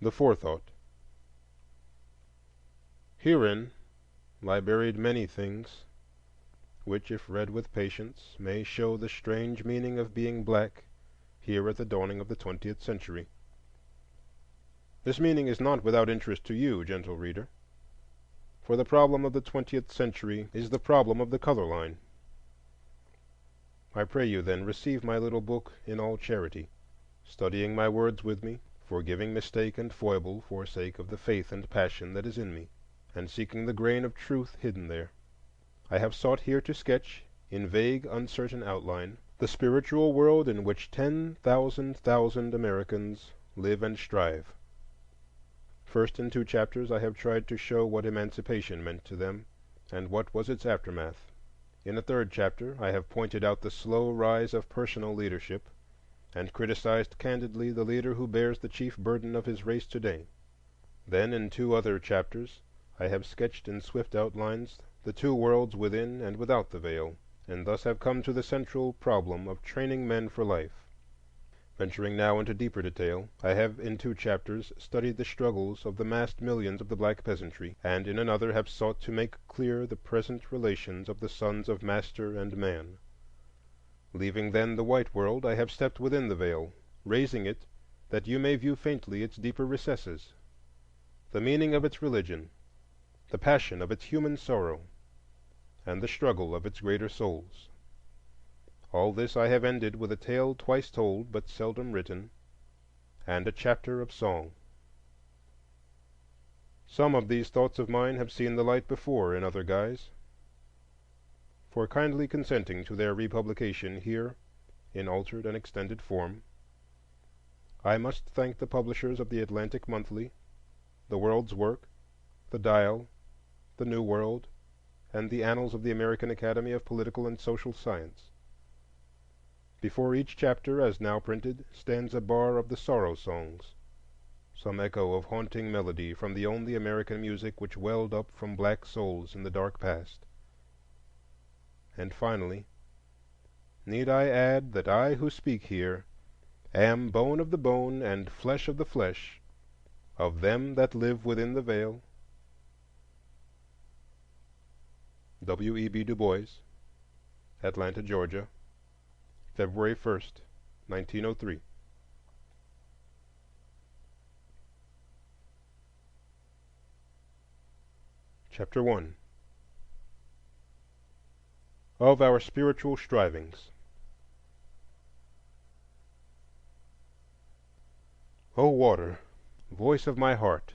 The Forethought. Herein lie buried many things, which, if read with patience, may show the strange meaning of being black here at the dawning of the 20th century. This meaning is not without interest to you, gentle reader, for the problem of the 20th century is the problem of the color line. I pray you, then, receive my little book in all charity, studying my words with me, forgiving mistake and foible for sake of the faith and passion that is in me, and seeking the grain of truth hidden there. I have sought here to sketch, in vague, uncertain outline, the spiritual world in which 10,000 Americans live and strive. First, in 2 chapters, I have tried to show what emancipation meant to them, and what was its aftermath. In the 3rd chapter, I have pointed out the slow rise of personal leadership, and criticized candidly the leader who bears the chief burden of his race today. Then, in 2 other chapters, I have sketched in swift outlines the 2 worlds within and without the Veil, and thus have come to the central problem of training men for life. Venturing now into deeper detail, I have in 2 chapters studied the struggles of the massed millions of the black peasantry, and in another have sought to make clear the present relations of the sons of master and man. Leaving then the white world, I have stepped within the Veil, raising it that you may view faintly its deeper recesses, the meaning of its religion, the passion of its human sorrow, and the struggle of its greater souls. All this I have ended with a tale twice told but seldom written, and a chapter of song. Some of these thoughts of mine have seen the light before in other guise. For kindly consenting to their republication here in altered and extended form, I must thank the publishers of the Atlantic Monthly, the World's Work, the Dial, the New World, and the Annals of the American Academy of Political and Social Science. Before each chapter, as now printed, stands a bar of the Sorrow Songs, some echo of haunting melody from the only American music which welled up from black souls in the dark past. And finally, need I add that I who speak here am bone of the bone and flesh of the flesh of them that live within the Veil? W.E.B. Du Bois, Atlanta, Georgia, February 1st, 1903. Chapter 1. Of Our Spiritual Strivings. O water, voice of my heart,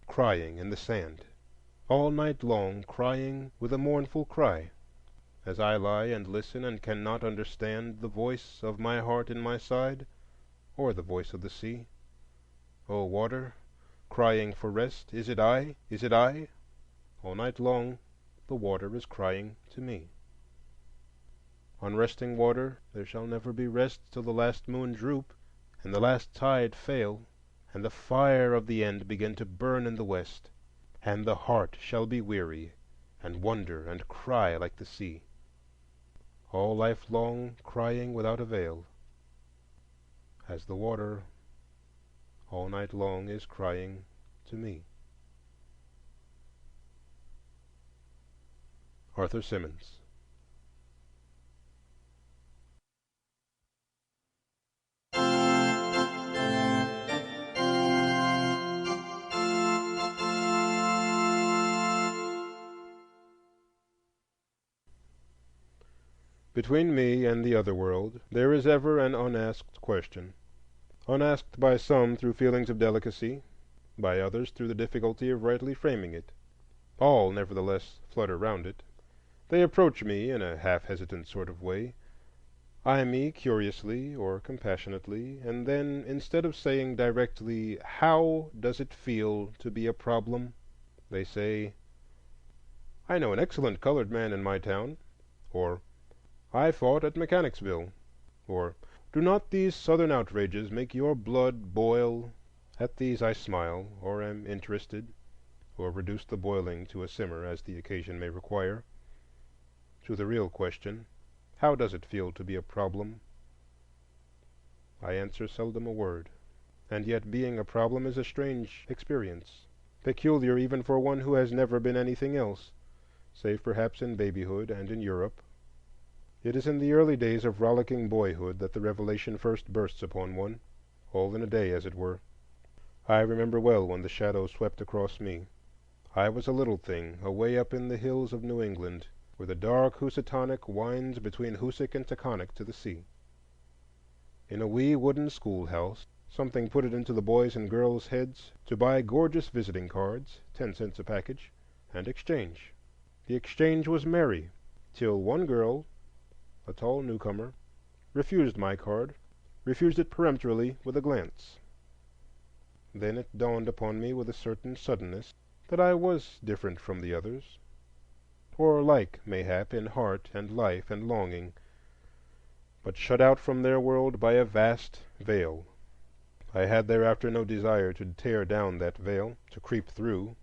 crying in the sand, all night long crying with a mournful cry, as I lie and listen and cannot understand the voice of my heart in my side, or the voice of the sea. O water, crying for rest, is it I? Is it I? All night long the water is crying to me. Unresting water, there shall never be rest till the last moon droop, and the last tide fail, and the fire of the end begin to burn in the west, and the heart shall be weary, and wonder and cry like the sea. All life long crying without avail, as the water all night long is crying to me. Arthur Symons. Between me and the other world there is ever an unasked question, unasked by some through feelings of delicacy, by others through the difficulty of rightly framing it. All, nevertheless, flutter round it. They approach me in a half-hesitant sort of way, eye me curiously or compassionately, and then, instead of saying directly, "How does it feel to be a problem?" they say, "I know an excellent colored man in my town," or "I fought at Mechanicsville," or "Do not these Southern outrages make your blood boil?" At these I smile, or am interested, or reduce the boiling to a simmer as the occasion may require. To the real question, how does it feel to be a problem, I answer seldom a word. And yet being a problem is a strange experience, peculiar even for one who has never been anything else, save perhaps in babyhood and in Europe. It is in the early days of rollicking boyhood that the revelation first bursts upon one, all in a day, as it were. I remember well when the shadow swept across me. I was a little thing away up in the hills of New England, where the dark Housatonic winds between Hoosic and Taconic to the sea. In a wee wooden schoolhouse, something put it into the boys' and girls' heads to buy gorgeous visiting cards, 10 cents a package, and exchange. The exchange was merry, till one girl, a tall newcomer, refused my card, refused it peremptorily with a glance. Then it dawned upon me with a certain suddenness that I was different from the others, or like, mayhap, in heart and life and longing, but shut out from their world by a vast veil. I had thereafter no desire to tear down that veil, to creep through.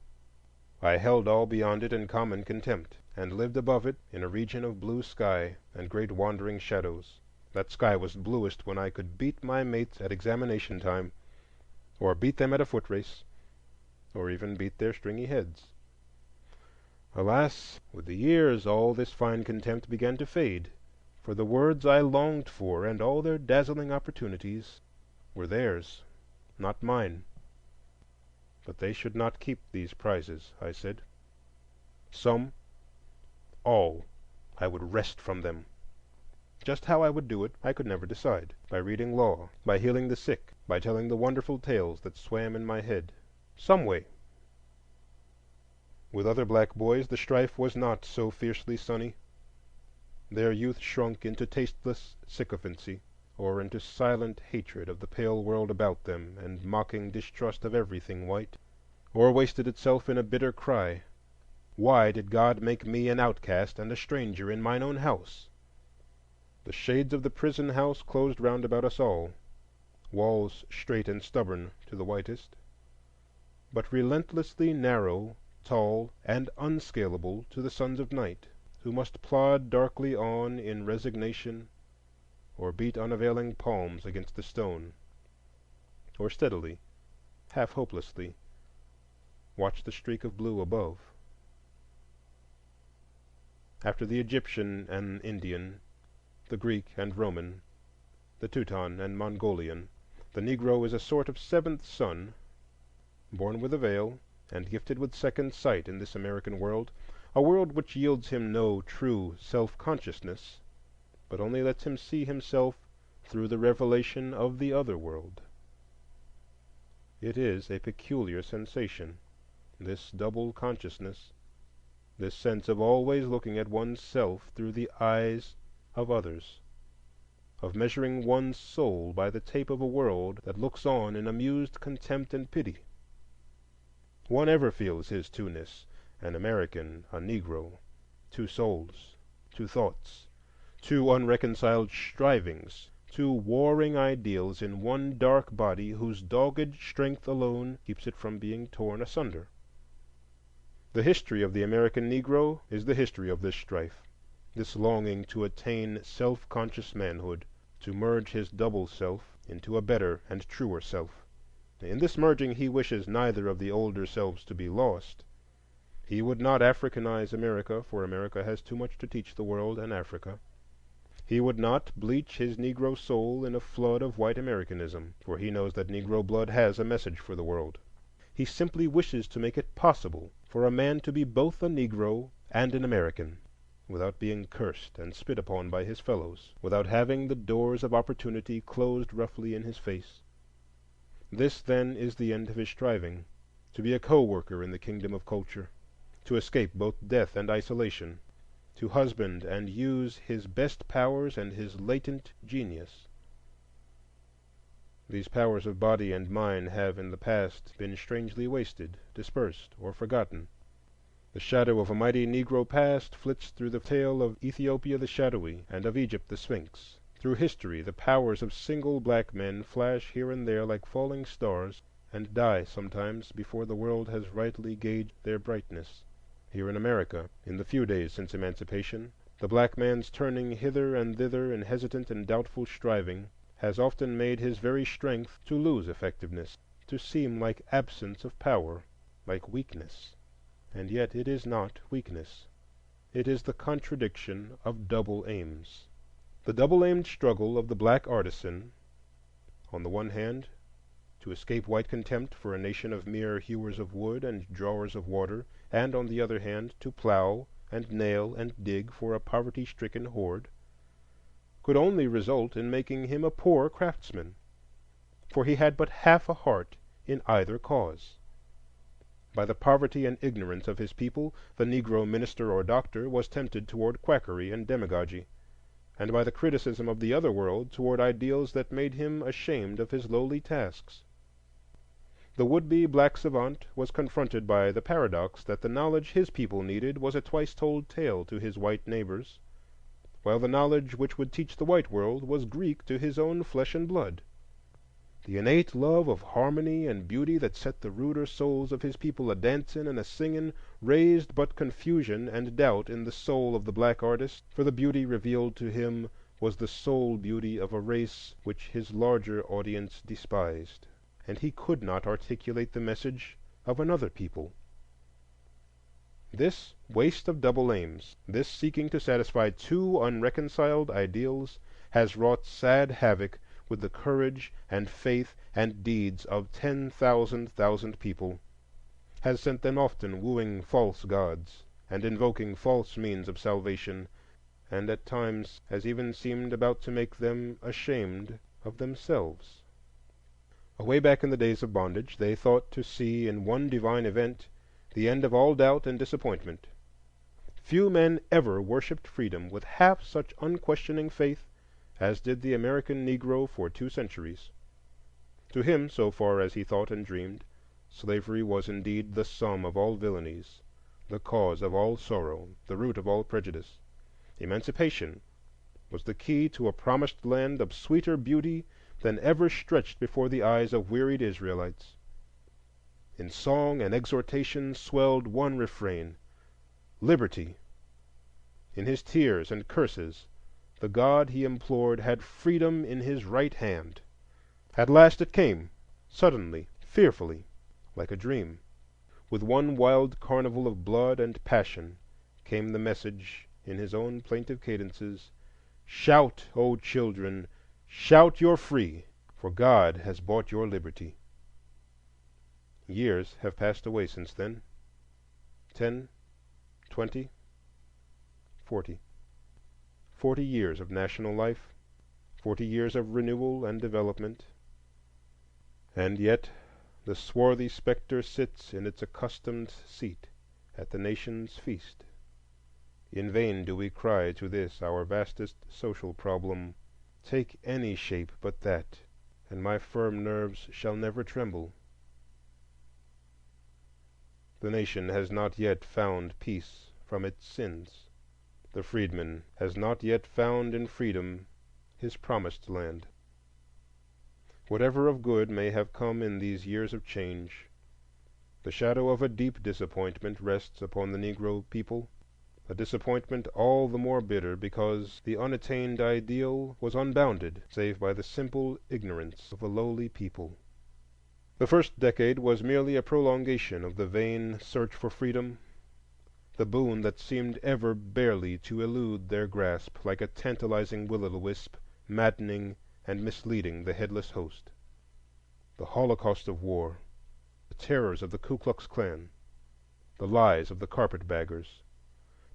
I held all beyond it in common contempt, and lived above it in a region of blue sky and great wandering shadows. That sky was bluest when I could beat my mates at examination time, or beat them at a foot race, or even beat their stringy heads. Alas, with the years all this fine contempt began to fade, for the words I longed for and all their dazzling opportunities were theirs, not mine. But they should not keep these prizes, I said. Some, all, I would wrest from them. Just how I would do it I could never decide. By reading law, by healing the sick, by telling the wonderful tales that swam in my head. Some way. With other black boys the strife was not so fiercely sunny. Their youth shrunk into tasteless sycophancy, or into silent hatred of the pale world about them and mocking distrust of everything white, or wasted itself in a bitter cry, "Why did God make me an outcast and a stranger in mine own house?" The shades of the prison house closed round about us all, walls straight and stubborn to the whitest, but relentlessly narrow, tall, and unscalable to the sons of night, who must plod darkly on in resignation, or beat unavailing palms against the stone, or steadily, half hopelessly, watch the streak of blue above. After the Egyptian and Indian, the Greek and Roman, the Teuton and Mongolian, the Negro is a sort of seventh son, born with a veil and gifted with second sight in this American world, a world which yields him no true self-consciousness, but only lets him see himself through the revelation of the other world. It is a peculiar sensation, this double consciousness, this sense of always looking at one's self through the eyes of others, of measuring one's soul by the tape of a world that looks on in amused contempt and pity. One ever feels his two-ness, an American, a Negro, two souls, two thoughts, two unreconciled strivings, two warring ideals in one dark body whose dogged strength alone keeps it from being torn asunder. The history of the American Negro is the history of this strife, this longing to attain self-conscious manhood, to merge his double self into a better and truer self. In this merging he wishes neither of the older selves to be lost. He would not Africanize America, for America has too much to teach the world and Africa. He would not bleach his Negro soul in a flood of white Americanism, for he knows that Negro blood has a message for the world. He simply wishes to make it possible for a man to be both a Negro and an American, without being cursed and spit upon by his fellows, without having the doors of opportunity closed roughly in his face. This, then, is the end of his striving, to be a co-worker in the kingdom of culture, to escape both death and isolation, to husband and use his best powers and his latent genius. These powers of body and mind have in the past been strangely wasted, dispersed, or forgotten. The shadow of a mighty Negro past flits through the tale of Ethiopia the Shadowy and of Egypt the Sphinx. Through history the powers of single black men flash here and there like falling stars, and die sometimes before the world has rightly gauged their brightness. Here in America, in the few days since emancipation, the black man's turning hither and thither in hesitant and doubtful striving has often made his very strength to lose effectiveness, to seem like absence of power, like weakness. And yet it is not weakness. It is the contradiction of double aims. The double-aimed struggle of the black artisan, on the one hand, to escape white contempt for a nation of mere hewers of wood and drawers of water, and on the other hand, to plow and nail and dig for a poverty-stricken horde, could only result in making him a poor craftsman, for he had but half a heart in either cause. By the poverty and ignorance of his people, the Negro minister or doctor was tempted toward quackery and demagogy, and by the criticism of the other world toward ideals that made him ashamed of his lowly tasks. The would-be black savant was confronted by the paradox that the knowledge his people needed was a twice-told tale to his white neighbors, while the knowledge which would teach the white world was Greek to his own flesh and blood. The innate love of harmony and beauty that set the ruder souls of his people a-dancing and a-singing raised but confusion and doubt in the soul of the black artist, for the beauty revealed to him was the soul beauty of a race which his larger audience despised, and he could not articulate the message of another people. This waste of double aims, this seeking to satisfy two unreconciled ideals, has wrought sad havoc with the courage and faith and deeds of 10,000 people, has sent them often wooing false gods and invoking false means of salvation, and at times has even seemed about to make them ashamed of themselves. Away back in the days of bondage, they thought to see in one divine event the end of all doubt and disappointment. Few men ever worshipped freedom with half such unquestioning faith as did the American Negro for 2 centuries. To him, so far as he thought and dreamed, slavery was indeed the sum of all villainies, the cause of all sorrow, the root of all prejudice. Emancipation was the key to a promised land of sweeter beauty than ever stretched before the eyes of wearied Israelites. In song and exhortation swelled one refrain, liberty. In his tears and curses, the God he implored had freedom in his right hand. At last it came, suddenly, fearfully, like a dream. With one wild carnival of blood and passion came the message in his own plaintive cadences, "Shout, O children, shout you're free, for God has bought your liberty." Years have passed away since then. 10, 20, 40. 40 years of national life, 40 years of renewal and development, and yet the swarthy spectre sits in its accustomed seat at the nation's feast. In vain do we cry to this, our vastest social problem, "Take any shape but that, and my firm nerves shall never tremble." The nation has not yet found peace from its sins. The freedman has not yet found in freedom his promised land. Whatever of good may have come in these years of change, the shadow of a deep disappointment rests upon the Negro people, a disappointment all the more bitter because the unattained ideal was unbounded save by the simple ignorance of a lowly people. The first decade was merely a prolongation of the vain search for freedom, the boon that seemed ever barely to elude their grasp, like a tantalizing will-o'-the-wisp, maddening and misleading the headless host. The holocaust of war, the terrors of the Ku Klux Klan, the lies of the carpetbaggers,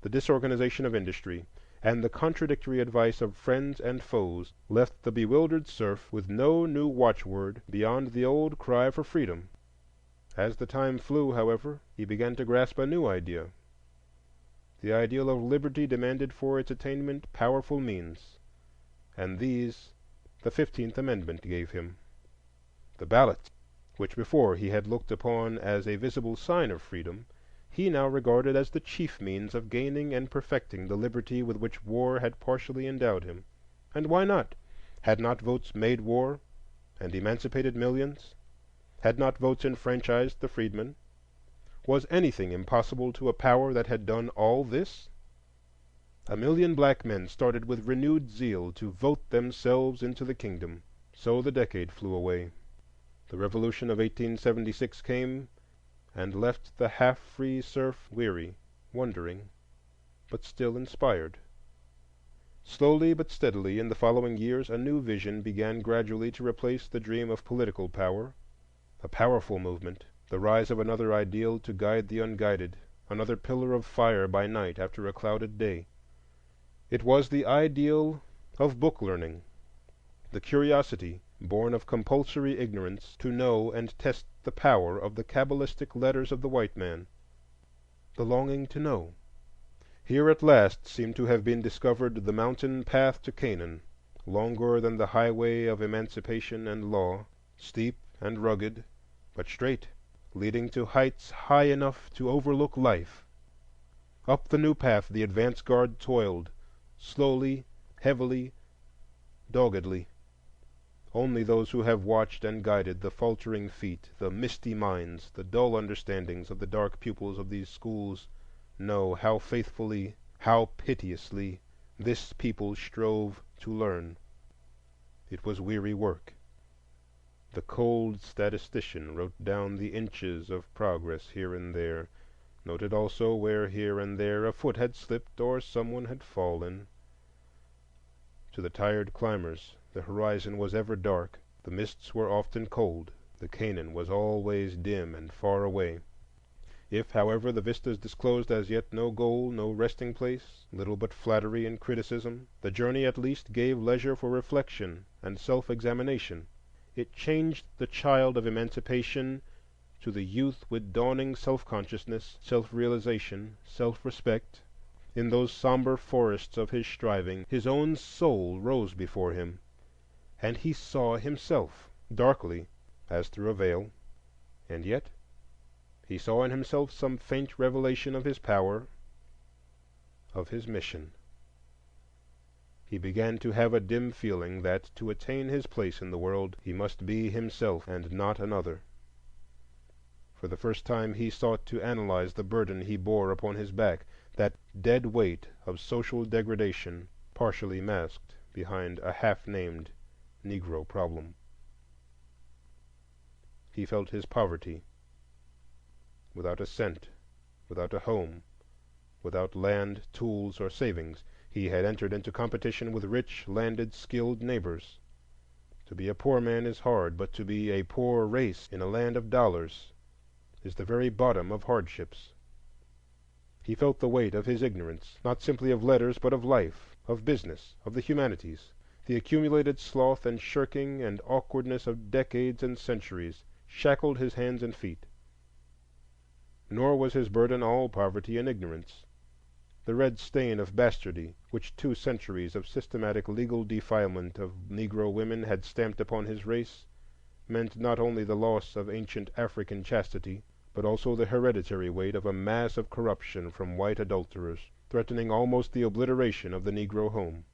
the disorganization of industry, and the contradictory advice of friends and foes left the bewildered serf with no new watchword beyond the old cry for freedom. As the time flew, however, he began to grasp a new idea. The ideal of liberty demanded for its attainment powerful means, and these the 15th Amendment gave him. The ballot, which before he had looked upon as a visible sign of freedom, he now regarded as the chief means of gaining and perfecting the liberty with which war had partially endowed him. And why not? Had not votes made war and emancipated millions? Had not votes enfranchised the freedmen? Was anything impossible to a power that had done all this? 1 million black men started with renewed zeal to vote themselves into the kingdom. So the decade flew away. The revolution of 1876 came and left the half-free serf weary, wondering, but still inspired. Slowly but steadily, in the following years, a new vision began gradually to replace the dream of political power, a powerful movement, the rise of another ideal to guide the unguided, another pillar of fire by night after a clouded day. It was the ideal of book learning, the curiosity, born of compulsory ignorance, to know and test the power of the cabalistic letters of the white man, the longing to know. Here at last seemed to have been discovered the mountain path to Canaan, longer than the highway of emancipation and law, steep and rugged, but straight, leading to heights high enough to overlook life. Up the new path the advance guard toiled, slowly, heavily, doggedly. Only those who have watched and guided the faltering feet, the misty minds, the dull understandings of the dark pupils of these schools know how faithfully, how piteously this people strove to learn. It was weary work. The cold statistician wrote down the inches of progress here and there, noted also where here and there a foot had slipped or someone had fallen. To the tired climbers, the horizon was ever dark, the mists were often cold, the Canaan was always dim and far away. If, however, the vistas disclosed as yet no goal, no resting place, little but flattery and criticism, the journey at least gave leisure for reflection and self-examination. It changed the child of emancipation to the youth with dawning self-consciousness, self-realization, self-respect. In those somber forests of his striving, his own soul rose before him, and he saw himself darkly, as through a veil, and yet he saw in himself some faint revelation of his power, of his mission. He began to have a dim feeling that to attain his place in the world he must be himself and not another. For the first time he sought to analyze the burden he bore upon his back, that dead weight of social degradation partially masked behind a half-named Negro problem. He felt his poverty. Without a cent, without a home, without land, tools, or savings, he had entered into competition with rich, landed, skilled neighbors. To be a poor man is hard, but to be a poor race in a land of dollars is the very bottom of hardships. He felt the weight of his ignorance, not simply of letters, but of life, of business, of the humanities. The accumulated sloth and shirking and awkwardness of decades and centuries shackled his hands and feet. Nor was his burden all poverty and ignorance. The red stain of bastardy, which 2 centuries of systematic legal defilement of Negro women had stamped upon his race, meant not only the loss of ancient African chastity, but also the hereditary weight of a mass of corruption from white adulterers, threatening almost the obliteration of the Negro home.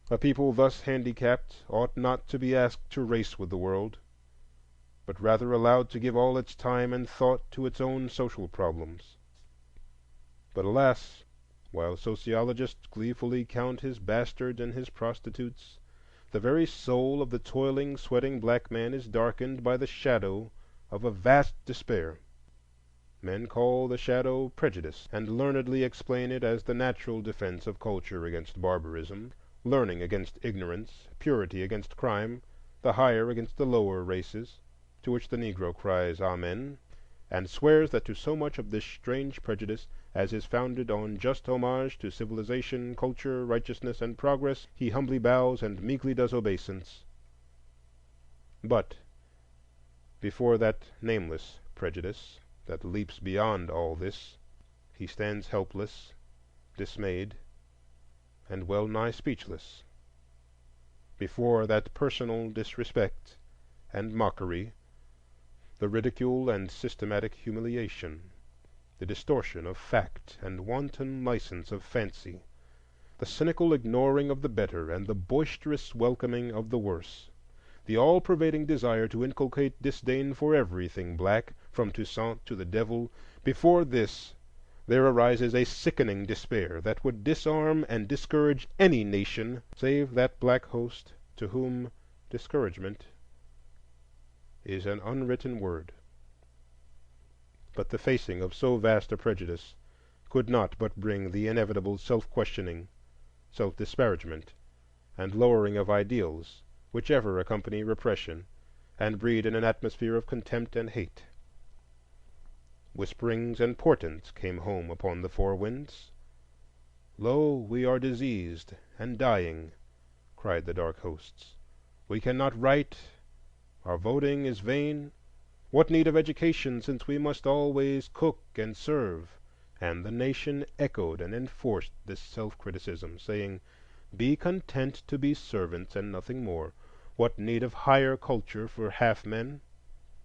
A people thus handicapped ought not to be asked to race with the world, but rather allowed to give all its time and thought to its own social problems. But alas, while sociologists gleefully count his bastards and his prostitutes, the very soul of the toiling, sweating black man is darkened by the shadow of a vast despair. Men call the shadow prejudice, and learnedly explain it as the natural defense of culture against barbarism, learning against ignorance, purity against crime, the higher against the lower races, to which the Negro cries Amen, and swears that to so much of this strange prejudice as is founded on just homage to civilization, culture, righteousness, and progress, he humbly bows and meekly does obeisance. But before that nameless prejudice that leaps beyond all this, he stands helpless, dismayed, and well nigh speechless. Before that personal disrespect and mockery, the ridicule and systematic humiliation, the distortion of fact and wanton license of fancy, the cynical ignoring of the better and the boisterous welcoming of the worse, the all-pervading desire to inculcate disdain for everything black, from Toussaint to the devil, before this there arises a sickening despair that would disarm and discourage any nation save that black host to whom Discouragement is an unwritten word, but the facing of so vast a prejudice could not but bring the inevitable self-questioning, self-disparagement, and lowering of ideals which ever accompany repression and breed in an atmosphere of contempt and hate. Whisperings and portents came home upon the four winds. "Lo, we are diseased and dying," cried the dark hosts. "We cannot write. Our voting is vain. What need of education, since we must always cook and serve?" And the nation echoed and enforced this self-criticism, saying, "Be content to be servants and nothing more. What need of higher culture for half men?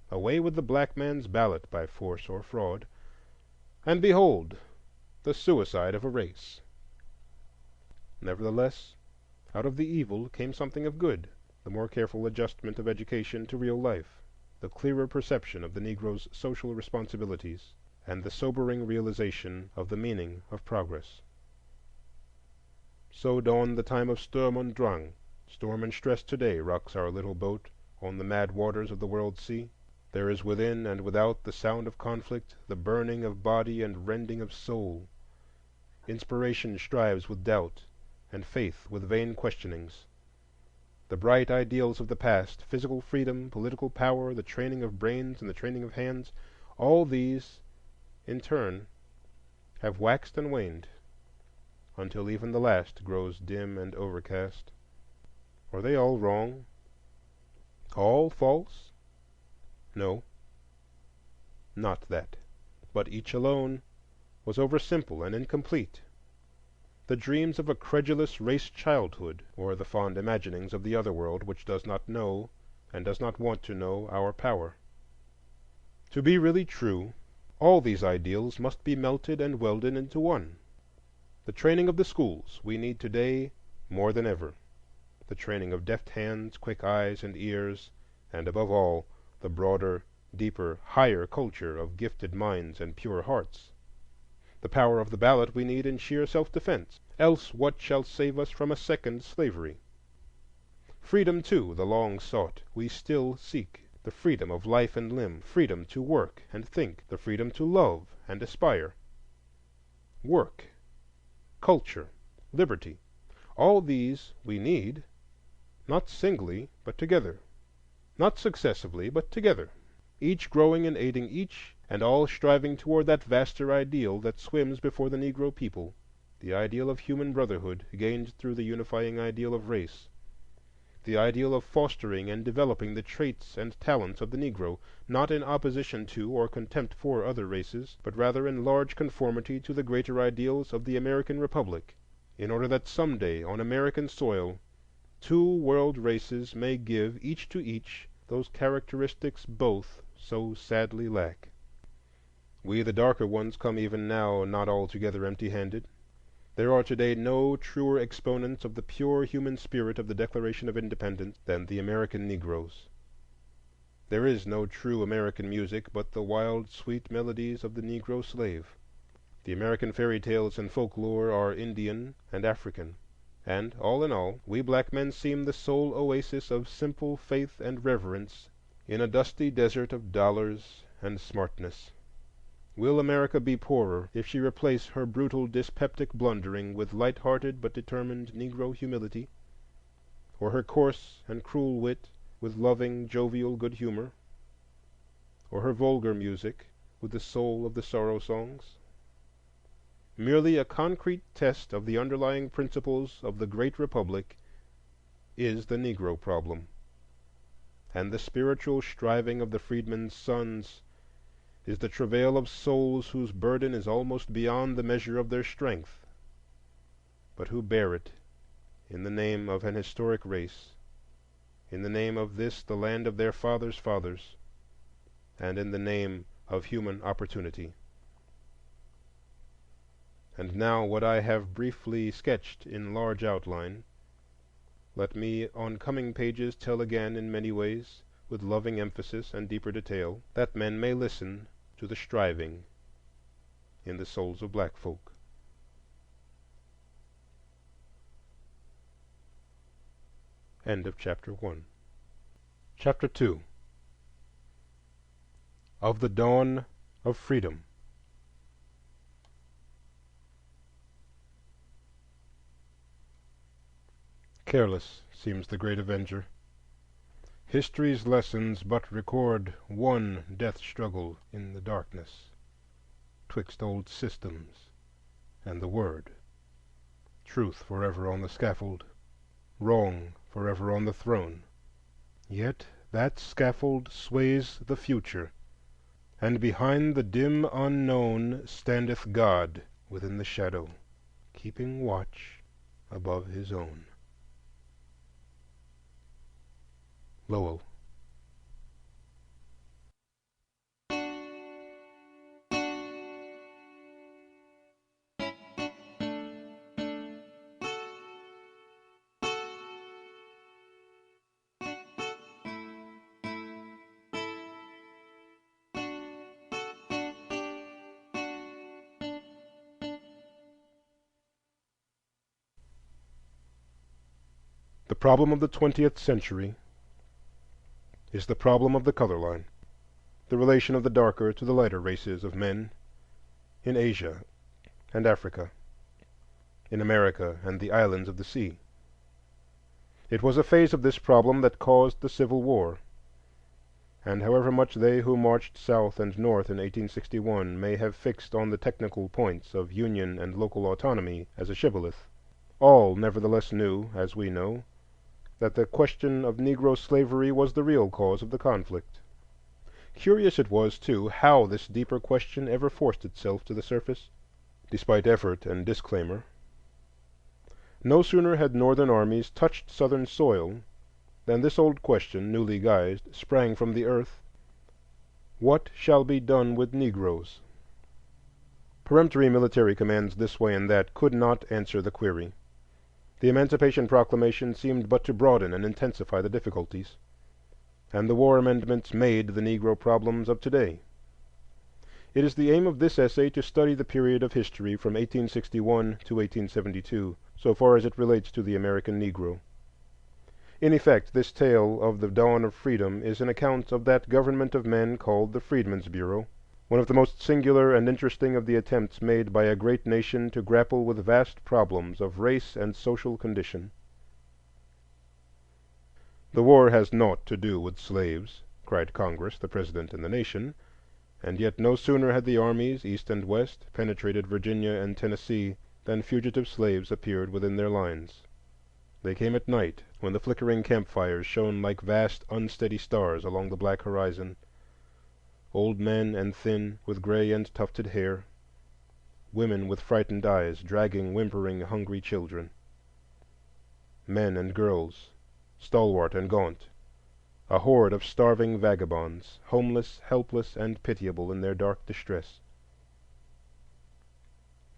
Away with the black man's ballot by force or fraud. And behold, the suicide of a race." Nevertheless, out of the evil came something of good: the more careful adjustment of education to real life, the clearer perception of the Negro's social responsibilities, and the sobering realization of the meaning of progress. So dawned the time of Sturm und Drang. Storm and stress today rocks our little boat on the mad waters of the world sea. There is within and without the sound of conflict, the burning of body and rending of soul. Inspiration strives with doubt, and faith with vain questionings. The bright ideals of the past, physical freedom, political power, the training of brains and the training of hands, all these, in turn, have waxed and waned, until even the last grows dim and overcast. Are they all wrong? All false? No, not that. But each alone was oversimple and incomplete. The dreams of a credulous race childhood, or the fond imaginings of the other world which does not know and does not want to know our power. To be really true, all these ideals must be melted and welded into one. The training of the schools we need today more than ever; the training of deft hands, quick eyes and ears, and above all, the broader, deeper, higher culture of gifted minds and pure hearts. The power of the ballot we need in sheer self-defense; else what shall save us from a second slavery? Freedom, too, the long sought, we still seek; the freedom of life and limb, freedom to work and think, the freedom to love and aspire. Work, culture, liberty, all these we need, not singly but together, not successively but together, each growing and aiding each, and all striving toward that vaster ideal that swims before the Negro people, the ideal of human brotherhood gained through the unifying ideal of race, the ideal of fostering and developing the traits and talents of the Negro, not in opposition to or contempt for other races, but rather in large conformity to the greater ideals of the American Republic, in order that someday on American soil two world races may give each to each those characteristics both so sadly lack. We, the darker ones, come even now not altogether empty-handed. There are today no truer exponents of the pure human spirit of the Declaration of Independence than the American Negroes. There is no true American music but the wild, sweet melodies of the Negro slave. The American fairy tales and folklore are Indian and African, and, all in all, we black men seem the sole oasis of simple faith and reverence in a dusty desert of dollars and smartness. Will America be poorer if she replace her brutal dyspeptic blundering with light-hearted but determined Negro humility, or her coarse and cruel wit with loving, jovial good humor, or her vulgar music with the soul of the sorrow songs? Merely a concrete test of the underlying principles of the great republic is the Negro problem, and the spiritual striving of the freedmen's sons is the travail of souls whose burden is almost beyond the measure of their strength, but who bear it in the name of an historic race, in the name of this the land of their fathers' fathers, and in the name of human opportunity. And now what I have briefly sketched in large outline, let me on coming pages tell again in many ways, with loving emphasis and deeper detail, that men may listen to the striving in the souls of black folk. End of chapter 1. Chapter 2. Of the Dawn of Freedom. Careless seems the great avenger. History's lessons but record one death struggle in the darkness, twixt old systems and the Word. Truth forever on the scaffold, wrong forever on the throne. Yet that scaffold sways the future, and behind the dim unknown standeth God within the shadow, keeping watch above His own. Lowell. The problem of the 20th century is the problem of the color line, the relation of the darker to the lighter races of men in Asia and Africa, in America and the islands of the sea. It was a phase of this problem that caused the Civil War, and however much they who marched south and north in 1861 may have fixed on the technical points of union and local autonomy as a shibboleth, all nevertheless knew, as we know, that the question of Negro slavery was the real cause of the conflict. Curious it was, too, how this deeper question ever forced itself to the surface, despite effort and disclaimer. No sooner had Northern armies touched Southern soil than this old question, newly guised, sprang from the earth: what shall be done with Negroes? Peremptory military commands this way and that could not answer the query. The Emancipation Proclamation seemed but to broaden and intensify the difficulties, and the war amendments made the Negro problems of today. It is the aim of this essay to study the period of history from 1861 to 1872, so far as it relates to the American Negro. In effect, this tale of the dawn of freedom is an account of that government of men called the Freedmen's Bureau, one of the most singular and interesting of the attempts made by a great nation to grapple with vast problems of race and social condition. The war has naught to do with slaves, cried Congress, the President, and the nation, and yet no sooner had the armies, East and West, penetrated Virginia and Tennessee than fugitive slaves appeared within their lines. They came at night, when the flickering campfires shone like vast unsteady stars along the black horizon. Old men and thin, with gray and tufted hair, women with frightened eyes, dragging whimpering, hungry children, men and girls, stalwart and gaunt, a horde of starving vagabonds, homeless, helpless, and pitiable in their dark distress.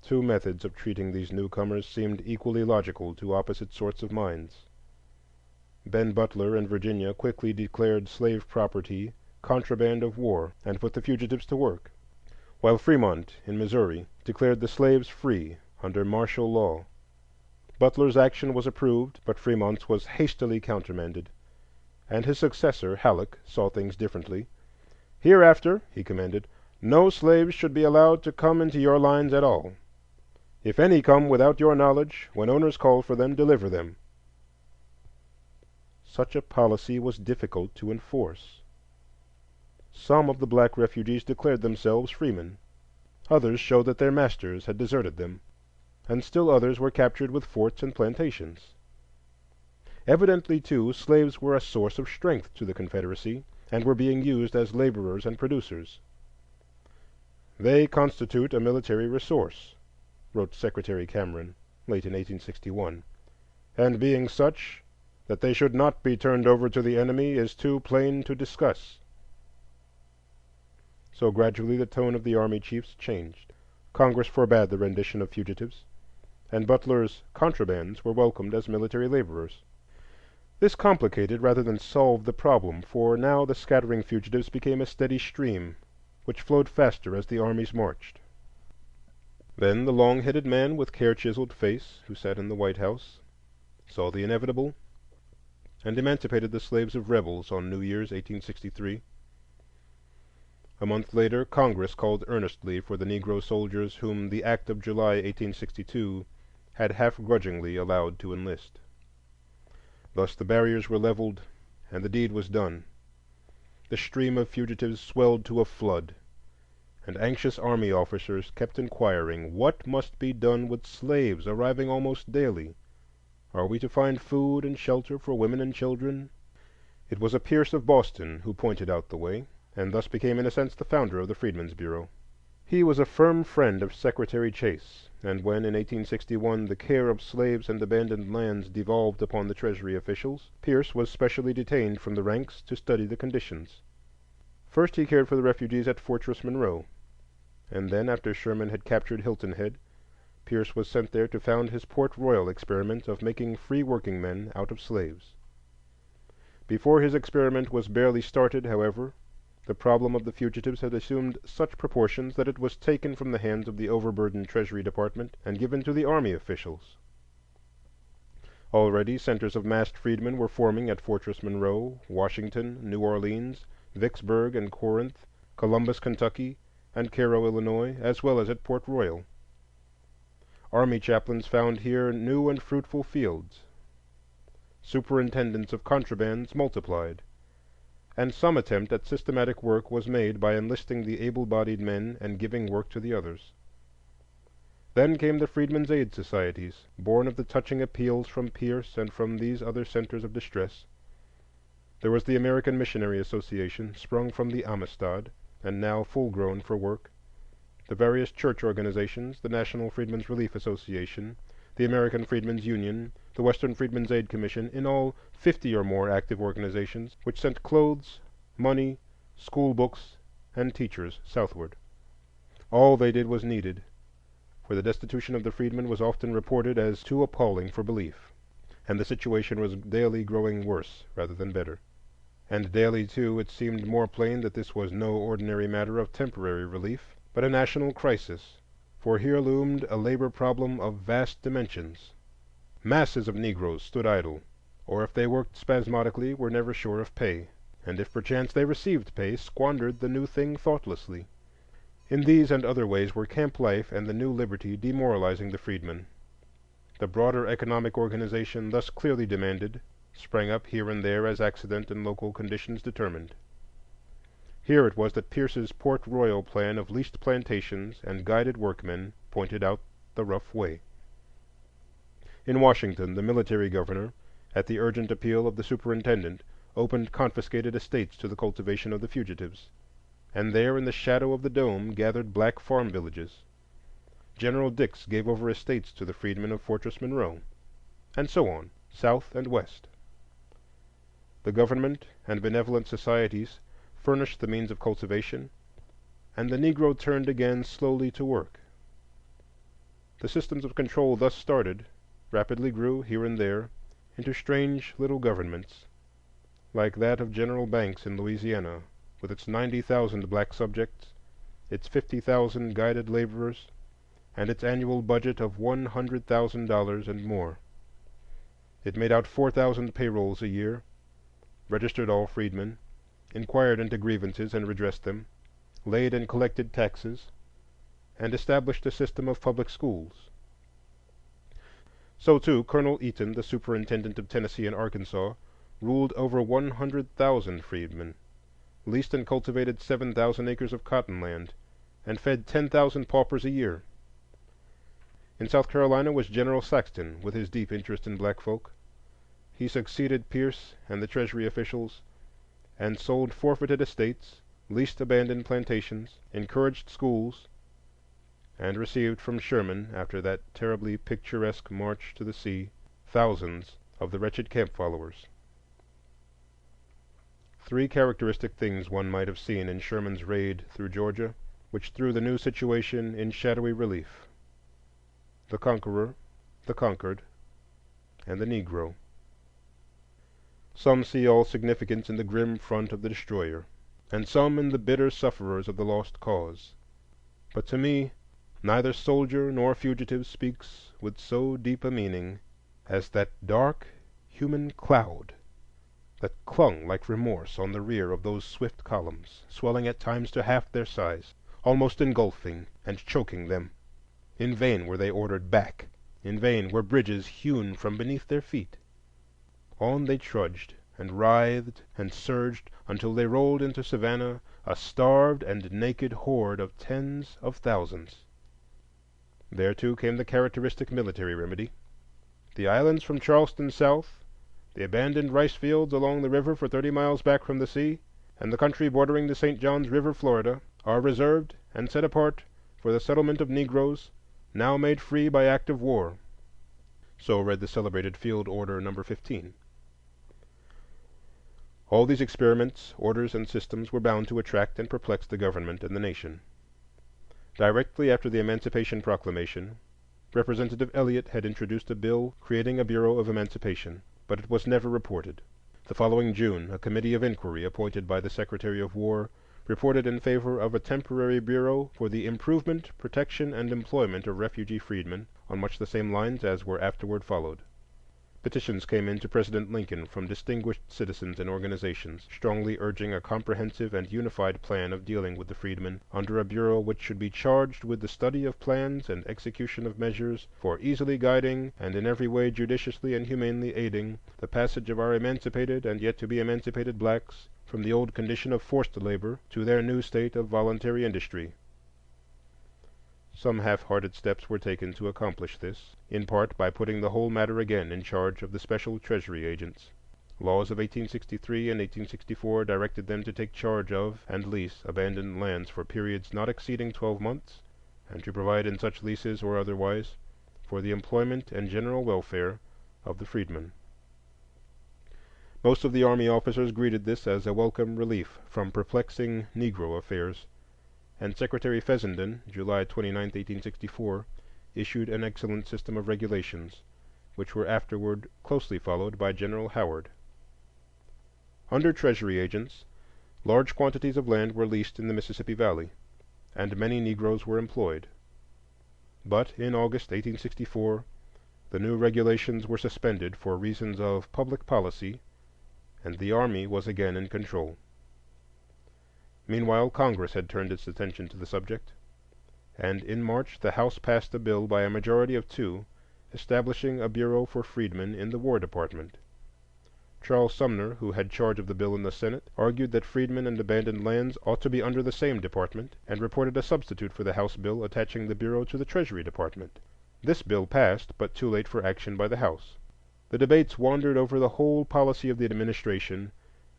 Two methods of treating these newcomers seemed equally logical to opposite sorts of minds. Ben Butler in Virginia quickly declared slave property contraband of war and put the fugitives to work, while Fremont in Missouri declared the slaves free under martial law. Butler's action was approved, but Fremont's was hastily countermanded, and his successor, Halleck, saw things differently. "Hereafter," he commanded, "no slaves should be allowed to come into your lines at all. If any come without your knowledge, when owners call for them, deliver them." Such a policy was difficult to enforce. Some of the black refugees declared themselves freemen. Others showed that their masters had deserted them, and still others were captured with forts and plantations. Evidently, too, slaves were a source of strength to the Confederacy, and were being used as laborers and producers. "They constitute a military resource," wrote Secretary Cameron, late in 1861, "and being such that they should not be turned over to the enemy is too plain to discuss." So gradually the tone of the army chiefs changed. Congress forbade the rendition of fugitives, and Butler's contrabands were welcomed as military laborers. This complicated rather than solved the problem, for now the scattering fugitives became a steady stream, which flowed faster as the armies marched. Then the long-headed man with care-chiseled face, who sat in the White House, saw the inevitable and emancipated the slaves of rebels on New Year's, 1863. A month later, Congress called earnestly for the Negro soldiers whom the Act of July, 1862, had half-grudgingly allowed to enlist. Thus the barriers were leveled, and the deed was done. The stream of fugitives swelled to a flood, and anxious army officers kept inquiring, "What must be done with slaves arriving almost daily? Are we to find food and shelter for women and children?" It was a Pierce of Boston who pointed out the way, and thus became in a sense the founder of the Freedmen's Bureau. He was a firm friend of Secretary Chase, and when in 1861 the care of slaves and abandoned lands devolved upon the Treasury officials, Pierce was specially detained from the ranks to study the conditions. First he cared for the refugees at Fortress Monroe, and then, after Sherman had captured Hilton Head, Pierce was sent there to found his Port Royal experiment of making free working men out of slaves. Before his experiment was barely started, however, the problem of the fugitives had assumed such proportions that it was taken from the hands of the overburdened Treasury Department and given to the Army officials. Already centers of massed freedmen were forming at Fortress Monroe, Washington, New Orleans, Vicksburg and Corinth, Columbus, Kentucky, and Cairo, Illinois, as well as at Port Royal. Army chaplains found here new and fruitful fields. Superintendents of contrabands multiplied, and some attempt at systematic work was made by enlisting the able-bodied men and giving work to the others. Then came the Freedmen's Aid Societies, born of the touching appeals from Pierce and from these other centers of distress. There was the American Missionary Association, sprung from the Amistad, and now full-grown for work, the various church organizations, the National Freedmen's Relief Association, the American Freedmen's Union, the Western Freedmen's Aid Commission, in all 50 or more active organizations, which sent clothes, money, school books, and teachers southward. All they did was needed, for the destitution of the freedmen was often reported as too appalling for belief, and the situation was daily growing worse rather than better. And daily, too, it seemed more plain that this was no ordinary matter of temporary relief, but a national crisis, for here loomed a labor problem of vast dimensions. Masses of Negroes stood idle, or if they worked spasmodically were never sure of pay, and if perchance they received pay, squandered the new thing thoughtlessly. In these and other ways were camp life and the new liberty demoralizing the freedmen. The broader economic organization thus clearly demanded sprang up here and there as accident and local conditions determined. Here it was that Pierce's Port Royal plan of leased plantations and guided workmen pointed out the rough way. In Washington, the military governor, at the urgent appeal of the superintendent, opened confiscated estates to the cultivation of the fugitives, and there in the shadow of the dome gathered black farm villages. General Dix gave over estates to the freedmen of Fortress Monroe, and so on, south and west. The government and benevolent societies furnished the means of cultivation, and the Negro turned again slowly to work. The systems of control thus started rapidly grew here and there into strange little governments, like that of General Banks in Louisiana, with its 90,000 black subjects, its 50,000 guided laborers, and its annual budget of $100,000 and more. It made out 4,000 payrolls a year, registered all freedmen, inquired into grievances and redressed them, laid and collected taxes, and established a system of public schools. So too, Colonel Eaton, the superintendent of Tennessee and Arkansas, ruled over 100,000 freedmen, leased and cultivated 7,000 acres of cotton land, and fed 10,000 paupers a year. In South Carolina was General Saxton, with his deep interest in black folk. He succeeded Pierce and the Treasury officials, and sold forfeited estates, leased abandoned plantations, encouraged schools, and received from Sherman, after that terribly picturesque march to the sea, thousands of the wretched camp followers. 3 characteristic things one might have seen in Sherman's raid through Georgia, which threw the new situation in shadowy relief: the conqueror, the conquered, and the Negro. Some see all significance in the grim front of the destroyer, and some in the bitter sufferers of the lost cause. But to me, neither soldier nor fugitive speaks with so deep a meaning as that dark human cloud that clung like remorse on the rear of those swift columns, swelling at times to half their size, almost engulfing and choking them. In vain were they ordered back. In vain were bridges hewn from beneath their feet. On they trudged and writhed and surged until they rolled into Savannah, a starved and naked horde of tens of thousands. There, too, came the characteristic military remedy. The islands from Charleston south, the abandoned rice fields along the river for 30 miles back from the sea, and the country bordering the St. Johns River, Florida, are reserved and set apart for the settlement of Negroes now made free by act of war. So read the celebrated Field Order No. 15. All these experiments, orders, and systems were bound to attract and perplex the government and the nation. Directly after the Emancipation Proclamation, Representative Eliot had introduced a bill creating a Bureau of Emancipation, but it was never reported. The following June, a committee of inquiry appointed by the Secretary of War reported in favor of a temporary bureau for the improvement, protection, and employment of refugee freedmen, on much the same lines as were afterward followed. Petitions came in to President Lincoln from distinguished citizens and organizations, strongly urging a comprehensive and unified plan of dealing with the freedmen under a bureau which should be charged with the study of plans and execution of measures for easily guiding and in every way judiciously and humanely aiding the passage of our emancipated and yet to be emancipated blacks from the old condition of forced labor to their new state of voluntary industry. Some half-hearted steps were taken to accomplish this, in part by putting the whole matter again in charge of the special Treasury agents. Laws of 1863 and 1864 directed them to take charge of and lease abandoned lands for periods not exceeding 12 months, and to provide in such leases or otherwise for the employment and general welfare of the freedmen. Most of the Army officers greeted this as a welcome relief from perplexing Negro affairs, and Secretary Fessenden, July 29, 1864, issued an excellent system of regulations, which were afterward closely followed by General Howard. Under Treasury agents, large quantities of land were leased in the Mississippi Valley, and many Negroes were employed. But in August 1864, the new regulations were suspended for reasons of public policy, and the Army was again in control. Meanwhile, Congress had turned its attention to the subject, and in March the House passed a bill by a majority of 2 establishing a Bureau for Freedmen in the War Department. Charles Sumner, who had charge of the bill in the Senate, argued that freedmen and abandoned lands ought to be under the same department, and reported a substitute for the House bill attaching the Bureau to the Treasury Department. This bill passed, but too late for action by the House. The debates wandered over the whole policy of the administration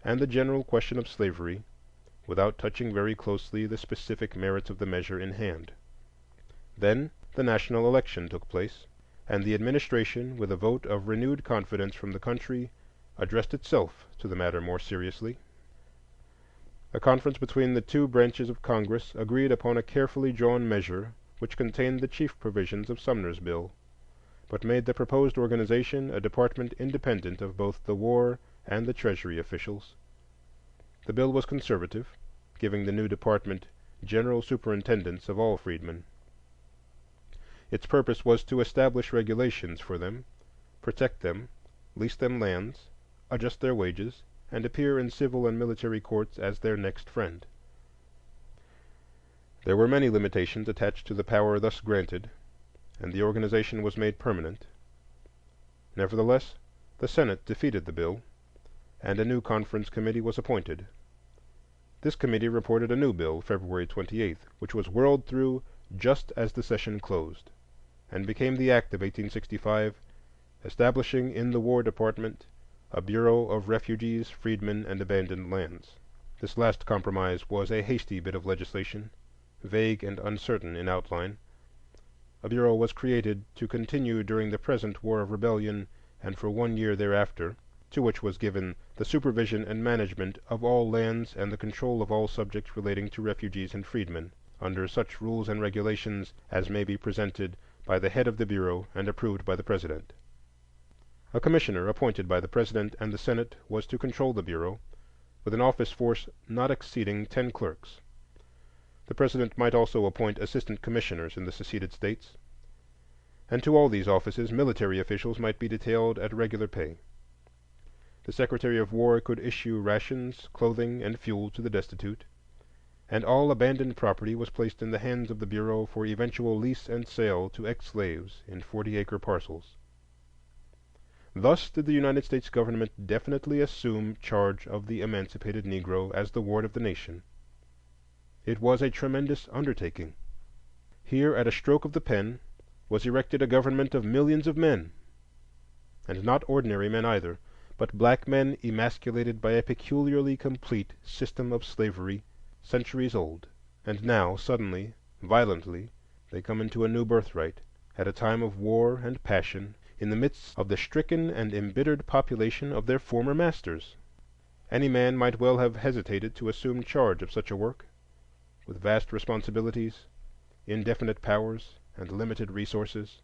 and the general question of slavery, without touching very closely the specific merits of the measure in hand. Then the national election took place, and the administration, with a vote of renewed confidence from the country, addressed itself to the matter more seriously. A conference between the 2 branches of Congress agreed upon a carefully drawn measure which contained the chief provisions of Sumner's bill, but made the proposed organization a department independent of both the War and the Treasury officials. The bill was conservative, giving the new department general superintendence of all freedmen. Its purpose was to establish regulations for them, protect them, lease them lands, adjust their wages, and appear in civil and military courts as their next friend. There were many limitations attached to the power thus granted, and the organization was made permanent. Nevertheless, the Senate defeated the bill, and a new conference committee was appointed. This committee reported a new bill February 28th, which was whirled through just as the session closed, and became the Act of 1865, establishing in the War Department a Bureau of Refugees, Freedmen, and Abandoned Lands. This last compromise was a hasty bit of legislation, vague and uncertain in outline. A bureau was created to continue during the present War of Rebellion and for 1 year thereafter, to which was given the supervision and management of all lands and the control of all subjects relating to refugees and freedmen, under such rules and regulations as may be presented by the head of the Bureau and approved by the President. A commissioner appointed by the President and the Senate was to control the Bureau, with an office force not exceeding 10 clerks. The President might also appoint assistant commissioners in the seceded states, and to all these offices military officials might be detailed at regular pay. The Secretary of War could issue rations, clothing, and fuel to the destitute, and all abandoned property was placed in the hands of the Bureau for eventual lease and sale to ex-slaves in 40-acre parcels. Thus did the United States government definitely assume charge of the emancipated Negro as the ward of the nation. It was a tremendous undertaking. Here, at a stroke of the pen, was erected a government of millions of men, and not ordinary men either, but black men emasculated by a peculiarly complete system of slavery centuries old. And now, suddenly, violently, they come into a new birthright, at a time of war and passion, in the midst of the stricken and embittered population of their former masters. Any man might well have hesitated to assume charge of such a work, with vast responsibilities, indefinite powers, and limited resources.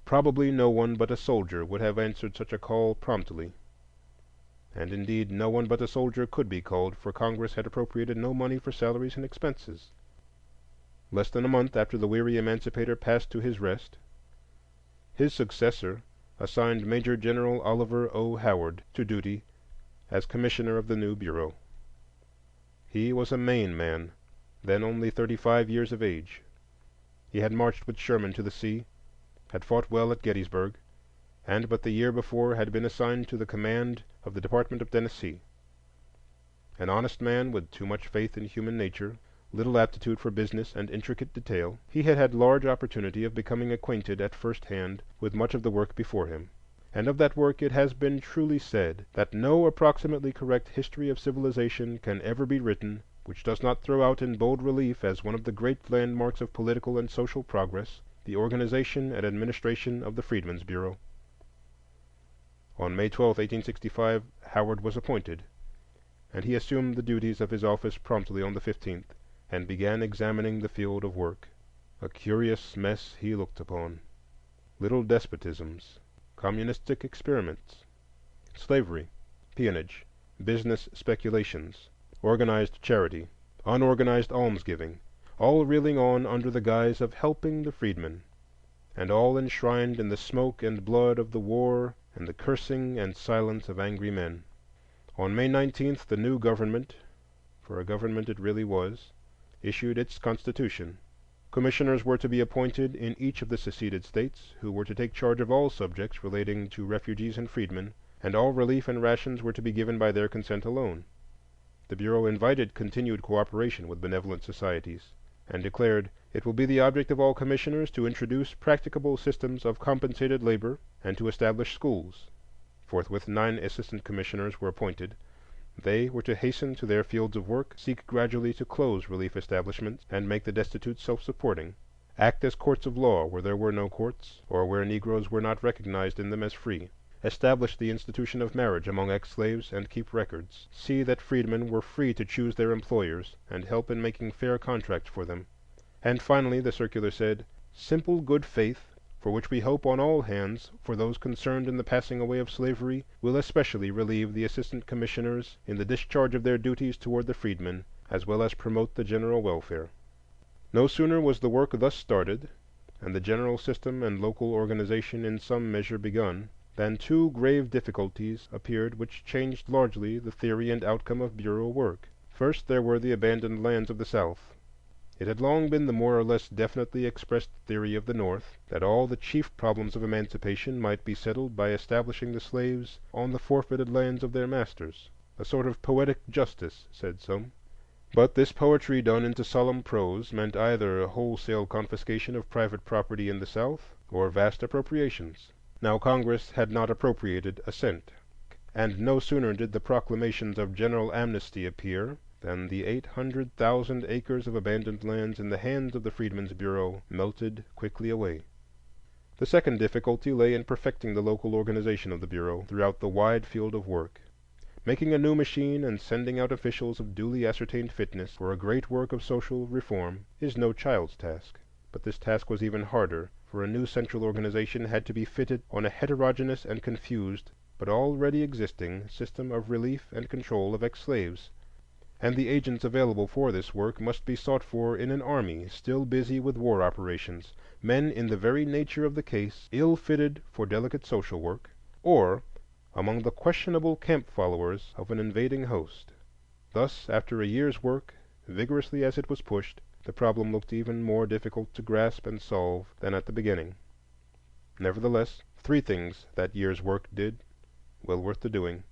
Probably no one but a soldier would have answered such a call promptly. And indeed no one but a soldier could be called, for Congress had appropriated no money for salaries and expenses. Less than a month after the weary emancipator passed to his rest, his successor assigned Major General Oliver O. Howard to duty as commissioner of the new Bureau. He was a Maine man, then only 35 years of age. He had marched with Sherman to the sea, had fought well at Gettysburg, and but the year before had been assigned to the command of the Department of Tennessee. An honest man with too much faith in human nature, little aptitude for business and intricate detail, he had had large opportunity of becoming acquainted at first hand with much of the work before him. And of that work it has been truly said that no approximately correct history of civilization can ever be written which does not throw out in bold relief as one of the great landmarks of political and social progress the organization and administration of the Freedmen's Bureau. On May 12, 1865, Howard was appointed, and he assumed the duties of his office promptly on the 15th, and began examining the field of work. A curious mess he looked upon: little despotisms, communistic experiments, slavery, peonage, business speculations, organized charity, unorganized almsgiving, all reeling on under the guise of helping the freedmen, and all enshrined in the smoke and blood of the war and the cursing and silence of angry men. On May 19th, the new government, for a government it really was, issued its constitution. Commissioners were to be appointed in each of the seceded states, who were to take charge of all subjects relating to refugees and freedmen, and all relief and rations were to be given by their consent alone. The Bureau invited continued cooperation with benevolent societies, and declared it will be the object of all commissioners to introduce practicable systems of compensated labor and to establish schools. Forthwith 9 assistant commissioners were appointed. They were to hasten to their fields of work, seek gradually to close relief establishments and make the destitute self-supporting, act as courts of law where there were no courts, or where Negroes were not recognized in them as free, establish the institution of marriage among ex-slaves and keep records, see that freedmen were free to choose their employers, and help in making fair contracts for them. And finally, the circular said, simple good faith, for which we hope on all hands, for those concerned in the passing away of slavery, will especially relieve the assistant commissioners in the discharge of their duties toward the freedmen, as well as promote the general welfare. No sooner was the work thus started, and the general system and local organization in some measure begun, than 2 grave difficulties appeared which changed largely the theory and outcome of Bureau work. First, there were the abandoned lands of the South. It had long been the more or less definitely expressed theory of the North that all the chief problems of emancipation might be settled by establishing the slaves on the forfeited lands of their masters. A sort of poetic justice, said some. But this poetry done into solemn prose meant either wholesale confiscation of private property in the South or vast appropriations. Now Congress had not appropriated a cent, and no sooner did the proclamations of general amnesty appear than the 800,000 acres of abandoned lands in the hands of the Freedmen's Bureau melted quickly away. The second difficulty lay in perfecting the local organization of the Bureau throughout the wide field of work. Making a new machine and sending out officials of duly ascertained fitness for a great work of social reform is no child's task. But this task was even harder, for a new central organization had to be fitted on a heterogeneous and confused, but already existing, system of relief and control of ex-slaves, and the agents available for this work must be sought for in an army still busy with war operations, men in the very nature of the case ill-fitted for delicate social work, or among the questionable camp followers of an invading host. Thus, after a year's work, vigorously as it was pushed, the problem looked even more difficult to grasp and solve than at the beginning. Nevertheless, three things that year's work did, well worth the doing.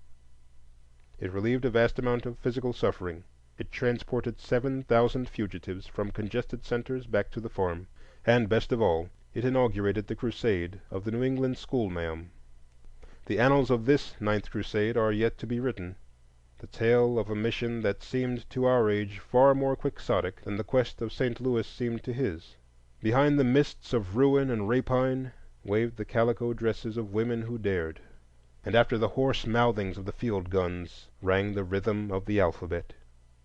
It relieved a vast amount of physical suffering. It transported 7,000 fugitives from congested centers back to the farm. And best of all, it inaugurated the crusade of the New England schoolma'am. The annals of this ninth crusade are yet to be written, the tale of a mission that seemed to our age far more quixotic than the quest of St. Louis seemed to his. Behind the mists of ruin and rapine waved the calico dresses of women who dared, and after the hoarse mouthings of the field guns rang the rhythm of the alphabet.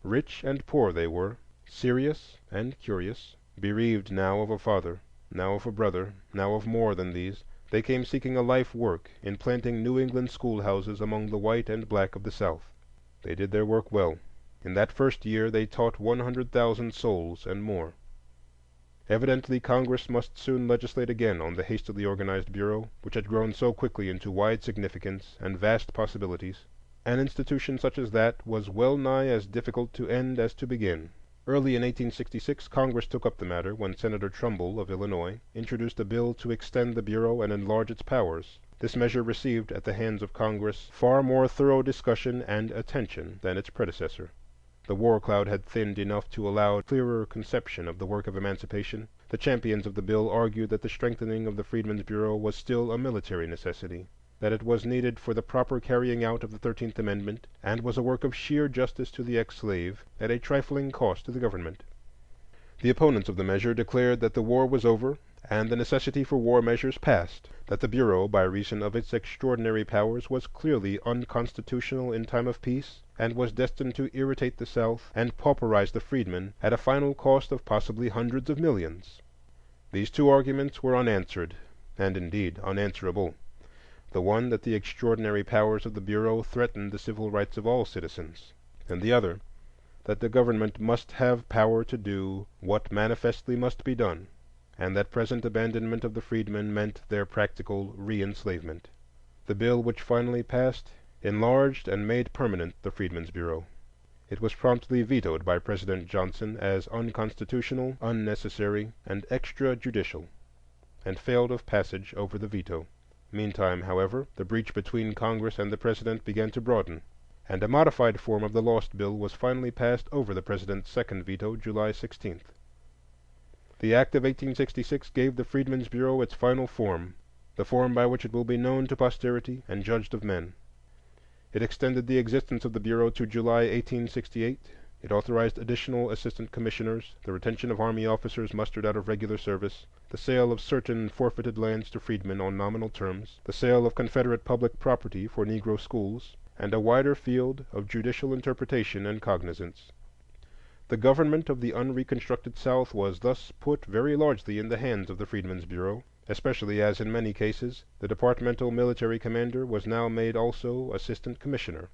Rich and poor they were, serious and curious, bereaved now of a father, now of a brother, now of more than these. They came seeking a life work in planting New England schoolhouses among the white and black of the South. They did their work well. In that first year they taught 100,000 souls and more. Evidently Congress must soon legislate again on the hastily organized Bureau, which had grown so quickly into wide significance and vast possibilities. An institution such as that was well nigh as difficult to end as to begin. Early in 1866 Congress took up the matter when Senator Trumbull of Illinois introduced a bill to extend the Bureau and enlarge its powers. This measure received at the hands of Congress far more thorough discussion and attention than its predecessor. The war cloud had thinned enough to allow clearer conception of the work of emancipation. The champions of the bill argued that the strengthening of the Freedmen's Bureau was still a military necessity, that it was needed for the proper carrying out of the 13th Amendment, and was a work of sheer justice to the ex-slave at a trifling cost to the government. The opponents of the measure declared that the war was over and the necessity for war measures past, that the Bureau, by reason of its extraordinary powers, was clearly unconstitutional in time of peace, and was destined to irritate the South and pauperize the freedmen at a final cost of possibly hundreds of millions. These two arguments were unanswered, and indeed unanswerable. The one, that the extraordinary powers of the Bureau threatened the civil rights of all citizens, and the other, that the government must have power to do what manifestly must be done, and that present abandonment of the freedmen meant their practical re-enslavement. The bill which finally passed enlarged and made permanent the Freedmen's Bureau. It was promptly vetoed by President Johnson as unconstitutional, unnecessary, and extrajudicial, and failed of passage over the veto. Meantime, however, the breach between Congress and the President began to broaden, and a modified form of the lost bill was finally passed over the President's second veto, July 16th. The Act of 1866 gave the Freedmen's Bureau its final form, the form by which it will be known to posterity and judged of men. It extended the existence of the Bureau to July 1868. It authorized additional assistant commissioners, the retention of army officers mustered out of regular service, the sale of certain forfeited lands to freedmen on nominal terms, the sale of Confederate public property for Negro schools, and a wider field of judicial interpretation and cognizance. The government of the unreconstructed South was thus put very largely in the hands of the Freedmen's Bureau, especially as in many cases the departmental military commander was now made also assistant commissioner.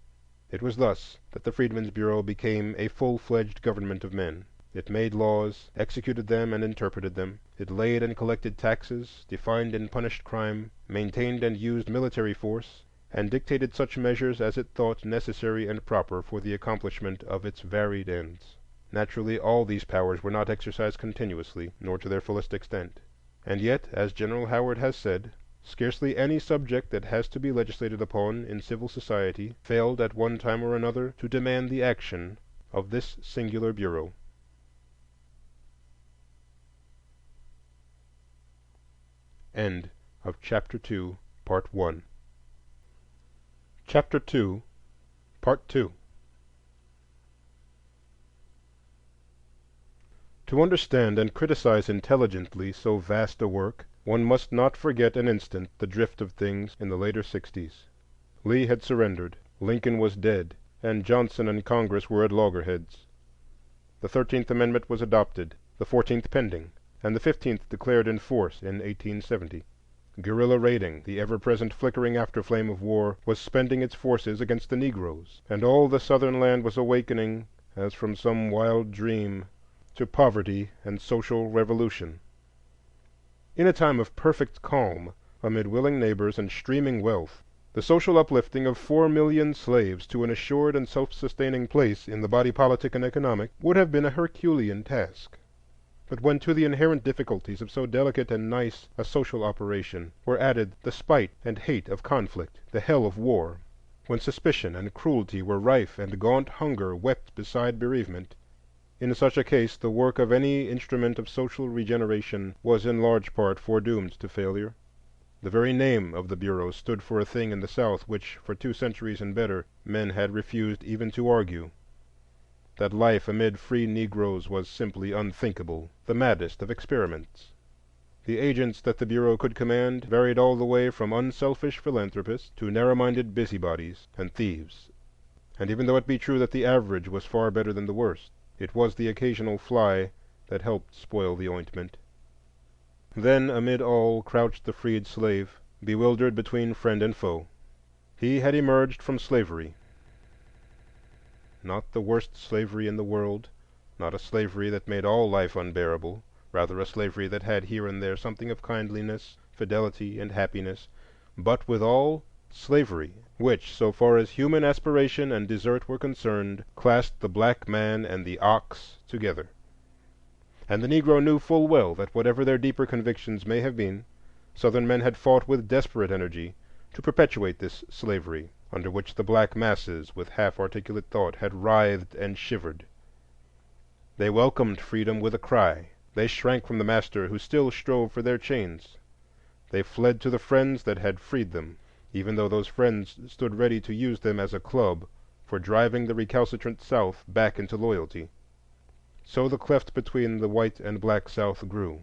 It was thus that the Freedmen's Bureau became a full-fledged government of men. It made laws, executed them and interpreted them. It laid and collected taxes, defined and punished crime, maintained and used military force, and dictated such measures as it thought necessary and proper for the accomplishment of its varied ends. Naturally, all these powers were not exercised continuously, nor to their fullest extent. And yet, as General Howard has said, scarcely any subject that has to be legislated upon in civil society failed at one time or another to demand the action of this singular bureau. End of Chapter 2, Part 1. Chapter 2, Part 2. To understand and criticize intelligently so vast a work, one must not forget an instant the drift of things in the later 60s. Lee had surrendered, Lincoln was dead, and Johnson and Congress were at loggerheads. The 13th Amendment was adopted, the 14th pending, and the 15th declared in force in 1870. Guerrilla raiding, the ever-present flickering afterflame of war, was spending its forces against the Negroes, and all the Southern land was awakening, as from some wild dream, to poverty and social revolution. In a time of perfect calm, amid willing neighbors and streaming wealth, The social uplifting of 4,000,000 slaves to an assured and self-sustaining place in the body politic and economic would have been a Herculean task. But when to the inherent difficulties of so delicate and nice a social operation were added the spite and hate of conflict, the hell of war, when suspicion and cruelty were rife and gaunt hunger wept beside bereavement, in such a case the work of any instrument of social regeneration was in large part foredoomed to failure. The very name of the Bureau stood for a thing in the South which, for 2 centuries and better, men had refused even to argue—that life amid free Negroes was simply unthinkable, the maddest of experiments. The agents that the Bureau could command varied all the way from unselfish philanthropists to narrow-minded busybodies and thieves. And even though it be true that the average was far better than the worst, it was the occasional fly that helped spoil the ointment. Then amid all crouched the freed slave, bewildered between friend and foe. He had emerged from slavery, not the worst slavery in the world, not a slavery that made all life unbearable, rather a slavery that had here and there something of kindliness, fidelity, and happiness, but withal slavery, which, so far as human aspiration and desert were concerned, classed the black man and the ox together. And the Negro knew full well that whatever their deeper convictions may have been, Southern men had fought with desperate energy to perpetuate this slavery, under which the black masses, with half-articulate thought, had writhed and shivered. They welcomed freedom with a cry. They shrank from the master who still strove for their chains. They fled to the friends that had freed them, even though those friends stood ready to use them as a club for driving the recalcitrant South back into loyalty. So the cleft between the white and black South grew.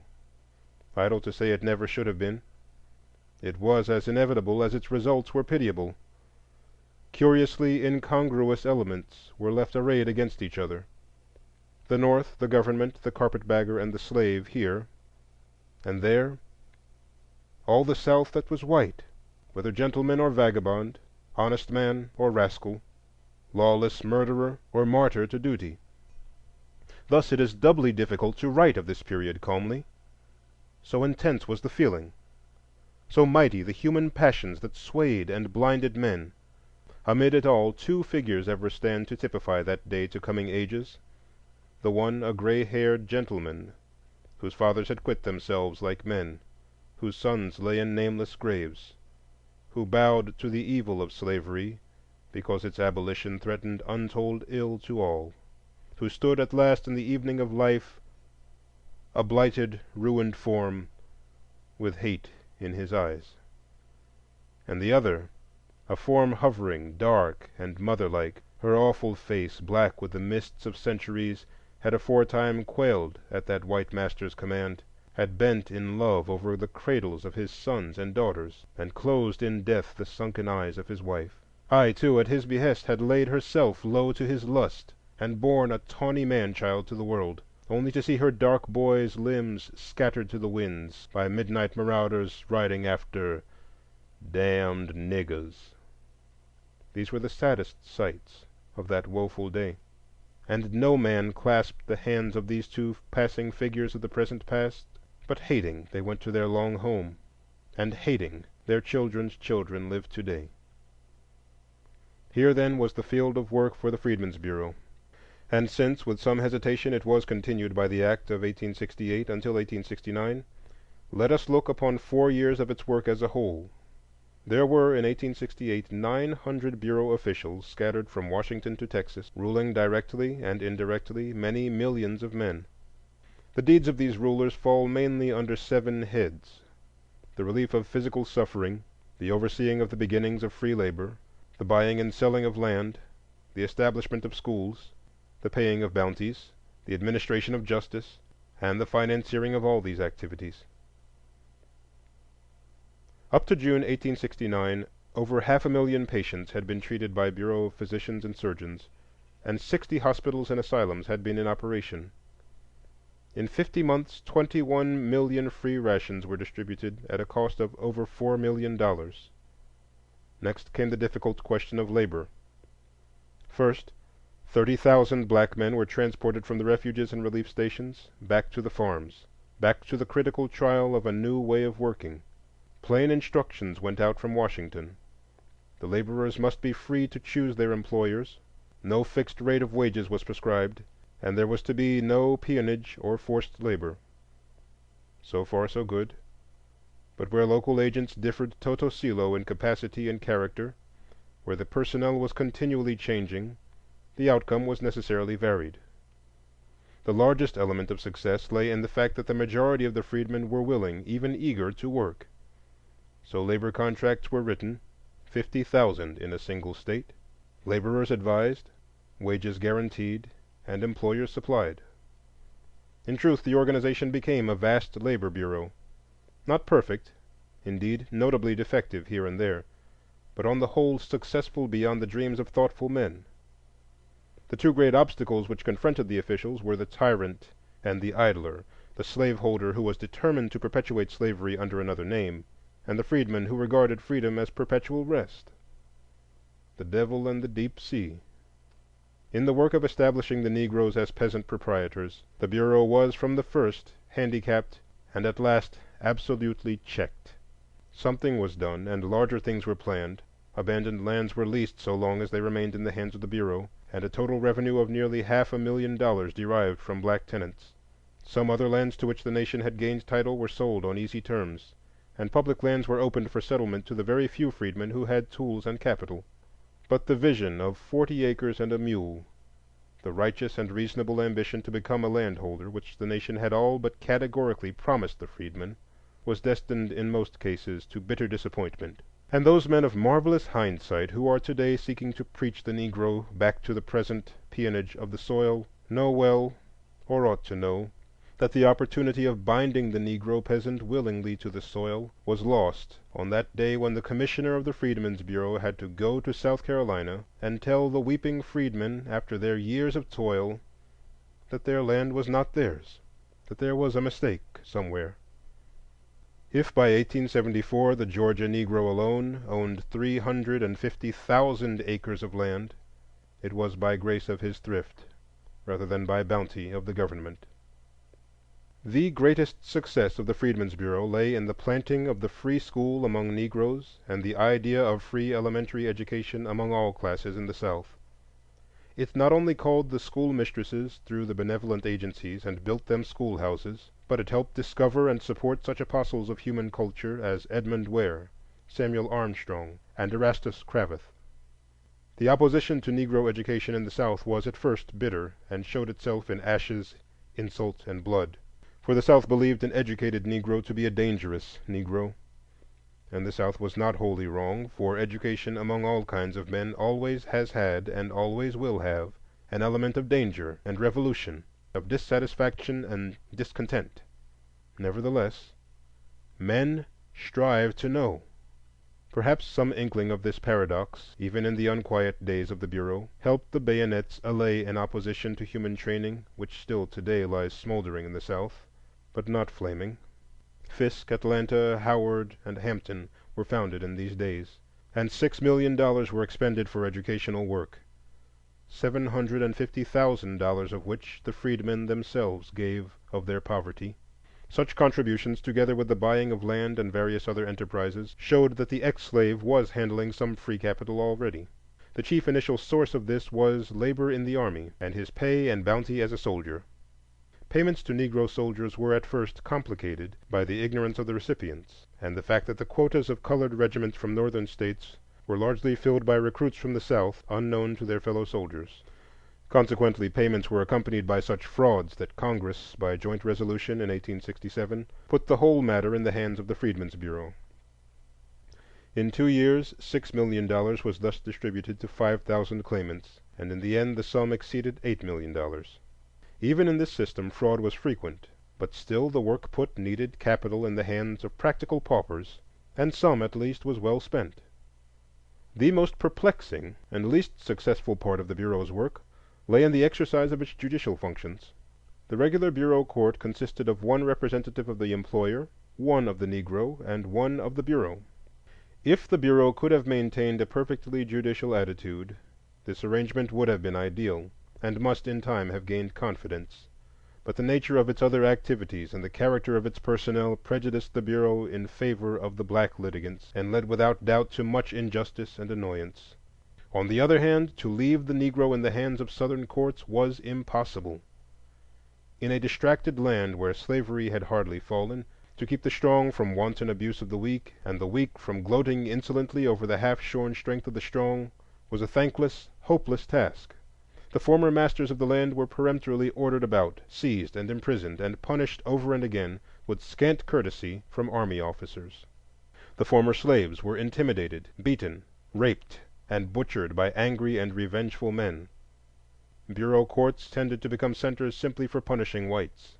Idle to say it never should have been. It was as inevitable as its results were pitiable. Curiously incongruous elements were left arrayed against each other. The North, the government, the carpetbagger, and the slave here, and there all the South that was white, whether gentleman or vagabond, honest man or rascal, lawless murderer or martyr to duty. Thus it is doubly difficult to write of this period calmly. So intense was the feeling, so mighty the human passions that swayed and blinded men. Amid it all, 2 figures ever stand to typify that day to coming ages. The one a gray-haired gentleman, whose fathers had quit themselves like men, whose sons lay in nameless graves, who bowed to the evil of slavery because its abolition threatened untold ill to all, who stood at last in the evening of life, a blighted, ruined form, with hate in his eyes. And the other, a form hovering, dark and motherlike, her awful face, black with the mists of centuries, had aforetime quailed at that white master's command, had bent in love over the cradles of his sons and daughters, and closed in death the sunken eyes of his wife. Ay, too, at his behest had laid herself low to his lust, and borne a tawny man-child to the world, only to see her dark boy's limbs scattered to the winds by midnight marauders riding after damned niggers. These were the saddest sights of that woeful day. And no man clasped the hands of these 2 passing figures of the present past, but hating they went to their long home, and hating their children's children live today. Here then was the field of work for the Freedmen's Bureau. And since, with some hesitation, it was continued by the Act of 1868 until 1869, let us look upon 4 years of its work as a whole. There were in 1868 900 Bureau officials scattered from Washington to Texas, ruling directly and indirectly many millions of men. The deeds of these rulers fall mainly under 7 heads: the relief of physical suffering, the overseeing of the beginnings of free labor, the buying and selling of land, the establishment of schools, the paying of bounties, the administration of justice, and the financiering of all these activities. Up to June 1869, over 500,000 patients had been treated by Bureau physicians and surgeons, and 60 hospitals and asylums had been in operation. In 50 months, 21 million free rations were distributed at a cost of over $4 million. Next came the difficult question of labor. First, 30,000 black men were transported from the refuges and relief stations back to the farms, back to the critical trial of a new way of working. Plain instructions went out from Washington. The laborers must be free to choose their employers. No fixed rate of wages was prescribed, and there was to be no peonage or forced labor. So far, so good. But where local agents differed toto cilo in capacity and character, where the personnel was continually changing, the outcome was necessarily varied. The largest element of success lay in the fact that the majority of the freedmen were willing, even eager, to work. So labor contracts were written, 50,000 in a single state, laborers advised, wages guaranteed, and employers supplied. In truth, the organization became a vast labor bureau, not perfect, indeed notably defective here and there, but on the whole successful beyond the dreams of thoughtful men. The two great obstacles which confronted the officials were the tyrant and the idler, the slaveholder who was determined to perpetuate slavery under another name, and the freedman who regarded freedom as perpetual rest. The devil and the deep sea. In the work of establishing the Negroes as peasant proprietors, the Bureau was from the first handicapped and at last absolutely checked. Something was done, and larger things were planned. Abandoned lands were leased so long as they remained in the hands of the Bureau, and a total revenue of nearly $500,000 derived from black tenants. Some other lands to which the nation had gained title were sold on easy terms, and public lands were opened for settlement to the very few freedmen who had tools and capital. But the vision of 40 acres and a mule, the righteous and reasonable ambition to become a landholder, which the nation had all but categorically promised the freedmen, was destined in most cases to bitter disappointment. And those men of marvelous hindsight who are today seeking to preach the Negro back to the present peonage of the soil know well, or ought to know, that the opportunity of binding the Negro peasant willingly to the soil was lost on that day when the commissioner of the Freedmen's Bureau had to go to South Carolina and tell the weeping freedmen, after their years of toil, that their land was not theirs, that there was a mistake somewhere. If by 1874 the Georgia Negro alone owned 350,000 acres of land, it was by grace of his thrift rather than by bounty of the government. The greatest success of the Freedmen's Bureau lay in the planting of the free school among Negroes and the idea of free elementary education among all classes in the South. It not only called the school mistresses through the benevolent agencies and built them schoolhouses, but it helped discover and support such apostles of human culture as Edmund Ware, Samuel Armstrong, and Erastus Cravath. The opposition to Negro education in the South was at first bitter, and showed itself in ashes, insult, and blood. For the South believed an educated Negro to be a dangerous Negro. And the South was not wholly wrong, for education among all kinds of men always has had, and always will have, an element of danger and revolution, of dissatisfaction and discontent. Nevertheless, men strive to know. Perhaps some inkling of this paradox, even in the unquiet days of the Bureau, helped the bayonets allay an opposition to human training which still today lies smoldering in the South, but not flaming. Fisk, Atlanta, Howard, and Hampton were founded in these days, and $6 million were expended for educational work, $750,000 of which the freedmen themselves gave of their poverty. Such contributions, together with the buying of land and various other enterprises, showed that the ex-slave was handling some free capital already. The chief initial source of this was labor in the army, and his pay and bounty as a soldier. Payments to Negro soldiers were at first complicated by the ignorance of the recipients, and the fact that the quotas of colored regiments from northern states were largely filled by recruits from the South unknown to their fellow soldiers. Consequently, payments were accompanied by such frauds that Congress, by joint resolution in 1867, put the whole matter in the hands of the Freedmen's Bureau. In 2 years, $6 million was thus distributed to 5,000 claimants, and in the end the sum exceeded $8 million. Even in this system fraud was frequent, but still the work put needed capital in the hands of practical paupers, and some at least was well spent. The most perplexing and least successful part of the Bureau's work lay in the exercise of its judicial functions. The regular Bureau court consisted of one representative of the employer, one of the Negro, and one of the Bureau. If the Bureau could have maintained a perfectly judicial attitude, this arrangement would have been ideal, and must in time have gained confidence. but the nature of its other activities and the character of its personnel prejudiced the Bureau in favor of the black litigants, and led without doubt to much injustice and annoyance. On the other hand, to leave the Negro in the hands of Southern courts was impossible. In a distracted land where slavery had hardly fallen, to keep the strong from wanton abuse of the weak, and the weak from gloating insolently over the half-shorn strength of the strong, was a thankless, hopeless task. The former masters of the land were peremptorily ordered about, seized and imprisoned, and punished over and again with scant courtesy from army officers. The former slaves were intimidated, beaten, raped, and butchered by angry and revengeful men. Bureau courts tended to become centers simply for punishing whites,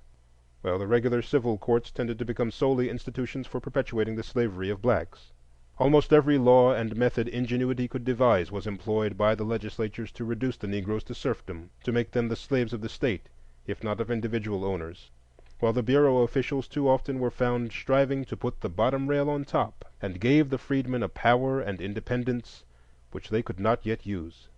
while the regular civil courts tended to become solely institutions for perpetuating the slavery of blacks. Almost every law and method ingenuity could devise was employed by the legislatures to reduce the Negroes to serfdom, to make them the slaves of the state, if not of individual owners, while the Bureau officials too often were found striving to put the bottom rail on top, and gave the freedmen a power and independence which they could not yet use.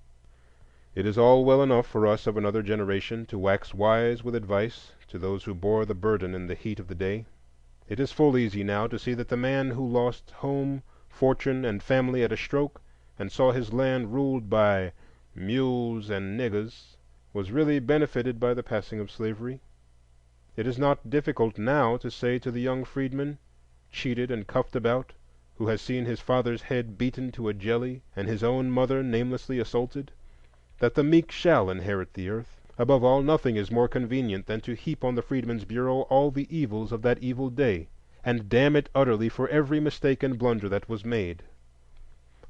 It is all well enough for us of another generation to wax wise with advice to those who bore the burden in the heat of the day. It is full easy now to see that the man who lost home, fortune, and family at a stroke, and saw his land ruled by mules and niggers, was really benefited by the passing of slavery. It is not difficult now to say to the young freedman, cheated and cuffed about, who has seen his father's head beaten to a jelly and his own mother namelessly assaulted, that the meek shall inherit the earth. Above all, nothing is more convenient than to heap on the Freedmen's Bureau all the evils of that evil day, and damn it utterly for every mistake and blunder that was made.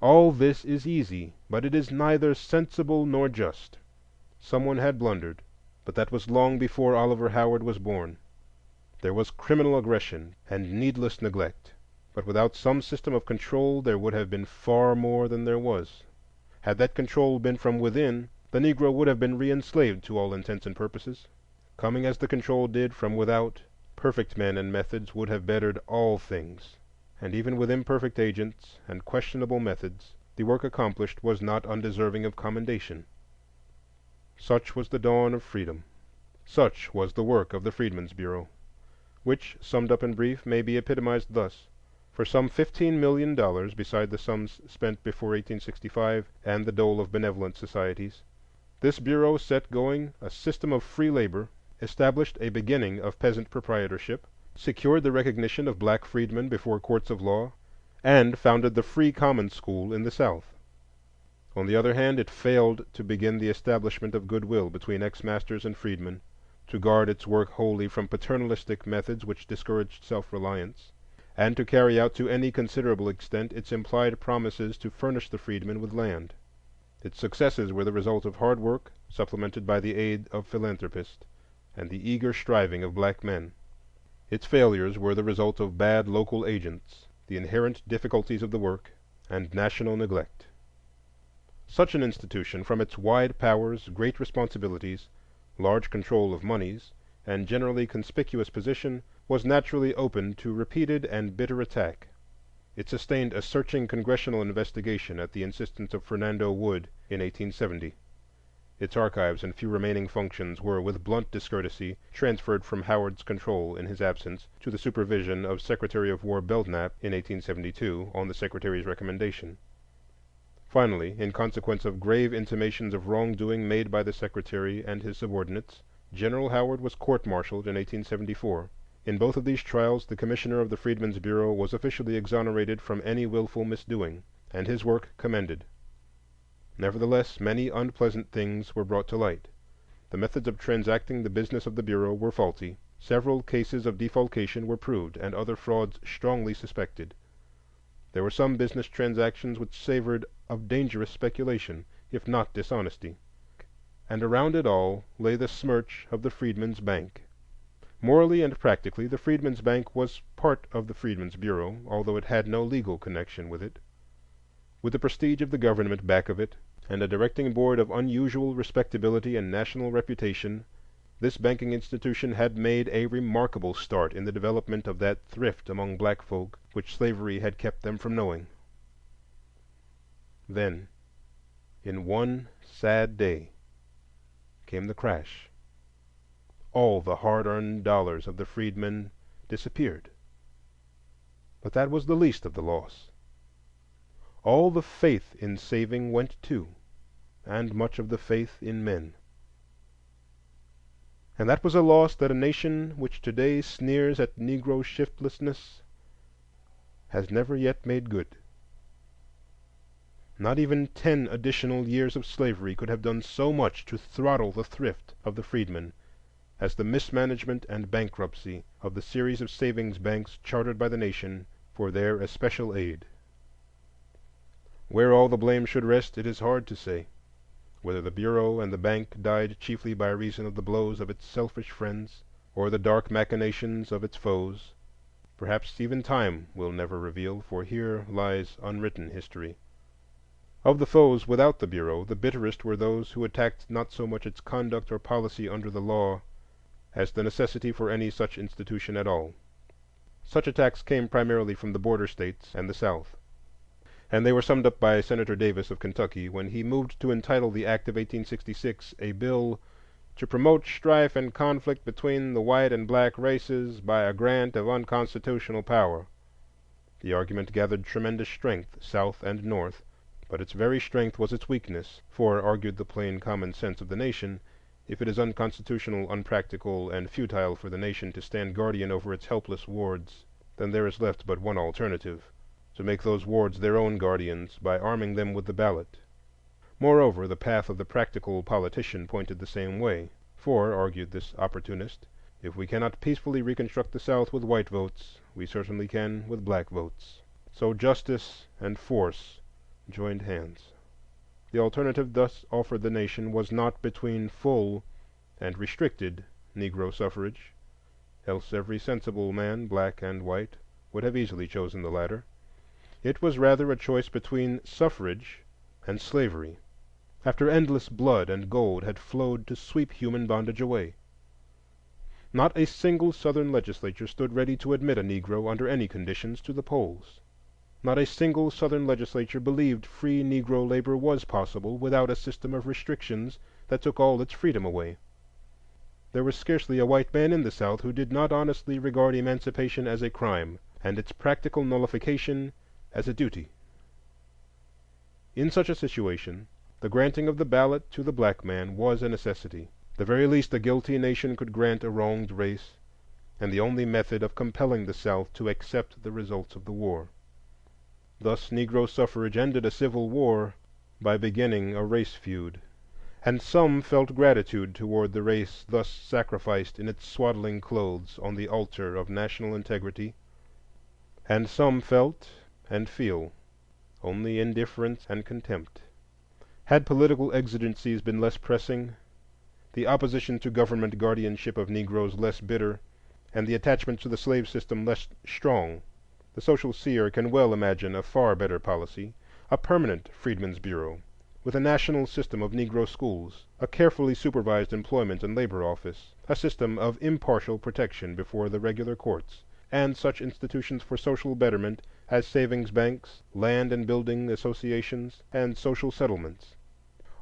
All this is easy, but it is neither sensible nor just. Someone had blundered, but that was long before Oliver Howard was born. There was criminal aggression and needless neglect, but without some system of control there would have been far more than there was. Had that control been from within, the Negro would have been re-enslaved to all intents and purposes. Coming as the control did from without, perfect men and methods would have bettered all things, and even with imperfect agents and questionable methods, the work accomplished was not undeserving of commendation. Such was the dawn of freedom. Such was the work of the Freedmen's Bureau, which, summed up in brief, may be epitomized thus. For some $15 million, beside the sums spent before 1865 and the dole of benevolent societies, this Bureau set going a system of free labor, established a beginning of peasant proprietorship, secured the recognition of black freedmen before courts of law, and founded the free common school in the South. On the other hand, it failed to begin the establishment of goodwill between ex-masters and freedmen, to guard its work wholly from paternalistic methods which discouraged self-reliance, and to carry out to any considerable extent its implied promises to furnish the freedmen with land. Its successes were the result of hard work, supplemented by the aid of philanthropists and the eager striving of black men. Its failures were the result of bad local agents, the inherent difficulties of the work, and national neglect. Such an institution, from its wide powers, great responsibilities, large control of moneys, and generally conspicuous position, was naturally open to repeated and bitter attack. It sustained a searching congressional investigation at the insistence of Fernando Wood in 1870. Its archives and few remaining functions were, with blunt discourtesy, transferred from Howard's control in his absence to the supervision of Secretary of War Belknap in 1872 on the Secretary's recommendation. Finally, in consequence of grave intimations of wrongdoing made by the Secretary and his subordinates, General Howard was court-martialed in 1874. In both of these trials, the Commissioner of the Freedmen's Bureau was officially exonerated from any willful misdoing, and his work commended. Nevertheless, many unpleasant things were brought to light. The methods of transacting the business of the Bureau were faulty. Several cases of defalcation were proved, and other frauds strongly suspected. There were some business transactions which savored of dangerous speculation, if not dishonesty. And around it all lay the smirch of the Freedmen's Bank. Morally and practically, the Freedmen's Bank was part of the Freedmen's Bureau, although it had no legal connection with it. With the prestige of the government back of it, and a directing board of unusual respectability and national reputation, this banking institution had made a remarkable start in the development of that thrift among black folk which slavery had kept them from knowing. Then, in one sad day, came the crash. all the hard-earned dollars of the freedmen disappeared. But that was the least of the loss. All the faith in saving went too, and much of the faith in men. And that was a loss that a nation which today sneers at Negro shiftlessness has never yet made good. Not even 10 additional years of slavery could have done so much to throttle the thrift of the freedmen as the mismanagement and bankruptcy of the series of savings banks chartered by the nation for their especial aid. Where all the blame should rest, it is hard to say. Whether the Bureau and the bank died chiefly by reason of the blows of its selfish friends, or the dark machinations of its foes, perhaps even time will never reveal, for here lies unwritten history. Of the foes without the Bureau, the bitterest were those who attacked not so much its conduct or policy under the law as the necessity for any such institution at all. Such attacks came primarily from the border states and the South, and they were summed up by Senator Davis of Kentucky when he moved to entitle the Act of 1866 a bill to promote strife and conflict between the white and black races by a grant of unconstitutional power. The argument gathered tremendous strength, South and North, but its very strength was its weakness, for, argued the plain common sense of the nation, if it is unconstitutional, unpractical, and futile for the nation to stand guardian over its helpless wards, then there is left but one alternative: to make those wards their own guardians by arming them with the ballot. Moreover, the path of the practical politician pointed the same way, for, argued this opportunist, if we cannot peacefully reconstruct the South with white votes, we certainly can with black votes. So justice and force joined hands. The alternative thus offered the nation was not between full and restricted Negro suffrage, else every sensible man, black and white, would have easily chosen the latter. It was rather a choice between suffrage and slavery, after endless blood and gold had flowed to sweep human bondage away. Not a single Southern legislature stood ready to admit a Negro under any conditions to the polls. Not a single Southern legislature believed free Negro labor was possible without a system of restrictions that took all its freedom away. There was scarcely a white man in the South who did not honestly regard emancipation as a crime, and its practical nullification as a duty. In such a situation, the granting of the ballot to the black man was a necessity, the very least a guilty nation could grant a wronged race, and the only method of compelling the South to accept the results of the war. Thus Negro suffrage ended a civil war by beginning a race feud, and some felt gratitude toward the race thus sacrificed in its swaddling clothes on the altar of national integrity, and some felt and feel only indifference and contempt. Had political exigencies been less pressing, the opposition to government guardianship of Negroes less bitter, and the attachment to the slave system less strong, the social seer can well imagine a far better policy: a permanent Freedmen's Bureau, with a national system of Negro schools, a carefully supervised employment and labor office, a system of impartial protection before the regular courts, and such institutions for social betterment as savings banks, land and building associations, and social settlements.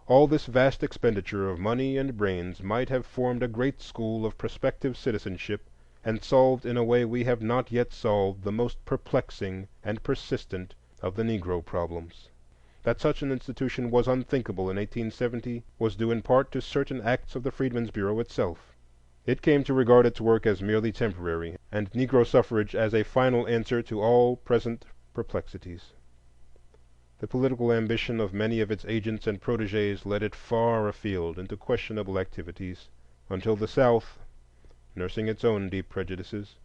All this vast expenditure of money and brains might have formed a great school of prospective citizenship, and solved in a way we have not yet solved the most perplexing and persistent of the Negro problems. That such an institution was unthinkable in 1870 was due in part to certain acts of the Freedmen's Bureau itself. It came to regard its work as merely temporary, and Negro suffrage as a final answer to all present perplexities. The political ambition of many of its agents and protégés led it far afield into questionable activities, until the South, nursing its own deep prejudices,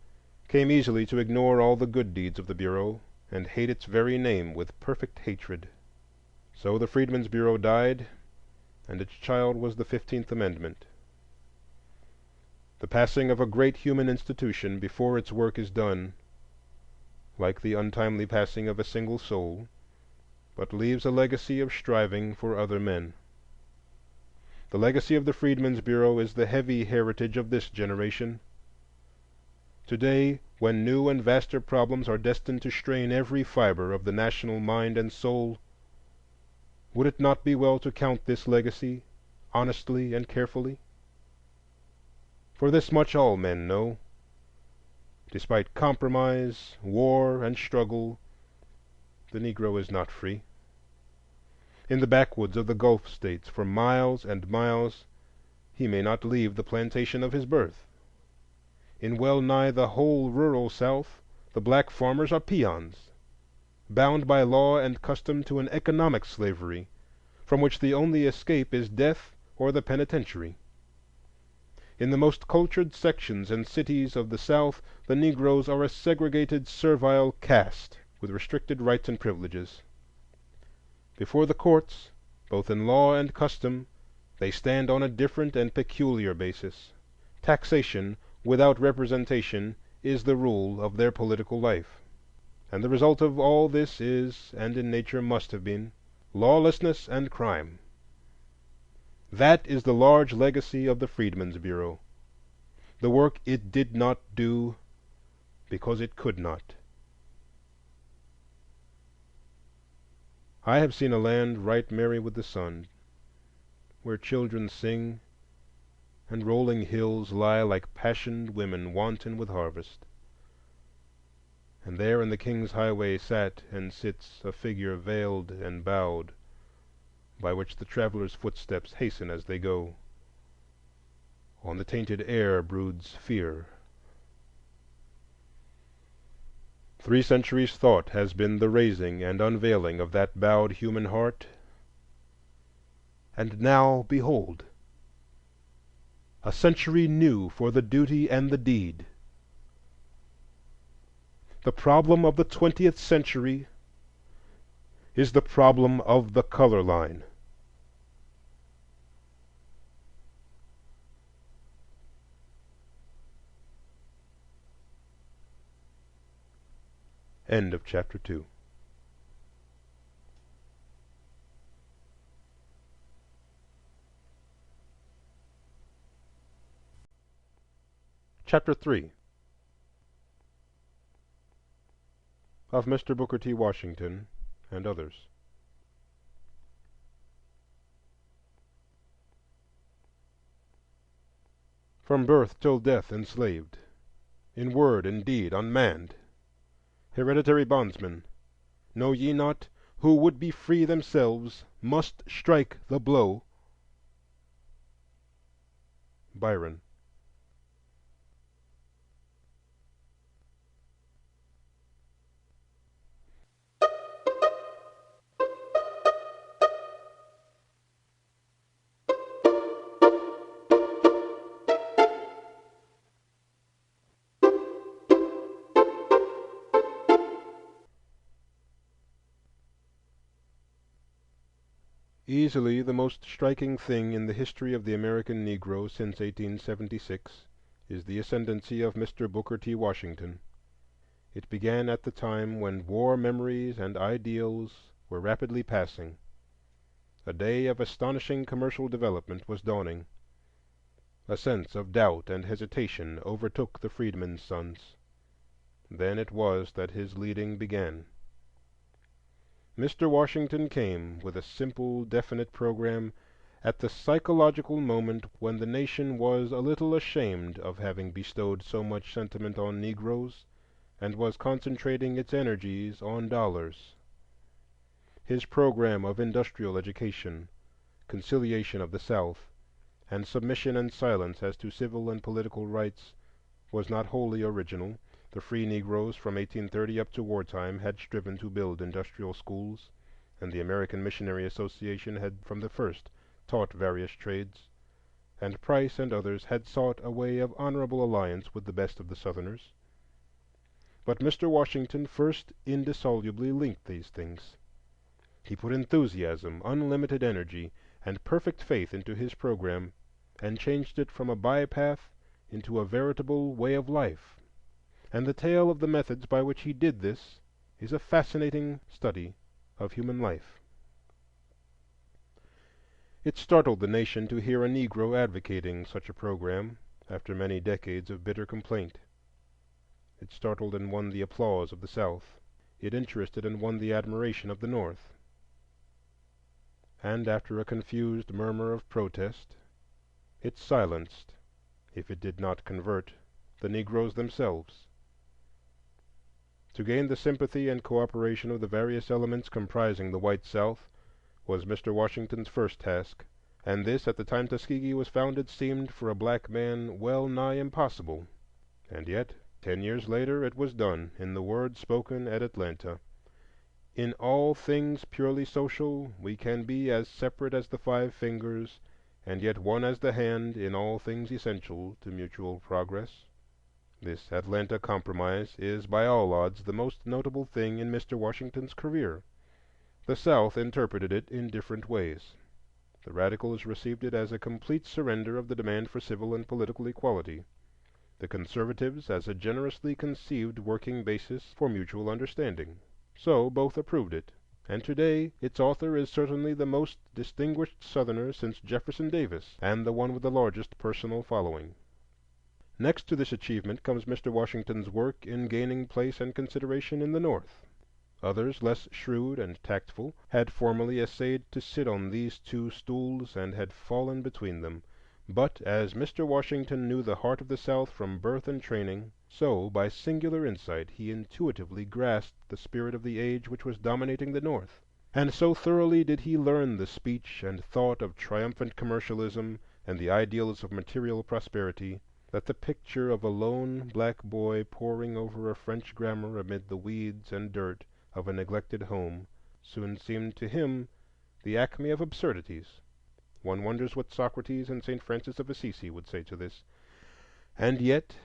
came easily to ignore all the good deeds of the Bureau and hate its very name with perfect hatred. So the Freedmen's Bureau died, and its child was the 15th Amendment. The passing of a great human institution before its work is done, like the untimely passing of a single soul, but leaves a legacy of striving for other men. The legacy of the Freedmen's Bureau is the heavy heritage of this generation. Today, when new and vaster problems are destined to strain every fiber of the national mind and soul, would it not be well to count this legacy honestly and carefully? For this much all men know: despite compromise, war, and struggle, the Negro is not free. In the backwoods of the Gulf States, for miles and miles, he may not leave the plantation of his birth. In well nigh the whole rural South, the black farmers are peons, bound by law and custom to an economic slavery, from which the only escape is death or the penitentiary. In the most cultured sections and cities of the South, the Negroes are a segregated, servile caste with restricted rights and privileges. Before the courts, both in law and custom, they stand on a different and peculiar basis. Taxation without representation is the rule of their political life. And the result of all this is, and in nature must have been, lawlessness and crime. That is the large legacy of the Freedmen's Bureau, the work it did not do because it could not. I have seen a land right merry with the sun, where children sing, and rolling hills lie like passioned women wanton with harvest. And there in the King's Highway sat and sits a figure veiled and bowed, by which the traveller's footsteps hasten as they go. On the tainted air broods fear. 3 centuries' thought has been the raising and unveiling of that bowed human heart, and now, behold, a century new for the duty and the deed. The problem of the 20th century is the problem of the color line. End of chapter 2. Chapter 3. Of Mr. Booker T. Washington and Others. From birth till death enslaved, in word and deed unmanned, hereditary bondsmen, know ye not, who would be free themselves must strike the blow? Byron. Easily the most striking thing in the history of the American Negro since 1876 is the ascendancy of Mr. Booker T. Washington. It began at the time when war memories and ideals were rapidly passing. A day of astonishing commercial development was dawning. A sense of doubt and hesitation overtook the freedmen's sons. Then it was that his leading began. Mr. Washington came with a simple, definite program at the psychological moment when the nation was a little ashamed of having bestowed so much sentiment on Negroes and was concentrating its energies on dollars. His program of industrial education, conciliation of the South, and submission and silence as to civil and political rights was not wholly original. The free Negroes from 1830 up to wartime had striven to build industrial schools, and the American Missionary Association had from the first taught various trades, and Price and others had sought a way of honorable alliance with the best of the Southerners. But Mr. Washington first indissolubly linked these things. He put enthusiasm, unlimited energy, and perfect faith into his program, and changed it from a bypath into a veritable way of life. And the tale of the methods by which he did this is a fascinating study of human life. It startled the nation to hear a Negro advocating such a program after many decades of bitter complaint. It startled and won the applause of the South. It interested and won the admiration of the North. And after a confused murmur of protest, it silenced if it did not convert the Negroes themselves. To gain the sympathy and cooperation of the various elements comprising the white South was Mr. Washington's first task, and this, at the time Tuskegee was founded, seemed for a black man well nigh impossible. And yet, 10 years later, it was done in the words spoken at Atlanta: "In all things purely social, we can be as separate as the 5 fingers, and yet one as the hand in all things essential to mutual progress." This Atlanta Compromise is by all odds the most notable thing in Mr. Washington's career. The South interpreted it in different ways. The Radicals received it as a complete surrender of the demand for civil and political equality; the Conservatives as a generously conceived working basis for mutual understanding. So both approved it, and today its author is certainly the most distinguished Southerner since Jefferson Davis, and the one with the largest personal following. Next to this achievement comes Mr. Washington's work in gaining place and consideration in the North. Others, less shrewd and tactful, had formerly essayed to sit on these 2 stools and had fallen between them. But as Mr. Washington knew the heart of the South from birth and training, so by singular insight he intuitively grasped the spirit of the age which was dominating the North. And so thoroughly did he learn the speech and thought of triumphant commercialism and the ideals of material prosperity, that the picture of a lone black boy poring over a French grammar amid the weeds and dirt of a neglected home soon seemed to him the acme of absurdities. One wonders what Socrates and St. Francis of Assisi would say to this. And yet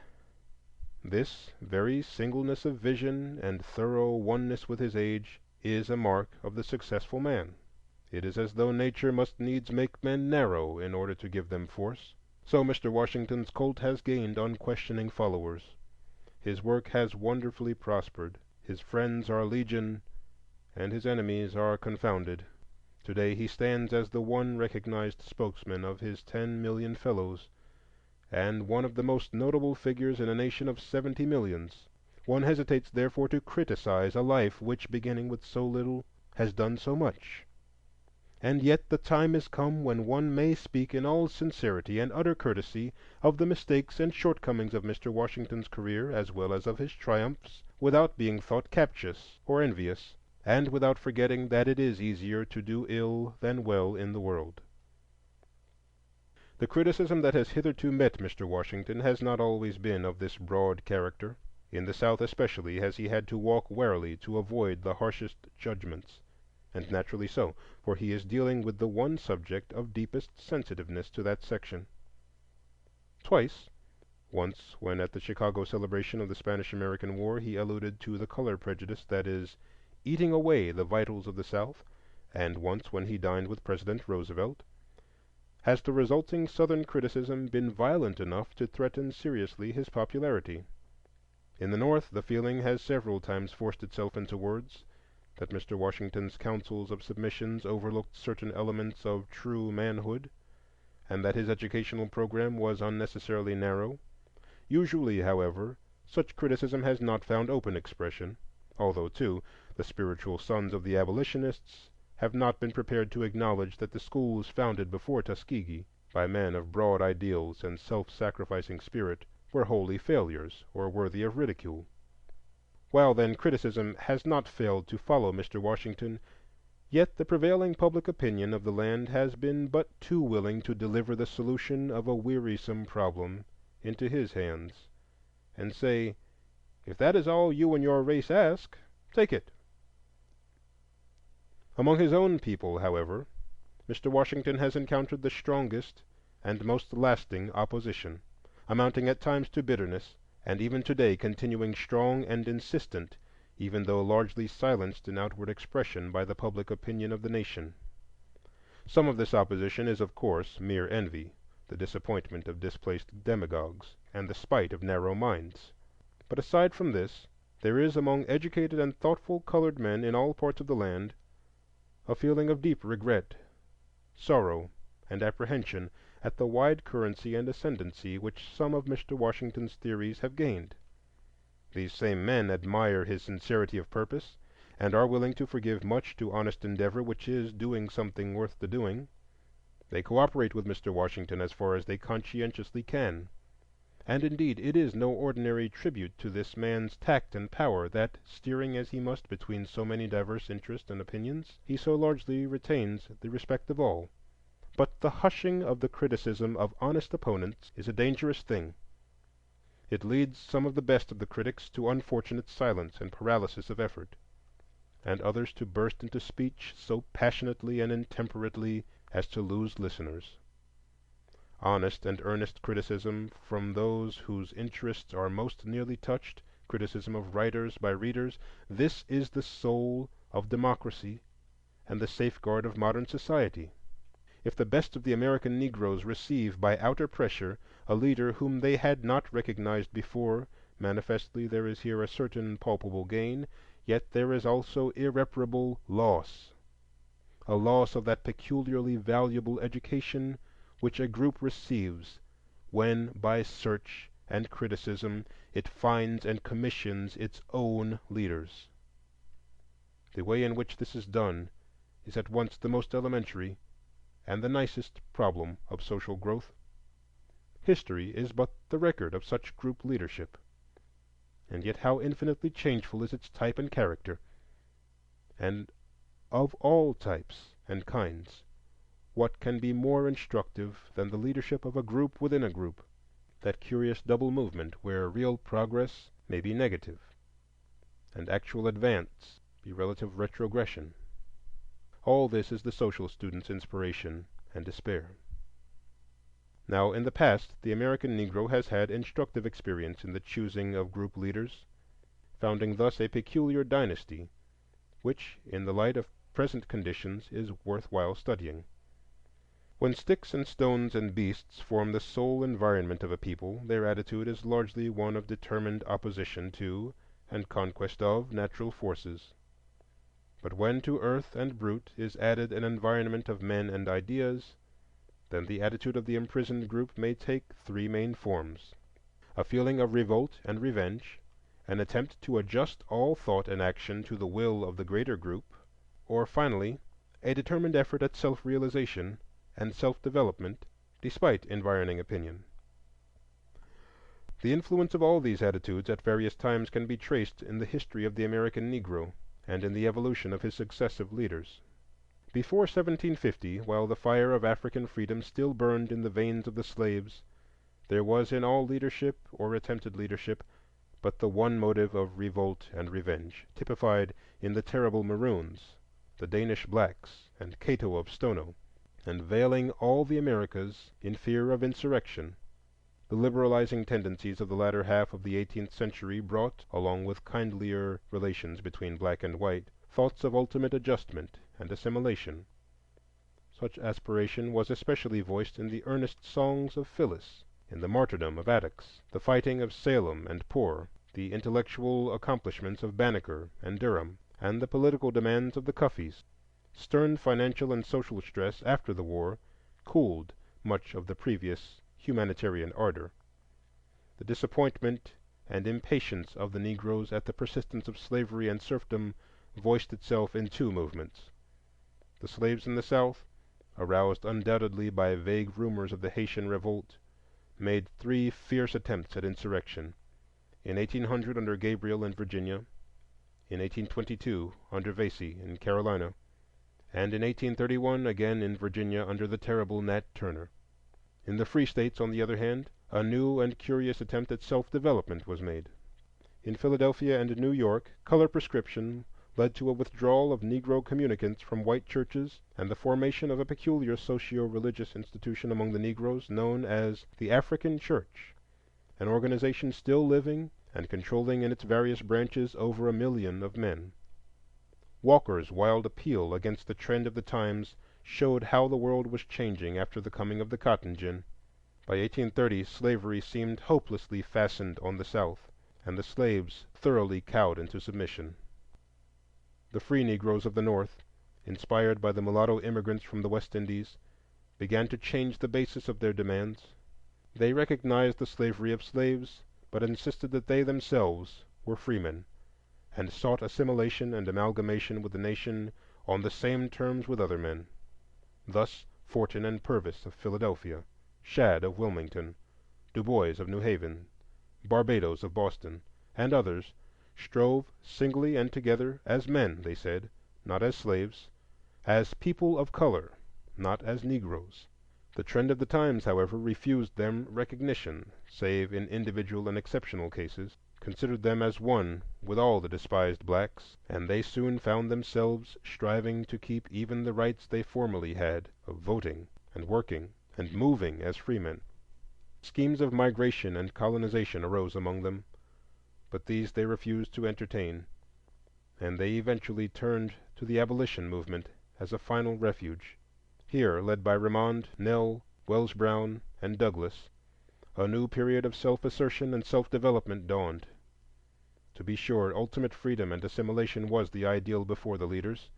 this very singleness of vision and thorough oneness with his age is a mark of the successful man. It is as though nature must needs make men narrow in order to give them force. So Mr. Washington's cult has gained unquestioning followers. His work has wonderfully prospered. His friends are legion, and his enemies are confounded. Today he stands as the one recognized spokesman of his 10 million fellows, and one of the most notable figures in a nation of 70 millions. One hesitates, therefore, to criticize a life which, beginning with so little, has done so much. And yet the time is come when one may speak in all sincerity and utter courtesy of the mistakes and shortcomings of Mr. Washington's career, as well as of his triumphs, without being thought captious or envious, and without forgetting that it is easier to do ill than well in the world. The criticism that has hitherto met Mr. Washington has not always been of this broad character. In the South especially has he had to walk warily to avoid the harshest judgments, and naturally so, for he is dealing with the one subject of deepest sensitiveness to that section. Once when at the Chicago celebration of the Spanish-American War, he alluded to the color prejudice that is eating away the vitals of the South, and once when he dined with President Roosevelt, has the resulting Southern criticism been violent enough to threaten seriously his popularity. In the North the feeling has several times forced itself into words that Mr. Washington's counsels of submissions overlooked certain elements of true manhood, and that his educational program was unnecessarily narrow. Usually, however, such criticism has not found open expression, although, too, the spiritual sons of the abolitionists have not been prepared to acknowledge that the schools founded before Tuskegee by men of broad ideals and self-sacrificing spirit were wholly failures or worthy of ridicule. While, then, criticism has not failed to follow Mr. Washington, yet the prevailing public opinion of the land has been but too willing to deliver the solution of a wearisome problem into his hands, and say, "If that is all you and your race ask, take it." Among his own people, however, Mr. Washington has encountered the strongest and most lasting opposition, amounting at times to bitterness, and even today continuing strong and insistent, even though largely silenced in outward expression by the public opinion of the nation. Some of this opposition is, of course, mere envy, the disappointment of displaced demagogues, and the spite of narrow minds. But aside from this, there is among educated and thoughtful colored men in all parts of the land a feeling of deep regret, sorrow, and apprehension at the wide currency and ascendancy which some of Mr. Washington's theories have gained. These same men admire his sincerity of purpose, and are willing to forgive much to honest endeavor which is doing something worth the doing. They cooperate with Mr. Washington as far as they conscientiously can, And indeed it is no ordinary tribute to this man's tact and power that, steering as he must between so many diverse interests and opinions, he so largely retains the respect of all. But the hushing of the criticism of honest opponents is a dangerous thing. It leads some of the best of the critics to unfortunate silence and paralysis of effort, and others to burst into speech so passionately and intemperately as to lose listeners. Honest and earnest criticism from those whose interests are most nearly touched, criticism of writers by readers—this is the soul of democracy and the safeguard of modern society. If the best of the American Negroes receive by outer pressure a leader whom they had not recognized before, manifestly there is here a certain palpable gain, yet there is also irreparable loss, a loss of that peculiarly valuable education which a group receives when, by search and criticism, it finds and commissions its own leaders. The way in which this is done is at once the most elementary and the nicest problem of social growth. History is but the record of such group leadership, and yet how infinitely changeful is its type and character. And of all types and kinds, what can be more instructive than the leadership of a group within a group, that curious double movement where real progress may be negative and actual advance be relative retrogression? All this is the social student's inspiration and despair. Now, in the past, the American Negro has had instructive experience in the choosing of group leaders, founding thus a peculiar dynasty, which, in the light of present conditions, is worthwhile studying. When sticks and stones and beasts form the sole environment of a people, their attitude is largely one of determined opposition to and conquest of natural forces. But when to earth and brute is added an environment of men and ideas, then the attitude of the imprisoned group may take three main forms: a feeling of revolt and revenge, an attempt to adjust all thought and action to the will of the greater group, or finally a determined effort at self-realization and self-development despite environing opinion. The influence of all these attitudes at various times can be traced in the history of the American Negro and in the evolution of his successive leaders. Before 1750, while the fire of African freedom still burned in the veins of the slaves, there was in all leadership or attempted leadership but the one motive of revolt and revenge, typified in the terrible Maroons, the Danish blacks, and Cato of Stono, and veiling all the Americas in fear of insurrection. The liberalizing tendencies of the latter half of the 18th century brought, along with kindlier relations between black and white, thoughts of ultimate adjustment and assimilation. Such aspiration was especially voiced in the earnest songs of Phyllis, in the martyrdom of Attucks, the fighting of Salem and Poor, the intellectual accomplishments of Banneker and Durham, and the political demands of the Cuffees. Stern financial and social stress after the war cooled much of the previous humanitarian ardor. The disappointment and impatience of the Negroes at the persistence of slavery and serfdom voiced itself in two movements. The slaves in the South, aroused undoubtedly by vague rumors of the Haitian revolt, made three fierce attempts at insurrection: in 1800 under Gabriel in Virginia, in 1822 under Vesey in Carolina, and in 1831 again in Virginia under the terrible Nat Turner. In the Free States, on the other hand, a new and curious attempt at self-development was made. In Philadelphia and New York, color prescription led to a withdrawal of Negro communicants from white churches and the formation of a peculiar socio-religious institution among the Negroes known as the African Church, an organization still living and controlling in its various branches over 1 million of men. Walker's wild appeal against the trend of the times showed how the world was changing after the coming of the cotton gin. By 1830 slavery seemed hopelessly fastened on the South, and the slaves thoroughly cowed into submission. The free Negroes of the North, inspired by the mulatto immigrants from the West Indies, began to change the basis of their demands. They recognized the slavery of slaves, but insisted that they themselves were freemen, and sought assimilation and amalgamation with the nation on the same terms with other men. Thus Fortin and Purvis of Philadelphia, Shadd of Wilmington, Du Bois of New Haven, Barbados of Boston, and others, strove singly and together as men, they said, not as slaves, as people of color, not as Negroes. The trend of the times, however, refused them recognition, save in individual and exceptional cases, considered them as one with all the despised blacks, and they soon found themselves striving to keep even the rights they formerly had of voting and working and moving as freemen. Schemes of migration and colonization arose among them, but these they refused to entertain, and they eventually turned to the abolition movement as a final refuge. Here, led by Remond, Nell, Wells Brown, and Douglass, a new period of self-assertion and self-development dawned. To be sure, ultimate freedom and assimilation was the ideal before the leaders,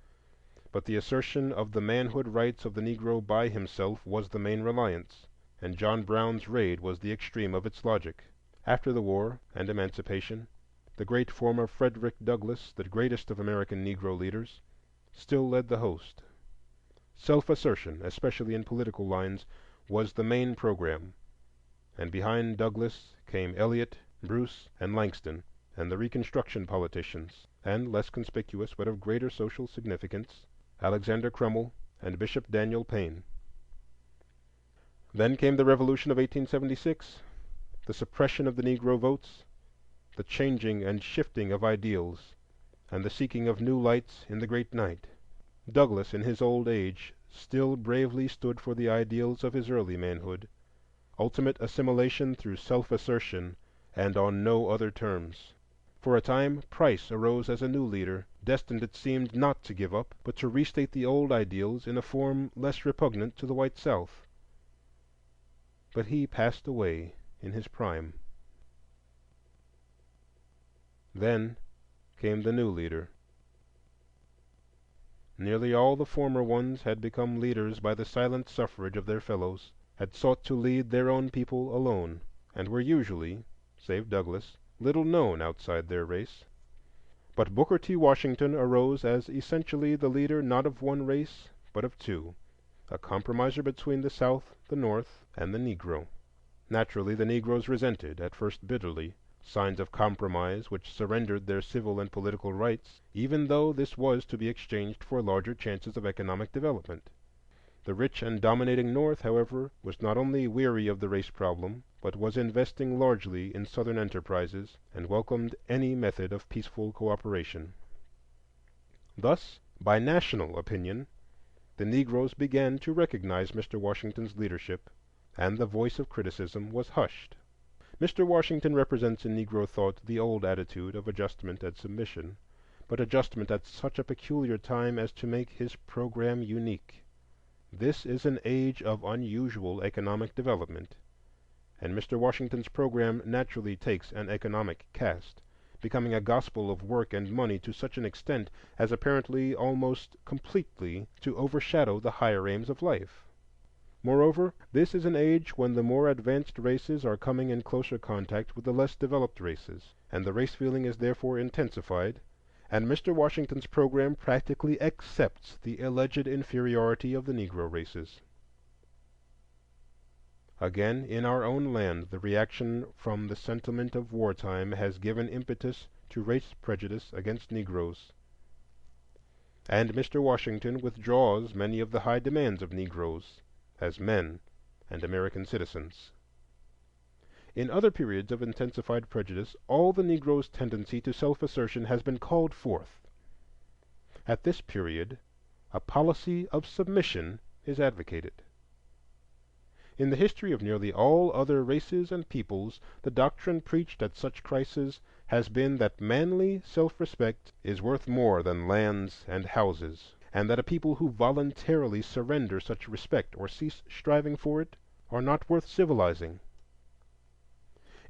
but the assertion of the manhood rights of the Negro by himself was the main reliance, and John Brown's raid was the extreme of its logic. After the war and emancipation, the great former Frederick Douglass, the greatest of American Negro leaders, still led the host. Self-assertion, especially in political lines, was the main program, and behind Douglass came Eliot, Bruce, and Langston, and the Reconstruction politicians, and, less conspicuous but of greater social significance, Alexander Crummell and Bishop Daniel Payne. Then came the Revolution of 1876, the suppression of the Negro votes, the changing and shifting of ideals, and the seeking of new lights in the great night. Douglass, in his old age, still bravely stood for the ideals of his early manhood, ultimate assimilation through self-assertion and on no other terms. For a time, Price arose as a new leader, destined, it seemed, not to give up, but to restate the old ideals in a form less repugnant to the white South. But he passed away in his prime. Then came the new leader. Nearly all the former ones had become leaders by the silent suffrage of their fellows, had sought to lead their own people alone, and were usually, save Douglass, little known outside their race. But Booker T. Washington arose as essentially the leader not of one race, but of two, a compromiser between the South, the North, and the Negro. Naturally, the Negroes resented, at first bitterly, signs of compromise which surrendered their civil and political rights, even though this was to be exchanged for larger chances of economic development. The rich and dominating North, however, was not only weary of the race problem, but was investing largely in Southern enterprises and welcomed any method of peaceful cooperation. Thus, by national opinion, the Negroes began to recognize Mr. Washington's leadership, and the voice of criticism was hushed. Mr. Washington represents in Negro thought the old attitude of adjustment and submission, but adjustment at such a peculiar time as to make his program unique. This is an age of unusual economic development, and Mr. Washington's program naturally takes an economic cast, becoming a gospel of work and money to such an extent as apparently almost completely to overshadow the higher aims of life. Moreover, this is an age when the more advanced races are coming in closer contact with the less developed races, and the race feeling is therefore intensified, and Mr. Washington's program practically accepts the alleged inferiority of the Negro races. Again, in our own land, the reaction from the sentiment of wartime has given impetus to race prejudice against Negroes, and Mr. Washington withdraws many of the high demands of Negroes as men and American citizens. In other periods of intensified prejudice, all the Negro's tendency to self-assertion has been called forth. At this period, a policy of submission is advocated. In the history of nearly all other races and peoples, the doctrine preached at such crises has been that manly self-respect is worth more than lands and houses, and that a people who voluntarily surrender such respect or cease striving for it are not worth civilizing.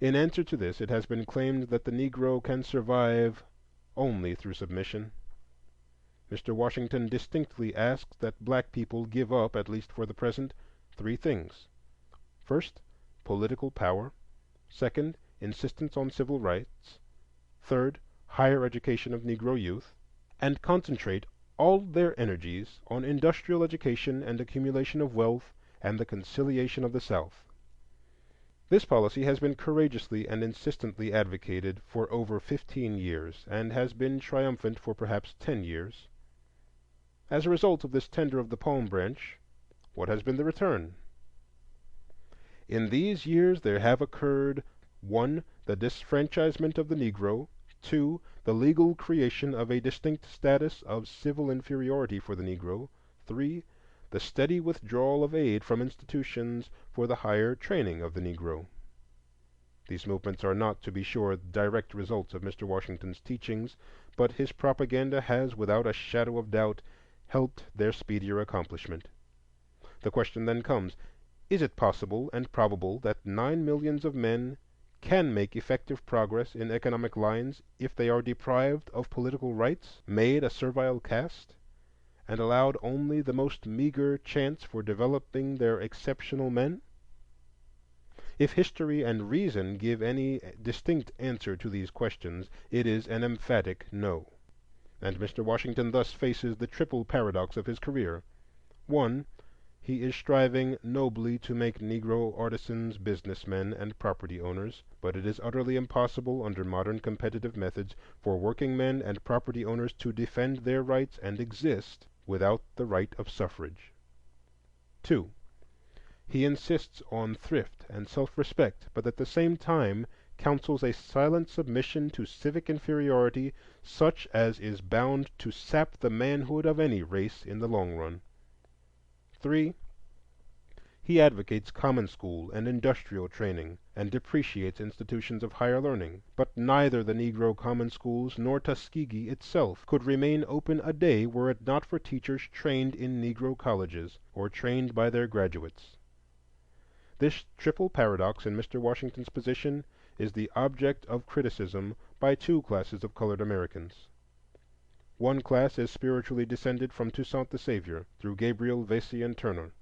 In answer to this, it has been claimed that the Negro can survive only through submission. Mr. Washington distinctly asks that black people give up, at least for the present, three things. First, political power. Second, insistence on civil rights. Third, higher education of Negro youth. And concentrate all their energies on industrial education and accumulation of wealth and the conciliation of the South. This policy has been courageously and insistently advocated for over 15 years, and has been triumphant for perhaps 10 years. As a result of this tender of the palm branch, what has been the return? In these years there have occurred: 1. The disfranchisement of the Negro; 2. The legal creation of a distinct status of civil inferiority for the Negro; 3. The steady withdrawal of aid from institutions for the higher training of the Negro. These movements are not, to be sure, direct results of Mr. Washington's teachings, but his propaganda has, without a shadow of doubt, helped their speedier accomplishment. The question then comes: is it possible and probable that 9 millions of men can make effective progress in economic lines if they are deprived of political rights, made a servile caste, and allowed only the most meager chance for developing their exceptional men? If history and reason give any distinct answer to these questions, it is an emphatic no. And Mr. Washington thus faces the triple paradox of his career. 1. He is striving nobly to make Negro artisans, businessmen, and property owners, but it is utterly impossible under modern competitive methods for working men and property owners to defend their rights and exist without the right of suffrage. 2. He insists on thrift and self-respect, but at the same time counsels a silent submission to civic inferiority such as is bound to sap the manhood of any race in the long run. 3. He advocates common school and industrial training, and depreciates institutions of higher learning. But neither the Negro common schools nor Tuskegee itself could remain open a day were it not for teachers trained in Negro colleges or trained by their graduates. This triple paradox in Mr. Washington's position is the object of criticism by two classes of colored Americans. One class is spiritually descended from Toussaint the Savior through Gabriel, Vesey, and Turner,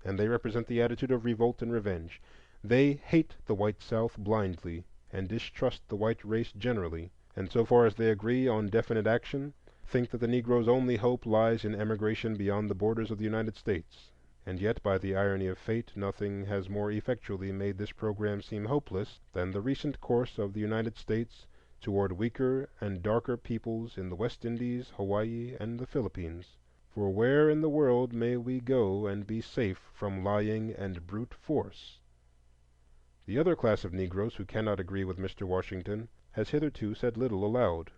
and they represent the attitude of revolt and revenge. They hate the white South blindly and distrust the white race generally, and so far as they agree on definite action, think that the Negro's only hope lies in emigration beyond the borders of the United States. And yet, by the irony of fate, nothing has more effectually made this program seem hopeless than the recent course of the United States toward weaker and darker peoples in the West Indies, Hawaii, and the Philippines. For where in the world may we go and be safe from lying and brute force? The other class of Negroes who cannot agree with Mr. Washington has hitherto said little aloud.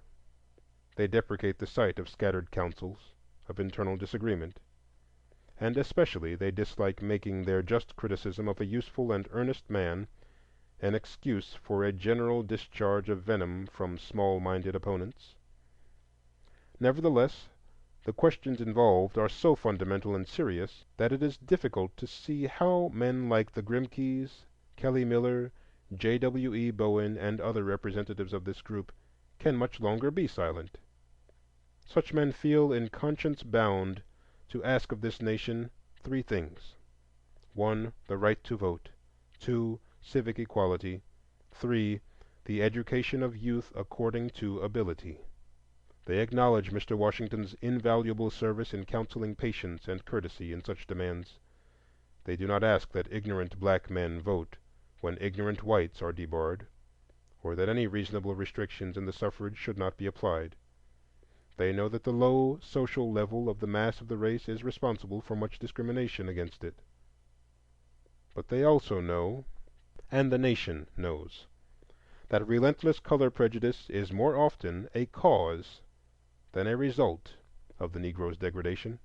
They deprecate the sight of scattered councils, of internal disagreement, and especially they dislike making their just criticism of a useful and earnest man an excuse for a general discharge of venom from small-minded opponents. Nevertheless, the questions involved are so fundamental and serious that it is difficult to see how men like the Grimkeys, Kelly Miller, J.W.E. Bowen, and other representatives of this group can much longer be silent. Such men feel in conscience bound to ask of this nation three things: 1. The right to vote; 2. Civic equality; 3. The education of youth according to ability. They acknowledge Mr. Washington's invaluable service in counseling patience and courtesy in such demands. They do not ask that ignorant black men vote when ignorant whites are debarred, or that any reasonable restrictions in the suffrage should not be applied. They know that the low social level of the mass of the race is responsible for much discrimination against it. But they also know, and the nation knows, that relentless color prejudice is more often a cause than a result of the Negro's degradation.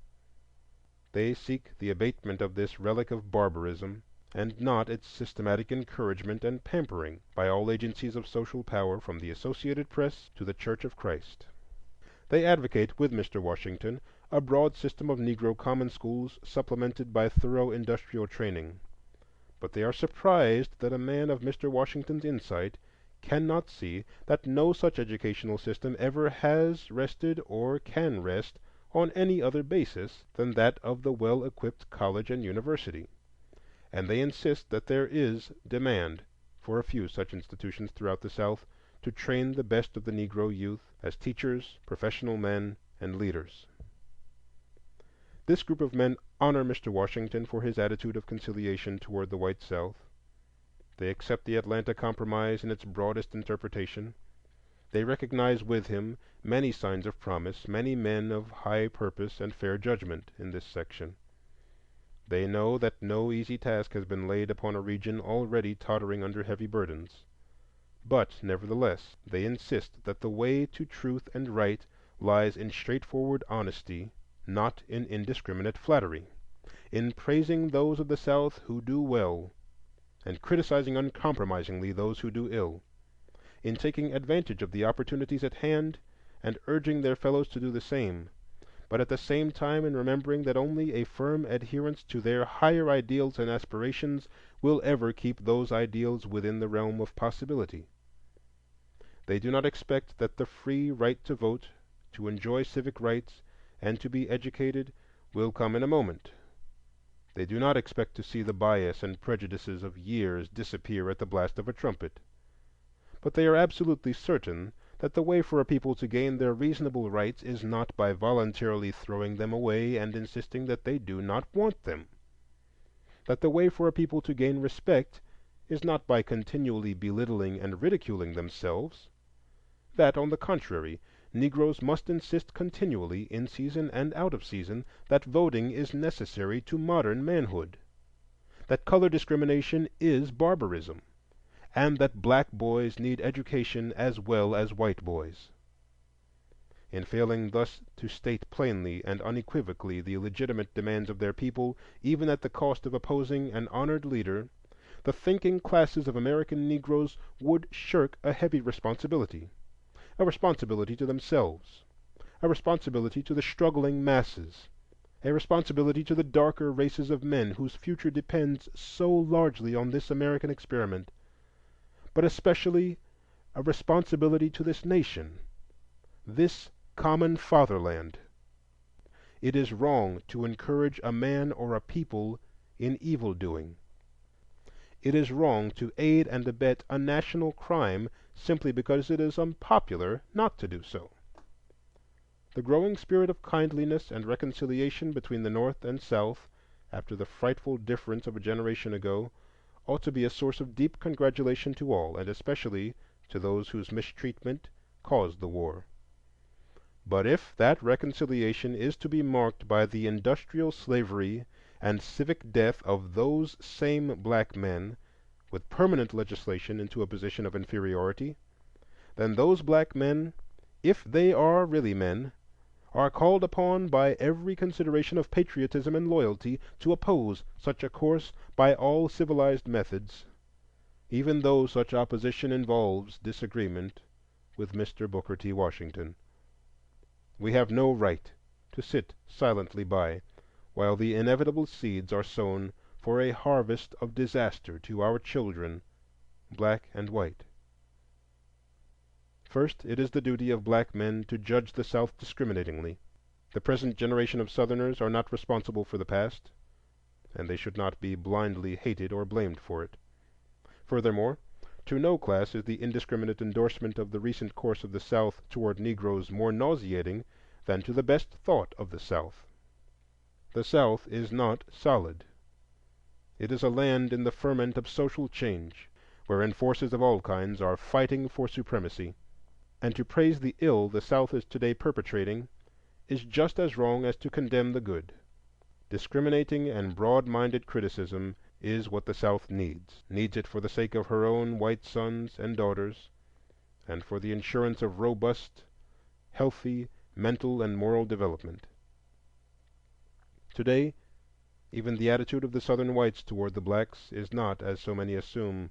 They seek the abatement of this relic of barbarism, and not its systematic encouragement and pampering by all agencies of social power, from the Associated Press to the Church of Christ. They advocate, with Mr. Washington, a broad system of Negro common schools supplemented by thorough industrial training. But they are surprised that a man of Mr. Washington's insight cannot see that no such educational system ever has rested or can rest on any other basis than that of the well-equipped college and university. And they insist that there is demand for a few such institutions throughout the South to train the best of the Negro youth as teachers, professional men, and leaders. This group of men honor Mr. Washington for his attitude of conciliation toward the white South. They accept the Atlanta Compromise in its broadest interpretation. They recognize with him many signs of promise, many men of high purpose and fair judgment in this section. They know that no easy task has been laid upon a region already tottering under heavy burdens. But, nevertheless, they insist that the way to truth and right lies in straightforward honesty, not in indiscriminate flattery, in praising those of the South who do well, and criticizing uncompromisingly those who do ill, in taking advantage of the opportunities at hand and urging their fellows to do the same, but at the same time in remembering that only a firm adherence to their higher ideals and aspirations will ever keep those ideals within the realm of possibility. They do not expect that the free right to vote, to enjoy civic rights, and to be educated will come in a moment. They do not expect to see the bias and prejudices of years disappear at the blast of a trumpet. But they are absolutely certain that the way for a people to gain their reasonable rights is not by voluntarily throwing them away and insisting that they do not want them. That the way for a people to gain respect is not by continually belittling and ridiculing themselves. That, on the contrary, Negroes must insist continually, in season and out of season, that voting is necessary to modern manhood, that color discrimination is barbarism, and that black boys need education as well as white boys. In failing thus to state plainly and unequivocally the legitimate demands of their people, even at the cost of opposing an honored leader, the thinking classes of American Negroes would shirk a heavy responsibility, a responsibility to themselves, a responsibility to the struggling masses, a responsibility to the darker races of men whose future depends so largely on this American experiment, but especially a responsibility to this nation, this common fatherland. It is wrong to encourage a man or a people in evil doing. It is wrong to aid and abet a national crime simply because it is unpopular not to do so. The growing spirit of kindliness and reconciliation between the North and South, after the frightful difference of a generation ago, ought to be a source of deep congratulation to all, and especially to those whose mistreatment caused the war. But if that reconciliation is to be marked by the industrial slavery and civic death of those same black men, with permanent legislation into a position of inferiority, then those black men, if they are really men, are called upon by every consideration of patriotism and loyalty to oppose such a course by all civilized methods, even though such opposition involves disagreement with Mr. Booker T. Washington. We have no right to sit silently by while the inevitable seeds are sown for a harvest of disaster to our children, black and white. First, it is the duty of black men to judge the South discriminatingly. The present generation of Southerners are not responsible for the past, and they should not be blindly hated or blamed for it. Furthermore, to no class is the indiscriminate endorsement of the recent course of the South toward Negroes more nauseating than to the best thought of the South. The South is not solid. It is a land in the ferment of social change, wherein forces of all kinds are fighting for supremacy. And to praise the ill the South is today perpetrating is just as wrong as to condemn the good. Discriminating and broad-minded criticism is what the South needs it for the sake of her own white sons and daughters, and for the insurance of robust, healthy mental and moral development. Today, even the attitude of the Southern whites toward the blacks is not, as so many assume,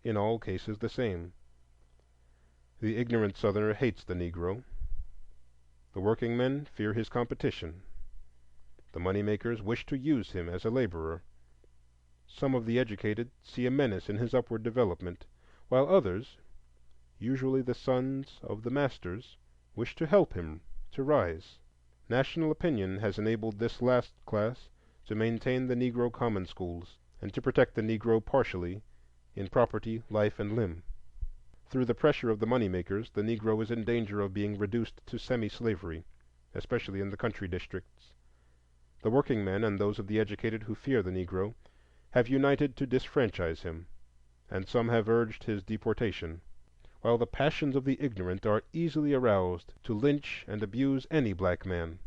in all cases the same. The ignorant Southerner hates the Negro. The working men fear his competition. The money makers wish to use him as a laborer. Some of the educated see a menace in his upward development, while others, usually the sons of the masters, wish to help him to rise. National opinion has enabled this last class to maintain the Negro common schools and to protect the Negro partially in property, life, and limb. Through the pressure of the money makers, the Negro is in danger of being reduced to semi-slavery, especially in the country districts. The working men and those of the educated who fear the Negro have united to disfranchise him, and some have urged his deportation, while the passions of the ignorant are easily aroused to lynch and abuse any black man.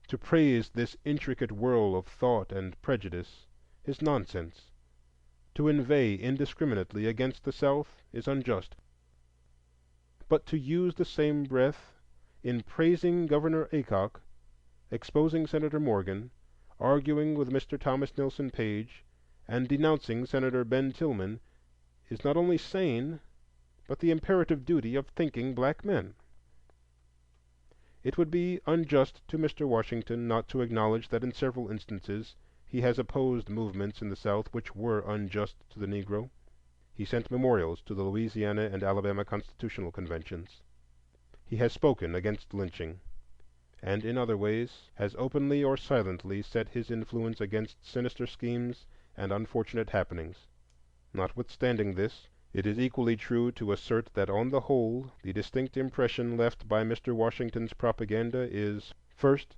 To praise this intricate whirl of thought and prejudice is nonsense. To inveigh indiscriminately against the South is unjust. But to use the same breath in praising Governor Aycock, exposing Senator Morgan, arguing with Mr. Thomas Nelson Page, and denouncing Senator Ben Tillman is not only sane, but the imperative duty of thinking black men. It would be unjust to Mr. Washington not to acknowledge that in several instances he has opposed movements in the South which were unjust to the Negro. He sent memorials to the Louisiana and Alabama Constitutional Conventions. He has spoken against lynching, and in other ways has openly or silently set his influence against sinister schemes and unfortunate happenings. Notwithstanding this, it is equally true to assert that on the whole the distinct impression left by Mr. Washington's propaganda is, first,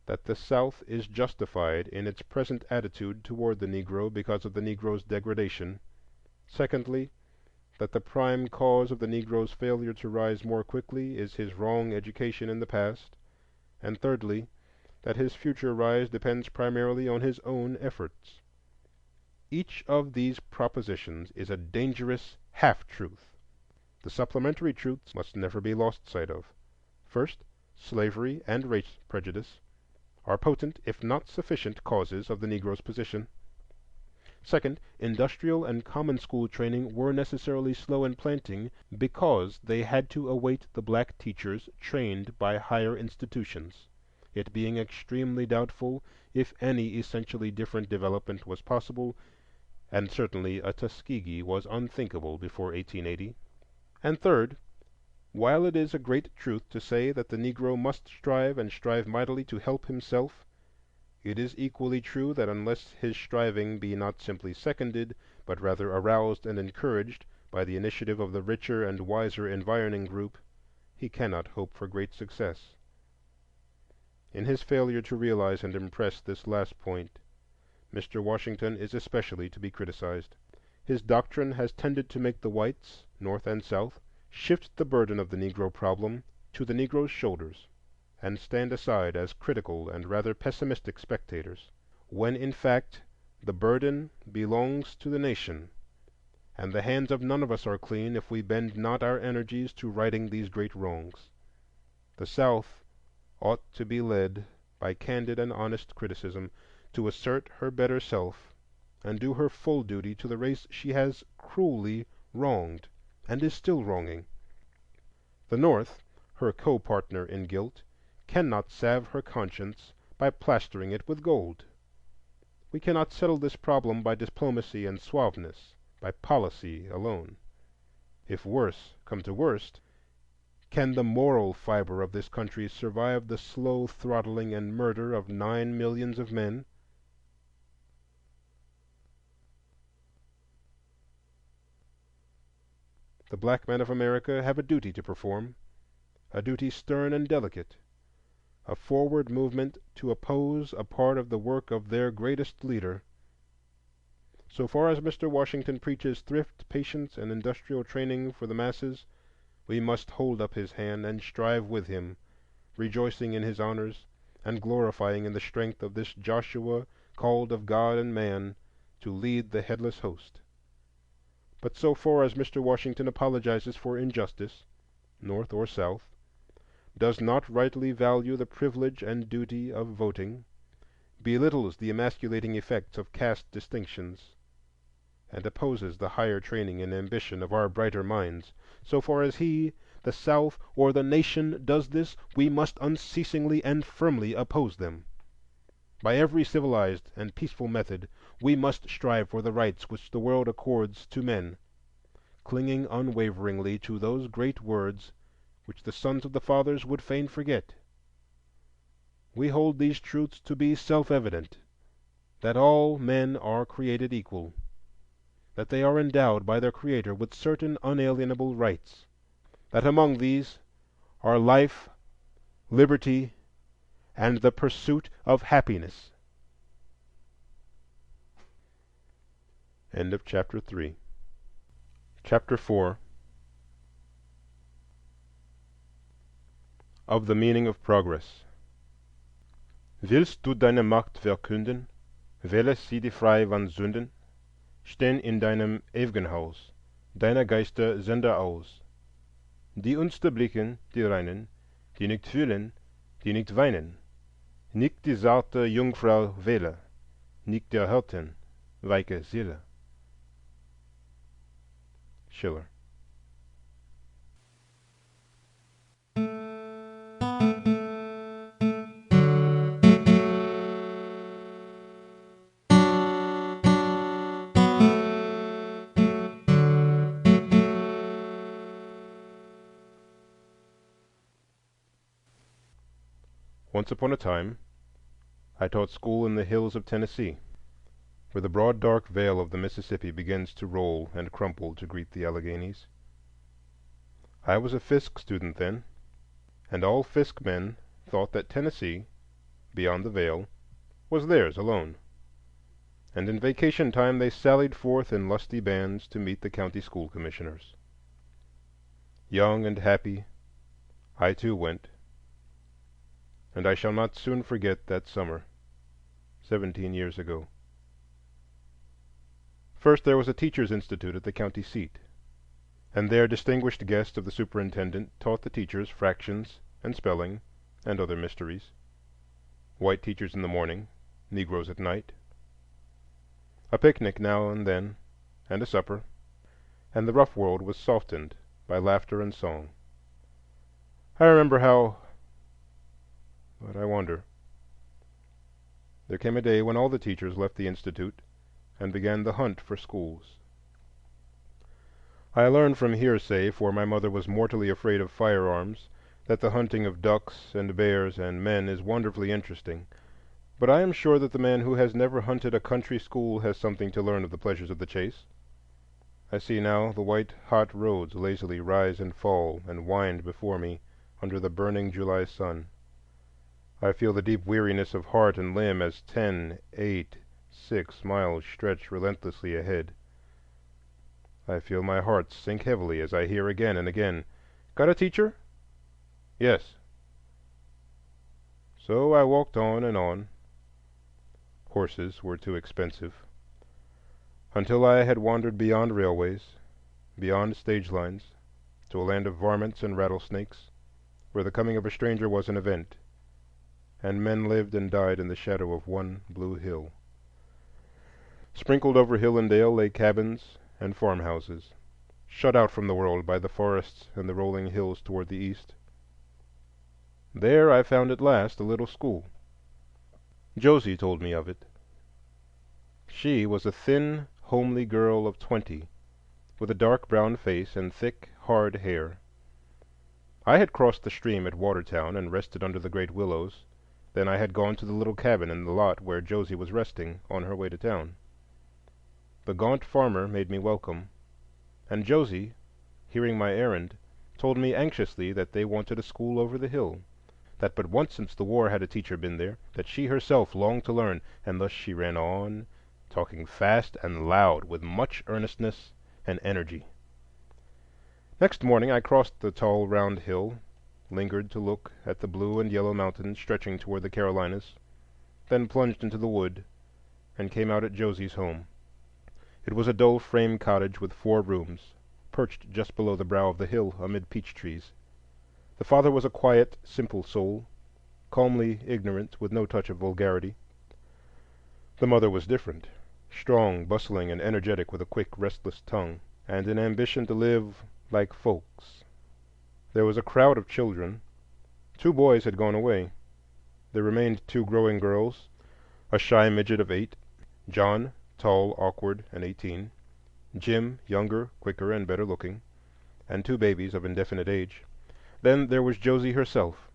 that the South is justified in its present attitude toward the Negro because of the Negro's degradation; secondly, that the prime cause of the Negro's failure to rise more quickly is his wrong education in the past; and thirdly, that his future rise depends primarily on his own efforts. Each of these propositions is a dangerous half-truth. The supplementary truths must never be lost sight of. First, slavery and race prejudice are potent, if not sufficient, causes of the Negro's position. Second, industrial and common school training were necessarily slow in planting because they had to await the black teachers trained by higher institutions, it being extremely doubtful if any essentially different development was possible, and certainly a Tuskegee was unthinkable before 1880. And third, while it is a great truth to say that the Negro must strive and strive mightily to help himself, it is equally true that unless his striving be not simply seconded, but rather aroused and encouraged by the initiative of the richer and wiser environing group, he cannot hope for great success. In his failure to realize and impress this last point, Mr. Washington is especially to be criticized. His doctrine has tended to make the whites, North and South, shift the burden of the Negro problem to the Negro's shoulders, and stand aside as critical and rather pessimistic spectators, when in fact the burden belongs to the nation, and the hands of none of us are clean if we bend not our energies to righting these great wrongs. The South ought to be led by candid and honest criticism to assert her better self and do her full duty to the race she has cruelly wronged and is still wronging. The North, her co-partner in guilt, cannot salve her conscience by plastering it with gold. We cannot settle this problem by diplomacy and suaveness, by policy alone. If worse come to worst, can the moral fiber of this country survive the slow throttling and murder of 9 millions of men? The black men of America have a duty to perform, a duty stern and delicate, a forward movement to oppose a part of the work of their greatest leader. So far as Mr. Washington preaches thrift, patience, and industrial training for the masses, we must hold up his hand and strive with him, rejoicing in his honors and glorifying in the strength of this Joshua called of God and man to lead the headless host. But so far as Mr. Washington apologizes for injustice, North or South, does not rightly value the privilege and duty of voting, belittles the emasculating effects of caste distinctions, and opposes the higher training and ambition of our brighter minds, so far as he, the South, or the nation does this, we must unceasingly and firmly oppose them. By every civilized and peaceful method we must strive for the rights which the world accords to men, clinging unwaveringly to those great words which the sons of the fathers would fain forget. We hold these truths to be self-evident, that all men are created equal, that they are endowed by their Creator with certain unalienable rights, that among these are life, liberty, and the pursuit of happiness. End of chapter 3. Chapter 4. Of the meaning of progress. Willst du deine Macht verkünden? Wähle sie die frei van Sünden? Stehen in deinem ewigen Haus, deiner Geister Sender aus. Die uns blicken, die reinen, die nicht fühlen, die nicht weinen. Nicht die zarte Jungfrau wähle, nicht der Hirten, weiche Seele. Schiller. Once upon a time, I taught school in the hills of Tennessee, where the broad dark veil of the Mississippi begins to roll and crumple to greet the Alleghanies. I was a Fisk student then, and all Fisk men thought that Tennessee, beyond the veil, was theirs alone, and in vacation time they sallied forth in lusty bands to meet the county school commissioners. Young and happy, I too went, and I shall not soon forget that summer, 17 years ago. First there was a teachers' institute at the county seat, and there distinguished guest of the superintendent taught the teachers fractions and spelling and other mysteries. White teachers in the morning, Negroes at night. A picnic now and then, and a supper, and the rough world was softened by laughter and song. I remember but I wonder. There came a day when all the teachers left the institute and began the hunt for schools. I learned from hearsay, for my mother was mortally afraid of firearms, that the hunting of ducks and bears and men is wonderfully interesting, but I am sure that the man who has never hunted a country school has something to learn of the pleasures of the chase. I see now the white hot roads lazily rise and fall and wind before me under the burning July sun. I feel the deep weariness of heart and limb as 10, 8, 6 miles stretch relentlessly ahead. I feel my heart sink heavily as I hear again and again, "Got a teacher?" "Yes." So I walked on and on. Horses were too expensive, until I had wandered beyond railways, beyond stage lines, to a land of varmints and rattlesnakes, where the coming of a stranger was an event, and men lived and died in the shadow of one blue hill. Sprinkled over hill and dale lay cabins and farmhouses, shut out from the world by the forests and the rolling hills toward the east. There I found at last a little school. Josie told me of it. She was a thin, homely girl of 20, with a dark brown face and thick, hard hair. I had crossed the stream at Watertown and rested under the great willows. Then I had gone to the little cabin in the lot where Josie was resting on her way to town. The gaunt farmer made me welcome, and Josie, hearing my errand, told me anxiously that they wanted a school over the hill, that but once since the war had a teacher been there, that she herself longed to learn, and thus she ran on, talking fast and loud with much earnestness and energy. Next morning I crossed the tall round hill, lingered to look at the blue and yellow mountains stretching toward the Carolinas, then plunged into the wood and came out at Josie's home. It was a dull frame cottage with 4 rooms, perched just below the brow of the hill amid peach trees. The father was a quiet, simple soul, calmly ignorant, with no touch of vulgarity. The mother was different, strong, bustling, and energetic, with a quick, restless tongue, and an ambition to live like folks. There was a crowd of children. 2 boys had gone away. There remained 2 growing girls, a shy midget of 8, John, tall, awkward, and 18, Jim, younger, quicker, and better looking, and 2 babies of indefinite age. Then there was Josie herself.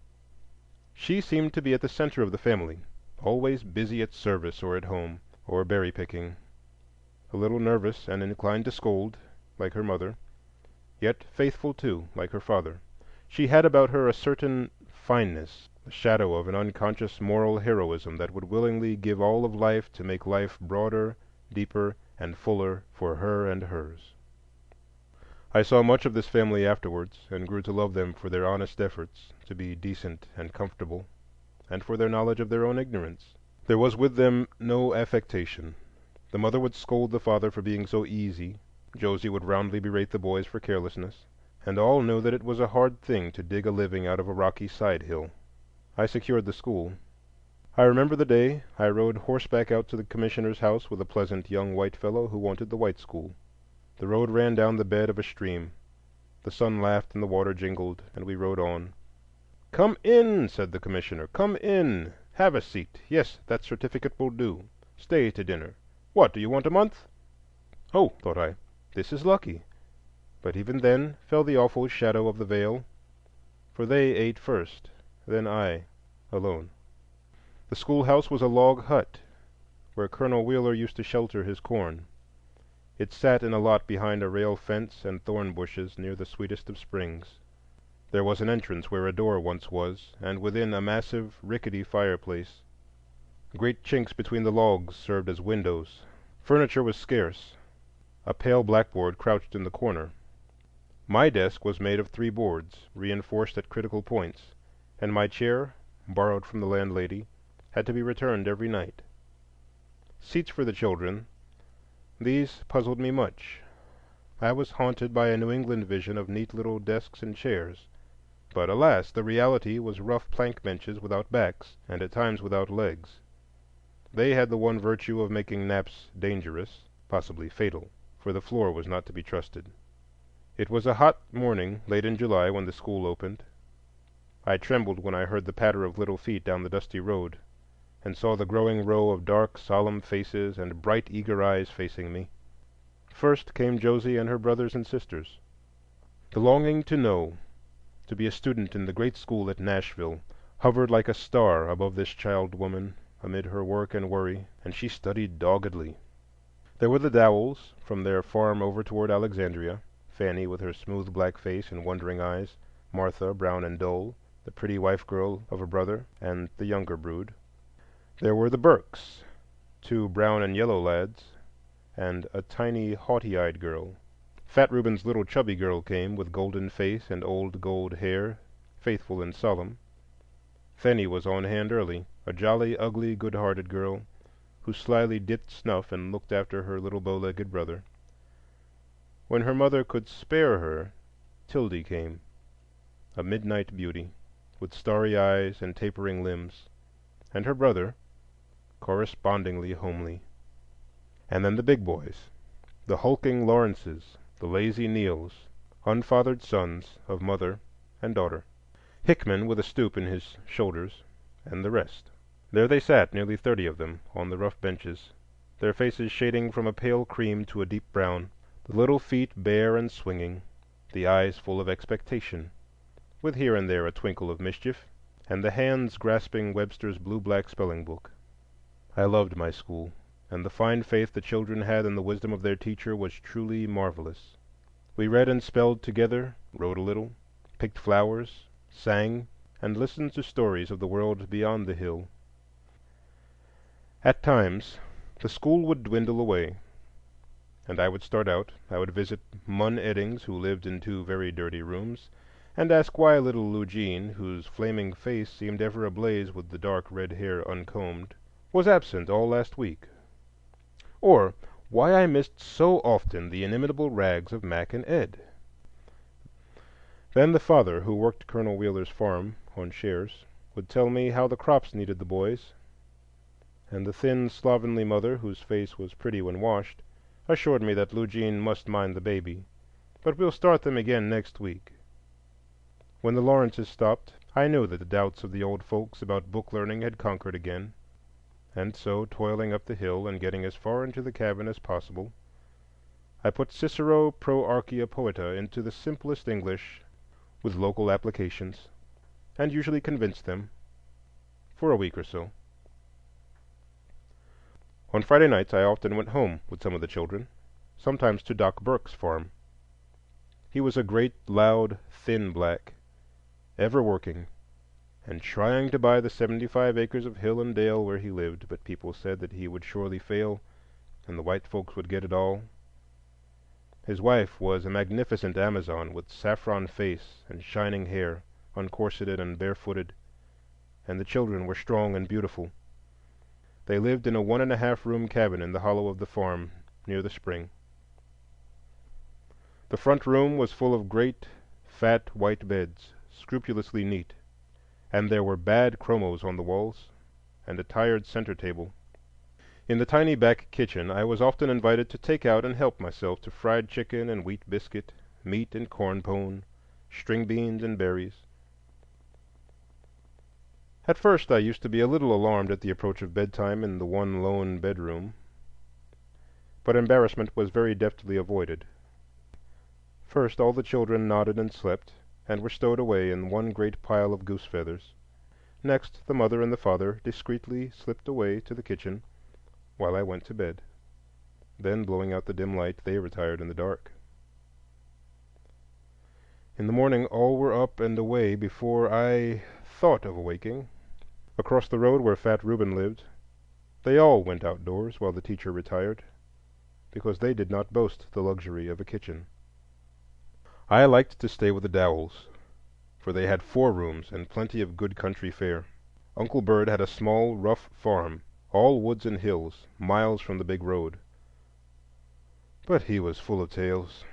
She seemed to be at the center of the family, always busy at service or at home, or berry picking, a little nervous and inclined to scold, like her mother, yet faithful too, like her father. She had about her a certain fineness, the shadow of an unconscious moral heroism that would willingly give all of life to make life broader, deeper, and fuller for her and hers. I saw much of this family afterwards, and grew to love them for their honest efforts to be decent and comfortable, and for their knowledge of their own ignorance. There was with them no affectation. The mother would scold the father for being so easy, Josie would roundly berate the boys for carelessness, and all knew that it was a hard thing to dig a living out of a rocky side hill. I secured the school. I remember the day I rode horseback out to the commissioner's house with a pleasant young white fellow who wanted the white school. The road ran down the bed of a stream. The sun laughed and the water jingled, and we rode on. "Come in," said the commissioner. "Come in. Have a seat. Yes, that certificate will do. Stay to dinner. What, do you want a month?" Oh, thought I, this is lucky. But even then fell the awful shadow of the veil, for they ate first, then I, alone. The schoolhouse was a log hut where Colonel Wheeler used to shelter his corn. It sat in a lot behind a rail fence and thorn bushes near the sweetest of springs. There was an entrance where a door once was, and within a massive, rickety fireplace. Great chinks between the logs served as windows. Furniture was scarce. A pale blackboard crouched in the corner. My desk was made of 3 boards, reinforced at critical points, and my chair, borrowed from the landlady, had to be returned every night. Seats for the children, these puzzled me much. I was haunted by a New England vision of neat little desks and chairs. But alas, the reality was rough plank benches without backs, and at times without legs. They had the one virtue of making naps dangerous, possibly fatal, for the floor was not to be trusted. It was a hot morning late in July when the school opened. I trembled when I heard the patter of little feet down the dusty road, and saw the growing row of dark, solemn faces and bright, eager eyes facing me. First came Josie and her brothers and sisters. The longing to know, to be a student in the great school at Nashville, hovered like a star above this child woman amid her work and worry, and she studied doggedly. There were the Dowells, from their farm over toward Alexandria, Fanny with her smooth black face and wondering eyes, Martha, brown and dull, the pretty wife-girl of a brother, and the younger brood. There were the Burkes, 2 brown and yellow lads, and a tiny, haughty-eyed girl. Fat Reuben's little chubby girl came, with golden face and old gold hair, faithful and solemn. Fanny was on hand early, a jolly, ugly, good-hearted girl, who slyly dipped snuff and looked after her little bow-legged brother. When her mother could spare her, Tildy came, a midnight beauty, with starry eyes and tapering limbs, and her brother, correspondingly homely. And then the big boys, the hulking Lawrences, the lazy Neils, unfathered sons of mother and daughter, Hickman with a stoop in his shoulders, and the rest. There they sat, nearly 30 of them, on the rough benches, their faces shading from a pale cream to a deep brown, the little feet bare and swinging, the eyes full of expectation, with here and there a twinkle of mischief, and the hands grasping Webster's blue-black spelling book. I loved my school, and the fine faith the children had in the wisdom of their teacher was truly marvelous. We read and spelled together, wrote a little, picked flowers, sang, and listened to stories of the world beyond the hill. At times the school would dwindle away, and I would start out. I would visit Munn Eddings, who lived in 2 very dirty rooms, and ask why little Eugene, whose flaming face seemed ever ablaze with the dark red hair uncombed, was absent all last week, or why I missed so often the inimitable rags of Mac and Ed. Then the father, who worked Colonel Wheeler's farm on shares, would tell me how the crops needed the boys, and the thin, slovenly mother, whose face was pretty when washed, assured me that Eugene must mind the baby, but we'll start them again next week. When the Lawrences stopped, I knew that the doubts of the old folks about book learning had conquered again, and so, toiling up the hill and getting as far into the cabin as possible, I put Cicero Pro Archia Poeta into the simplest English with local applications, and usually convinced them for a week or so. On Friday nights I often went home with some of the children, sometimes to Doc Burke's farm. He was a great, loud, thin black, ever working, and trying to buy the 75 acres of hill and dale where he lived, but people said that he would surely fail, and the white folks would get it all. His wife was a magnificent Amazon with saffron face and shining hair, uncorseted and barefooted, and the children were strong and beautiful. They lived in a 1.5-room cabin in the hollow of the farm near the spring. The front room was full of great, fat white beds, scrupulously neat, and there were bad chromos on the walls, and a tired center table. In the tiny back kitchen I was often invited to take out and help myself to fried chicken and wheat biscuit, meat and corn pone, string beans and berries. At first I used to be a little alarmed at the approach of bedtime in the one lone bedroom, but embarrassment was very deftly avoided. First all the children nodded and slept, and were stowed away in one great pile of goose feathers. Next the mother and the father discreetly slipped away to the kitchen, while I went to bed. Then, blowing out the dim light, they retired in the dark. In the morning all were up and away before I thought of awaking. Across the road where fat Reuben lived, they all went outdoors while the teacher retired, because they did not boast the luxury of a kitchen. I liked to stay with the Dowells, for they had 4 rooms and plenty of good country fare. Uncle Bird had a small, rough farm, all woods and hills, miles from the big road. But he was full of tales.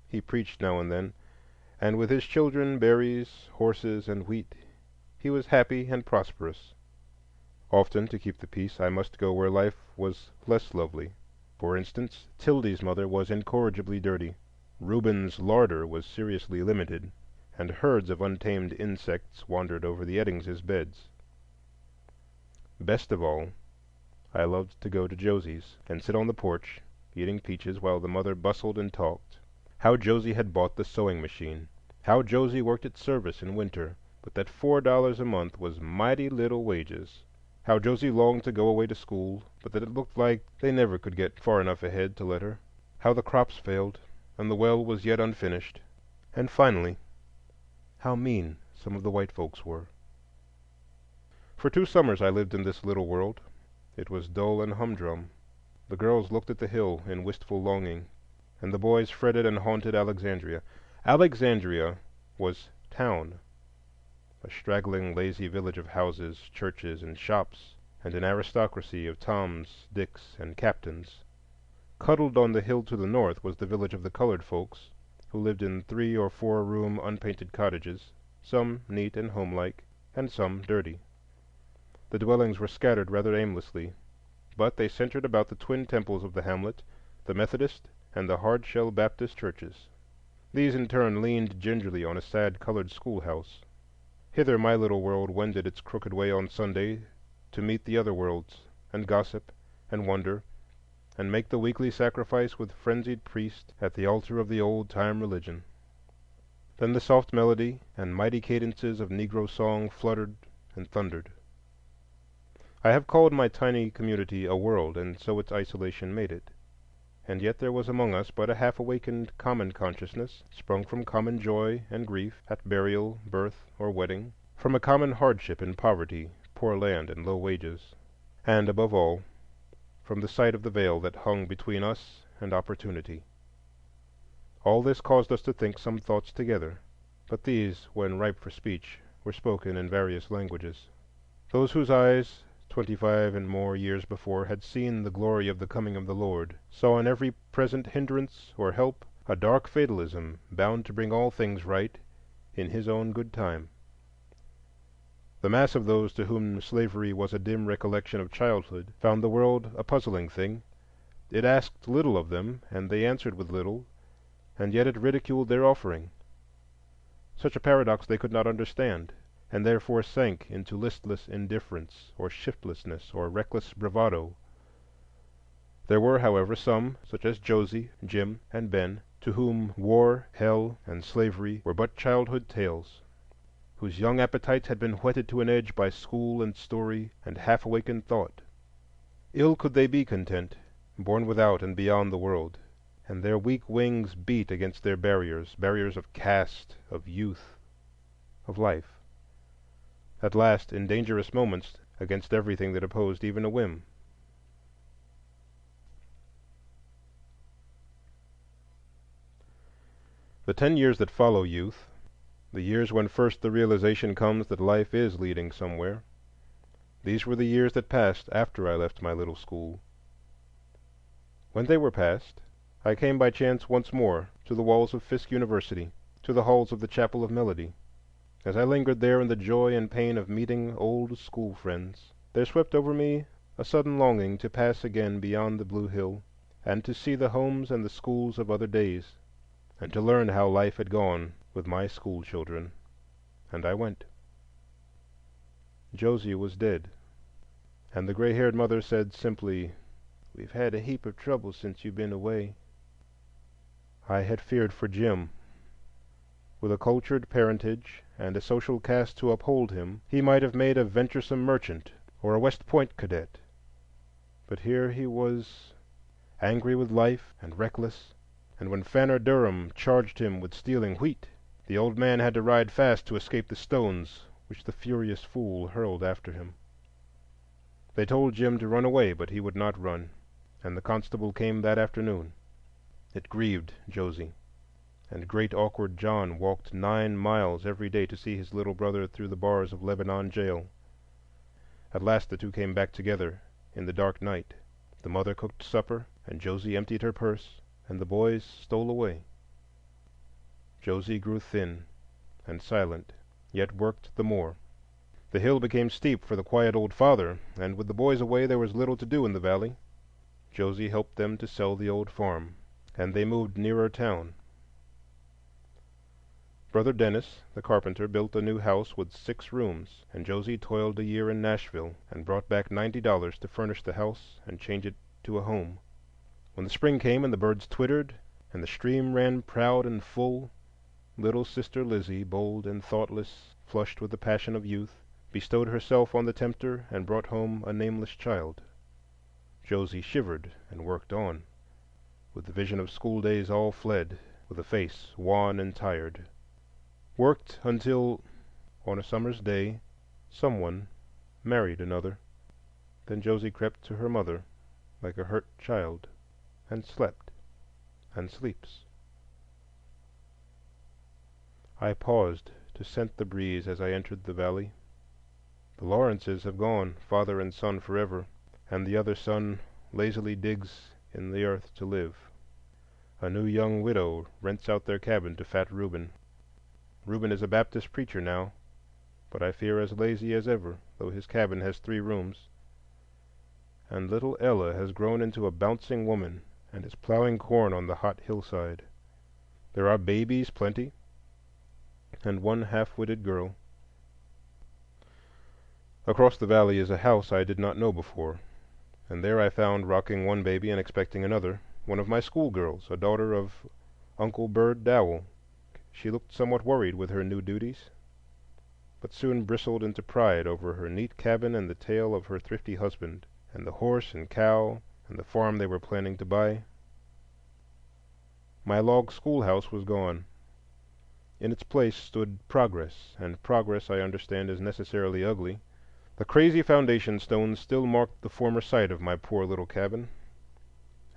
He preached now and then, and with his children, berries, horses, and wheat, he was happy and prosperous. Often, to keep the peace, I must go where life was less lovely. For instance, Tildy's mother was incorrigibly dirty, Reuben's larder was seriously limited, and herds of untamed insects wandered over the Eddingses' beds. Best of all, I loved to go to Josie's and sit on the porch, eating peaches while the mother bustled and talked. How Josie had bought the sewing machine, how Josie worked at service in winter, but that $4 a month was mighty little wages. How Josie longed to go away to school, but that it looked like they never could get far enough ahead to let her. How the crops failed, and the well was yet unfinished. And finally, how mean some of the white folks were. For 2 summers I lived in this little world. It was dull and humdrum. The girls looked at the hill in wistful longing, and the boys fretted and haunted Alexandria. Alexandria was town, a straggling, lazy village of houses, churches, and shops, and an aristocracy of Toms, Dicks, and Captains. Cuddled on the hill to the north was the village of the colored folks, who lived in 3 or 4 room unpainted cottages, some neat and homelike, and some dirty. The dwellings were scattered rather aimlessly, but they centered about the twin temples of the hamlet, the Methodist and the Hard-Shell Baptist churches. These in turn leaned gingerly on a sad colored schoolhouse. Hither my little world wended its crooked way on Sunday to meet the other worlds, and gossip, and wonder, and make the weekly sacrifice with frenzied priest at the altar of the old-time religion. Then the soft melody and mighty cadences of Negro song fluttered and thundered. I have called my tiny community a world, and so its isolation made it. And yet there was among us but a half-awakened common consciousness, sprung from common joy and grief at burial, birth, or wedding, from a common hardship in poverty, poor land, and low wages, and, above all, from the sight of the veil that hung between us and opportunity. All this caused us to think some thoughts together, but these, when ripe for speech, were spoken in various languages. Those whose eyes 25 and more years before had seen the glory of the coming of the Lord saw in every present hindrance or help a dark fatalism bound to bring all things right in His own good time. The mass of those to whom slavery was a dim recollection of childhood found the world a puzzling thing. It asked little of them, and they answered with little, and yet it ridiculed their offering. Such a paradox they could not understand, and therefore sank into listless indifference, or shiftlessness, or reckless bravado. There were, however, some, such as Josie, Jim, and Ben, to whom war, hell, and slavery were but childhood tales, whose young appetites had been whetted to an edge by school and story and half-awakened thought. Ill could they be content, born without and beyond the world, and their weak wings beat against their barriers of caste, of youth, of life. At last, in dangerous moments, against everything that opposed even a whim. The 10 years that follow youth, the years when first the realization comes that life is leading somewhere, these were the years that passed after I left my little school. When they were past, I came by chance once more to the walls of Fisk University, to the halls of the Chapel of Melody. As I lingered there in the joy and pain of meeting old school friends, there swept over me a sudden longing to pass again beyond the blue hill, and to see the homes and the schools of other days, and to learn how life had gone with my school children. And I went. Josie was dead, and the gray-haired mother said simply, "We've had a heap of trouble since you've been away." I had feared for Jim. With a cultured parentage and a social caste to uphold him, he might have made a venturesome merchant or a West Point cadet. But here he was, angry with life and reckless, and when Fanner Durham charged him with stealing wheat, the old man had to ride fast to escape the stones which the furious fool hurled after him. They told Jim to run away, but he would not run, and the constable came that afternoon. It grieved Josie, and great awkward John walked 9 miles every day to see his little brother through the bars of Lebanon jail. At last the two came back together in the dark night. The mother cooked supper, and Josie emptied her purse, and the boys stole away. Josie grew thin and silent, yet worked the more. The hill became steep for the quiet old father, and with the boys away there was little to do in the valley. Josie helped them to sell the old farm, and they moved nearer town. Brother Dennis, the carpenter, built a new house with 6 rooms, and Josie toiled a year in Nashville and brought back $90 to furnish the house and change it to a home. When the spring came and the birds twittered and the stream ran proud and full, little sister Lizzie, bold and thoughtless, flushed with the passion of youth, bestowed herself on the tempter and brought home a nameless child. Josie shivered and worked on. With the vision of school days all fled, with a face wan and tired. Worked until, on a summer's day, someone married another. Then Josie crept to her mother like a hurt child, and slept, and sleeps. I paused to scent the breeze as I entered the valley. The Lawrences have gone, father and son forever, and the other son lazily digs in the earth to live. A new young widow rents out their cabin to fat Reuben. Reuben is a Baptist preacher now, but I fear as lazy as ever, though his cabin has 3 rooms. And little Ella has grown into a bouncing woman and is plowing corn on the hot hillside. There are babies plenty, and one half-witted girl. Across the valley is a house I did not know before, and there I found, rocking one baby and expecting another, one of my schoolgirls, a daughter of Uncle Bird Dowell. She looked somewhat worried with her new duties, but soon bristled into pride over her neat cabin and the tale of her thrifty husband, and the horse and cow and the farm they were planning to buy. My log schoolhouse was gone. In its place stood Progress, and Progress, I understand, is necessarily ugly. The crazy foundation stones still marked the former site of my poor little cabin,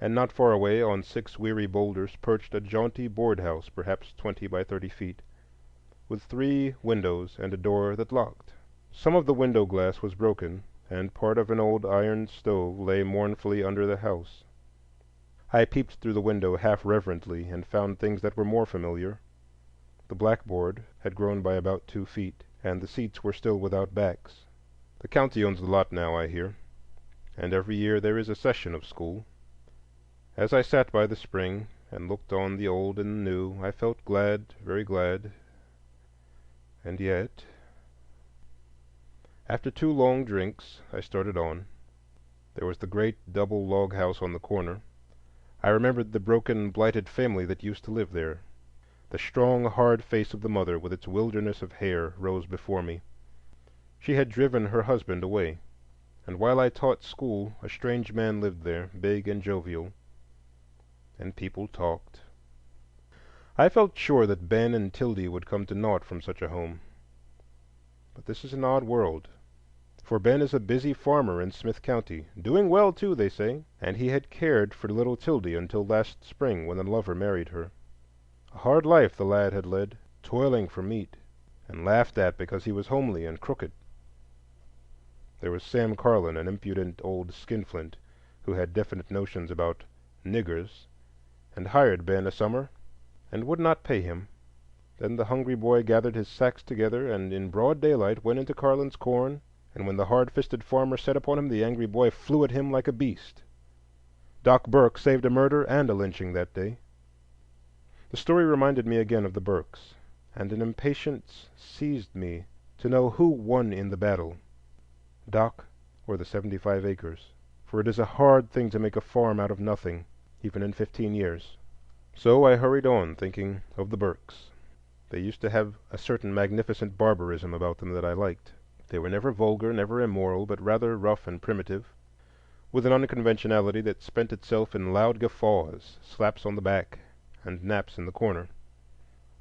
and not far away, on 6 weary boulders, perched a jaunty board house, perhaps 20 by 30 feet, with 3 windows and a door that locked. Some of the window glass was broken, and part of an old iron stove lay mournfully under the house. I peeped through the window half reverently and found things that were more familiar. The blackboard had grown by about 2 feet, and the seats were still without backs. The county owns the lot now, I hear, and every year there is a session of school. As I sat by the spring and looked on the old and the new, I felt glad, very glad. And yet, after 2 long drinks, I started on. There was the great double log house on the corner. I remembered the broken, blighted family that used to live there. The strong, hard face of the mother, with its wilderness of hair, rose before me. She had driven her husband away, and while I taught school, a strange man lived there, big and jovial, and people talked. I felt sure that Ben and Tildy would come to naught from such a home. But this is an odd world, for Ben is a busy farmer in Smith County, doing well too, they say, and he had cared for little Tildy until last spring when a lover married her. A hard life the lad had led, toiling for meat, and laughed at because he was homely and crooked. There was Sam Carlin, an impudent old skinflint, who had definite notions about "niggers," and hired Ben a summer, and would not pay him. Then the hungry boy gathered his sacks together, and in broad daylight went into Carlin's corn, and when the hard-fisted farmer set upon him, the angry boy flew at him like a beast. Doc Burke saved a murder and a lynching that day. The story reminded me again of the Burkes, and an impatience seized me to know who won in the battle, Doc or the 75 acres, for it is a hard thing to make a farm out of nothing, even in 15 years. So I hurried on, thinking of the Burkes. They used to have a certain magnificent barbarism about them that I liked. They were never vulgar, never immoral, but rather rough and primitive, with an unconventionality that spent itself in loud guffaws, slaps on the back, and naps in the corner.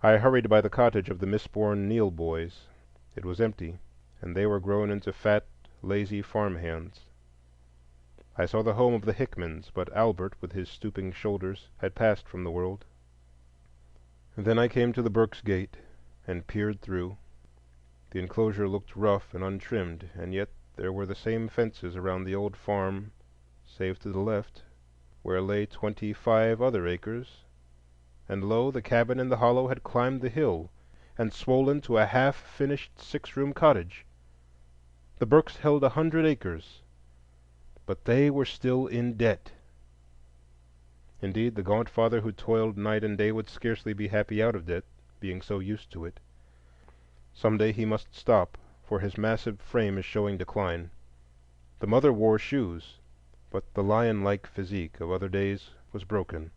I hurried by the cottage of the misborn Neal boys. It was empty, and they were grown into fat, lazy farm hands. I saw the home of the Hickmans, but Albert, with his stooping shoulders, had passed from the world. Then I came to the Burkes' gate and peered through. The enclosure looked rough and untrimmed, and yet there were the same fences around the old farm, save to the left, where lay 25 other acres, and lo, the cabin in the hollow had climbed the hill and swollen to a half-finished 6-room cottage. The Burkes held 100 acres, but they were still in debt. Indeed, the gaunt father who toiled night and day would scarcely be happy out of debt, being so used to it. Some day he must stop, for his massive frame is showing decline. The mother wore shoes, but the lion-like physique of other days was broken.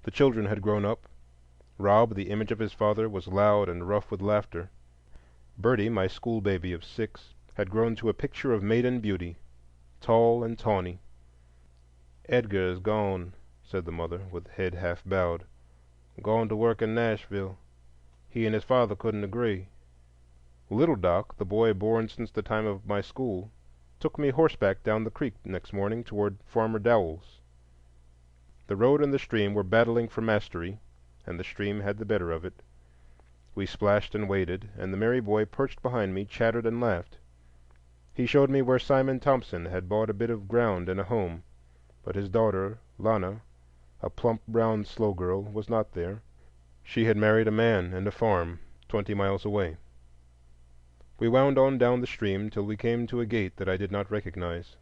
The children had grown up. Rob, the image of his father, was loud and rough with laughter. Bertie, my school baby of 6, had grown to a picture of maiden beauty, tall and tawny. "Edgar is gone," said the mother, with head half bowed. "Gone to work in Nashville. He and his father couldn't agree." Little Doc, the boy born since the time of my school, took me horseback down the creek next morning toward Farmer Dowell's. The road and the stream were battling for mastery, and the stream had the better of it. We splashed and waded, and the merry boy perched behind me chattered and laughed. He showed me where Simon Thompson had bought a bit of ground and a home, but his daughter, Lana, a plump brown slow girl, was not there. She had married a man and a farm 20 miles away. We wound on down the stream till we came to a gate that I did not recognize,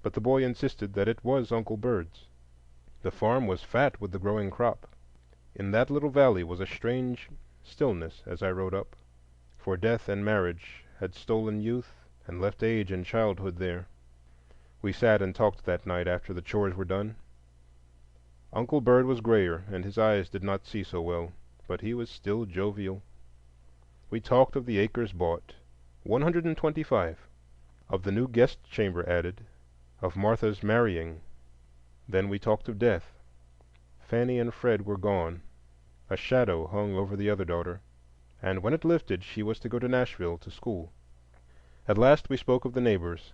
but the boy insisted that it was Uncle Bird's. The farm was fat with the growing crop. In that little valley was a strange stillness as I rode up, for death and marriage had stolen youth and left age and childhood there. We sat and talked that night after the chores were done. Uncle Bird was grayer, and his eyes did not see so well, but he was still jovial. We talked of the acres bought, 125, of the new guest chamber added, of Martha's marrying. Then we talked of death. Fanny and Fred were gone. A shadow hung over the other daughter, and when it lifted she was to go to Nashville to school. At last we spoke of the neighbors,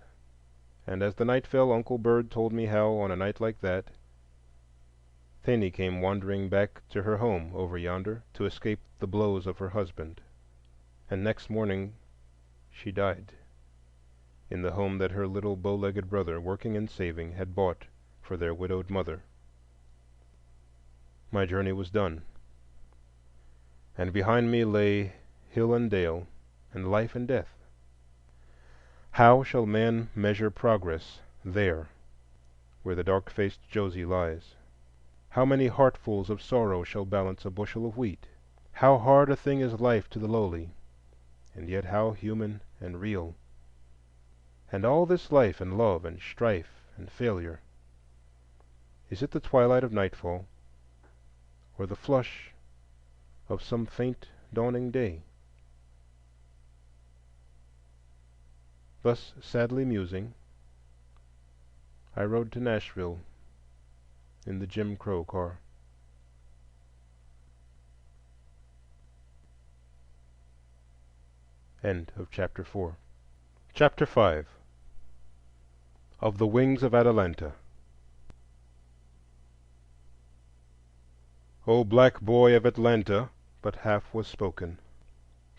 and as the night fell Uncle Bird told me how, on a night like that, Fanny came wandering back to her home over yonder to escape the blows of her husband, and next morning she died in the home that her little bow-legged brother, working and saving, had bought for their widowed mother. My journey was done, and behind me lay hill and dale, and life and death. How shall man measure progress there, where the dark-faced Josie lies? How many heartfuls of sorrow shall balance a bushel of wheat? How hard a thing is life to the lowly, and yet how human and real. And all this life and love and strife and failure, is it the twilight of nightfall, or the flush of some faint dawning day? Thus sadly musing, I rode to Nashville in the Jim Crow car. End of Chapter 4. Chapter 5. Of the Wings of Atalanta. O black boy of Atlanta, but half was spoken.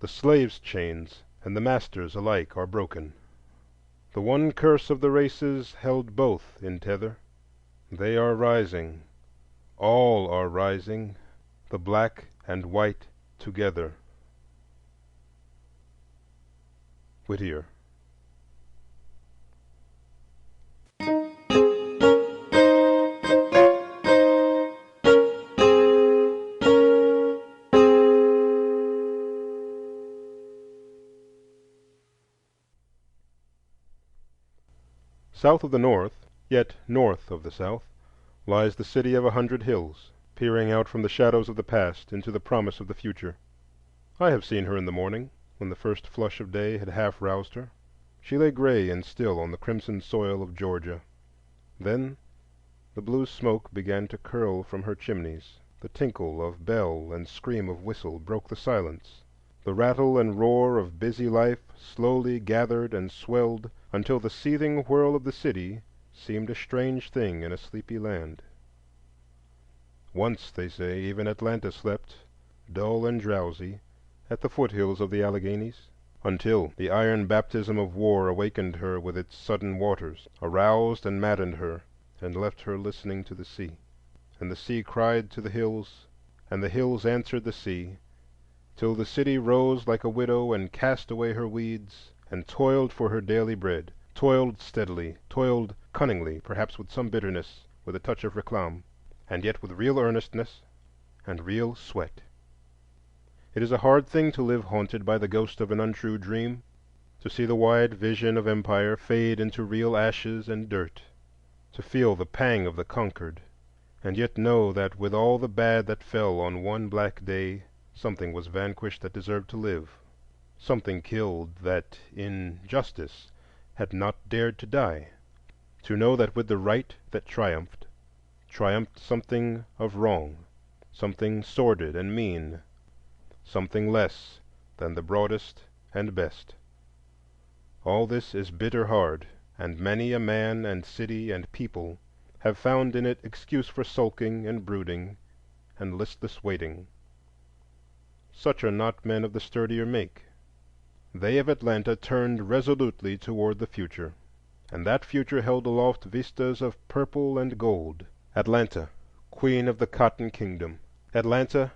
The slave's chains and the master's alike are broken. The one curse of the races held both in tether. They are rising, all are rising, the black and white together. Whittier. South of the North, yet north of the South, lies the city of 100 hills, peering out from the shadows of the past into the promise of the future. I have seen her in the morning, when the first flush of day had half roused her. She lay gray and still on the crimson soil of Georgia. Then the blue smoke began to curl from her chimneys. The tinkle of bell and scream of whistle broke the silence. The rattle and roar of busy life slowly gathered and swelled until the seething whirl of the city seemed a strange thing in a sleepy land. Once, they say, even Atlanta slept, dull and drowsy, at the foothills of the Alleghanies, until the iron baptism of war awakened her with its sudden waters, aroused and maddened her, and left her listening to the sea. And the sea cried to the hills, and the hills answered the sea, till the city rose like a widow and cast away her weeds, and toiled for her daily bread, toiled steadily, toiled cunningly, perhaps with some bitterness, with a touch of réclame, and yet with real earnestness and real sweat. It is a hard thing to live haunted by the ghost of an untrue dream, to see the wide vision of empire fade into real ashes and dirt, to feel the pang of the conquered, and yet know that with all the bad that fell on one black day, something was vanquished that deserved to live, something killed that, in justice, had not dared to die. To know that with the right that triumphed something of wrong, something sordid and mean, something less than the broadest and best. All this is bitter hard, and many a man and city and people have found in it excuse for sulking and brooding and listless waiting. Such are not men of the sturdier make. They of Atlanta turned resolutely toward the future, and that future held aloft vistas of purple and gold. Atlanta, queen of the cotton kingdom. Atlanta,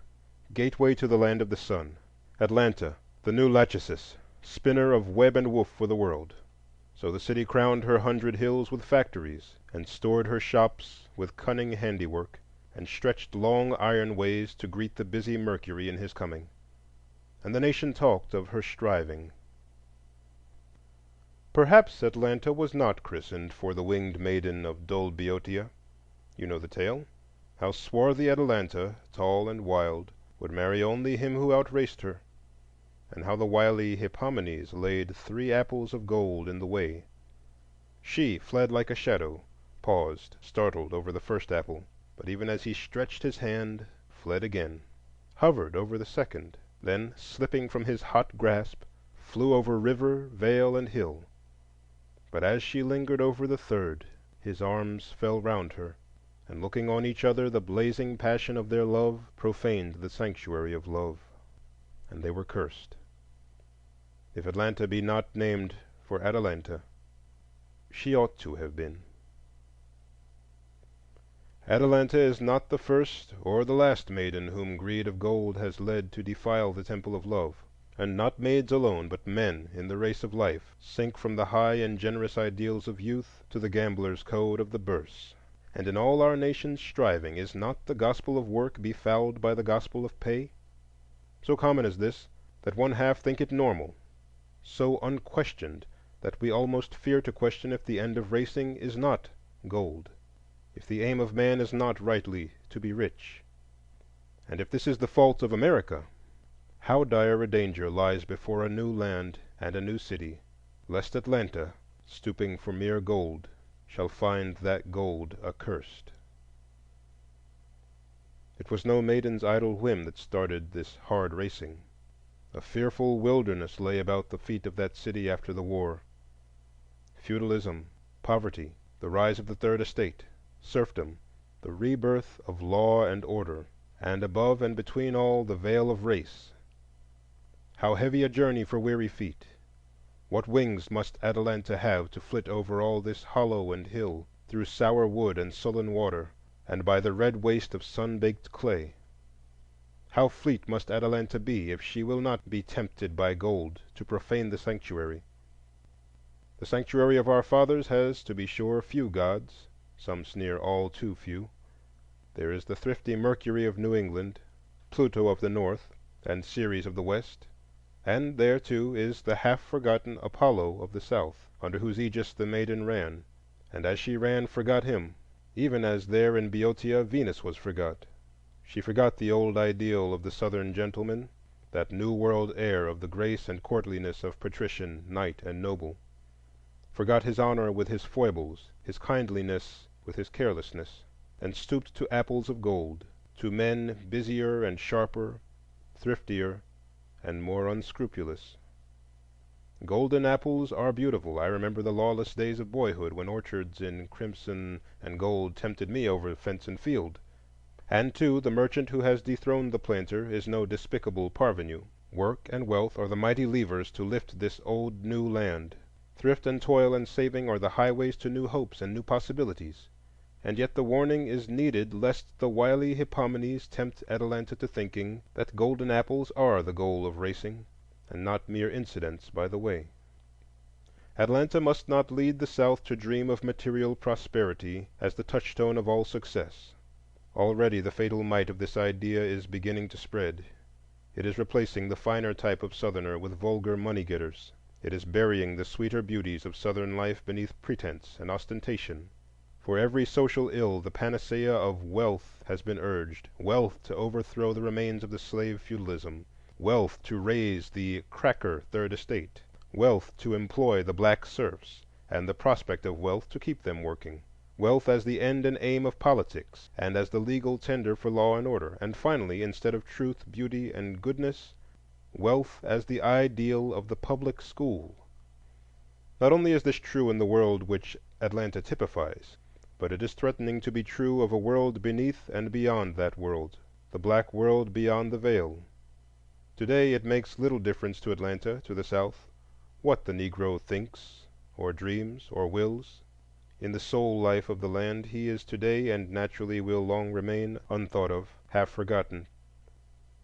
gateway to the land of the sun. Atlanta, the new Lachesis, spinner of web and woof for the world. So the city crowned her 100 hills with factories, and stored her shops with cunning handiwork, and stretched long iron ways to greet the busy Mercury in his coming. And the nation talked of her striving. Perhaps Atlanta was not christened for the winged maiden of dull Boeotia. You know the tale, how swarthy Atalanta, tall and wild, would marry only him who outraced her, and how the wily Hippomenes laid 3 apples of gold in the way. She fled like a shadow, paused, startled, over the first apple, but even as he stretched his hand, fled again, hovered over the second, then, slipping from his hot grasp, flew over river, vale, and hill. But as she lingered over the third, his arms fell round her, and looking on each other, the blazing passion of their love profaned the sanctuary of love, and they were cursed. If Atlanta be not named for Atalanta, she ought to have been. Atalanta is not the first or the last maiden whom greed of gold has led to defile the temple of love. And not maids alone, but men in the race of life sink from the high and generous ideals of youth to the gambler's code of the bourse. And in all our nation's striving, is not the gospel of work befouled by the gospel of pay? So common is this that one half think it normal, so unquestioned that we almost fear to question if the end of racing is not gold, if the aim of man is not rightly to be rich. And if this is the fault of America, how dire a danger lies before a new land and a new city, lest Atlanta, stooping for mere gold, shall find that gold accursed. It was no maiden's idle whim that started this hard racing. A fearful wilderness lay about the feet of that city after the war. Feudalism, poverty, the rise of the Third Estate, serfdom, the rebirth of law and order, and above and between all the veil of race. How heavy a journey for weary feet! What wings must Atalanta have to flit over all this hollow and hill, through sour wood and sullen water, and by the red waste of sun-baked clay? How fleet must Atalanta be if she will not be tempted by gold to profane the sanctuary? The sanctuary of our fathers has, to be sure, few gods; some sneer all too few. There is the thrifty Mercury of New England, Pluto of the North, and Ceres of the West; and there, too, is the half-forgotten Apollo of the South, under whose aegis the maiden ran, and as she ran forgot him, even as there in Boeotia Venus was forgot. She forgot the old ideal of the Southern gentleman, that New World air of the grace and courtliness of patrician, knight, and noble; forgot his honor with his foibles, his kindliness with his carelessness, and stooped to apples of gold, to men busier and sharper, thriftier and more unscrupulous. Golden apples are beautiful. I remember the lawless days of boyhood, when orchards in crimson and gold tempted me over fence and field. And, too, the merchant who has dethroned the planter is no despicable parvenu. Work and wealth are the mighty levers to lift this old new land. Thrift and toil and saving are the highways to new hopes and new possibilities. And yet the warning is needed lest the wily Hippomenes tempt Atalanta to thinking that golden apples are the goal of racing, and not mere incidents by the way. Atalanta must not lead the South to dream of material prosperity as the touchstone of all success. Already the fatal might of this idea is beginning to spread. It is replacing the finer type of Southerner with vulgar money-getters. It is burying the sweeter beauties of Southern life beneath pretense and ostentation. For every social ill the panacea of wealth has been urged,—wealth to overthrow the remains of the slave feudalism, wealth to raise the cracker third estate, wealth to employ the black serfs, and the prospect of wealth to keep them working, wealth as the end and aim of politics, and as the legal tender for law and order, and finally, instead of truth, beauty, and goodness, wealth as the ideal of the public school. Not only is this true in the world which Atlanta typifies, but it is threatening to be true of a world beneath and beyond that world, the black world beyond the veil. Today it makes little difference to Atlanta, to the South, what the Negro thinks or dreams or wills. In the soul life of the land he is today, and naturally will long remain, unthought of, half forgotten.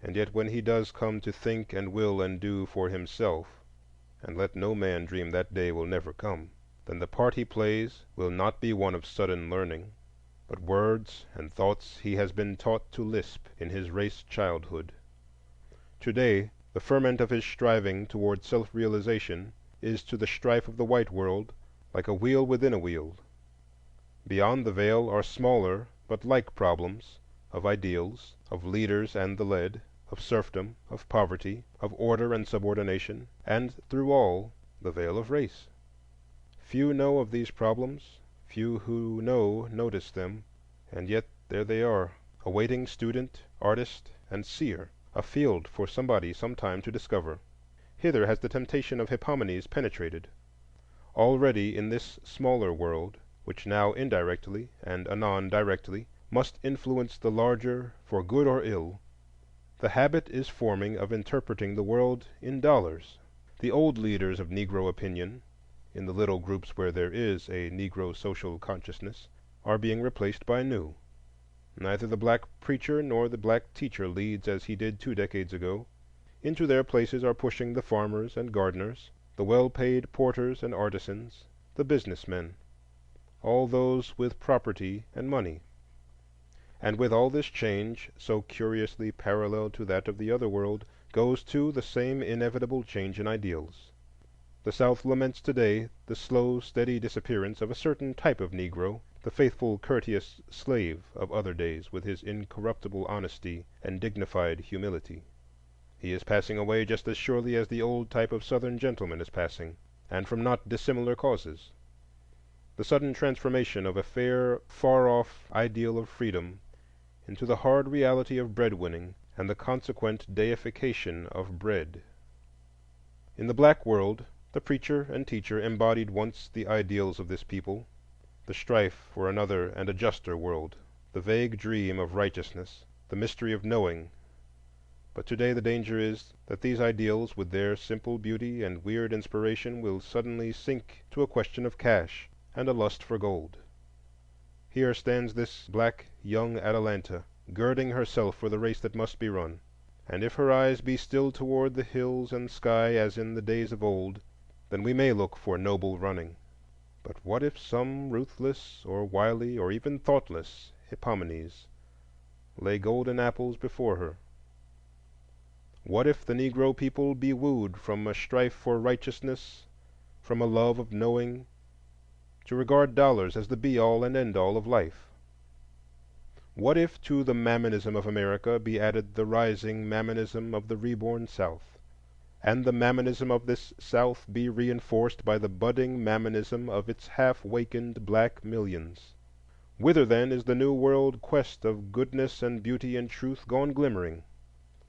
And yet when he does come to think and will and do for himself—and let no man dream that day will never come—then the part he plays will not be one of sudden learning, but words and thoughts he has been taught to lisp in his race childhood. Today the ferment of his striving toward self-realization is to the strife of the white world like a wheel within a wheel. Beyond the veil are smaller but like problems of ideals, of leaders and the led, of serfdom, of poverty, of order and subordination, and through all the veil of race. Few know of these problems, few who know notice them, and yet there they are, awaiting student, artist, and seer, a field for somebody sometime to discover. Hither has the temptation of Hippomenes penetrated. Already in this smaller world, which now indirectly and anon directly must influence the larger for good or ill, the habit is forming of interpreting the world in dollars. The old leaders of Negro opinion, in the little groups where there is a Negro social consciousness, are being replaced by new. Neither the black preacher nor the black teacher leads as he did 2 decades ago. Into their places are pushing the farmers and gardeners, the well-paid porters and artisans, the businessmen, all those with property and money. And with all this change, so curiously parallel to that of the other world, goes too the same inevitable change in ideals. The South laments today the slow, steady disappearance of a certain type of Negro, the faithful, courteous slave of other days, with his incorruptible honesty and dignified humility. He is passing away just as surely as the old type of Southern gentleman is passing, and from not dissimilar causes. The sudden transformation of a fair, far-off ideal of freedom into the hard reality of breadwinning, and the consequent deification of bread. In the black world, the preacher and teacher embodied once the ideals of this people, the strife for another and a juster world, the vague dream of righteousness, the mystery of knowing. But today the danger is that these ideals, with their simple beauty and weird inspiration, will suddenly sink to a question of cash and a lust for gold. Here stands this black young Atalanta, girding herself for the race that must be run, and if her eyes be still toward the hills and sky as in the days of old, then we may look for noble running. But what if some ruthless or wily or even thoughtless Hippomenes lay golden apples before her? What if the Negro people be wooed from a strife for righteousness, from a love of knowing, to regard dollars as the be-all and end-all of life? What if to the mammonism of America be added the rising mammonism of the reborn South, and the mammonism of this South be reinforced by the budding mammonism of its half-wakened black millions? Whither then is the New World quest of goodness and beauty and truth gone glimmering?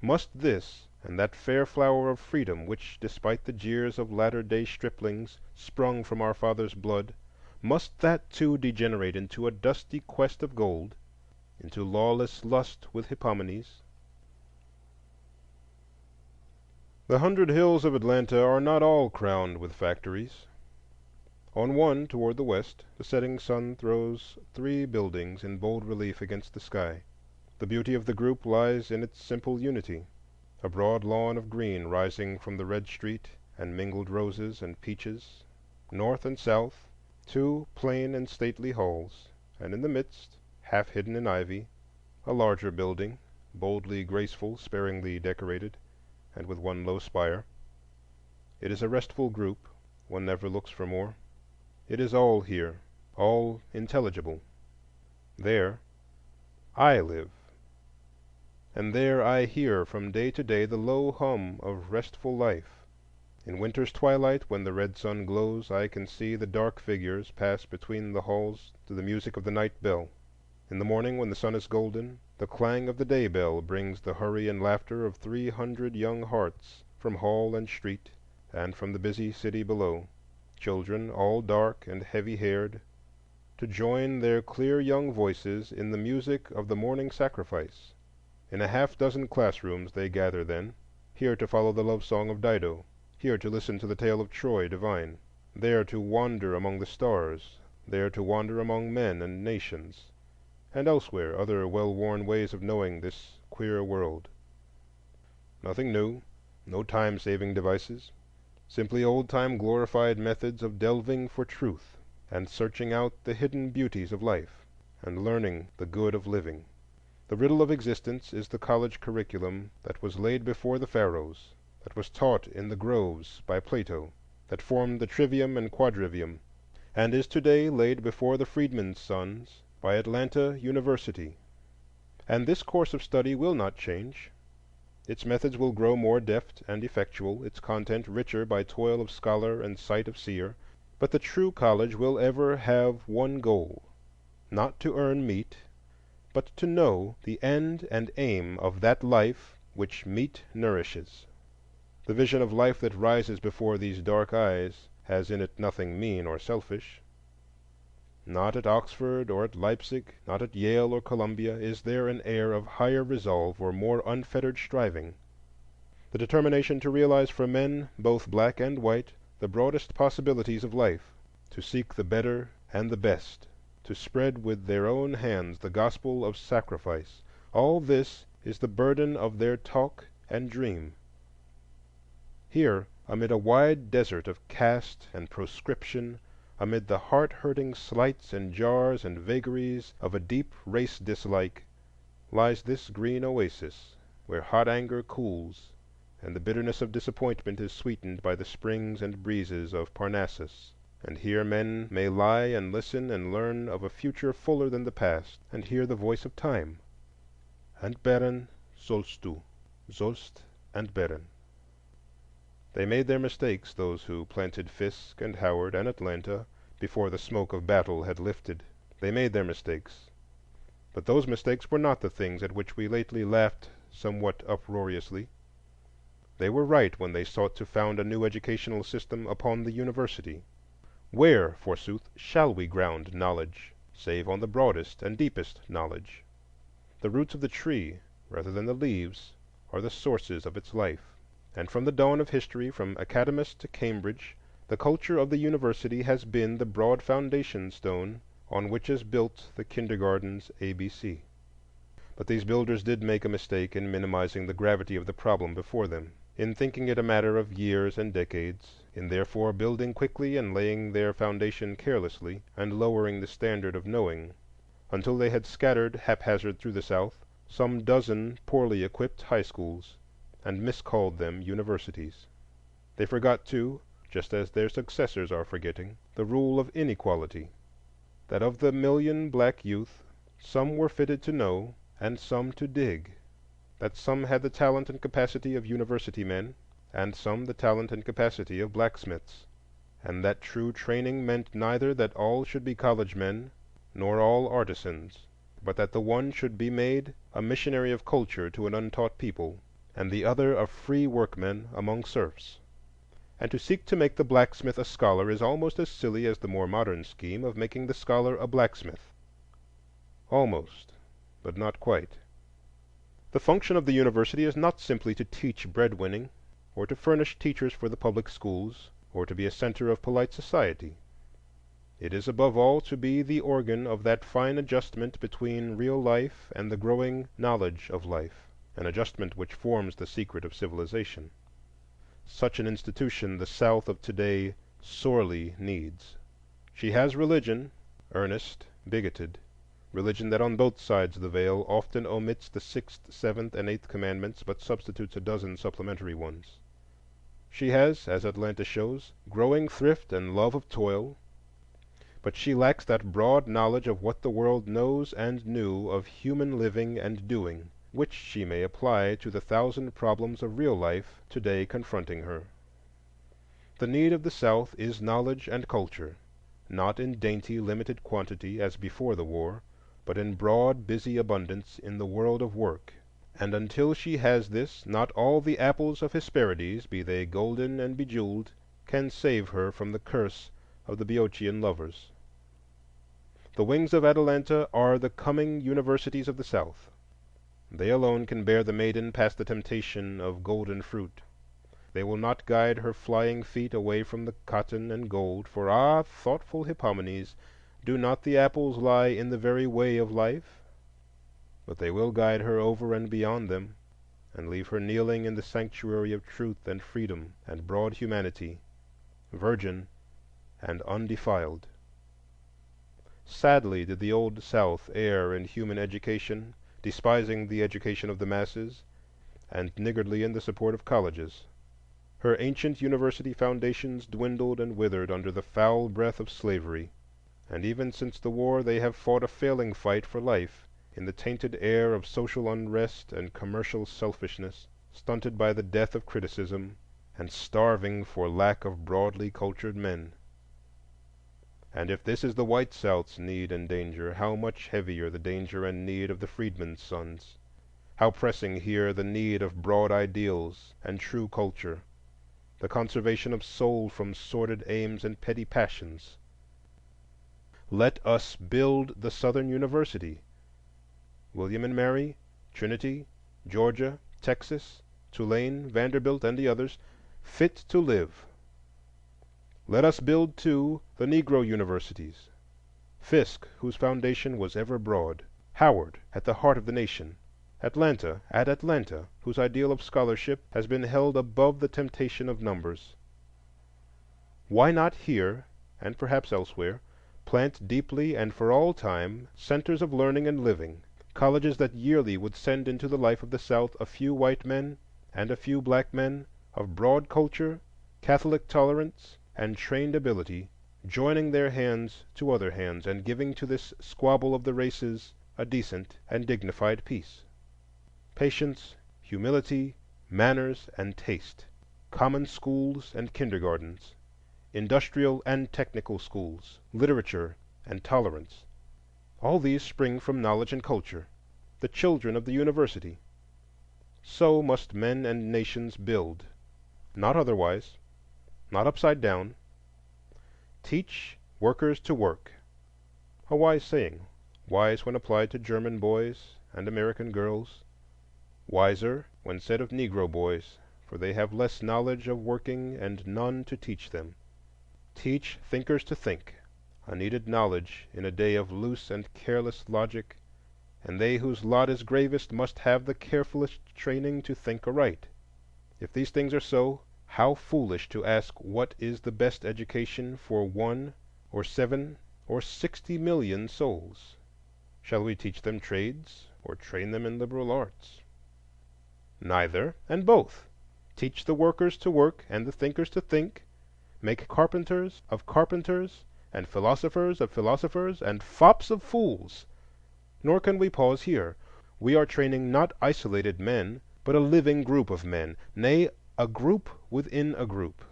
Must this and that fair flower of freedom, which, despite the jeers of latter-day striplings, sprung from our fathers' blood, must that too degenerate into a dusty quest of gold, into lawless lust with Hippomenes? The 100 hills of Atlanta are not all crowned with factories. On one, toward the west, the setting sun throws 3 buildings in bold relief against the sky. The beauty of the group lies in its simple unity: a broad lawn of green rising from the red street and mingled roses and peaches. North and south, 2 plain and stately halls, and in the midst, half hidden in ivy, a larger building, boldly graceful, sparingly decorated, and with 1 low spire. It is a restful group; one never looks for more. It is all here, all intelligible. There I live, and there I hear from day to day the low hum of restful life. In winter's twilight, when the red sun glows, I can see the dark figures pass between the halls to the music of the night bell. In the morning, when the sun is golden, the clang of the day bell brings the hurry and laughter of 300 young hearts from hall and street, and from the busy city below, children all dark and heavy-haired, to join their clear young voices in the music of the morning sacrifice. In a half-dozen classrooms they gather then, here to follow the love song of Dido, here to listen to the tale of Troy divine, there to wander among the stars, there to wander among men and nations, and elsewhere other well-worn ways of knowing this queer world. Nothing new, no time-saving devices, simply old-time glorified methods of delving for truth and searching out the hidden beauties of life and learning the good of living. The riddle of existence is the college curriculum that was laid before the pharaohs, that was taught in the groves by Plato, that formed the trivium and quadrivium, and is today laid before the freedmen's sons by Atlanta University. And this course of study will not change. Its methods will grow more deft and effectual, its content richer by toil of scholar and sight of seer, but the true college will ever have one goal: not to earn meat, but to know the end and aim of that life which meat nourishes. The vision of life that rises before these dark eyes has in it nothing mean or selfish. Not at Oxford or at Leipzig, not at Yale or Columbia, is there an air of higher resolve or more unfettered striving. The determination to realize for men, both black and white, the broadest possibilities of life, to seek the better and the best, to spread with their own hands the gospel of sacrifice—all this is the burden of their talk and dream. Here, amid a wide desert of caste and proscription, amid the heart-hurting slights and jars and vagaries of a deep race dislike, lies this green oasis, where hot anger cools and the bitterness of disappointment is sweetened by the springs and breezes of Parnassus. And here men may lie and listen and learn of a future fuller than the past, and hear the voice of time. Entbehren sollst du, sollst entbehren. They made their mistakes, those who planted Fisk and Howard and Atlanta before the smoke of battle had lifted. They made their mistakes. But those mistakes were not the things at which we lately laughed somewhat uproariously. They were right when they sought to found a new educational system upon the university. Where, forsooth, shall we ground knowledge, save on the broadest and deepest knowledge? The roots of the tree rather than the leaves, are the sources of its life. And from the dawn of history, from Academus to Cambridge, the culture of the university has been the broad foundation stone on which is built the kindergarten's ABC. But these builders did make a mistake in minimizing the gravity of the problem before them, in thinking it a matter of years and decades, in therefore building quickly and laying their foundation carelessly, and lowering the standard of knowing, until they had scattered haphazard through the South some dozen poorly equipped high schools, and miscalled them universities. They forgot, too, just as their successors are forgetting, the rule of inequality, that of the million black youth, some were fitted to know and some to dig, that some had the talent and capacity of university men, and some the talent and capacity of blacksmiths, and that true training meant neither that all should be college men nor all artisans, but that the one should be made a missionary of culture to an untaught people, and the other a free workman among serfs. And to seek to make the blacksmith a scholar is almost as silly as the more modern scheme of making the scholar a blacksmith. Almost, but not quite. The function of the university is not simply to teach breadwinning, or to furnish teachers for the public schools, or to be a center of polite society. It is above all to be the organ of that fine adjustment between real life and the growing knowledge of life, an adjustment which forms the secret of civilization. Such an institution the South of today sorely needs. She has religion, earnest, bigoted, religion that on both sides of the veil often omits the sixth, seventh, and eighth commandments, but substitutes a dozen supplementary ones. She has, as Atlanta shows, growing thrift and love of toil, but she lacks that broad knowledge of what the world knows and knew of human living and doing, which she may apply to the thousand problems of real life today confronting her. The need of the South is knowledge and culture, not in dainty, limited quantity as before the war, but in broad, busy abundance in the world of work. And until she has this, not all the apples of Hesperides, be they golden and bejeweled, can save her from the curse of the Boeotian lovers. The wings of Atalanta are the coming universities of the South. They alone can bear the maiden past the temptation of golden fruit. They will not guide her flying feet away from the cotton and gold, for thoughtful Hippomenes, do not the apples lie in the very way of life? But they will guide her over and beyond them, and leave her kneeling in the sanctuary of truth and freedom and broad humanity, virgin and undefiled. Sadly did the old South err in human education, despising the education of the masses, and niggardly in the support of colleges. Her ancient university foundations dwindled and withered under the foul breath of slavery, and even since the war they have fought a failing fight for life in the tainted air of social unrest and commercial selfishness, stunted by the death of criticism, and starving for lack of broadly cultured men. And if this is the white South's need and danger, how much heavier the danger and need of the freedmen's sons? How pressing here the need of broad ideals and true culture, the conservation of soul from sordid aims and petty passions? Let us build the Southern University. William and Mary, Trinity, Georgia, Texas, Tulane, Vanderbilt, and the others, fit to live. Let us build, too, the Negro universities. Fisk, whose foundation was ever broad; Howard, at the heart of the nation; Atlanta, whose ideal of scholarship has been held above the temptation of numbers. Why not here, and perhaps elsewhere, plant deeply and for all time centers of learning and living, colleges that yearly would send into the life of the South a few white men and a few black men of broad culture, Catholic tolerance, and trained ability, joining their hands to other hands and giving to this squabble of the races a decent and dignified peace? Patience, humility, manners, and taste, common schools and kindergartens, industrial and technical schools, literature and tolerance, all these spring from knowledge and culture, the children of the university. So must men and nations build, not otherwise, not upside down. Teach workers to work. A wise saying, wise when applied to German boys and American girls, Wiser when said of Negro boys, for they have less knowledge of working and none to teach them. Teach thinkers to think, a needed knowledge in a day of loose and careless logic, and they whose lot is gravest must have the carefulest training to think aright. If these things are so, how foolish to ask what is the best education for 1 or 7 or 60 million souls. Shall we teach them trades or train them in liberal arts? Neither, and both. Teach the workers to work and the thinkers to think. Make carpenters of carpenters, and philosophers of philosophers, and fops of fools. Nor can we pause here. We are training not isolated men, but a living group of men, nay, a group within a group.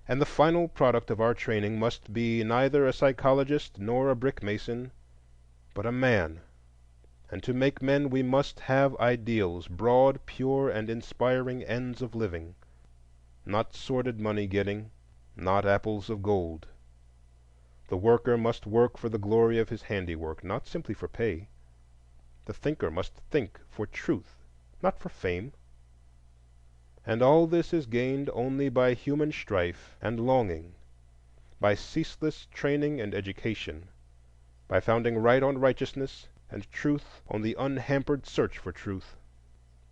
And the final product of our training must be neither a psychologist nor a brick mason, but a man. And to make men we must have ideals, broad, pure, and inspiring ends of living, not sordid money-getting, not apples of gold. The worker must work for the glory of his handiwork, not simply for pay. The thinker must think for truth, not for fame. And all this is gained only by human strife and longing, by ceaseless training and education, by founding right on righteousness and truth on the unhampered search for truth,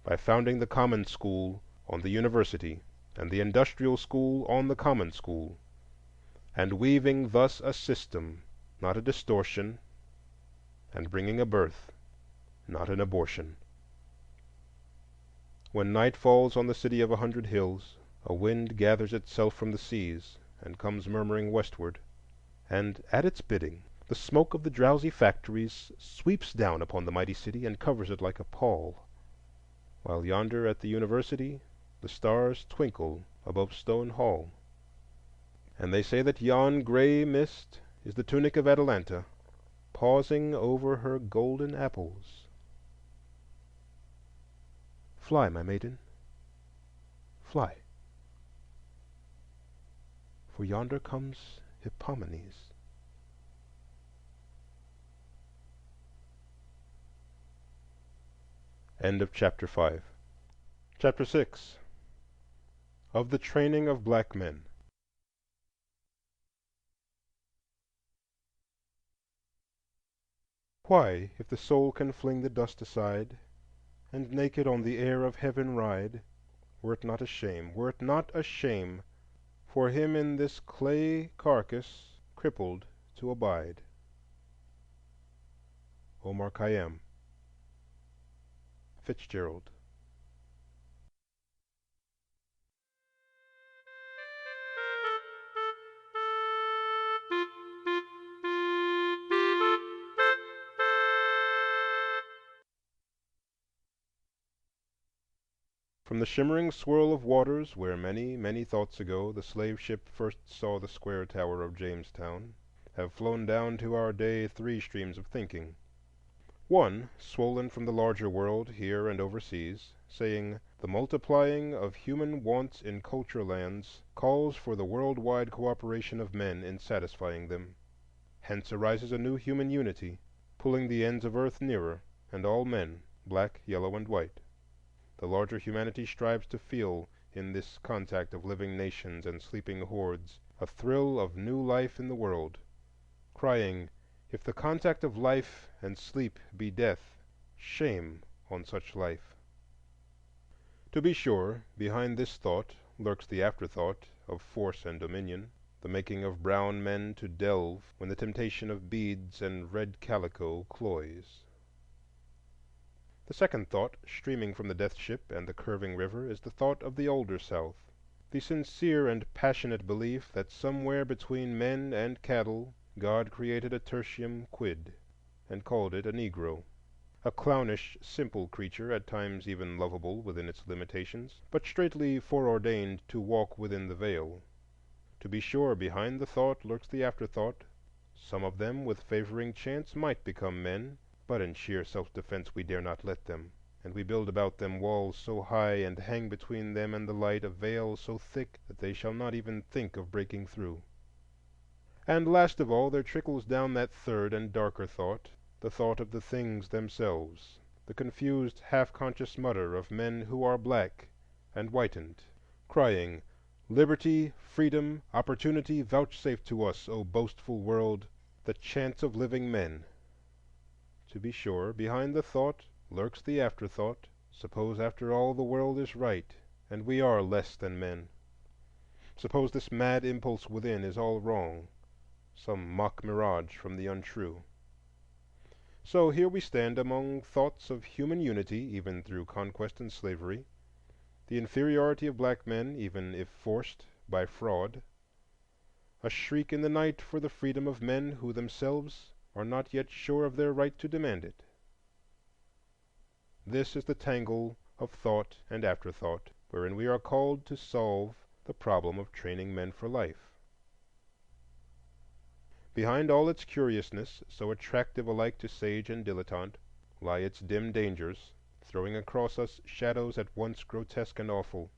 by founding the common school on the university and the industrial school on the common school, and weaving thus a system, not a distortion, and bringing a birth, not an abortion. When night falls on the city of 100 hills, a wind gathers itself from the seas and comes murmuring westward, and at its bidding the smoke of the drowsy factories sweeps down upon the mighty city and covers it like a pall, while yonder at the university the stars twinkle above Stone Hall. And they say that yon gray mist is the tunic of Atalanta, pausing over her golden apples. Fly, my maiden, fly, for yonder comes Hippomenes. End of Chapter 5. Chapter 6. Of the Training of Black Men. Why, if the soul can fling the dust aside, and naked on the air of heaven ride, were it not a shame, were it not a shame, for him in this clay carcass crippled to abide? Omar Khayyam. Fitzgerald. From the shimmering swirl of waters where many, many thoughts ago the slave ship first saw the square tower of Jamestown, have flown down to our day 3 streams of thinking. One, swollen from the larger world here and overseas, saying, "The multiplying of human wants in culture lands calls for the worldwide cooperation of men in satisfying them. Hence arises a new human unity, pulling the ends of earth nearer, and all men, black, yellow, and white. The larger humanity strives to feel in this contact of living nations and sleeping hordes a thrill of new life in the world, crying, if the contact of life and sleep be death, shame on such life." To be sure, behind this thought lurks the afterthought of force and dominion, the making of brown men to delve when the temptation of beads and red calico cloys. The second thought, streaming from the death ship and the curving river, is the thought of the older South, the sincere and passionate belief that somewhere between men and cattle God created a tertium quid, and called it a Negro, a clownish, simple creature, at times even lovable within its limitations, but straitly foreordained to walk within the veil. To be sure, behind the thought lurks the afterthought. Some of them, with favoring chance, might become men, but in sheer self-defense we dare not let them, and we build about them walls so high and hang between them and the light a veil so thick that they shall not even think of breaking through. And last of all there trickles down that third and darker thought, the thought of the things themselves, the confused, half-conscious mutter of men who are black and whitened, crying, "Liberty, freedom, opportunity, vouchsafe to us, O boastful world, the chance of living men." To be sure, behind the thought lurks the afterthought: suppose after all the world is right, and we are less than men? Suppose this mad impulse within is all wrong, some mock mirage from the untrue? So here we stand among thoughts of human unity, even through conquest and slavery, the inferiority of black men, even if forced by fraud, a shriek in the night for the freedom of men who themselves are not yet sure of their right to demand it. This is the tangle of thought and afterthought wherein we are called to solve the problem of training men for life. Behind all its curiousness, so attractive alike to sage and dilettante, lie its dim dangers, throwing across us shadows at once grotesque and awful.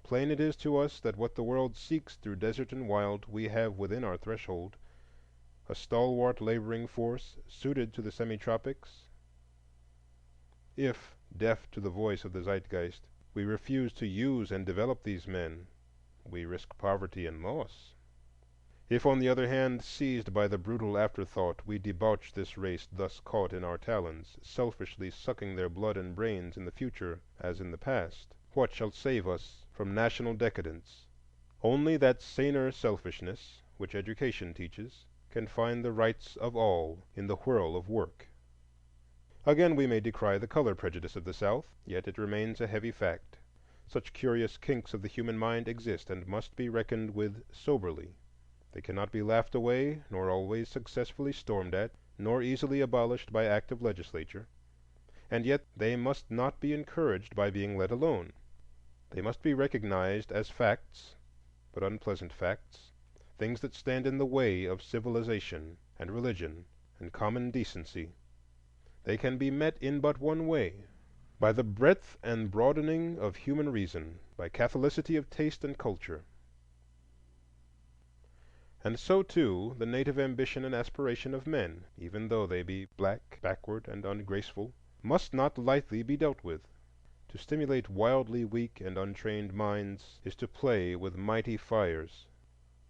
Plain it is to us that what the world seeks through desert and wild we have within our threshold: a stalwart laboring force suited to the semi-tropics. If, deaf to the voice of the zeitgeist, we refuse to use and develop these men, we risk poverty and loss. If, on the other hand, seized by the brutal afterthought, we debauch this race thus caught in our talons, selfishly sucking their blood and brains in the future as in the past, what shall save us from national decadence? Only that saner selfishness which education teaches can find the rights of all in the whirl of work. Again, we may decry the color prejudice of the South, yet it remains a heavy fact. Such curious kinks of the human mind exist and must be reckoned with soberly. They cannot be laughed away, nor always successfully stormed at, nor easily abolished by act of legislature. And yet they must not be encouraged by being let alone. They must be recognized as facts, but unpleasant facts, things that stand in the way of civilization and religion and common decency. They can be met in but one way: by the breadth and broadening of human reason, by catholicity of taste and culture. And so, too, the native ambition and aspiration of men, even though they be black, backward, and ungraceful, must not lightly be dealt with. To stimulate wildly weak and untrained minds is to play with mighty fires.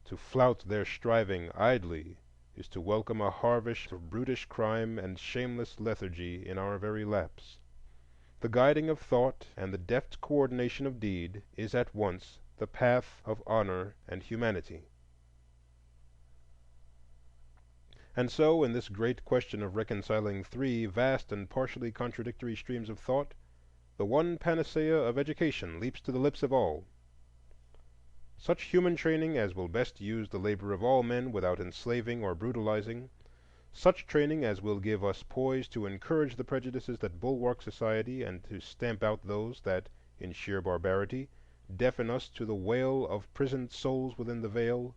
To flout their striving idly is to welcome a harvest of brutish crime and shameless lethargy in our very laps. The guiding of thought and the deft coordination of deed is at once the path of honor and humanity. And so, in this great question of reconciling three vast and partially contradictory streams of thought, the one panacea of education leaps to the lips of all. Such human training as will best use the labor of all men without enslaving or brutalizing, such training as will give us poise to encourage the prejudices that bulwark society and to stamp out those that, in sheer barbarity, deafen us to the wail of prisoned souls within the veil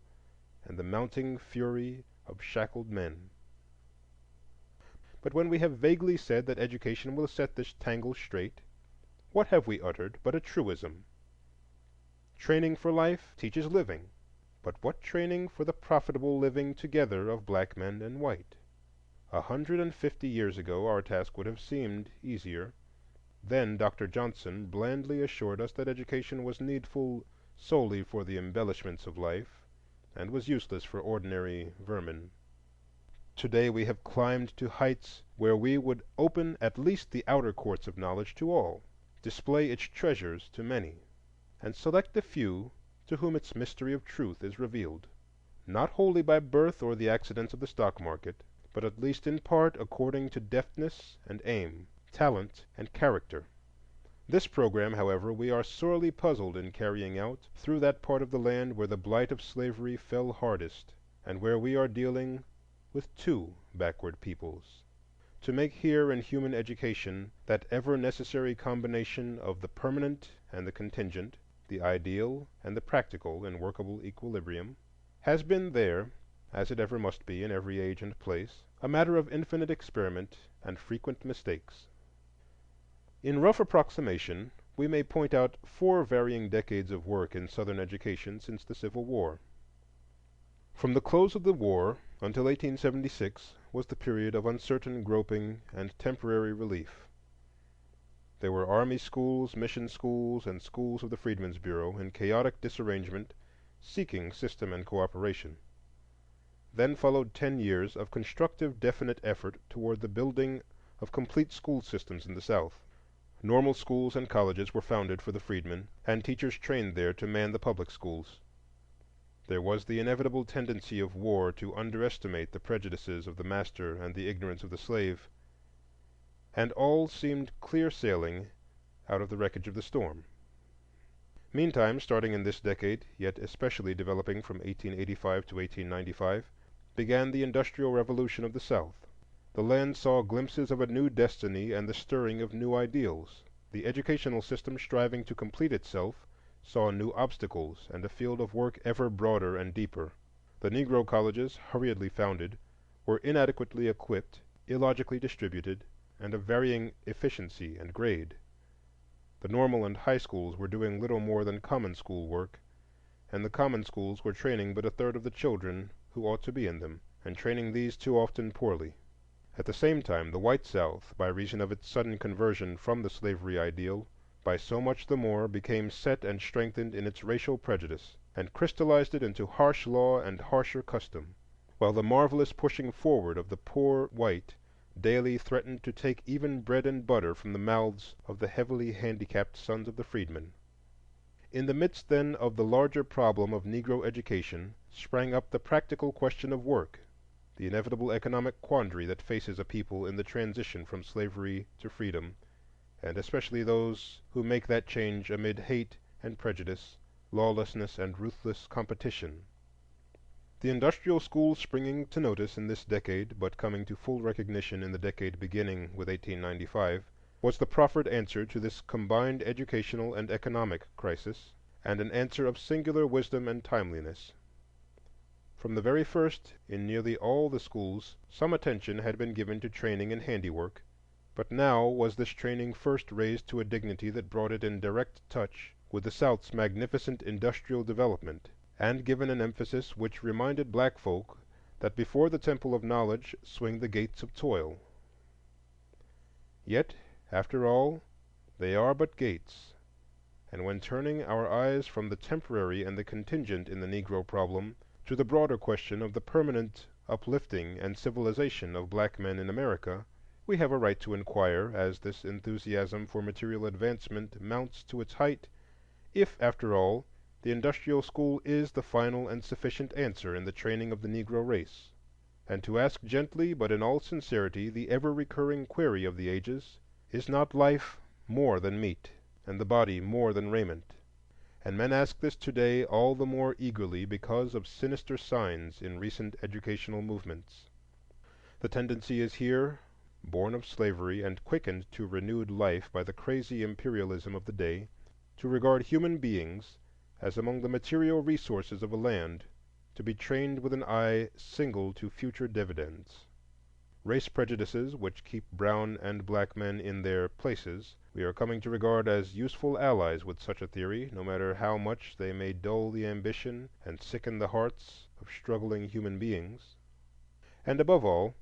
and the mounting fury of shackled men. But when we have vaguely said that education will set this tangle straight, what have we uttered but a truism? Training for life teaches living, but what training for the profitable living together of black men and white? 150 years ago our task would have seemed easier. Then Dr. Johnson blandly assured us that education was needful solely for the embellishments of life, and was useless for ordinary vermin. Today we have climbed to heights where we would open at least the outer courts of knowledge to all, display its treasures to many, and select the few to whom its mystery of truth is revealed, not wholly by birth or the accidents of the stock market, but at least in part according to deftness and aim, talent and character. This program, however, we are sorely puzzled in carrying out through that part of the land where the blight of slavery fell hardest, and where we are dealing with two backward peoples. To make here in human education that ever necessary combination of the permanent and the contingent, the ideal and the practical in workable equilibrium, has been there, as it ever must be in every age and place, a matter of infinite experiment and frequent mistakes. In rough approximation, we may point out 4 varying decades of work in Southern education since the Civil War. From the close of the war until 1876 was the period of uncertain groping and temporary relief. There were army schools, mission schools, and schools of the Freedmen's Bureau in chaotic disarrangement, seeking system and cooperation. Then followed 10 years of constructive, definite effort toward the building of complete school systems in the South. Normal schools and colleges were founded for the freedmen, and teachers trained there to man the public schools. There was the inevitable tendency of war to underestimate the prejudices of the master and the ignorance of the slave, and all seemed clear sailing out of the wreckage of the storm. Meantime, starting in this decade, yet especially developing from 1885 to 1895, began the Industrial Revolution of the South. The land saw glimpses of a new destiny and the stirring of new ideals. The educational system, striving to complete itself, saw new obstacles and a field of work ever broader and deeper. The Negro colleges, hurriedly founded, were inadequately equipped, illogically distributed, and of varying efficiency and grade. The normal and high schools were doing little more than common school work, and the common schools were training but a third of the children who ought to be in them, and training these too often poorly. At the same time, the white South, by reason of its sudden conversion from the slavery ideal, by so much the more became set and strengthened in its racial prejudice, and crystallized it into harsh law and harsher custom, while the marvelous pushing forward of the poor white daily threatened to take even bread and butter from the mouths of the heavily handicapped sons of the freedmen. In the midst, then, of the larger problem of Negro education sprang up the practical question of work, the inevitable economic quandary that faces a people in the transition from slavery to freedom, and especially those who make that change amid hate and prejudice, lawlessness and ruthless competition. The industrial schools springing to notice in this decade, but coming to full recognition in the decade beginning with 1895, was the proffered answer to this combined educational and economic crisis, and an answer of singular wisdom and timeliness. From the very first, in nearly all the schools, some attention had been given to training in handiwork, but now was this training first raised to a dignity that brought it in direct touch with the South's magnificent industrial development, and given an emphasis which reminded black folk that before the temple of knowledge swing the gates of toil. Yet, after all, they are but gates, and when turning our eyes from the temporary and the contingent in the Negro problem to the broader question of the permanent uplifting and civilization of black men in America, we have a right to inquire, as this enthusiasm for material advancement mounts to its height, if, after all, the industrial school is the final and sufficient answer in the training of the Negro race, and to ask gently but in all sincerity the ever-recurring query of the ages, is not life more than meat, and the body more than raiment? And men ask this today all the more eagerly because of sinister signs in recent educational movements. The tendency is here, born of slavery and quickened to renewed life by the crazy imperialism of the day, to regard human beings as among the material resources of a land, to be trained with an eye single to future dividends. Race prejudices, which keep brown and black men in their places, we are coming to regard as useful allies with such a theory, no matter how much they may dull the ambition and sicken the hearts of struggling human beings. And above all,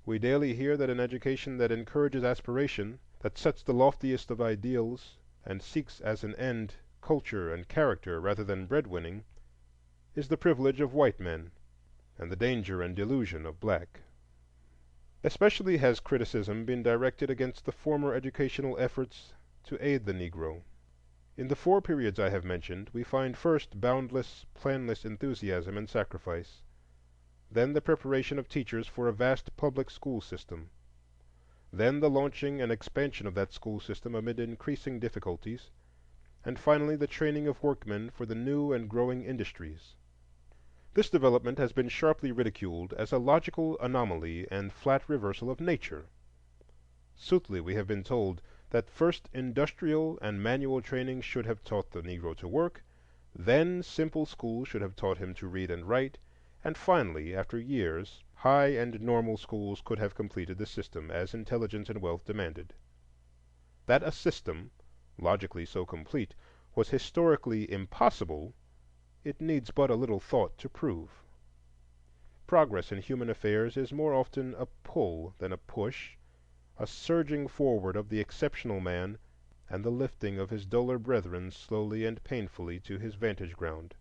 we daily hear that an education that encourages aspiration, that sets the loftiest of ideals, and seeks as an end culture and character rather than breadwinning, is the privilege of white men and the danger and delusion of black. Especially has criticism been directed against the former educational efforts to aid the Negro. In the 4 periods I have mentioned, we find first boundless, planless enthusiasm and sacrifice, then the preparation of teachers for a vast public school system, then the launching and expansion of that school system amid increasing difficulties, and finally the training of workmen for the new and growing industries. This development has been sharply ridiculed as a logical anomaly and flat reversal of nature. Soothly we have been told that first industrial and manual training should have taught the Negro to work, then simple schools should have taught him to read and write, and finally, after years, high and normal schools could have completed the system as intelligence and wealth demanded. That a system, logically so complete, was historically impossible, it needs but a little thought to prove. Progress in human affairs is more often a pull than a push, a surging forward of the exceptional man and the lifting of his duller brethren slowly and painfully to his vantage ground.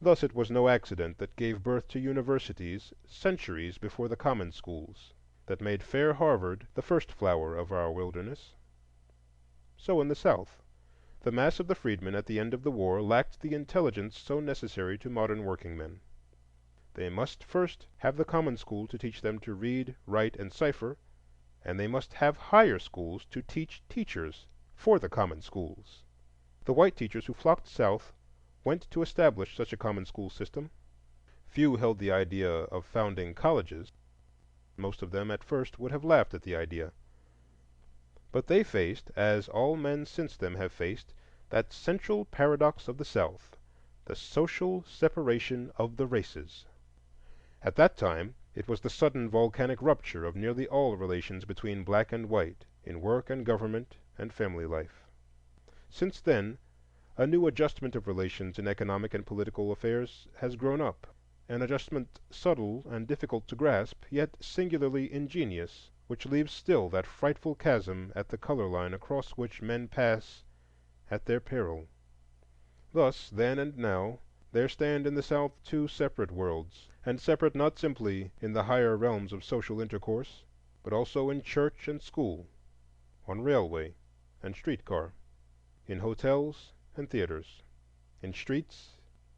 Thus it was no accident that gave birth to universities centuries before the common schools, that made fair Harvard the first flower of our wilderness. So in the South, the mass of the freedmen at the end of the war lacked the intelligence so necessary to modern workingmen. They must first have the common school to teach them to read, write, and cipher, and they must have higher schools to teach teachers for the common schools. The white teachers who flocked south went to establish such a common school system. Few held the idea of founding colleges. Most of them at first would have laughed at the idea. But they faced, as all men since them have faced, that central paradox of the South, the social separation of the races. At that time, it was the sudden volcanic rupture of nearly all relations between black and white in work and government and family life. Since then, a new adjustment of relations in economic and political affairs has grown up, an adjustment subtle and difficult to grasp, yet singularly ingenious, which leaves still that frightful chasm at the color line across which men pass at their peril. Thus, then and now, there stand in the South two separate worlds, and separate not simply in the higher realms of social intercourse, but also in church and school, on railway and streetcar, in hotels and theaters, in streets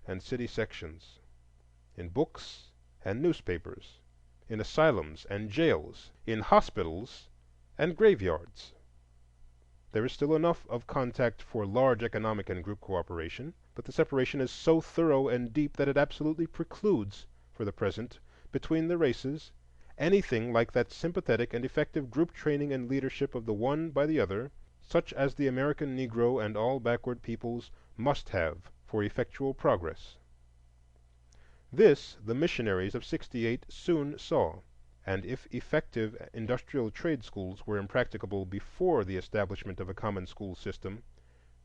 and city sections, in books and newspapers, in asylums and jails, in hospitals and graveyards. There is still enough of contact for large economic and group cooperation, but the separation is so thorough and deep that it absolutely precludes, for the present, between the races, anything like that sympathetic and effective group training and leadership of the one by the other, such as the American Negro and all backward peoples must have for effectual progress. This the missionaries of '68 soon saw, and if effective industrial trade schools were impracticable before the establishment of a common school system,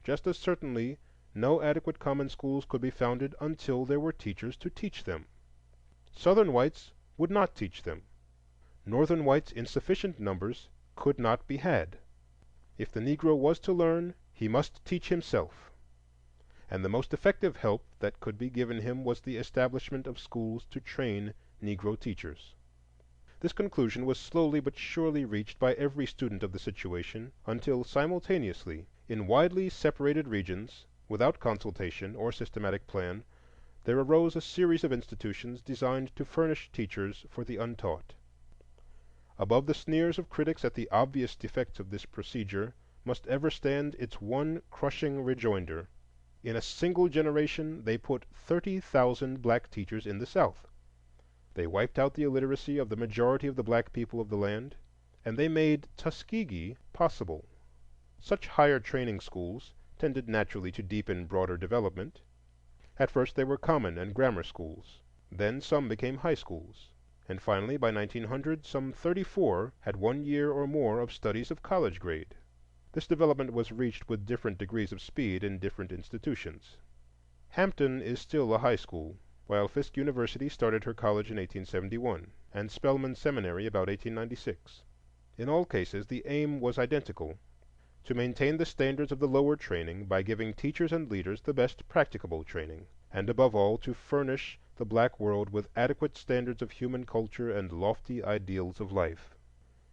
just as certainly no adequate common schools could be founded until there were teachers to teach them. Southern whites would not teach them. Northern whites in sufficient numbers could not be had. If the Negro was to learn, he must teach himself. And the most effective help that could be given him was the establishment of schools to train Negro teachers. This conclusion was slowly but surely reached by every student of the situation, until simultaneously, in widely separated regions, without consultation or systematic plan, there arose a series of institutions designed to furnish teachers for the untaught. Above the sneers of critics at the obvious defects of this procedure must ever stand its one crushing rejoinder: in a single generation they put 30,000 black teachers in the South. They wiped out the illiteracy of the majority of the black people of the land, and they made Tuskegee possible. Such higher training schools tended naturally to deepen broader development. At first they were common and grammar schools, then some became high schools, and finally by 1900 some 34 had 1 year or more of studies of college grade. This development was reached with different degrees of speed in different institutions. Hampton is still a high school, while Fisk University started her college in 1871, and Spelman Seminary about 1896. In all cases the aim was identical: to maintain the standards of the lower training by giving teachers and leaders the best practicable training, and above all to furnish the black world with adequate standards of human culture and lofty ideals of life.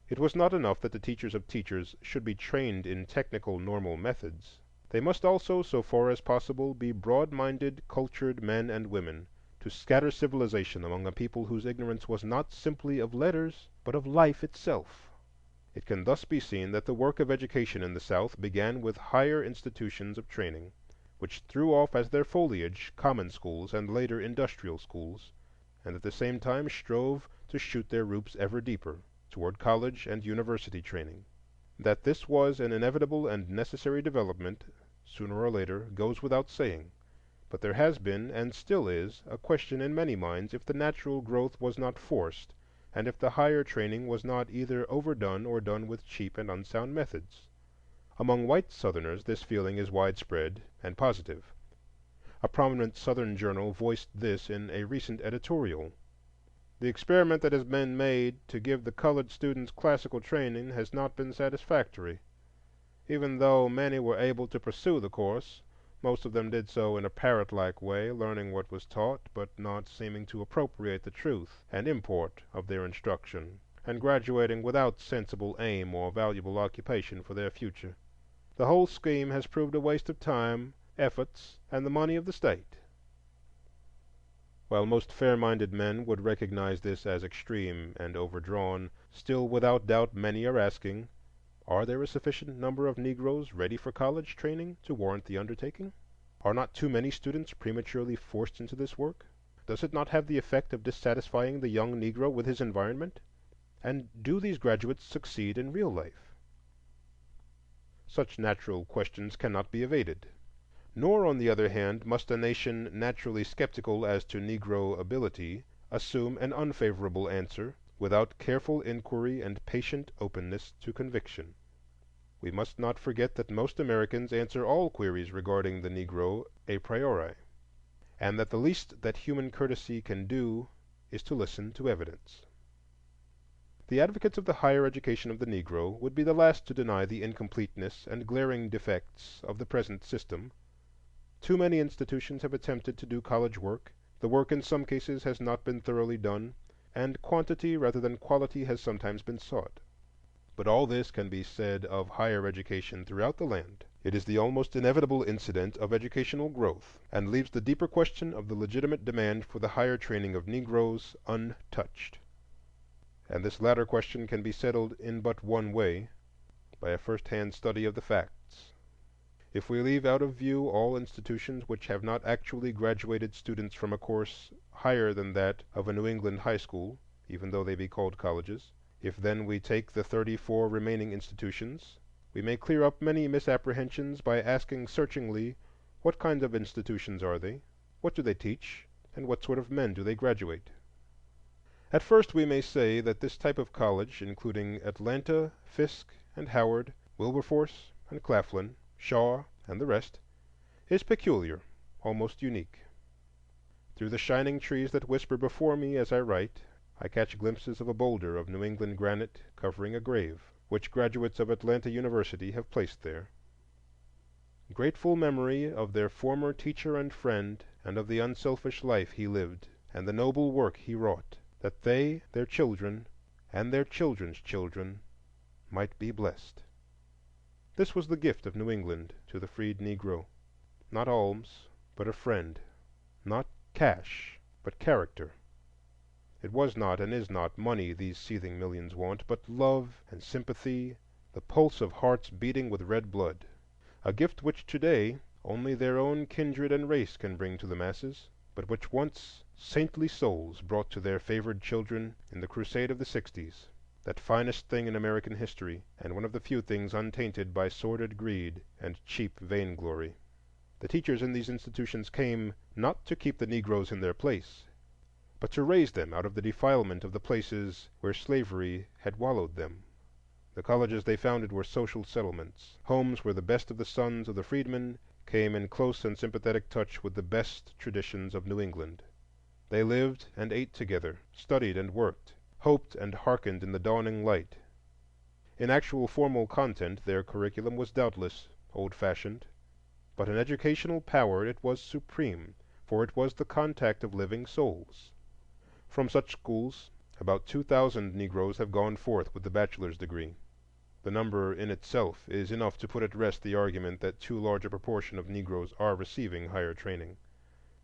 It was not enough that the teachers of teachers should be trained in technical normal methods. They must also, so far as possible, be broad-minded, cultured men and women, to scatter civilization among a people whose ignorance was not simply of letters, but of life itself. It can thus be seen that the work of education in the South began with higher institutions of training, which threw off as their foliage common schools and later industrial schools, and at the same time strove to shoot their roots ever deeper toward college and university training. That this was an inevitable and necessary development, sooner or later, goes without saying, but there has been, and still is, a question in many minds if the natural growth was not forced, and if the higher training was not either overdone or done with cheap and unsound methods. Among white Southerners this feeling is widespread and positive. A prominent Southern journal voiced this in a recent editorial. "The experiment that has been made to give the colored students classical training has not been satisfactory. Even though many were able to pursue the course, most of them did so in a parrot-like way, learning what was taught, but not seeming to appropriate the truth and import of their instruction, and graduating without sensible aim or valuable occupation for their future. The whole scheme has proved a waste of time, efforts, and the money of the state. While most fair-minded men would recognize this as extreme and overdrawn, still without doubt many are asking, are there a sufficient number of Negroes ready for college training to warrant the undertaking? Are not too many students prematurely forced into this work? Does it not have the effect of dissatisfying the young Negro with his environment? And do these graduates succeed in real life? Such natural questions cannot be evaded. Nor, on the other hand, must a nation naturally skeptical as to Negro ability assume an unfavorable answer without careful inquiry and patient openness to conviction. We must not forget that most Americans answer all queries regarding the Negro a priori, and that the least that human courtesy can do is to listen to evidence. The advocates of the higher education of the Negro would be the last to deny the incompleteness and glaring defects of the present system. Too many institutions have attempted to do college work, the work in some cases has not been thoroughly done, and quantity rather than quality has sometimes been sought. But all this can be said of higher education throughout the land. It is the almost inevitable incident of educational growth, and leaves the deeper question of the legitimate demand for the higher training of Negroes untouched. And this latter question can be settled in but one way, by a first-hand study of the facts. If we leave out of view all institutions which have not actually graduated students from a course higher than that of a New England high school, even though they be called colleges, if then we take the 34 remaining institutions, we may clear up many misapprehensions by asking searchingly, what kind of institutions are they? What do they teach? And what sort of men do they graduate? At first we may say that this type of college, including Atlanta, Fisk, and Howard, Wilberforce, and Claflin, Shaw, and the rest, is peculiar, almost unique. Through the shining trees that whisper before me as I write, I catch glimpses of a boulder of New England granite covering a grave, which graduates of Atlanta University have placed there. Grateful memory of their former teacher and friend, and of the unselfish life he lived, and the noble work he wrought, that they, their children, and their children's children might be blessed. This was the gift of New England to the freed Negro. Not alms, but a friend; not cash, but character. It was not and is not money these seething millions want, but love and sympathy, the pulse of hearts beating with red blood. A gift which today only their own kindred and race can bring to the masses, but which once saintly souls brought to their favored children in the crusade of the '60s, that finest thing in American history, and one of the few things untainted by sordid greed and cheap vainglory. The teachers in these institutions came not to keep the Negroes in their place, but to raise them out of the defilement of the places where slavery had wallowed them. The colleges they founded were social settlements, homes where the best of the sons of the freedmen came in close and sympathetic touch with the best traditions of New England. They lived and ate together, studied and worked, hoped and hearkened in the dawning light. In actual formal content their curriculum was doubtless old-fashioned, but in educational power it was supreme, for it was the contact of living souls. From such schools about 2,000 Negroes have gone forth with the bachelor's degree. The number in itself is enough to put at rest the argument that too large a proportion of Negroes are receiving higher training.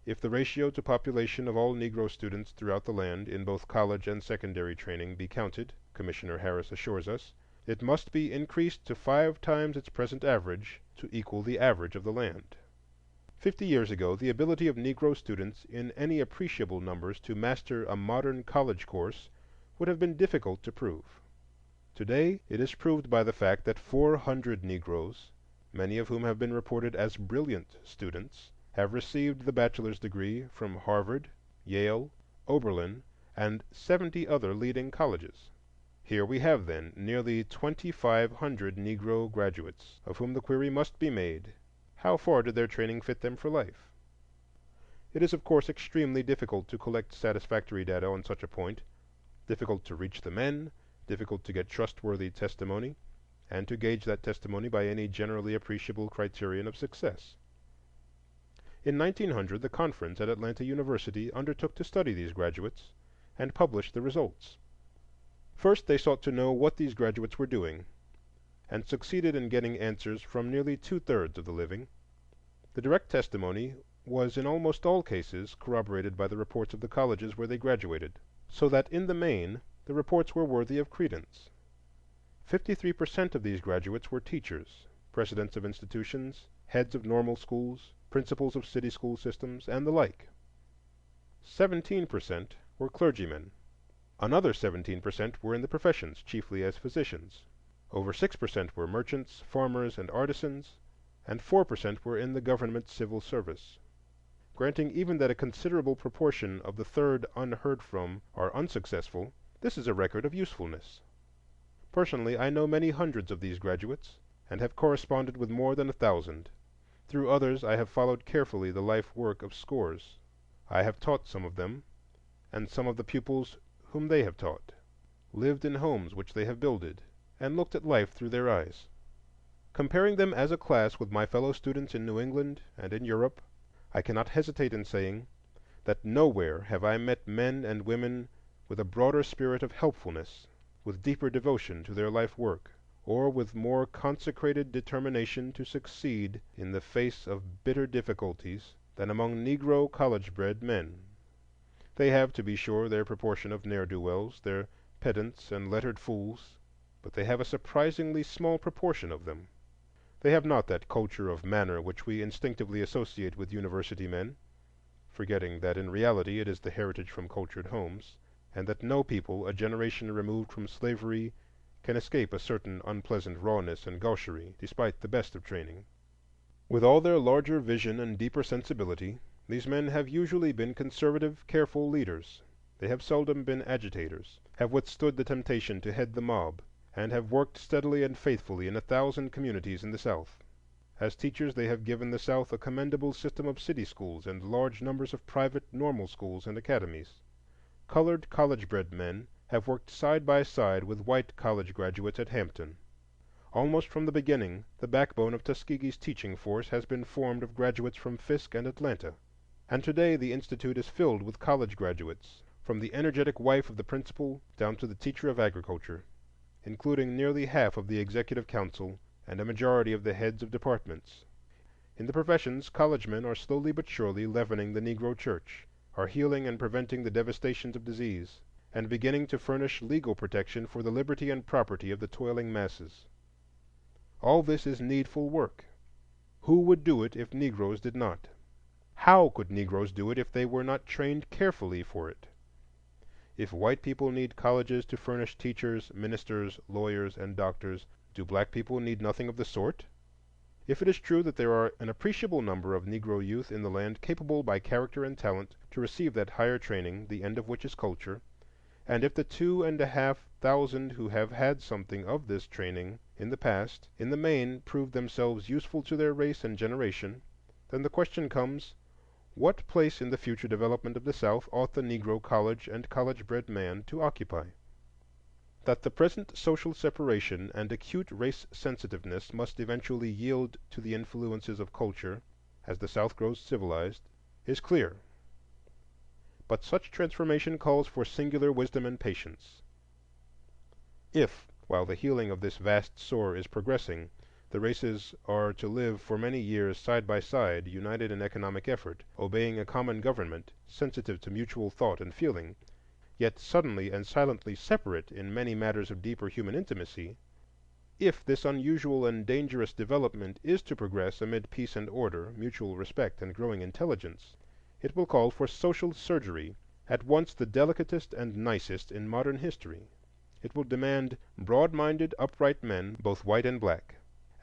If the ratio to population of all Negro students throughout the land in both college and secondary training be counted, Commissioner Harris assures us, it must be increased to 5 times its present average to equal the average of the land. 50 years ago, the ability of Negro students in any appreciable numbers to master a modern college course would have been difficult to prove. Today it is proved by the fact that 400 Negroes, many of whom have been reported as brilliant students, have received the bachelor's degree from Harvard, Yale, Oberlin, and 70 other leading colleges. Here we have, then, nearly 2,500 Negro graduates, of whom the query must be made, how far did their training fit them for life? It is, of course, extremely difficult to collect satisfactory data on such a point, difficult to reach the men, difficult to get trustworthy testimony, and to gauge that testimony by any generally appreciable criterion of success. In 1900, the conference at Atlanta University undertook to study these graduates and publish the results. First, they sought to know what these graduates were doing, and succeeded in getting answers from nearly two-thirds of the living. The direct testimony was in almost all cases corroborated by the reports of the colleges where they graduated, so that in the main the reports were worthy of credence. 53% of these graduates were teachers, presidents of institutions, heads of normal schools, principals of city school systems, and the like. 17% were clergymen. Another 17% were in the professions, chiefly as physicians. Over 6% were merchants, farmers, and artisans, and 4% were in the government civil service. Granting even that a considerable proportion of the third unheard from are unsuccessful, this is a record of usefulness. Personally, I know many hundreds of these graduates, and have corresponded with more than 1,000. Through others I have followed carefully the life work of scores. I have taught some of them, and some of the pupils whom they have taught, lived in homes which they have builded, and looked at life through their eyes. Comparing them as a class with my fellow students in New England and in Europe, I cannot hesitate in saying that nowhere have I met men and women with a broader spirit of helpfulness, with deeper devotion to their life work, or with more consecrated determination to succeed in the face of bitter difficulties than among Negro college-bred men. They have, to be sure, their proportion of ne'er-do-wells, their pedants and lettered fools, but they have a surprisingly small proportion of them. They have not that culture of manner which we instinctively associate with university men, forgetting that in reality it is the heritage from cultured homes, and that no people a generation removed from slavery can escape a certain unpleasant rawness and gaucherie, despite the best of training. With all their larger vision and deeper sensibility, these men have usually been conservative, careful leaders. They have seldom been agitators, have withstood the temptation to head the mob, and have worked steadily and faithfully in 1,000 communities in the South. As teachers, they have given the South a commendable system of city schools and large numbers of private normal schools and academies. Colored college-bred men have worked side by side with white college graduates at Hampton. Almost from the beginning, the backbone of Tuskegee's teaching force has been formed of graduates from Fisk and Atlanta, and today the institute is filled with college graduates, from the energetic wife of the principal down to the teacher of agriculture, including nearly half of the executive council and a majority of the heads of departments. In the professions, college men are slowly but surely leavening the Negro church, are healing and preventing the devastations of disease, and beginning to furnish legal protection for the liberty and property of the toiling masses. All this is needful work. Who would do it if Negroes did not? How could Negroes do it if they were not trained carefully for it? If white people need colleges to furnish teachers, ministers, lawyers, and doctors, do black people need nothing of the sort? If it is true that there are an appreciable number of Negro youth in the land capable by character and talent to receive that higher training, the end of which is culture, and if the 2,500 who have had something of this training in the past, in the main, prove themselves useful to their race and generation, then the question comes, what place in the future development of the South ought the Negro college and college-bred man to occupy? That the present social separation and acute race sensitiveness must eventually yield to the influences of culture as the South grows civilized is clear. But such transformation calls for singular wisdom and patience. If, while the healing of this vast sore is progressing, the races are to live for many years side by side, united in economic effort, obeying a common government, sensitive to mutual thought and feeling, yet suddenly and silently separate in many matters of deeper human intimacy, if this unusual and dangerous development is to progress amid peace and order, mutual respect, and growing intelligence, it will call for social surgery, at once the delicatest and nicest in modern history. It will demand broad-minded, upright men, both white and black.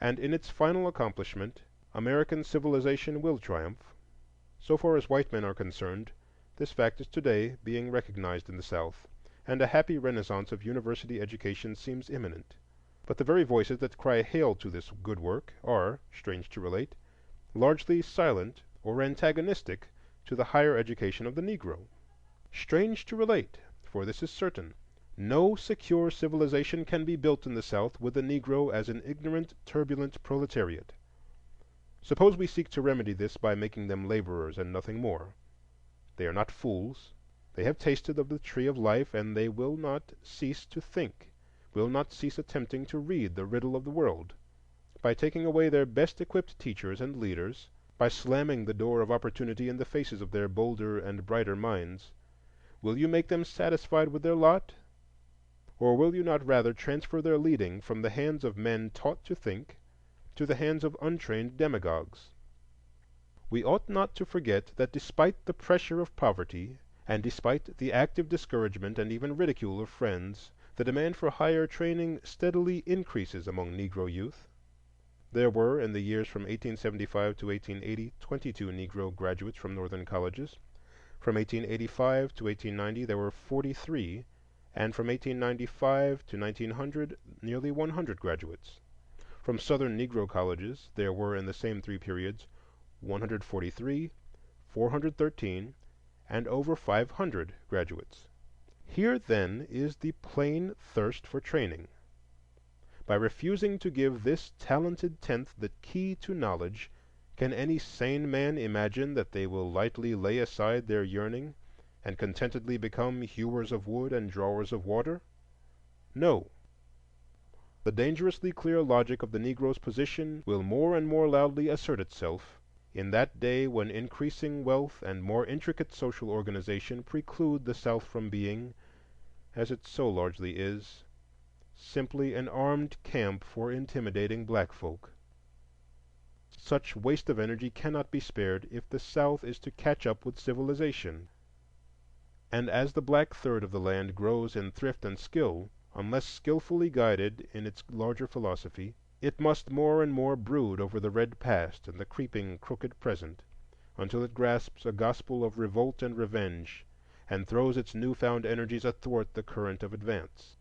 And in its final accomplishment, American civilization will triumph. So far as white men are concerned, this fact is today being recognized in the South, and a happy renaissance of university education seems imminent. But the very voices that cry hail to this good work are, strange to relate, largely silent or antagonistic to the higher education of the Negro. Strange to relate, for this is certain: No secure civilization can be built in the South with the Negro as an ignorant, turbulent proletariat. Suppose we seek to remedy this by making them laborers and nothing more. They are not fools. They have tasted of the tree of life, and they will not cease to think, will not cease attempting to read the riddle of the world. By taking away their best equipped teachers and leaders, by slamming the door of opportunity in the faces of their bolder and brighter minds, will you make them satisfied with their lot? Or will you not rather transfer their leading from the hands of men taught to think to the hands of untrained demagogues? We ought not to forget that despite the pressure of poverty, and despite the active discouragement and even ridicule of friends, the demand for higher training steadily increases among Negro youth. There were, in the years from 1875 to 1880, 22 Negro graduates from Northern colleges. From 1885 to 1890, there were 43, and from 1895 to 1900, nearly 100 graduates. From Southern Negro colleges, there were in the same three periods 143, 413, and over 500 graduates. Here, then, is the plain thirst for training. By refusing to give this talented tenth the key to knowledge, can any sane man imagine that they will lightly lay aside their yearning and contentedly become hewers of wood and drawers of water? No. The dangerously clear logic of the Negro's position will more and more loudly assert itself in that day when increasing wealth and more intricate social organization preclude the South from being, as it so largely is, simply an armed camp for intimidating black folk. Such waste of energy cannot be spared if the South is to catch up with civilization. And as the black third of the land grows in thrift and skill, unless skillfully guided in its larger philosophy, it must more and more brood over the red past and the creeping crooked present, until it grasps a gospel of revolt and revenge, and throws its newfound energies athwart the current of advance.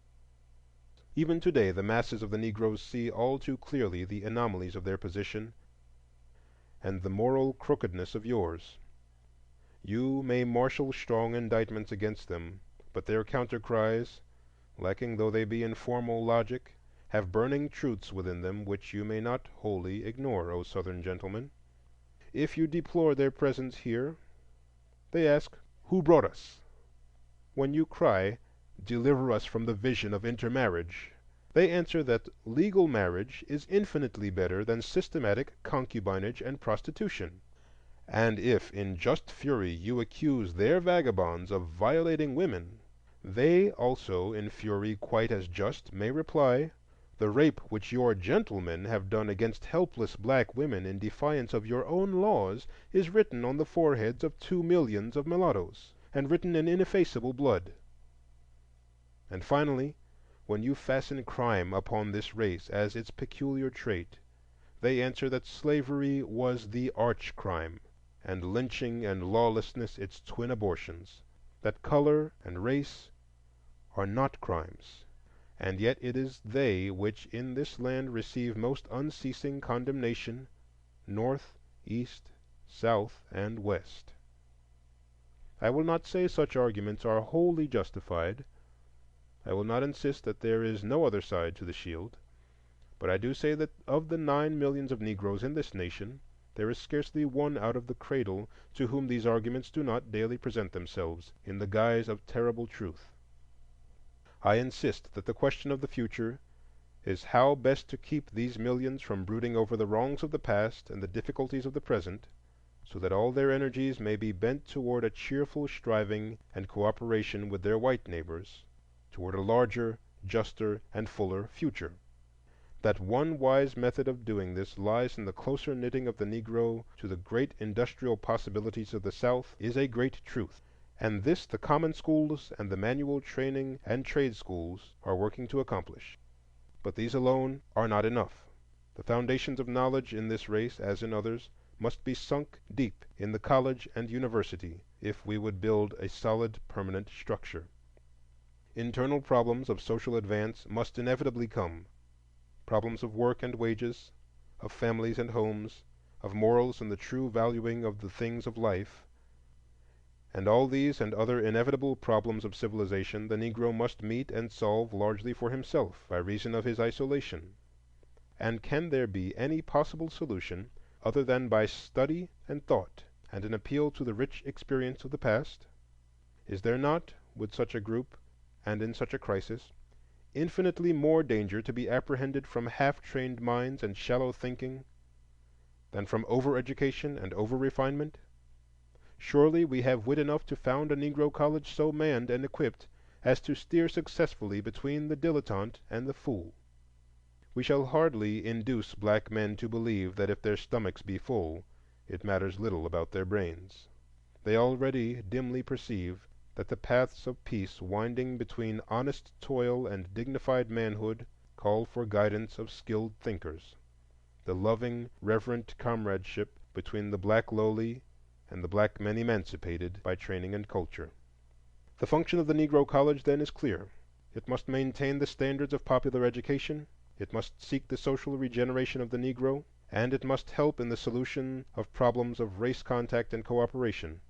Even today the masses of the Negroes see all too clearly the anomalies of their position and the moral crookedness of yours. You may marshal strong indictments against them, but their counter-cries, lacking though they be in formal logic, have burning truths within them which you may not wholly ignore, O Southern gentlemen. If you deplore their presence here, they ask, "Who brought us?" When you cry, "Deliver us from the vision of intermarriage," they answer that legal marriage is infinitely better than systematic concubinage and prostitution. And if in just fury you accuse their vagabonds of violating women, they also in fury quite as just may reply, "The rape which your gentlemen have done against helpless black women in defiance of your own laws is written on the foreheads of 2 millions of mulattoes, and written in ineffaceable blood." And finally, when you fasten crime upon this race as its peculiar trait, they answer that slavery was the arch crime, and lynching and lawlessness its twin abortions, that color and race are not crimes, and yet it is they which in this land receive most unceasing condemnation, North, East, South, and West. I will not say such arguments are wholly justified. I will not insist that there is no other side to the shield. But I do say that of the 9 millions of Negroes in this nation, there is scarcely one out of the cradle to whom these arguments do not daily present themselves in the guise of terrible truth. I insist that the question of the future is how best to keep these millions from brooding over the wrongs of the past and the difficulties of the present, so that all their energies may be bent toward a cheerful striving and cooperation with their white neighbors, toward a larger, juster, and fuller future. That one wise method of doing this lies in the closer knitting of the Negro to the great industrial possibilities of the South is a great truth, and this the common schools and the manual training and trade schools are working to accomplish. But these alone are not enough. The foundations of knowledge in this race, as in others, must be sunk deep in the college and university if we would build a solid, permanent structure. Internal problems of social advance must inevitably come, problems of work and wages, of families and homes, of morals and the true valuing of the things of life. And all these and other inevitable problems of civilization the Negro must meet and solve largely for himself, by reason of his isolation. And can there be any possible solution other than by study and thought, and an appeal to the rich experience of the past? Is there not, with such a group and in such a crisis, infinitely more danger to be apprehended from half-trained minds and shallow thinking than from over-education and over-refinement? Surely we have wit enough to found a Negro college so manned and equipped as to steer successfully between the dilettante and the fool. We shall hardly induce black men to believe that if their stomachs be full, it matters little about their brains. They already dimly perceive that the paths of peace winding between honest toil and dignified manhood call for guidance of skilled thinkers, the loving, reverent comradeship between the black lowly and the black men emancipated by training and culture. The function of the Negro college, then, is clear. It must maintain the standards of popular education, it must seek the social regeneration of the Negro, and it must help in the solution of problems of race contact and cooperation.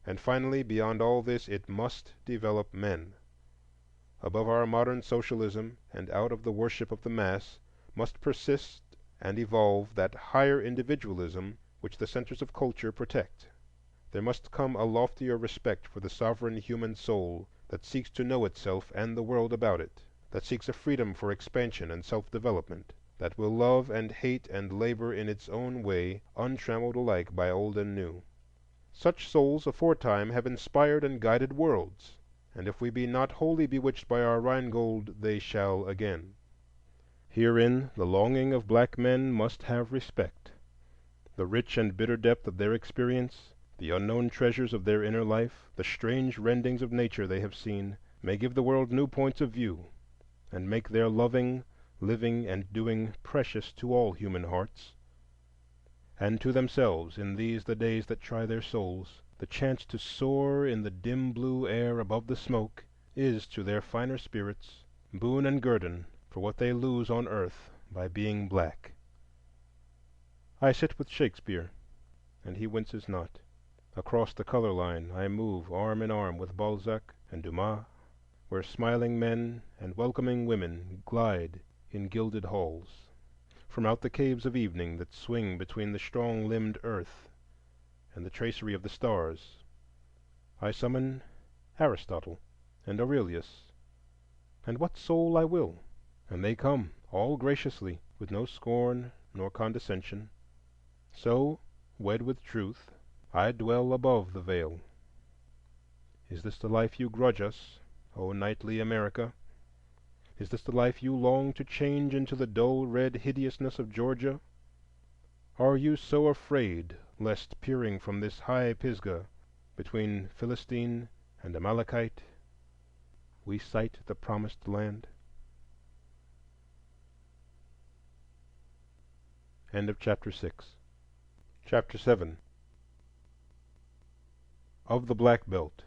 And finally, beyond all this, it must develop men. Above our modern socialism and out of the worship of the mass must persist and evolve that higher individualism which the centers of culture protect. There must come a loftier respect for the sovereign human soul that seeks to know itself and the world about it, that seeks a freedom for expansion and self-development, that will love and hate and labor in its own way, untrammeled alike by old and new. Such souls aforetime have inspired and guided worlds, and if we be not wholly bewitched by our Rheingold, they shall again. Herein the longing of black men must have respect. The rich and bitter depth of their experience, the unknown treasures of their inner life, the strange rendings of nature they have seen, may give the world new points of view, and make their loving, living, and doing precious to all human hearts. And to themselves, in these the days that try their souls, the chance to soar in the dim blue air above the smoke is to their finer spirits boon and guerdon for what they lose on earth by being black. I sit with Shakespeare, and he winces not. Across the color line I move arm in arm with Balzac and Dumas, where smiling men and welcoming women glide in gilded halls. From out the caves of evening that swing between the strong-limbed earth and the tracery of the stars, I summon Aristotle and Aurelius, and what soul I will, and they come, all graciously, with no scorn nor condescension. So, wed with truth, I dwell above the veil. Is this the life you grudge us, O knightly America? Is this the life you long to change into the dull red hideousness of Georgia? Are you so afraid lest, peering from this high Pisgah between Philistine and Amalekite, we sight the promised land? End of chapter 6. Chapter 7. Of the Black Belt.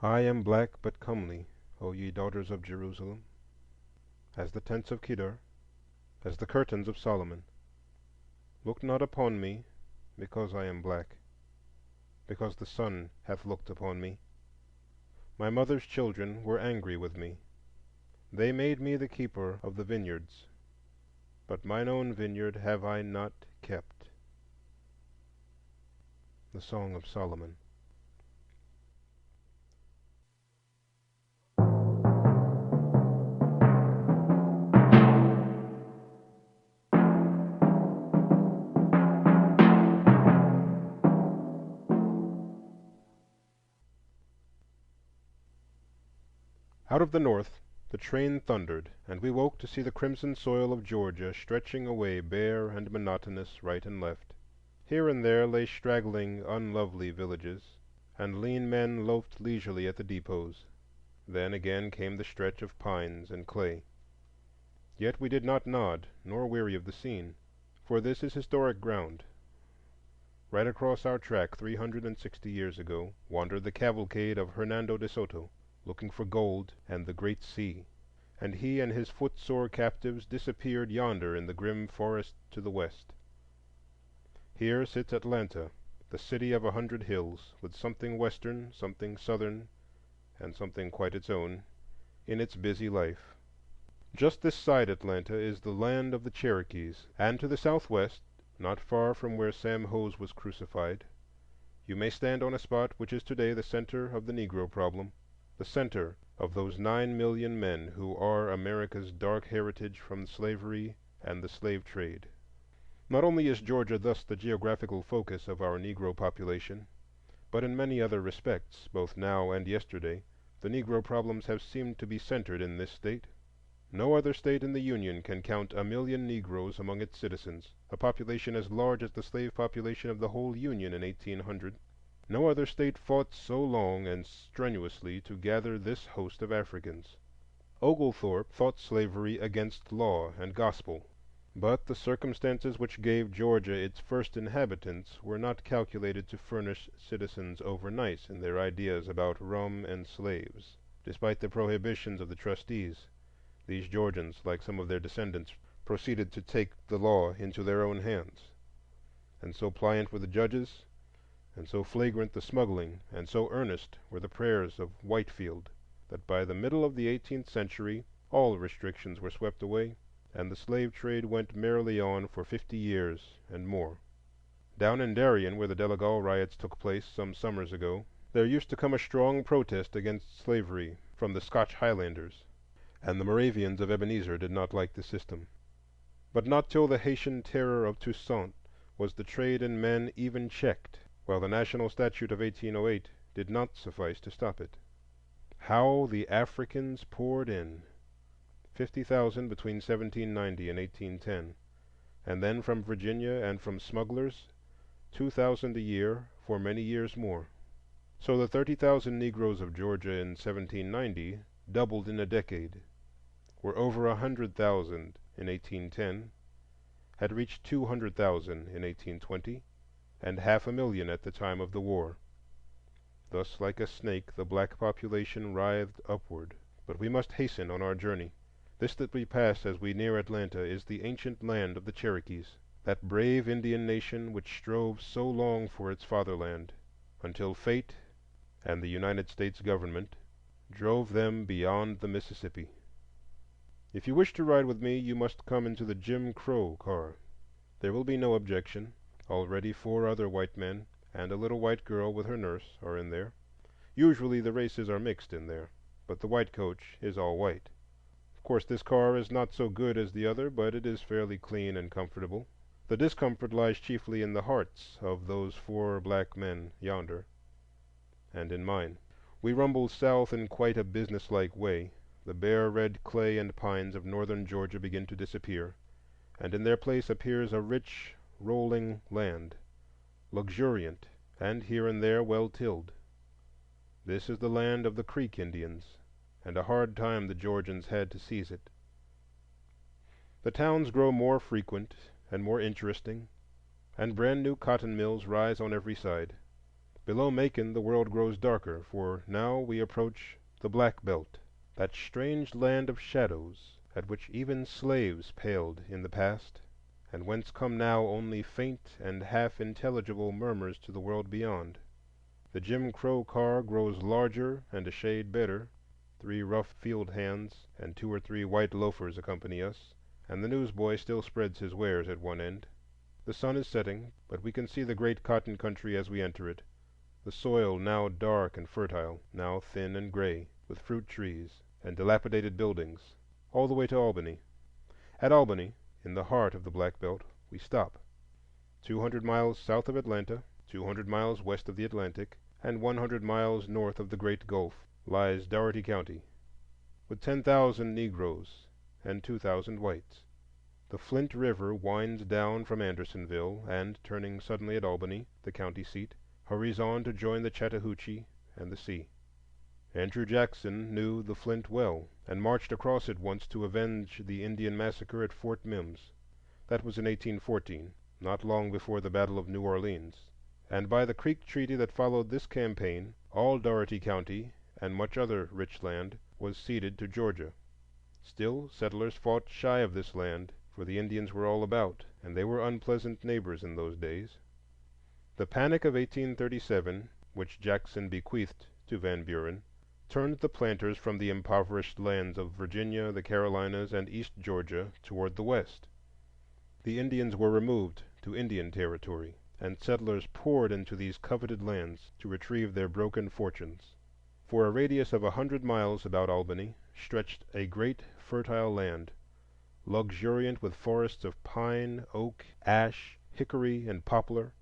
I am black but comely, O ye daughters of Jerusalem, as the tents of Kedar, as the curtains of Solomon. Look not upon me, because I am black, because the sun hath looked upon me. My mother's children were angry with me. They made me the keeper of the vineyards, but mine own vineyard have I not kept. The Song of Solomon. Out of the north the train thundered, and we woke to see the crimson soil of Georgia stretching away bare and monotonous right and left. Here and there lay straggling, unlovely villages, and lean men loafed leisurely at the depots. Then again came the stretch of pines and clay. Yet we did not nod, nor weary of the scene, for this is historic ground. Right across our track 360 years ago wandered the cavalcade of Hernando de Soto, looking for gold and the great sea, and he and his footsore captives disappeared yonder in the grim forest to the west. Here sits Atlanta, the city of 100 hills, with something Western, something Southern, and something quite its own in its busy life. Just this side Atlanta is the land of the Cherokees, and to the southwest, not far from where Sam Hose was crucified, you may stand on a spot which is today the center of the Negro problem, the center of those 9 million men who are America's dark heritage from slavery and the slave trade. Not only is Georgia thus the geographical focus of our Negro population, but in many other respects, both now and yesterday, the Negro problems have seemed to be centered in this state. No other state in the Union can count 1 million Negroes among its citizens, a population as large as the slave population of the whole Union in 1800. No other state fought so long and strenuously to gather this host of Africans. Oglethorpe fought slavery against law and gospel, but the circumstances which gave Georgia its first inhabitants were not calculated to furnish citizens over-nice in their ideas about rum and slaves. Despite the prohibitions of the trustees, these Georgians, like some of their descendants, proceeded to take the law into their own hands. And so pliant were the judges, and so flagrant the smuggling, and so earnest were the prayers of Whitefield, that by the middle of the 18th century all restrictions were swept away, and the slave trade went merrily on for 50 years and more. Down in Darien, where the Delagoa riots took place some summers ago, there used to come a strong protest against slavery from the Scotch Highlanders, and the Moravians of Ebenezer did not like the system. But not till the Haitian terror of Toussaint was the trade in men even checked, while the National Statute of 1808 did not suffice to stop it. How the Africans poured in! 50,000 between 1790 and 1810, and then from Virginia and from smugglers 2,000 a year for many years more. So the 30,000 Negroes of Georgia in 1790 doubled in a decade, were over 100,000 in 1810, had reached 200,000 in 1820, and 500,000 at the time of the war. Thus, like a snake, the black population writhed upward. But we must hasten on our journey. This that we pass as we near Atlanta is the ancient land of the Cherokees, that brave Indian nation which strove so long for its fatherland, until fate and the United States government drove them beyond the Mississippi. If you wish to ride with me, you must come into the Jim Crow car. There will be no objection. Already 4 other white men and a little white girl with her nurse are in there. Usually the races are mixed in there, but the white coach is all white. Of course this car is not so good as the other, but it is fairly clean and comfortable. The discomfort lies chiefly in the hearts of those 4 black men yonder, and in mine. We rumble south in quite a businesslike way. The bare red clay and pines of northern Georgia begin to disappear, and in their place appears a rich, rolling land, luxuriant, and here and there well tilled. This is the land of the Creek Indians, and a hard time the Georgians had to seize it. The towns grow more frequent and more interesting, and brand new cotton mills rise on every side. Below Macon the world grows darker, for now we approach the Black Belt, that strange land of shadows at which even slaves paled in the past, and whence come now only faint and half-intelligible murmurs to the world beyond. The Jim Crow car grows larger and a shade better. 3 rough field hands and 2 or 3 white loafers accompany us, and the newsboy still spreads his wares at one end. The sun is setting, but we can see the great cotton country as we enter it, the soil now dark and fertile, now thin and gray, with fruit trees and dilapidated buildings, all the way to Albany. At Albany, in the heart of the Black Belt, we stop. 200 miles south of Atlanta, 200 miles west of the Atlantic, and 100 miles north of the Great Gulf lies Dougherty County, with 10,000 Negroes and 2,000 whites. The Flint River winds down from Andersonville, and, turning suddenly at Albany, the county seat, hurries on to join the Chattahoochee and the sea. Andrew Jackson knew the Flint well, and marched across it once to avenge the Indian massacre at Fort Mims. That was in 1814, not long before the Battle of New Orleans. And by the Creek Treaty that followed this campaign, all Dougherty County and much other rich land was ceded to Georgia. Still, settlers fought shy of this land, for the Indians were all about, and they were unpleasant neighbors in those days. The panic of 1837, which Jackson bequeathed to Van Buren, turned the planters from the impoverished lands of Virginia, the Carolinas, and East Georgia toward the West. The Indians were removed to Indian Territory, and settlers poured into these coveted lands to retrieve their broken fortunes. For a radius of 100 miles about Albany stretched a great fertile land, luxuriant with forests of pine, oak, ash, hickory, and poplar,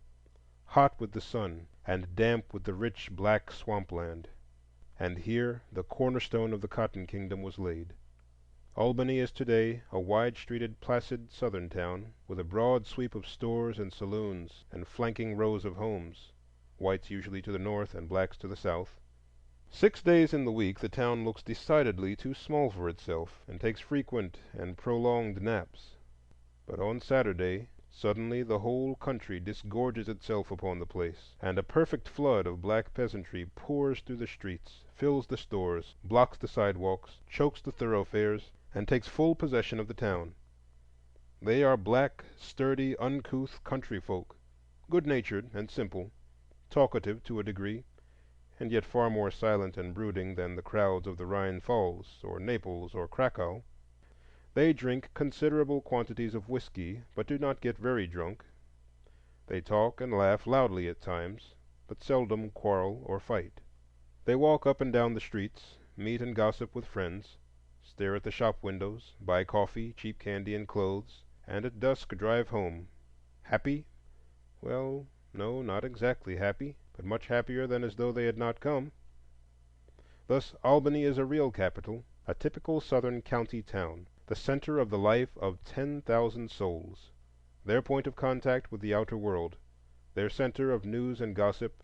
hot with the sun, and damp with the rich black swampland. And here the cornerstone of the Cotton Kingdom was laid. Albany is today a wide-streeted, placid Southern town, with a broad sweep of stores and saloons and flanking rows of homes, whites usually to the north and blacks to the south. 6 days in the week the town looks decidedly too small for itself, and takes frequent and prolonged naps. But on Saturday, suddenly the whole country disgorges itself upon the place, and a perfect flood of black peasantry pours through the streets, fills the stores, blocks the sidewalks, chokes the thoroughfares, and takes full possession of the town. They are black, sturdy, uncouth country folk, good-natured and simple, talkative to a degree, and yet far more silent and brooding than the crowds of the Rhine Falls or Naples or Cracow. They drink considerable quantities of whiskey, but do not get very drunk. They talk and laugh loudly at times, but seldom quarrel or fight. They walk up and down the streets, meet and gossip with friends, stare at the shop windows, buy coffee, cheap candy, and clothes, and at dusk drive home. Happy? Well, no, not exactly happy, but much happier than as though they had not come. Thus Albany is a real capital, a typical Southern county town, the center of the life of 10,000 souls, their point of contact with the outer world, their center of news and gossip,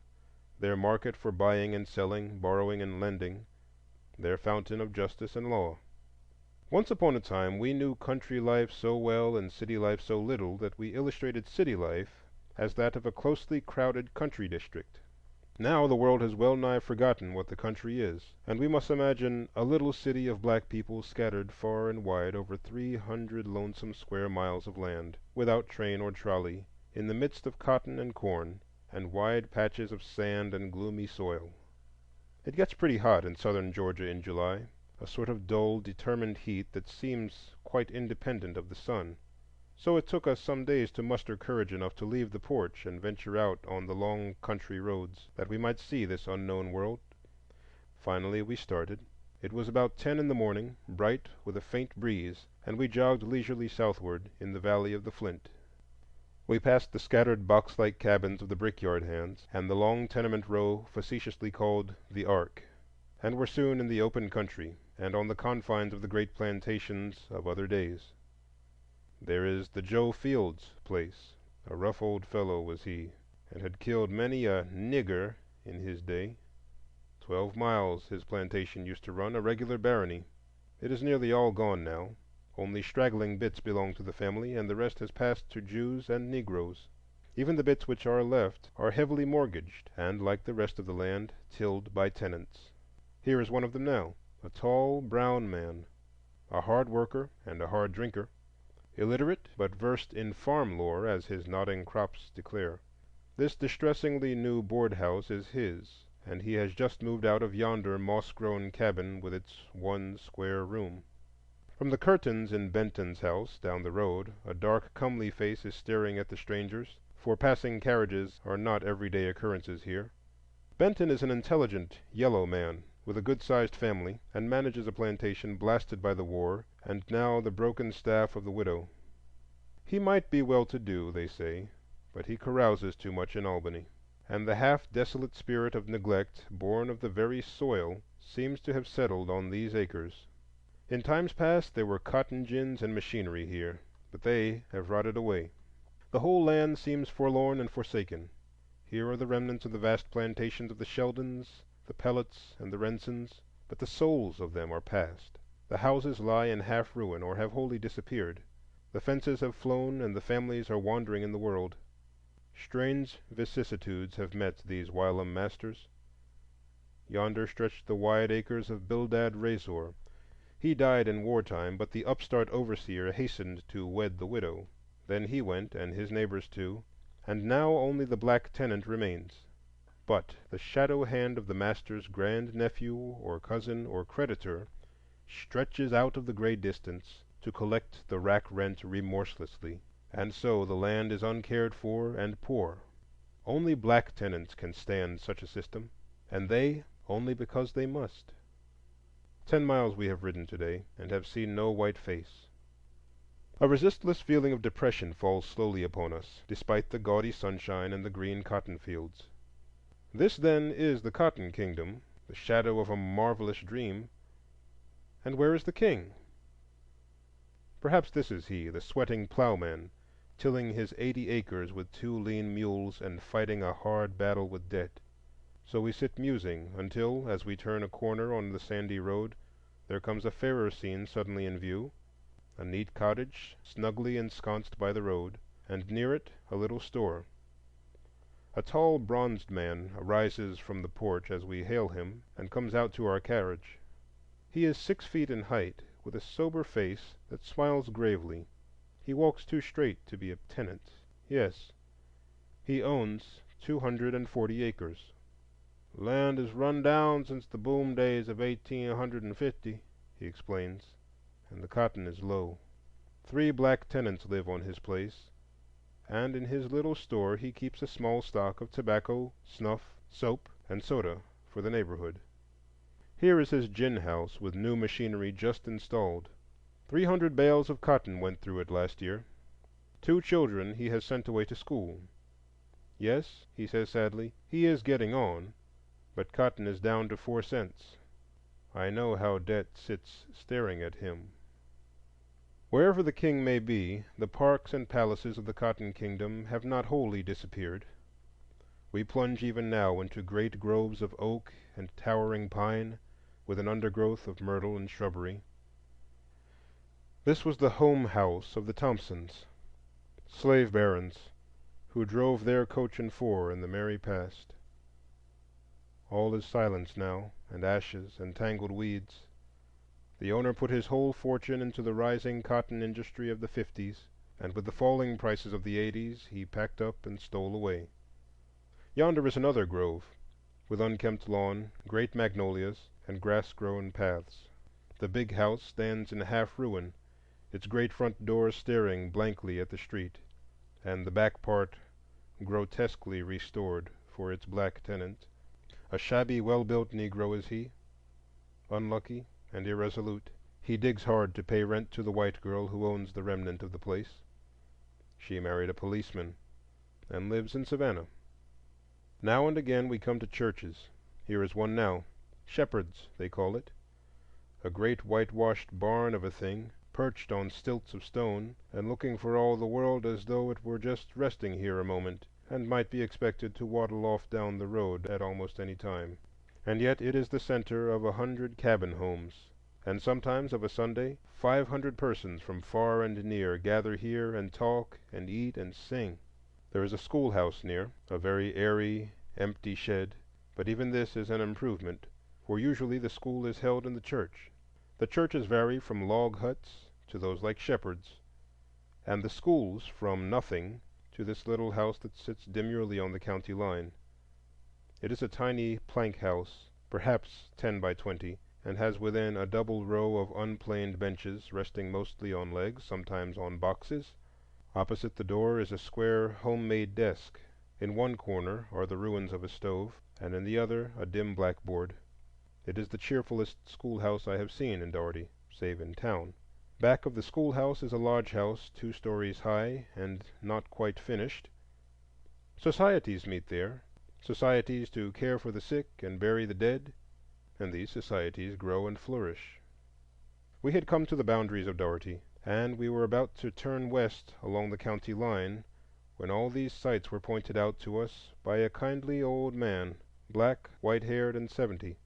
their market for buying and selling, borrowing and lending, their fountain of justice and law. Once upon a time we knew country life so well and city life so little that we illustrated city life as that of a closely crowded country district. Now the world has well nigh forgotten what the country is, and we must imagine a little city of black people scattered far and wide over 300 lonesome square miles of land, without train or trolley, in the midst of cotton and corn, and wide patches of sand and gloomy soil. It gets pretty hot in southern Georgia in July, a sort of dull, determined heat that seems quite independent of the sun. So it took us some days to muster courage enough to leave the porch and venture out on the long country roads, that we might see this unknown world. Finally we started. It was about 10 in the morning, bright with a faint breeze, and we jogged leisurely southward in the valley of the Flint. We passed the scattered box-like cabins of the brickyard hands, and the long tenement row facetiously called the Ark, and were soon in the open country, and on the confines of the great plantations of other days. There is the Joe Fields place. A rough old fellow was he, and had killed many a "nigger" in his day. 12 miles his plantation used to run, a regular barony. It is nearly all gone now. Only straggling bits belong to the family, and the rest has passed to Jews and Negroes. Even the bits which are left are heavily mortgaged, and, like the rest of the land, tilled by tenants. Here is one of them now, a tall, brown man, a hard worker and a hard drinker, illiterate but versed in farm lore, as his nodding crops declare. This distressingly new board house is his, and he has just moved out of yonder moss-grown cabin with its one square room. From the curtains in Benton's house down the road, a dark, comely face is staring at the strangers, for passing carriages are not everyday occurrences here. Benton is an intelligent, yellow man, with a good-sized family, and manages a plantation blasted by the war, and now the broken staff of the widow. He might be well-to-do, they say, but he carouses too much in Albany, and the half-desolate spirit of neglect, born of the very soil, seems to have settled on these acres. In times past there were cotton gins and machinery here, but they have rotted away. The whole land seems forlorn and forsaken. Here are the remnants of the vast plantations of the Sheldons, the Pellets, and the Rensons, but the souls of them are past. The houses lie in half ruin or have wholly disappeared. The fences have flown, and the families are wandering in the world. Strange vicissitudes have met these whilom masters. Yonder stretched the wide acres of Bildad Razor. He died in wartime, but the upstart overseer hastened to wed the widow. Then he went, and his neighbors too, and now only the black tenant remains. But the shadow hand of the master's grand-nephew or cousin or creditor stretches out of the gray distance to collect the rack rent remorselessly, and so the land is uncared for and poor. Only black tenants can stand such a system, and they only because they must. 10 miles we have ridden today, and have seen no white face. A resistless feeling of depression falls slowly upon us, despite the gaudy sunshine and the green cotton fields. This, then, is the cotton kingdom, the shadow of a marvelous dream. And where is the king? Perhaps this is he, the sweating plowman, tilling his 80 acres with 2 lean mules and fighting a hard battle with debt. So we sit musing until, as we turn a corner on the sandy road, there comes a fairer scene suddenly in view: a neat cottage snugly ensconced by the road, and near it a little store. A tall, bronzed man arises from the porch as we hail him, and comes out to our carriage. He is 6 feet in height, with a sober face that smiles gravely. He walks too straight to be a tenant. Yes, he owns 240 acres. "Land is run down since the boom days of 1850," he explains, "and the cotton is low. 3 black tenants live on his place, and in his little store he keeps a small stock of tobacco, snuff, soap, and soda for the neighborhood. Here is his gin house with new machinery just installed. 300 bales of cotton went through it last year. 2 children he has sent away to school. Yes," he says sadly, "he is getting on, but cotton is down to 4 cents. I know how debt sits staring at him." Wherever the king may be, the parks and palaces of the cotton kingdom have not wholly disappeared. We plunge even now into great groves of oak and towering pine, with an undergrowth of myrtle and shrubbery. This was the home house of the Thompsons, slave barons, who drove their coach and 4 in the merry past. All is silence now, and ashes and tangled weeds. The owner put his whole fortune into the rising cotton industry of the '50s, and with the falling prices of the '80s he packed up and stole away. Yonder is another grove, with unkempt lawn, great magnolias, and grass-grown paths. The big house stands in half ruin, its great front door staring blankly at the street, and the back part grotesquely restored for its black tenant. A shabby, well-built Negro is he, unlucky and irresolute. He digs hard to pay rent to the white girl who owns the remnant of the place. She married a policeman and lives in Savannah. Now and again we come to churches. Here is one now. Shepherd's, they call it. A great whitewashed barn of a thing, perched on stilts of stone, and looking for all the world as though it were just resting here a moment, and might be expected to waddle off down the road at almost any time. And yet it is the center of 100 cabin homes, and sometimes of a Sunday 500 persons from far and near gather here and talk and eat and sing. There is a schoolhouse near, a very airy, empty shed, but even this is an improvement, for usually the school is held in the church. The churches vary from log huts to those like Shepherd's, and the schools from nothing to this little house that sits demurely on the county line. It is a tiny plank house, perhaps 10 by 20, and has within a double row of unplaned benches resting mostly on legs, sometimes on boxes. Opposite the door is a square homemade desk. In one corner are the ruins of a stove, and in the other a dim blackboard. It is the cheerfulest schoolhouse I have seen in Dougherty, save in town. Back of the schoolhouse is a lodge house 2 stories high and not quite finished. Societies meet there, societies to care for the sick and bury the dead, and these societies grow and flourish. We had come to the boundaries of Dougherty, and we were about to turn west along the county line when all these sights were pointed out to us by a kindly old man, black, white-haired, and 70.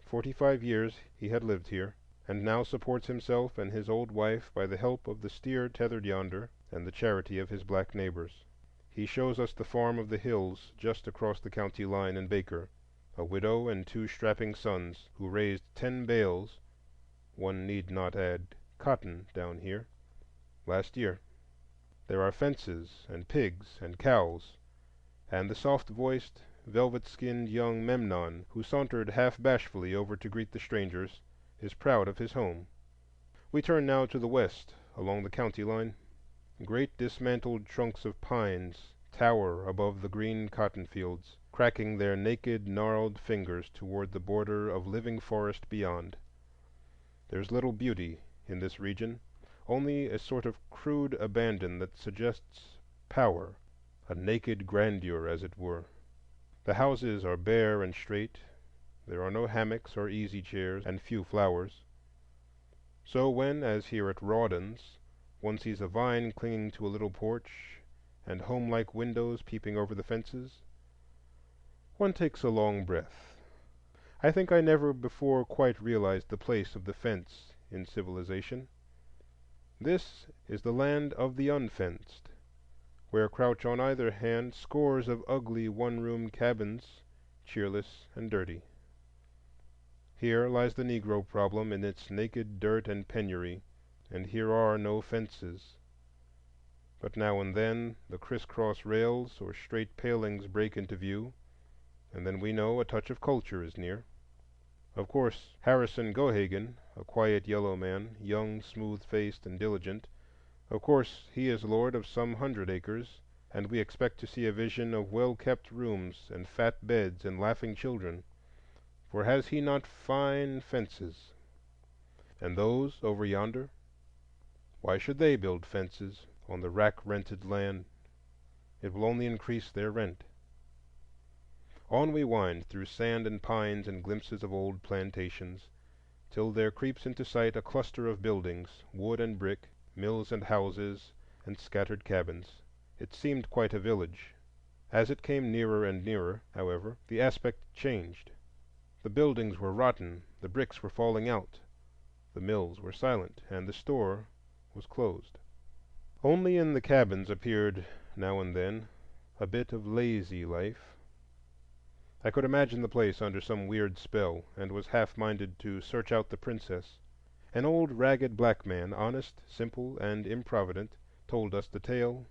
45 years he had lived here, and now supports himself and his old wife by the help of the steer tethered yonder and the charity of his black neighbors. He shows us the farm of the hills just across the county line in Baker, a widow and 2 strapping sons who raised 10 bales, one need not add cotton down here, last year. There are fences and pigs and cows, and the soft-voiced, velvet-skinned young Memnon, who sauntered half bashfully over to greet the strangers, is proud of his home. We turn now to the west, along the county line. Great dismantled trunks of pines tower above the green cotton fields, cracking their naked, gnarled fingers toward the border of living forest beyond. There's little beauty in this region, only a sort of crude abandon that suggests power, a naked grandeur, as it were. The houses are bare and straight. There are no hammocks or easy chairs, and few flowers. So when, as here at Rawdon's, one sees a vine clinging to a little porch and home-like windows peeping over the fences, one takes a long breath. I think I never before quite realized the place of the fence in civilization. This is the land of the unfenced, where crouch on either hand scores of ugly one-room cabins, cheerless and dirty. Here lies the Negro problem in its naked dirt and penury, and here are no fences. But now and then the criss-cross rails or straight palings break into view, and then we know a touch of culture is near. Of course, Harrison Gohagen, a quiet yellow man, young, smooth-faced, and diligent, of course he is lord of some 100 acres, and we expect to see a vision of well-kept rooms and fat beds and laughing children. For has he not fine fences? And those over yonder? Why should they build fences on the rack-rented land? It will only increase their rent. On we wind through sand and pines and glimpses of old plantations, till there creeps into sight a cluster of buildings, wood and brick, mills and houses, and scattered cabins. It seemed quite a village. As it came nearer and nearer, however, the aspect changed. The buildings were rotten, the bricks were falling out, the mills were silent, and the store was closed. Only in the cabins appeared, now and then, a bit of lazy life. I could imagine the place under some weird spell, and was half-minded to search out the princess. An old ragged black man, honest, simple, and improvident, told us the tale.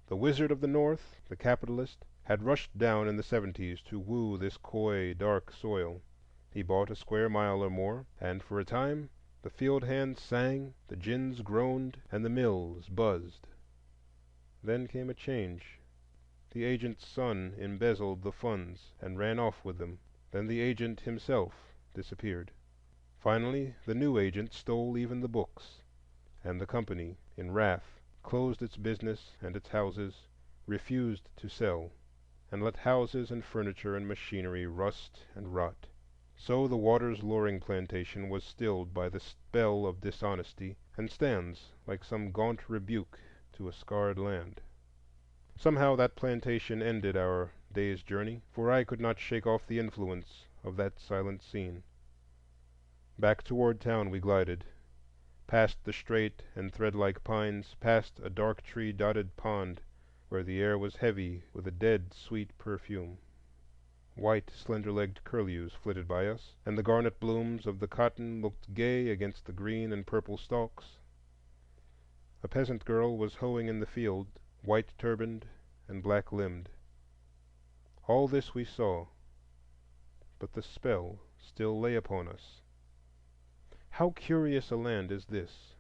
The Wizard of the North, the capitalist, had rushed down in the '70s to woo this coy, dark soil. He bought a square mile or more, and for a time the field hands sang, the gins groaned, and the mills buzzed. Then came a change. The agent's son embezzled the funds and ran off with them. Then the agent himself disappeared. Finally, the new agent stole even the books, and the company, in wrath, closed its business and its houses, refused to sell, and let houses and furniture and machinery rust and rot. So the Waters Loring plantation was stilled by the spell of dishonesty, and stands like some gaunt rebuke to a scarred land. Somehow that plantation ended our day's journey, for I could not shake off the influence of that silent scene. Back toward town we glided, past the straight and thread-like pines, past a dark tree-dotted pond where the air was heavy with a dead, sweet perfume. White, slender-legged curlews flitted by us, and the garnet blooms of the cotton looked gay against the green and purple stalks. A peasant girl was hoeing in the field, white-turbaned and black-limbed. All this we saw, but the spell still lay upon us. How curious a land is this!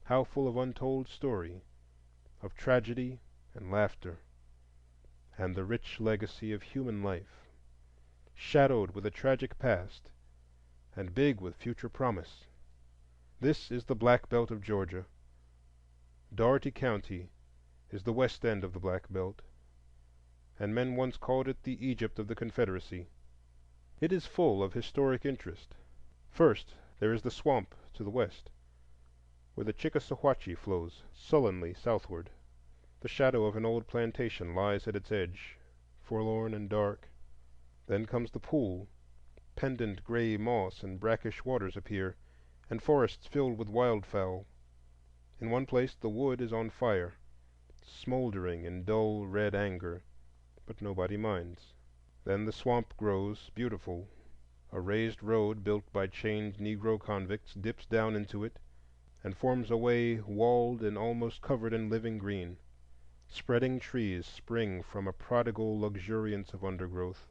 How full of untold story, of tragedy and laughter, and the rich legacy of human life, shadowed with a tragic past and big with future promise. This is the Black Belt of Georgia. Dougherty County is the west end of the Black Belt, and men once called it the Egypt of the Confederacy. It is full of historic interest. First, there is the swamp to the west, where the Chickasawhatchee flows sullenly southward. The shadow of an old plantation lies at its edge, forlorn and dark. Then comes the pool. Pendant gray moss and brackish waters appear, and forests filled with wildfowl. In one place the wood is on fire, smoldering in dull red anger, but nobody minds. Then the swamp grows beautiful. A raised road built by chained Negro convicts dips down into it, and forms a way walled and almost covered in living green. Spreading trees spring from a prodigal luxuriance of undergrowth.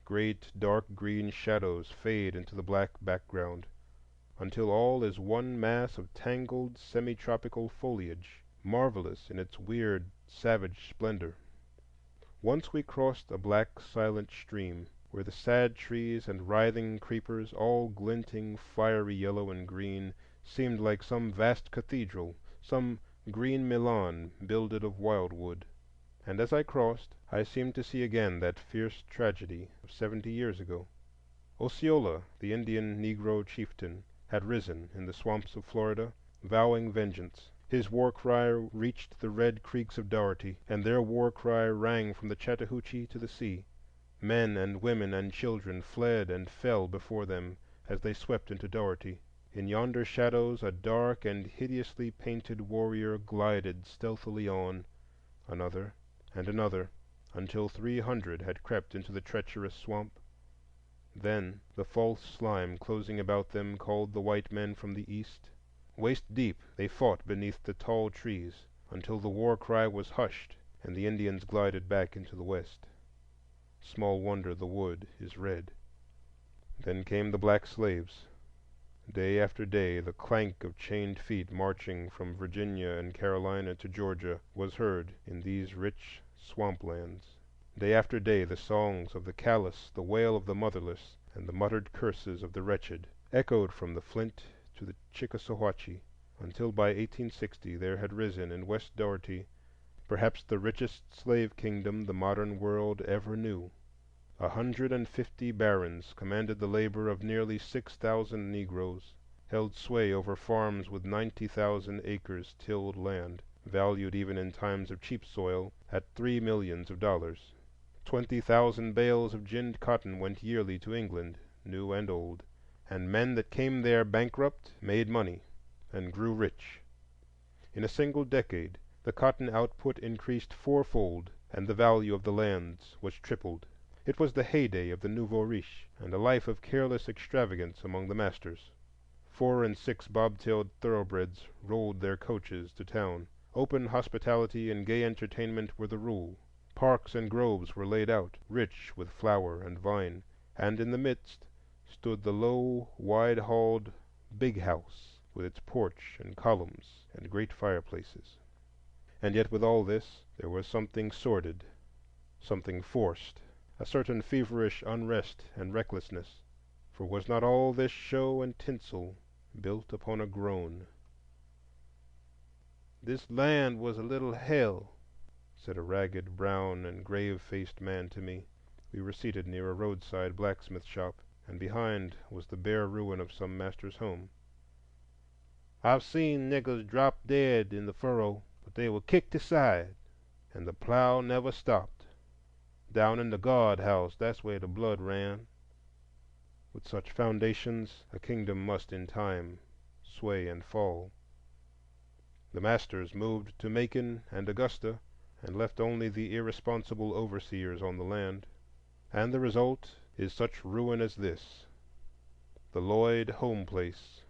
Great dark green shadows fade into the black background, until all is one mass of tangled semi-tropical foliage, marvelous in its weird, savage splendor. Once we crossed a black, silent stream, where the sad trees and writhing creepers, all glinting fiery yellow and green, seemed like some vast cathedral, some green Milan builded of wildwood. And as I crossed, I seemed to see again that fierce tragedy of 70 years ago. Osceola, the Indian Negro chieftain, had risen in the swamps of Florida, vowing vengeance. His war cry reached the red creeks of Dougherty, and their war cry rang from the Chattahoochee to the sea. Men and women and children fled and fell before them as they swept into Dougherty. In yonder shadows a dark and hideously painted warrior glided stealthily on, another and another, until 300 had crept into the treacherous swamp. Then the false slime closing about them called the white men from the east. Waist deep they fought beneath the tall trees until the war cry was hushed and the Indians glided back into the west. Small wonder the wood is red. Then came the black slaves. Day after day the clank of chained feet marching from Virginia and Carolina to Georgia was heard in these rich swamplands. Day after day the songs of the callous, the wail of the motherless, and the muttered curses of the wretched echoed from the Flint to the Chickasawhatchee, until by 1860 there had risen in West Dougherty perhaps the richest slave kingdom the modern world ever knew. 150 barons commanded the labor of nearly 6,000 Negroes, held sway over farms with 90,000 acres tilled land, valued even in times of cheap soil at $3 millions. 20,000 bales of ginned cotton went yearly to England, new and old, and men that came there bankrupt made money and grew rich. In a single decade the cotton output increased fourfold, and the value of the lands was tripled. It was the heyday of the nouveau riche, and a life of careless extravagance among the masters. 4 and 6 bob-tailed thoroughbreds rolled their coaches to town. Open hospitality and gay entertainment were the rule. Parks and groves were laid out, rich with flower and vine, and in the midst stood the low, wide-halled big house with its porch and columns and great fireplaces. And yet with all this there was something sordid, something forced, a certain feverish unrest and recklessness, for was not all this show and tinsel built upon a groan? "This land was a little hell," said a ragged, brown, and grave-faced man to me. We were seated near a roadside blacksmith shop, and behind was the bare ruin of some master's home. "I've seen niggers drop dead in the furrow, but they were kicked aside, and the plow never stopped. Down in the guard house, that's where the blood ran." With such foundations, a kingdom must in time sway and fall. The masters moved to Macon and Augusta, and left only the irresponsible overseers on the land. And the result is such ruin as this: the Lloyd home place,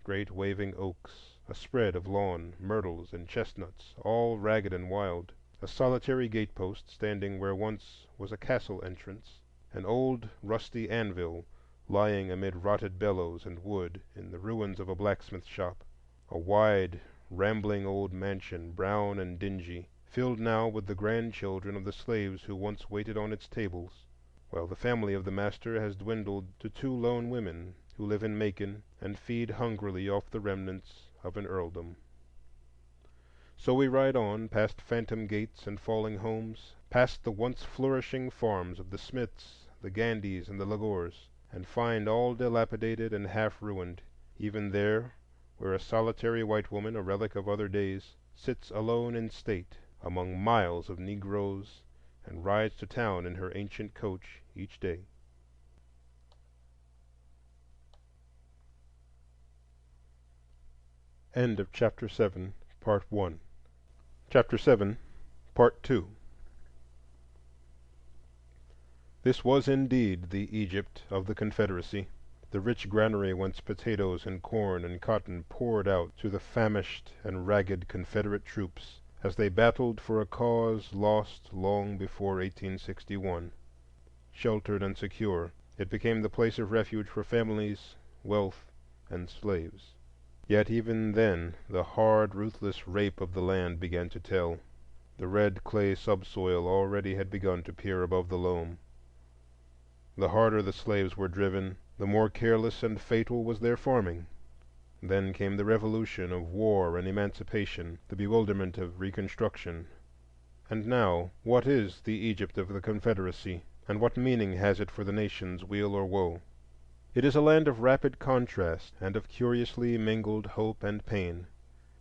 great waving oaks, a spread of lawn, myrtles, and chestnuts, all ragged and wild, a solitary gatepost standing where once was a castle entrance, an old rusty anvil lying amid rotted bellows and wood in the ruins of a blacksmith shop, a wide, rambling old mansion, brown and dingy, filled now with the grandchildren of the slaves who once waited on its tables, while the family of the master has dwindled to 2 lone women who live in Macon and feed hungrily off the remnants of an earldom. So we ride on, past phantom gates and falling homes, past the once flourishing farms of the Smiths, the Gandys, and the Lagores, and find all dilapidated and half-ruined, even there where a solitary white woman, a relic of other days, sits alone in state among miles of Negroes and rides to town in her ancient coach each day. End of Chapter 7, Part 1. Chapter 7, Part 2. This was indeed the Egypt of the Confederacy. The rich granary whence potatoes and corn and cotton poured out to the famished and ragged Confederate troops as they battled for a cause lost long before 1861. Sheltered and secure, it became the place of refuge for families, wealth, and slaves. Yet even then the hard, ruthless rape of the land began to tell. The red clay subsoil already had begun to peer above the loam. The harder the slaves were driven, the more careless and fatal was their farming. Then came the revolution of war and emancipation, the bewilderment of Reconstruction. And now, what is the Egypt of the Confederacy, and what meaning has it for the nation's weal or woe? It is a land of rapid contrast and of curiously mingled hope and pain.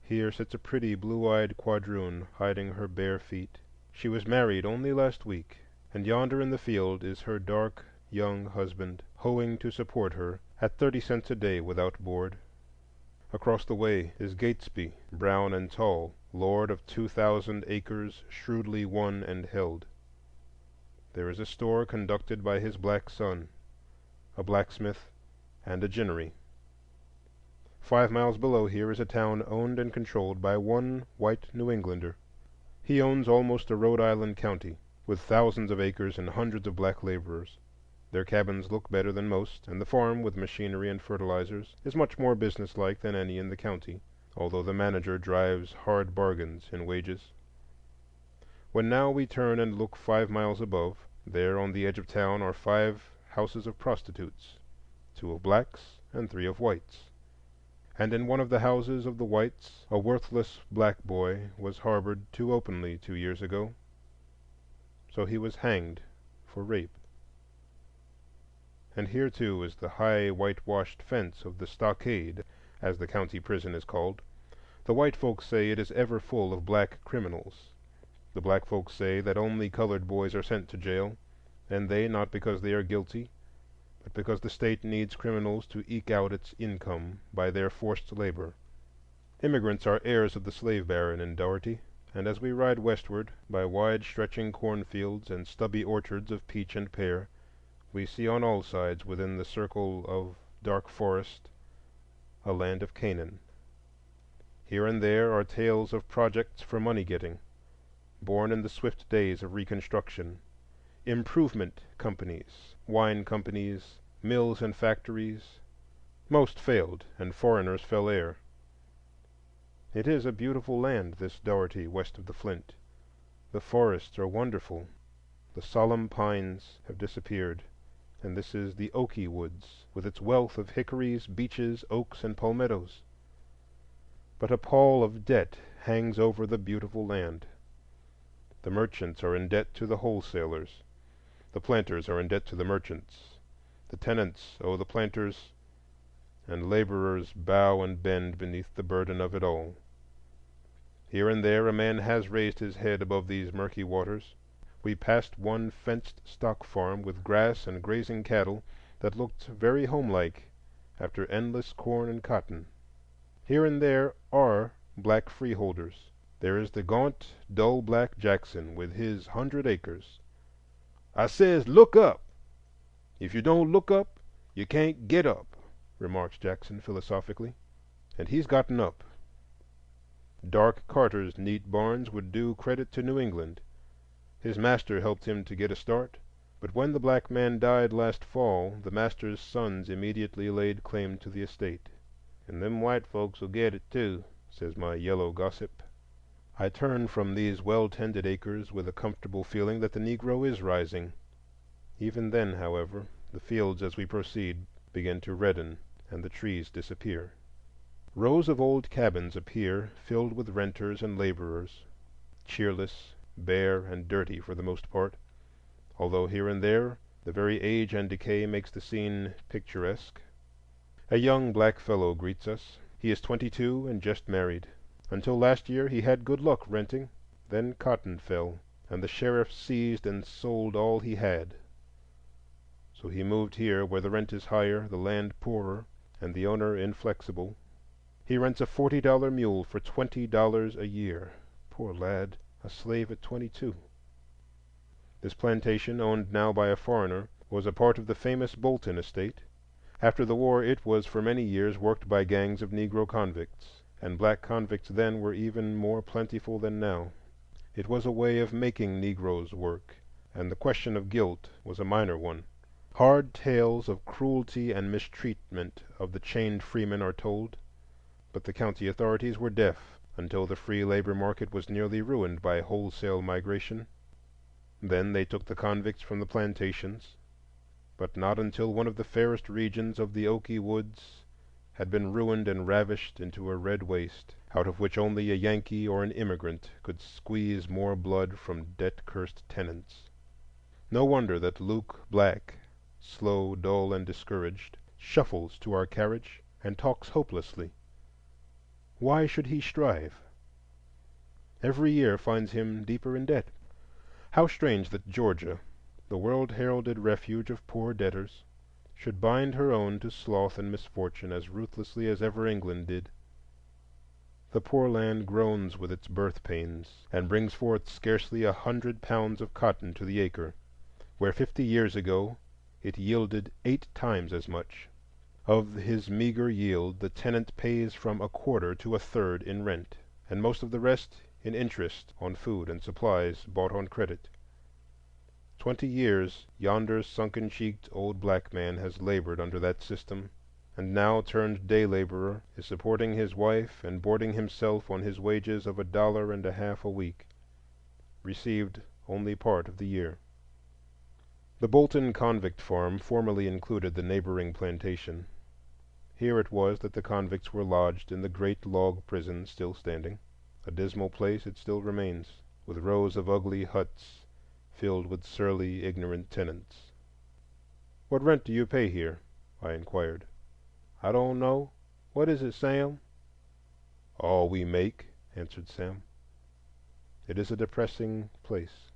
Here sits a pretty blue-eyed quadroon hiding her bare feet. She was married only last week, and yonder in the field is her dark young husband, hoeing to support her at 30 cents a day without board. Across the way is Gatesby, brown and tall, lord of 2,000 acres shrewdly won and held. There is a store conducted by his black son, a blacksmith, and a ginnery. 5 miles below here is a town owned and controlled by one white New Englander. He owns almost a Rhode Island county, with thousands of acres and hundreds of black laborers. Their cabins look better than most, and the farm, with machinery and fertilizers, is much more businesslike than any in the county, although the manager drives hard bargains in wages. When now we turn and look 5 miles above, there on the edge of town are 5 houses of prostitutes, 2 of blacks and 3 of whites. And in one of the houses of the whites a worthless black boy was harbored too openly 2 years ago. So he was hanged for rape. And here, too, is the high whitewashed fence of the stockade, as the county prison is called. The white folks say it is ever full of black criminals. The black folks say that only colored boys are sent to jail, and they not because they are guilty, but because the state needs criminals to eke out its income by their forced labor. Immigrants are heirs of the slave baron in Dougherty, and as we ride westward by wide-stretching cornfields and stubby orchards of peach and pear, we see on all sides within the circle of dark forest a land of Canaan. Here and there are tales of projects for money-getting, born in the swift days of Reconstruction, improvement companies, wine companies, mills and factories. Most failed, and foreigners fell heir. It is a beautiful land, this Dougherty west of the Flint. The forests are wonderful. The solemn pines have disappeared, and this is the oaky woods, with its wealth of hickories, beeches, oaks, and palmettos. But a pall of debt hangs over the beautiful land. The merchants are in debt to the wholesalers. The planters are in debt to the merchants. The tenants owe the planters, and laborers bow and bend beneath the burden of it all. Here and there a man has raised his head above these murky waters. We passed one fenced stock farm with grass and grazing cattle that looked very homelike after endless corn and cotton. Here and there are black freeholders. There is the gaunt, dull black Jackson with his 100 acres. "I says, look up. If you don't look up, you can't get up," remarks Jackson philosophically. And he's gotten up. Dark Carter's neat barns would do credit to New England. His master helped him to get a start, but when the black man died last fall, the master's sons immediately laid claim to the estate. "And them white folks will get it too," says my yellow gossip. I turn from these well-tended acres with a comfortable feeling that the Negro is rising. Even then, however, the fields as we proceed begin to redden, and the trees disappear. Rows of old cabins appear filled with renters and laborers, cheerless, bare, and dirty for the most part, although here and there the very age and decay makes the scene picturesque. A young black fellow greets us. He is 22 and just married. Until last year he had good luck renting. Then cotton fell, and the sheriff seized and sold all he had. So he moved here where the rent is higher, the land poorer, and the owner inflexible. He rents a $40 mule for $20 a year. Poor lad, a slave at 22. This plantation, owned now by a foreigner, was a part of the famous Bolton estate, After the war it was for many years worked by gangs of Negro convicts, and black convicts then were even more plentiful than now. It was a way of making Negroes work, and the question of guilt was a minor one. Hard tales of cruelty and mistreatment of the chained freemen are told, but the county authorities were deaf until the free labor market was nearly ruined by wholesale migration. Then they took the convicts from the plantations, but not until one of the fairest regions of the Okie woods had been ruined and ravished into a red waste, out of which only a Yankee or an immigrant could squeeze more blood from debt-cursed tenants. No wonder that Luke Black, slow, dull, and discouraged, shuffles to our carriage and talks hopelessly. Why should he strive? Every year finds him deeper in debt. How strange that Georgia, the world-heralded refuge of poor debtors, should bind her own to sloth and misfortune as ruthlessly as ever England did. The poor land groans with its birth pains, and brings forth scarcely 100 pounds of cotton to the acre, where 50 years ago it yielded 8 times as much. Of his meager yield the tenant pays from a quarter to a third in rent, and most of the rest in interest on food and supplies bought on credit. 20 years yonder sunken-cheeked old black man has labored under that system, and now turned day laborer is supporting his wife and boarding himself on his wages of $1.50 a week, received only part of the year. The Bolton convict farm formerly included the neighboring plantation. Here it was that the convicts were lodged in the great log prison still standing. A dismal place it still remains, with rows of ugly huts filled with surly, ignorant tenants. "What rent do you pay here?" I inquired. "I don't know. What is it, Sam?" "All we make," answered Sam. It is a depressing place,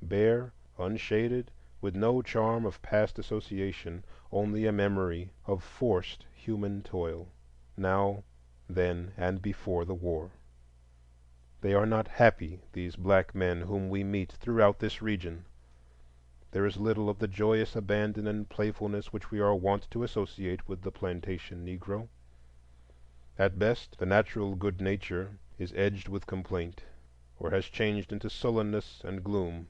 bare, unshaded, with no charm of past association, only a memory of forced human toil, now, then, and before the war. They are not happy, these black men whom we meet throughout this region. There is little of the joyous abandon and playfulness which we are wont to associate with the plantation Negro. At best, the natural good nature is edged with complaint, or has changed into sullenness and gloom,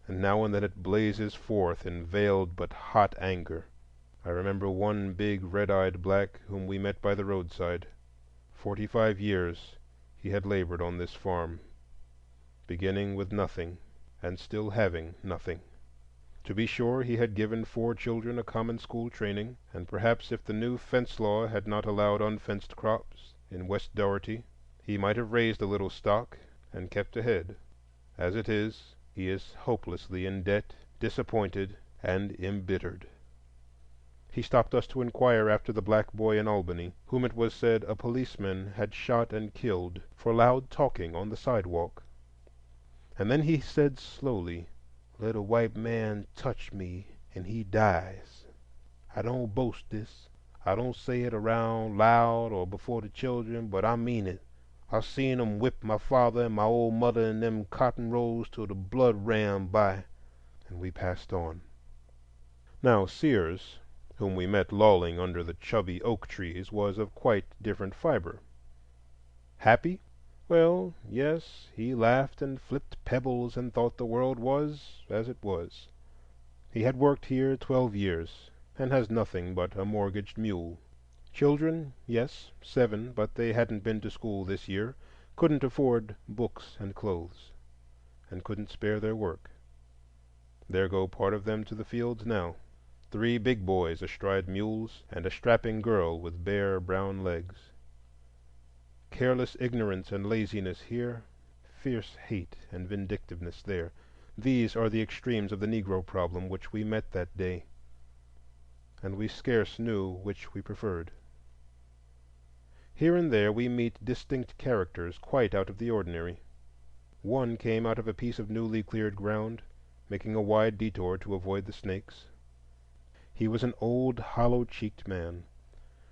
and now and then it blazes forth in veiled but hot anger. I remember one big red-eyed black whom we met by the roadside. 45 years he had labored on this farm, beginning with nothing and still having nothing. To be sure, he had given 4 children a common school training, and perhaps if the new fence law had not allowed unfenced crops in West Dougherty, he might have raised a little stock and kept ahead. As it is, he is hopelessly in debt, disappointed, and embittered. He stopped us to inquire after the black boy in Albany, whom it was said a policeman had shot and killed for loud talking on the sidewalk. And then he said slowly, "Little white man touch me and he dies. I don't boast this. I don't say it around loud or before the children, but I mean it. I seen 'em whip my father and my old mother in them cotton rolls till the blood ran by." And we passed on. Now Sears, whom we met lolling under the chubby oak trees, was of quite different fiber. Happy? Well, yes, he laughed and flipped pebbles and thought the world was as it was. He had worked here 12 years, and has nothing but a mortgaged mule. Children, yes, 7, but they hadn't been to school this year, couldn't afford books and clothes, and couldn't spare their work. There go part of them to the fields now. 3 big boys astride mules, and a strapping girl with bare brown legs. Careless ignorance and laziness here, fierce hate and vindictiveness there. These are the extremes of the Negro problem which we met that day, and we scarce knew which we preferred. Here and there we meet distinct characters quite out of the ordinary. One came out of a piece of newly cleared ground, making a wide detour to avoid the snakes. He was an old, hollow-cheeked man,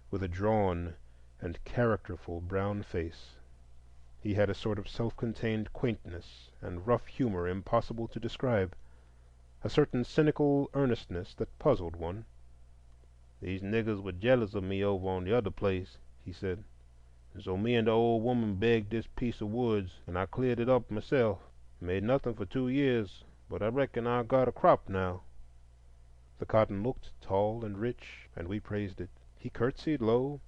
with a drawn and characterful brown face. He had a sort of self-contained quaintness and rough humor impossible to describe, a certain cynical earnestness that puzzled one. These niggers were jealous of me over on the other place," he said, "and so me and the old woman begged this piece of woods, and I cleared it up myself. Made nothing for 2 years, but I reckon I got a crop now." The cotton looked tall and rich, and we praised it. He curtsied low,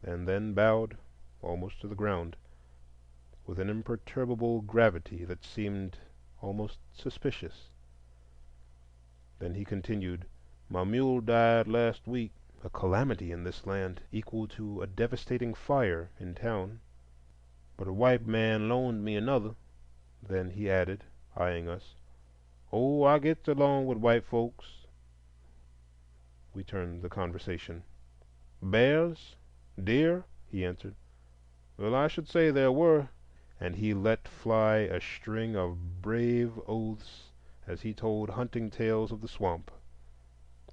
and then bowed almost to the ground, with an imperturbable gravity that seemed almost suspicious. Then he continued, "My mule died last week." A calamity in this land, equal to a devastating fire in town. "But a white man loaned me another." Then he added, eyeing us, "Oh, I gets along with white folks." We turned the conversation. "Bears? Deer?" he answered. "Well, I should say there were." And he let fly a string of brave oaths as he told hunting tales of the swamp.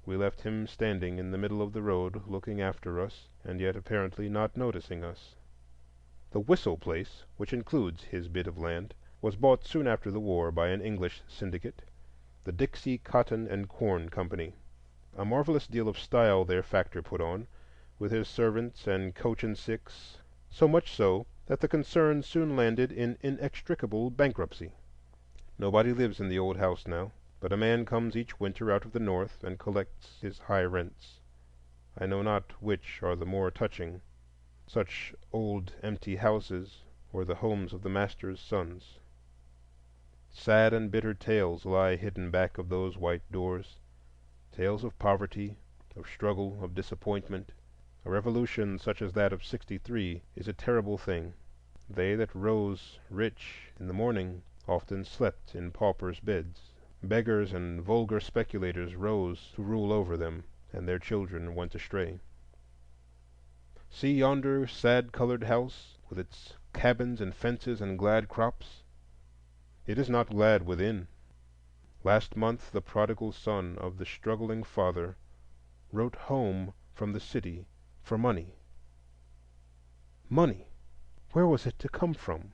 We left him standing in the middle of the road, looking after us, and yet apparently not noticing us. The Whistle place, which includes his bit of land, was bought soon after the war by an English syndicate, the Dixie Cotton and Corn Company. A marvelous deal of style their factor put on, with his servants and coach and six, so much so that the concern soon landed in inextricable bankruptcy. Nobody lives in the old house now, but a man comes each winter out of the north and collects his high rents. I know not which are the more touching, such old empty houses or the homes of the master's sons. Sad and bitter tales lie hidden back of those white doors, tales of poverty, of struggle, of disappointment. A revolution such as that of '63 is a terrible thing. They that rose rich in the morning often slept in paupers' beds. Beggars and vulgar speculators rose to rule over them, and their children went astray. See yonder sad-colored house, with its cabins and fences and glad crops. It is not glad within. Last month the prodigal son of the struggling father wrote home from the city for money. Money! Where was it to come from?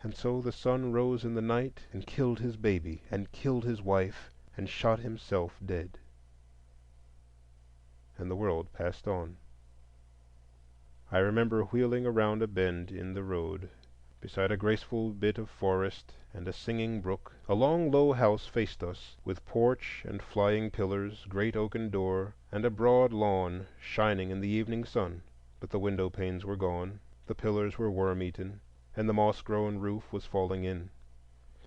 And so the son rose in the night and killed his baby, and killed his wife, and shot himself dead. And the world passed on. I remember wheeling around a bend in the road, beside a graceful bit of forest and a singing brook. A long low house faced us, with porch and flying pillars, great oaken door, and a broad lawn shining in the evening sun. But the window panes were gone, the pillars were worm-eaten, and the moss-grown roof was falling in.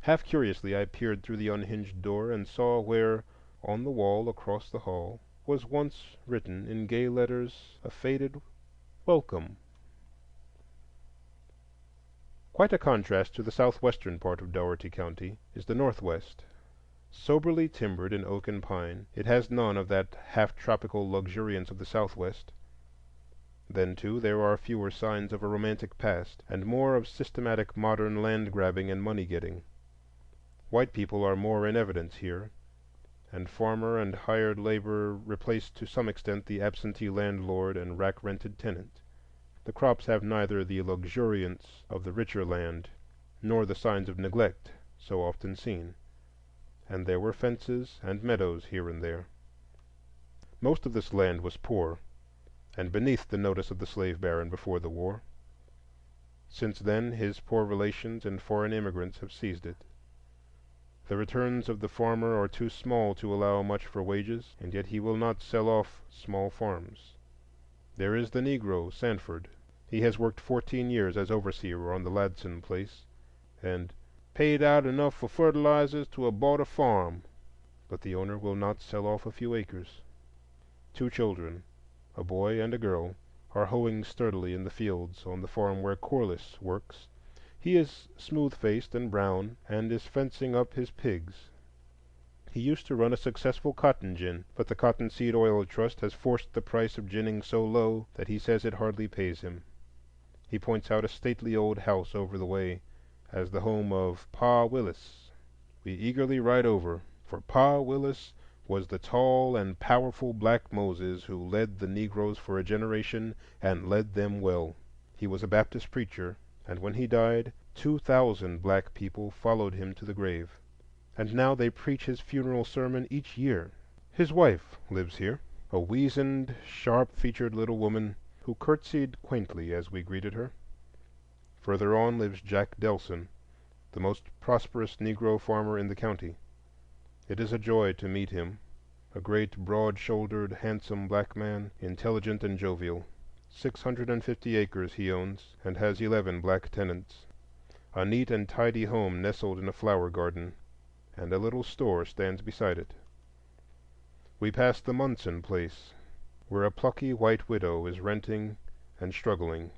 Half curiously I peered through the unhinged door and saw where, on the wall across the hall, was once written in gay letters a faded welcome. Quite a contrast to the southwestern part of Dougherty County is the northwest. Soberly timbered in oak and pine, it has none of that half-tropical luxuriance of the southwest. Then, too, there are fewer signs of a romantic past, and more of systematic modern land-grabbing and money-getting. White people are more in evidence here, and farmer and hired labor replace to some extent the absentee landlord and rack-rented tenant. The crops have neither the luxuriance of the richer land nor the signs of neglect so often seen, and there were fences and meadows here and there. Most of this land was poor, and beneath the notice of the slave baron before the war. Since then his poor relations and foreign immigrants have seized it. The returns of the farmer are too small to allow much for wages, and yet he will not sell off small farms. There is the Negro, Sanford. He has worked 14 years as overseer on the Ladson place, and paid out enough for fertilizers to have bought a farm. But the owner will not sell off a few acres. 2 children, a boy and a girl, are hoeing sturdily in the fields on the farm where Corliss works. He is smooth-faced and brown, and is fencing up his pigs. He used to run a successful cotton gin, but the Cottonseed Oil Trust has forced the price of ginning so low that he says it hardly pays him. He points out a stately old house over the way as the home of Pa Willis. We eagerly ride over, for Pa Willis was the tall and powerful black Moses who led the Negroes for a generation and led them well. He was a Baptist preacher, and when he died, 2,000 black people followed him to the grave. And now they preach his funeral sermon each year. His wife lives here. a weazened, sharp-featured little woman who curtsied quaintly as we greeted her. Further on lives Jack Delson, the most prosperous Negro farmer in the county. It is a joy to meet him, a great, broad-shouldered, handsome black man, intelligent and jovial. 650 acres he owns, and has 11 black tenants. A neat and tidy home nestled in a flower garden, and a little store stands beside it. We pass the Munson place, where a plucky white widow is renting and struggling,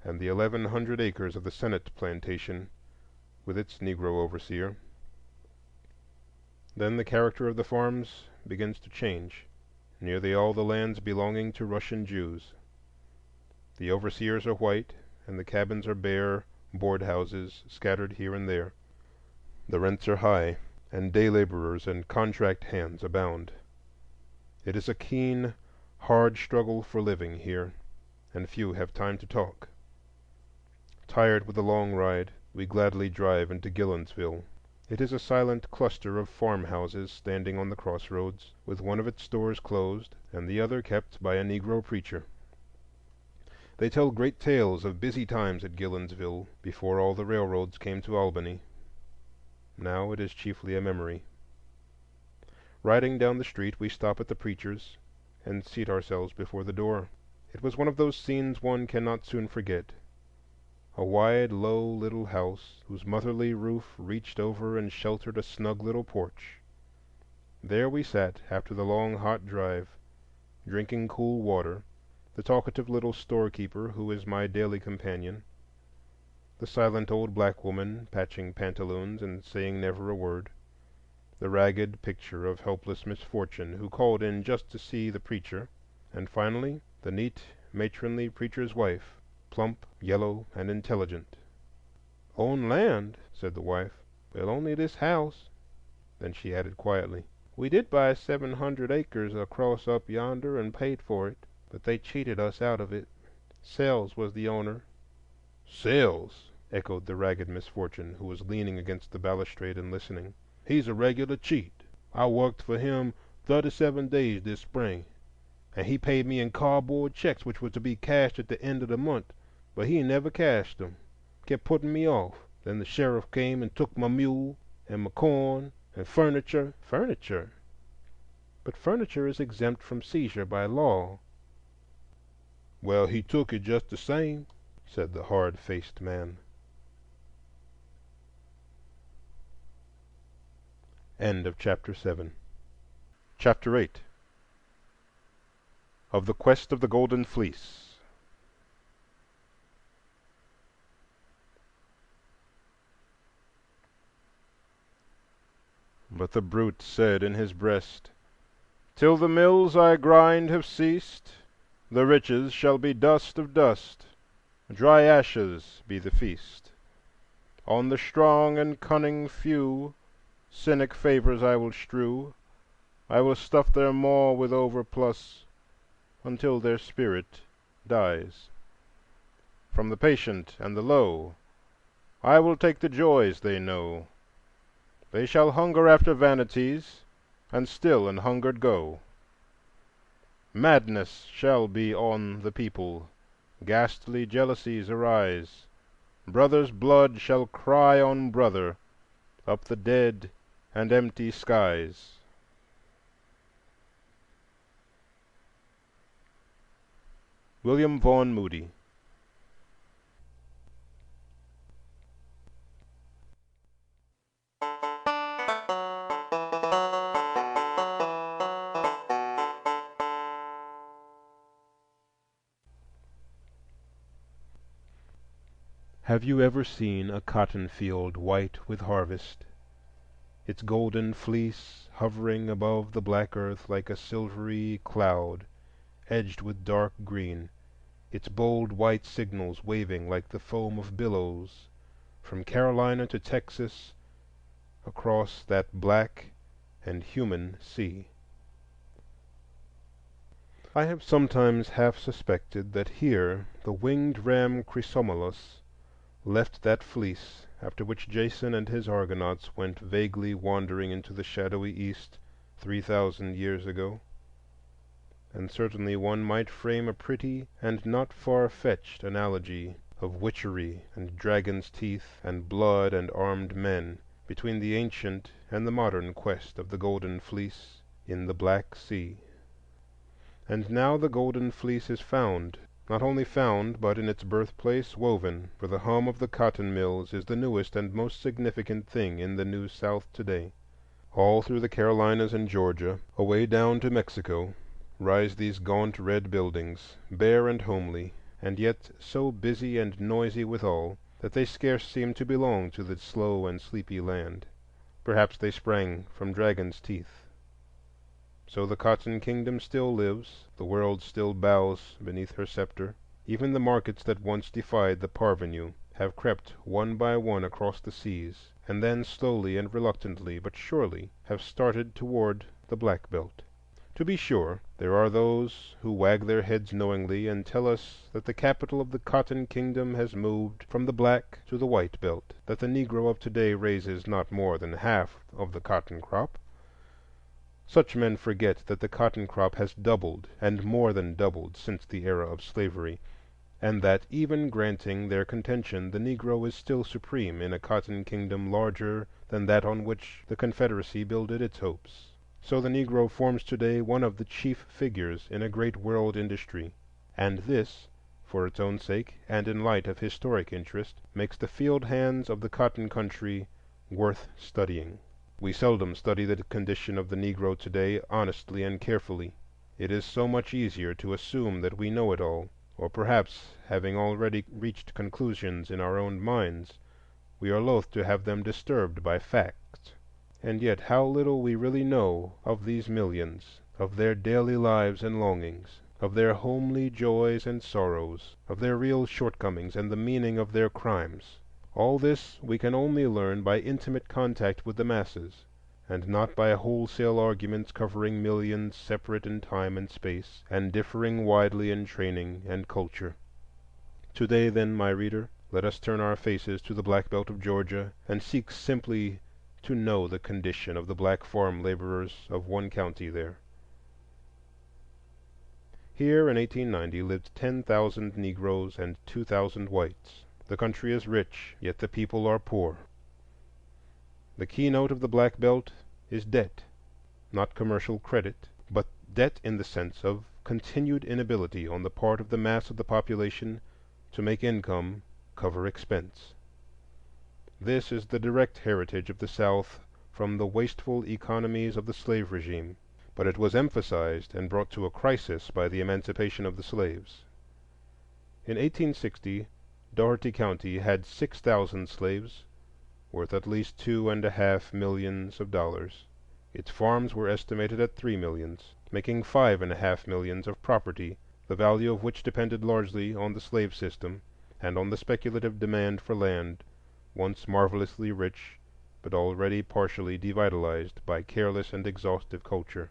and the 1,100 acres of the Senate plantation, with its Negro overseer. Then the character of the farms begins to change. Nearly all the lands belonging to Russian Jews. The overseers are white, and the cabins are bare board houses scattered here and there. The rents are high, and day laborers and contract hands abound. It is a keen, hard struggle for living here, and few have time to talk. Tired with the long ride, we gladly drive into Gillonsville. It is a silent cluster of farmhouses standing on the crossroads, with one of its stores closed and the other kept by a Negro preacher. They tell great tales of busy times at Gillonsville before all the railroads came to Albany. Now it is chiefly a memory. Riding down the street, we stop at the preacher's and seat ourselves before the door. It was one of those scenes one cannot soon forget. A wide, low little house whose motherly roof reached over and sheltered a snug little porch. There we sat after the long, hot drive, drinking cool water, the talkative little storekeeper who is my daily companion, the silent old black woman patching pantaloons and saying never a word, the ragged picture of helpless misfortune who called in just to see the preacher, and finally the neat, matronly preacher's wife, plump, yellow, and intelligent. "Own land," said the wife. "Well, only this house." Then she added quietly, "We did buy 700 acres across up yonder and paid for it, but they cheated us out of it. Sells was the owner." "Sells," echoed the ragged misfortune, who was leaning against the balustrade and listening. "He's a regular cheat. I worked for him 37 days this spring, and he paid me in cardboard checks which was to be cashed at the end of the month, but he never cashed them. Kept putting me off. Then the sheriff came and took my mule and my corn and furniture." "Furniture? But furniture is exempt from seizure by law." "Well, he took it just the same," said the hard-faced man. End of Chapter 7. Chapter 8. Of the Quest of the Golden Fleece. But the brute said in his breast, "Till the mills I grind have ceased, the riches shall be dust of dust, dry ashes be the feast. On the strong and cunning few cynic favors I will strew, I will stuff their maw with overplus until their spirit dies. From the patient and the low I will take the joys they know. They shall hunger after vanities, and still an hungered go. Madness shall be on the people, ghastly jealousies arise, brother's blood shall cry on brother up the dead and empty skies." William Vaughn Moody. Have you ever seen a cotton field white with harvest, its golden fleece hovering above the black earth like a silvery cloud edged with dark green, its bold white signals waving like the foam of billows from Carolina to Texas across that black and human sea? I have sometimes half suspected that here the winged ram Chrysomolus left that fleece after which Jason and his Argonauts went vaguely wandering into the shadowy East 3,000 years ago. and certainly one might frame a pretty and not far-fetched analogy of witchery and dragon's teeth and blood and armed men between the ancient and the modern quest of the Golden Fleece in the Black Sea. And now the Golden Fleece is found, not only found, but in its birthplace woven, for the hum of the cotton mills is the newest and most significant thing in the New South today. All through the Carolinas and Georgia, away down to Mexico, rise these gaunt red buildings, bare and homely, and yet so busy and noisy withal that they scarce seem to belong to the slow and sleepy land. Perhaps they sprang from dragon's teeth. So the Cotton Kingdom still lives, the world still bows beneath her scepter. Even the markets that once defied the parvenu have crept one by one across the seas, and then slowly and reluctantly but surely have started toward the Black Belt. To be sure, there are those who wag their heads knowingly and tell us that the capital of the Cotton Kingdom has moved from the Black to the White Belt, that the Negro of today raises not more than half of the cotton crop. Such men forget that the cotton crop has doubled and more than doubled since the era of slavery, and that even granting their contention, the Negro is still supreme in a cotton kingdom larger than that on which the Confederacy builded its hopes. So the Negro forms today one of the chief figures in a great world industry, and this, for its own sake and in light of historic interest, makes the field hands of the cotton country worth studying. We seldom study the condition of the Negro today honestly and carefully. It is so much easier to assume that we know it all, or perhaps, having already reached conclusions in our own minds, we are loath to have them disturbed by facts. And yet how little we really know of these millions, of their daily lives and longings, of their homely joys and sorrows, of their real shortcomings and the meaning of their crimes. All this we can only learn by intimate contact with the masses, and not by wholesale arguments covering millions separate in time and space, and differing widely in training and culture. Today, then, my reader, let us turn our faces to the Black Belt of Georgia and seek simply to know the condition of the black farm laborers of one county there. Here in 1890 lived 10,000 Negroes and 2,000 whites. The country is rich, yet the people are poor. The keynote of the Black Belt is debt, not commercial credit, but debt in the sense of continued inability on the part of the mass of the population to make income cover expense. This is the direct heritage of the South from the wasteful economies of the slave regime, but it was emphasized and brought to a crisis by the emancipation of the slaves. In 1860, Dougherty County had 6,000 slaves, worth at least $2.5 millions. Its farms were estimated at 3 millions, making $5.5 millions of property, the value of which depended largely on the slave system and on the speculative demand for land, once marvelously rich, but already partially devitalized by careless and exhaustive culture.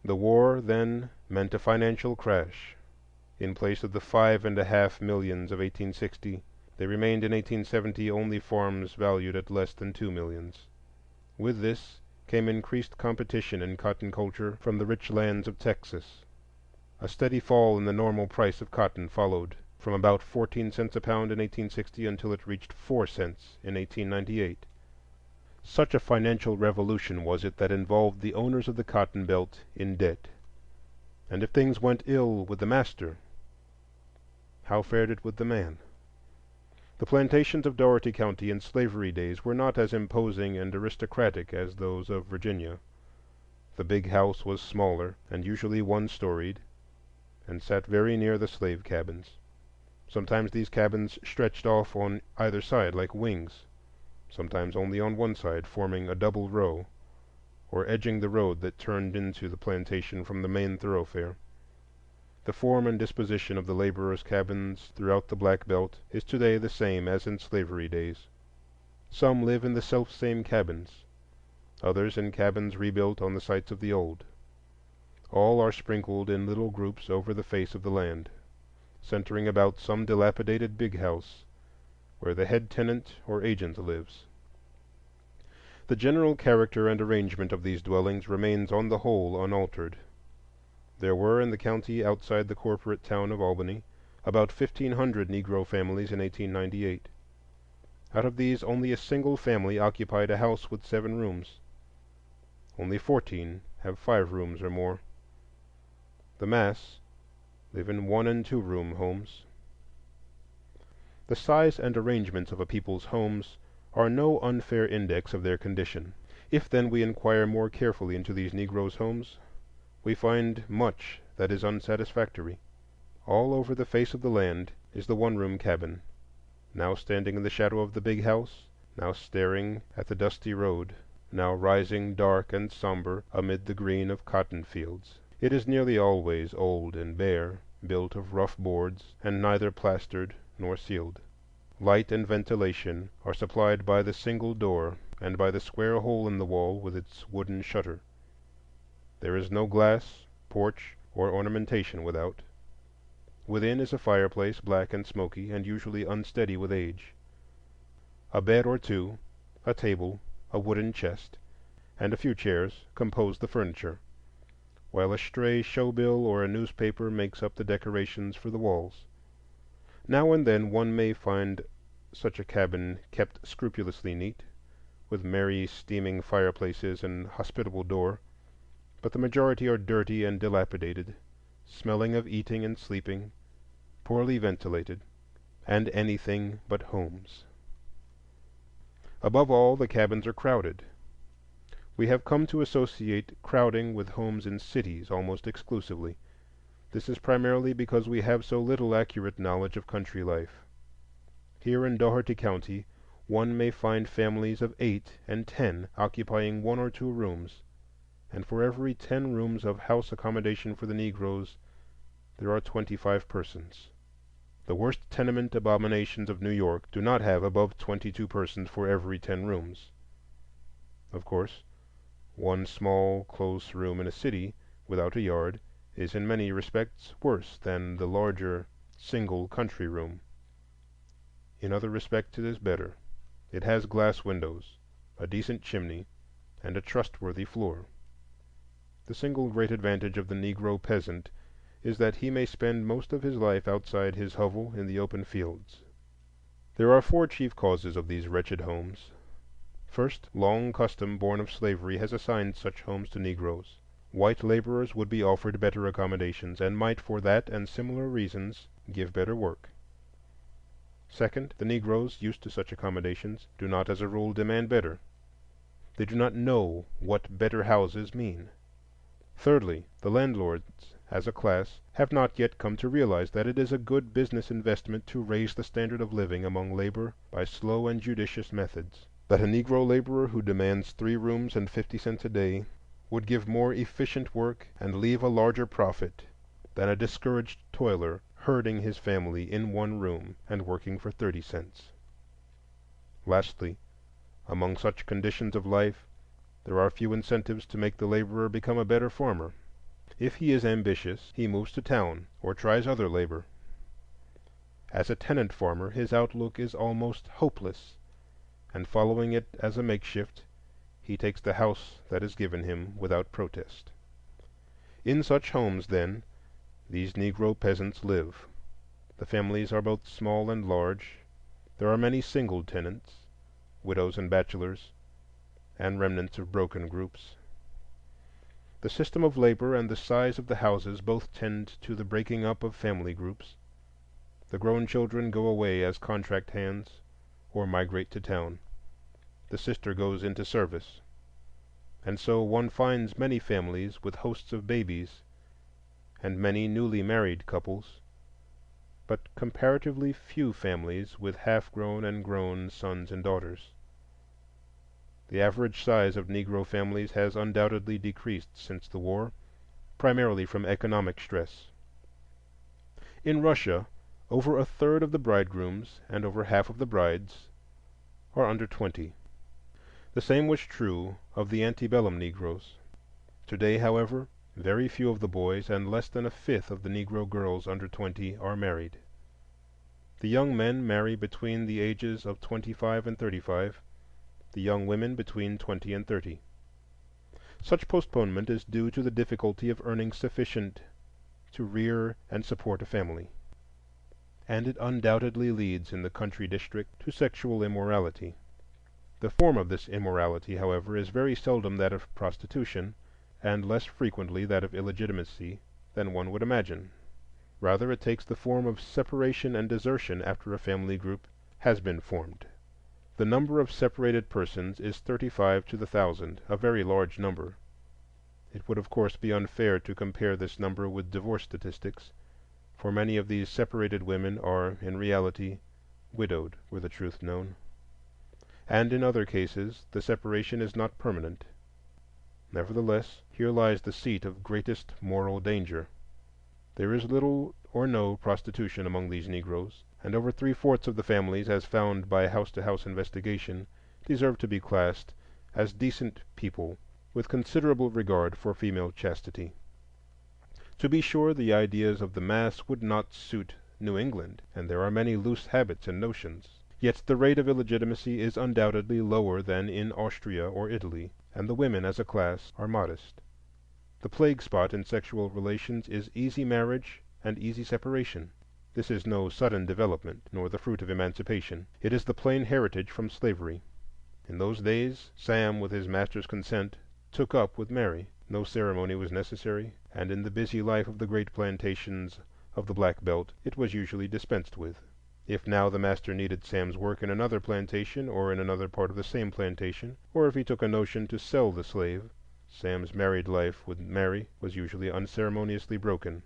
The war, then, meant a financial crash. In place of the $5.5 millions of 1860, there remained in 1870 only farms valued at less than 2 millions. With this came increased competition in cotton culture from the rich lands of Texas. A steady fall in the normal price of cotton followed, from about 14 cents a pound in 1860 until it reached 4 cents in 1898. Such a financial revolution was it that involved the owners of the cotton belt in debt. And if things went ill with the master, how fared it with the man? The plantations of Dougherty County in slavery days were not as imposing and aristocratic as those of Virginia. The big house was smaller and usually one-storied, and sat very near the slave cabins. Sometimes these cabins stretched off on either side like wings, sometimes only on one side, forming a double row, or edging the road that turned into the plantation from the main thoroughfare. The form and disposition of the laborers' cabins throughout the Black Belt is today the same as in slavery days. Some live in the self-same cabins, others in cabins rebuilt on the sites of the old. All are sprinkled in little groups over the face of the land, centering about some dilapidated big house where the head tenant or agent lives. The general character and arrangement of these dwellings remains on the whole unaltered. There were in the county outside the corporate town of Albany about 1,500 Negro families in 1898. Out of these, only a single family occupied a house with 7 rooms. Only 14 have 5 rooms or more. The mass live in 1 and 2 room homes. The size and arrangements of a people's homes are no unfair index of their condition. If then we inquire more carefully into these Negroes' homes, we find much that is unsatisfactory. All over the face of the land is the one-room cabin, now standing in the shadow of the big house, now staring at the dusty road, now rising dark and somber amid the green of cotton fields. It is nearly always old and bare, built of rough boards, and neither plastered nor ceiled. Light and ventilation are supplied by the single door and by the square hole in the wall with its wooden shutter. There is no glass, porch, or ornamentation without. Within is a fireplace, black and smoky, and usually unsteady with age. A bed or two, a table, a wooden chest, and a few chairs compose the furniture, while a stray show-bill or a newspaper makes up the decorations for the walls. Now and then one may find such a cabin kept scrupulously neat, with merry steaming fireplaces and hospitable door, but the majority are dirty and dilapidated, smelling of eating and sleeping, poorly ventilated, and anything but homes. Above all, the cabins are crowded. We have come to associate crowding with homes in cities almost exclusively. This is primarily because we have so little accurate knowledge of country life. Here in Dougherty County, one may find families of 8 and 10 occupying 1 or 2 rooms, and for every 10 rooms of house accommodation for the Negroes, there are 25 persons. The worst tenement abominations of New York do not have above 22 persons for every 10 rooms. Of course, one small, close room in a city without a yard is in many respects worse than the larger, single country room. In other respects it is better. It has glass windows, a decent chimney, and a trustworthy floor. The single great advantage of the Negro peasant is that he may spend most of his life outside his hovel in the open fields. There are 4 chief causes of these wretched homes. First, long custom born of slavery has assigned such homes to Negroes. White laborers would be offered better accommodations, and might for that and similar reasons give better work. Second, the Negroes, used to such accommodations, do not as a rule demand better. They do not know what better houses mean. Thirdly, the landlords, as a class, have not yet come to realize that it is a good business investment to raise the standard of living among labor by slow and judicious methods. That a Negro laborer who demands 3 rooms and 50 cents a day would give more efficient work and leave a larger profit than a discouraged toiler herding his family in 1 room and working for 30 cents. Lastly, among such conditions of life, there are few incentives to make the laborer become a better farmer. If he is ambitious, he moves to town or tries other labor. As a tenant farmer, his outlook is almost hopeless, and following it as a makeshift, he takes the house that is given him without protest. In such homes, then, these Negro peasants live. The families are both small and large. There are many single tenants, widows and bachelors, and remnants of broken groups. The system of labor and the size of the houses both tend to the breaking up of family groups. The grown children go away as contract hands or migrate to town. The sister goes into service. And so one finds many families with hosts of babies and many newly married couples, but comparatively few families with half-grown and grown sons and daughters. The average size of Negro families has undoubtedly decreased since the war, primarily from economic stress. In Russia, over a third of the bridegrooms and over half of the brides are under 20. The same was true of the antebellum Negroes. Today, however, very few of the boys and less than a fifth of the Negro girls under 20 are married. The young men marry between the ages of 25 and 35, the young women between 20 and 30. Such postponement is due to the difficulty of earning sufficient to rear and support a family. And it undoubtedly leads in the country district to sexual immorality. The form of this immorality, however, is very seldom that of prostitution, and less frequently that of illegitimacy than one would imagine. Rather, it takes the form of separation and desertion after a family group has been formed. The number of separated persons is 35 to the 1,000, a very large number. It would of course be unfair to compare this number with divorce statistics, for many of these separated women are in reality widowed, were the truth known. And in other cases the separation is not permanent. Nevertheless, here lies the seat of greatest moral danger. There is little or no prostitution among these Negroes, and over 3/4 of the families, as found by house-to-house investigation, deserve to be classed as decent people with considerable regard for female chastity. To be sure, the ideas of the mass would not suit New England, and there are many loose habits and notions. Yet the rate of illegitimacy is undoubtedly lower than in Austria or Italy, and the women as a class are modest. The plague spot in sexual relations is easy marriage and easy separation. This is no sudden development, nor the fruit of emancipation. It is the plain heritage from slavery. In those days, Sam, with his master's consent, took up with Mary. No ceremony was necessary, and in the busy life of the great plantations of the Black Belt, it was usually dispensed with. If now the master needed Sam's work in another plantation or in another part of the same plantation, or if he took a notion to sell the slave, Sam's married life with Mary was usually unceremoniously broken,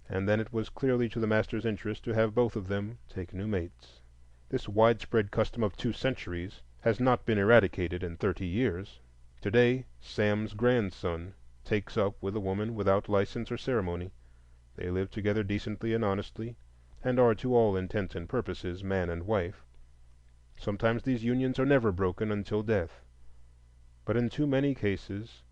and then it was clearly to the master's interest to have both of them take new mates. This widespread custom of 2 centuries has not been eradicated in 30 years. Today, Sam's grandson takes up with a woman without license or ceremony. They live together decently and honestly, and are to all intents and purposes man and wife. Sometimes these unions are never broken until death. But in too many cases,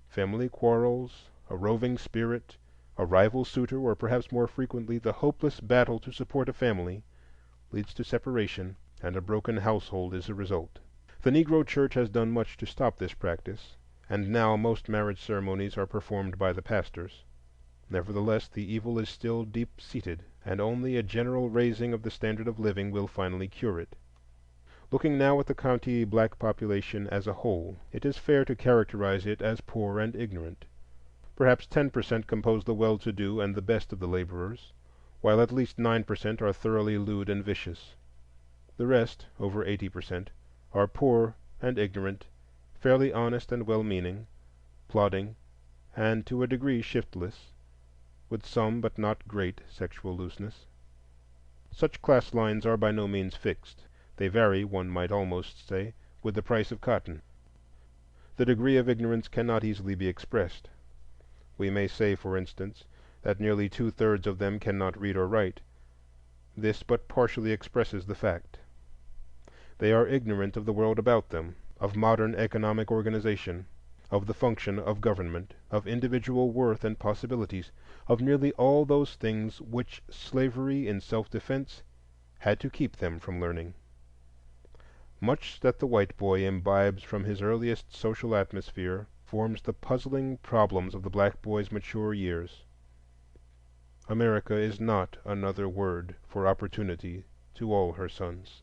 family quarrels, a roving spirit, a rival suitor, or perhaps more frequently the hopeless battle to support a family, leads to separation, and a broken household is the result. The Negro Church has done much to stop this practice, and now most marriage ceremonies are performed by the pastors. Nevertheless, the evil is still deep-seated, and only a general raising of the standard of living will finally cure it. Looking now at the county black population as a whole, it is fair to characterize it as poor and ignorant. Perhaps 10% compose the well-to-do and the best of the laborers, while at least 9% are thoroughly lewd and vicious. The rest, over 80%, are poor and ignorant, fairly honest and well-meaning, plodding, and to a degree shiftless, with some but not great sexual looseness. Such class lines are by no means fixed. They vary, one might almost say, with the price of cotton. The degree of ignorance cannot easily be expressed. We may say, for instance, that nearly 2/3 of them cannot read or write. This but partially expresses the fact. They are ignorant of the world about them, of modern economic organization, of the function of government, of individual worth and possibilities, of nearly all those things which slavery in self-defense had to keep them from learning. Much that the white boy imbibes from his earliest social atmosphere forms the puzzling problems of the black boy's mature years. America is not another word for opportunity to all her sons.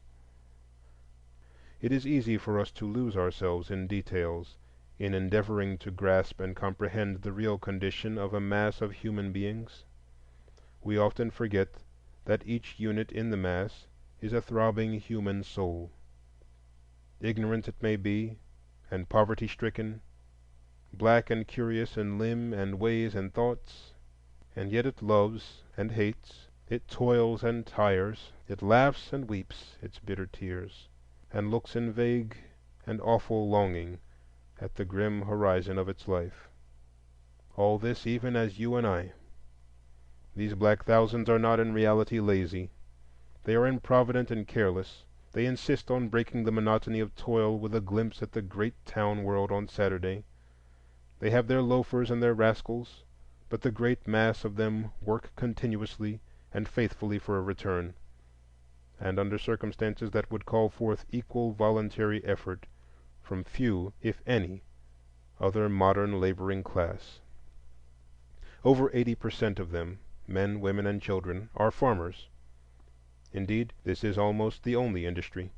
It is easy for us to lose ourselves in details in endeavoring to grasp and comprehend the real condition of a mass of human beings. We often forget that each unit in the mass is a throbbing human soul. Ignorant it may be, and poverty-stricken, black and curious in limb and ways and thoughts, and yet it loves and hates, it toils and tires, it laughs and weeps its bitter tears, and looks in vague and awful longing at the grim horizon of its life. All this even as you and I. These black thousands are not in reality lazy. They are improvident and careless. They insist on breaking the monotony of toil with a glimpse at the great town world on Saturday. They have their loafers and their rascals, but the great mass of them work continuously and faithfully for a return, and under circumstances that would call forth equal voluntary effort from few, if any, other modern laboring class. Over 80% of them, men, women, and children, are farmers. Indeed, this is almost the only industry.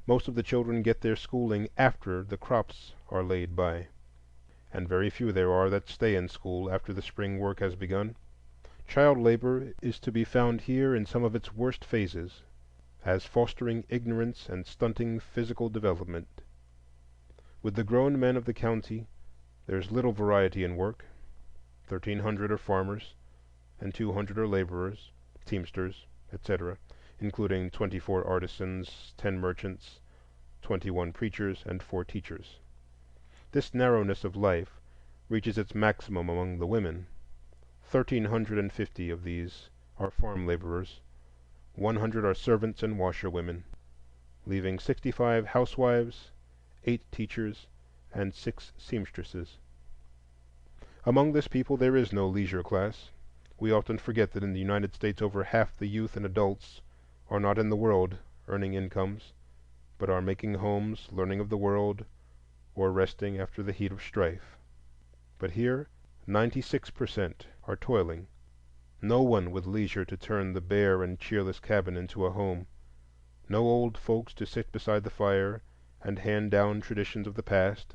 Most of the children get their schooling after the crops are laid by, and very few there are that stay in school after the spring work has begun. Child labor is to be found here in some of its worst phases, as fostering ignorance and stunting physical development. With the grown men of the county, there is little variety in work. 1,300 are farmers, and 200 are laborers, teamsters, etc., including 24 artisans, 10 merchants, 21 preachers, and 4 teachers. This narrowness of life reaches its maximum among the women. 1,350 of these are farm laborers, 100 are servants and washerwomen, leaving 65 housewives, 8 teachers, and 6 seamstresses. Among this people there is no leisure class. We often forget that in the United States over half the youth and adults are not in the world earning incomes, but are making homes, learning of the world, or resting after the heat of strife. But here 96% are toiling, no one with leisure to turn the bare and cheerless cabin into a home, no old folks to sit beside the fire and hand down traditions of the past,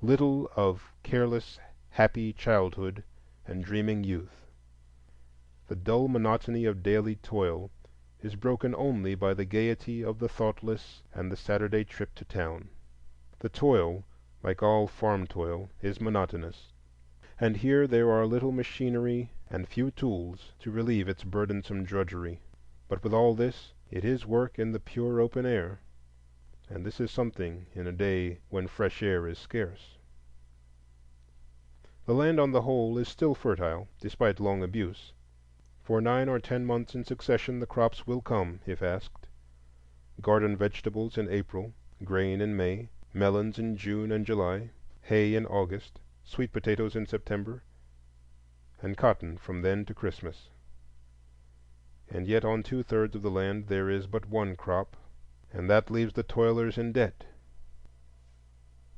little of careless, happy childhood and dreaming youth. The dull monotony of daily toil is broken only by the gaiety of the thoughtless and the Saturday trip to town. The toil, like all farm toil, is monotonous, and here there are little machinery and few tools to relieve its burdensome drudgery. But with all this, it is work in the pure open air, and this is something in a day when fresh air is scarce. The land on the whole is still fertile, despite long abuse. For 9 or 10 months in succession the crops will come, if asked. Garden vegetables in April, grain in May, melons in June and July, hay in August, sweet potatoes in September, and cotton from then to Christmas. And yet on 2/3 of the land there is but one crop, and that leaves the toilers in debt.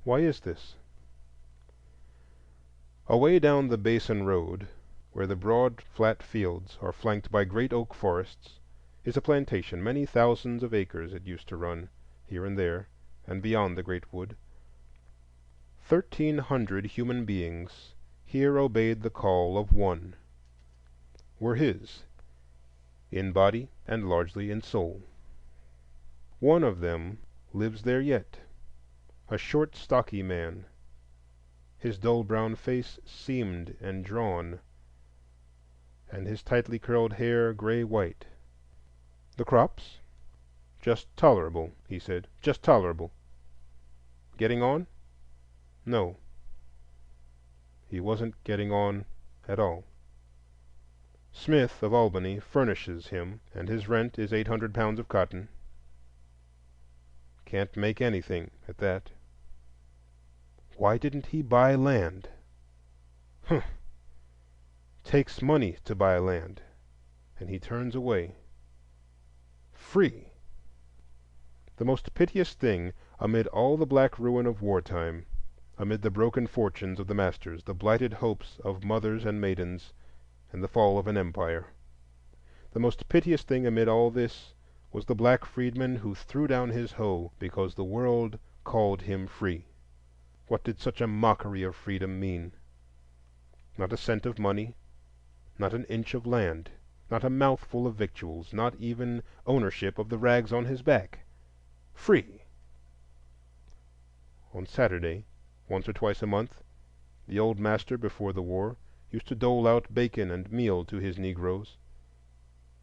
Why is this? Away down the Basin Road, where the broad flat fields are flanked by great oak forests, is a plantation. Many thousands of acres it used to run, here and there, and beyond the great wood. 1,300 human beings here obeyed the call of one, were his, in body and largely in soul. One of them lives there yet, a short, stocky man, his dull brown face seamed and drawn, and his tightly curled hair gray-white. The crops? Just tolerable, he said, just tolerable. Getting on? No. He wasn't getting on at all. Smith of Albany furnishes him, and his rent is 800 pounds of cotton. Can't make anything at that. Why didn't he buy land? Humph! Takes money to buy land, and he turns away. Free! The most piteous thing amid all the black ruin of wartime, amid the broken fortunes of the masters, the blighted hopes of mothers and maidens, and the fall of an empire. The most piteous thing amid all this was the black freedman who threw down his hoe because the world called him free. What did such a mockery of freedom mean? Not a cent of money, not an inch of land, not a mouthful of victuals, not even ownership of the rags on his back. Free! On Saturday, once or twice a month, the old master before the war used to dole out bacon and meal to his Negroes,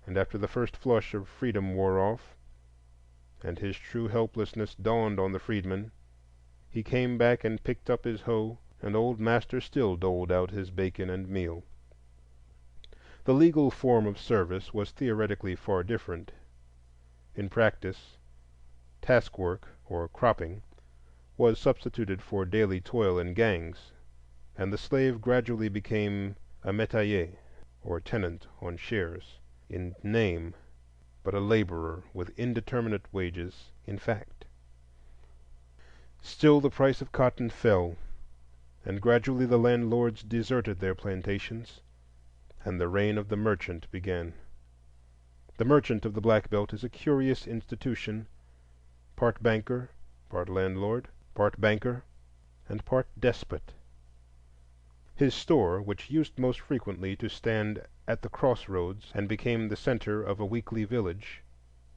and after the first flush of freedom wore off, and his true helplessness dawned on the freedman, he came back and picked up his hoe, and old master still doled out his bacon and meal. The legal form of service was theoretically far different. In practice, task work, or cropping, was substituted for daily toil in gangs, and the slave gradually became a métayer, or tenant on shares, in name, but a laborer with indeterminate wages in fact. Still the price of cotton fell, and gradually the landlords deserted their plantations, and the reign of the merchant began. The merchant of the Black Belt is a curious institution, part banker, part landlord, part banker, and part despot. His store, which used most frequently to stand at the crossroads and became the center of a weekly village,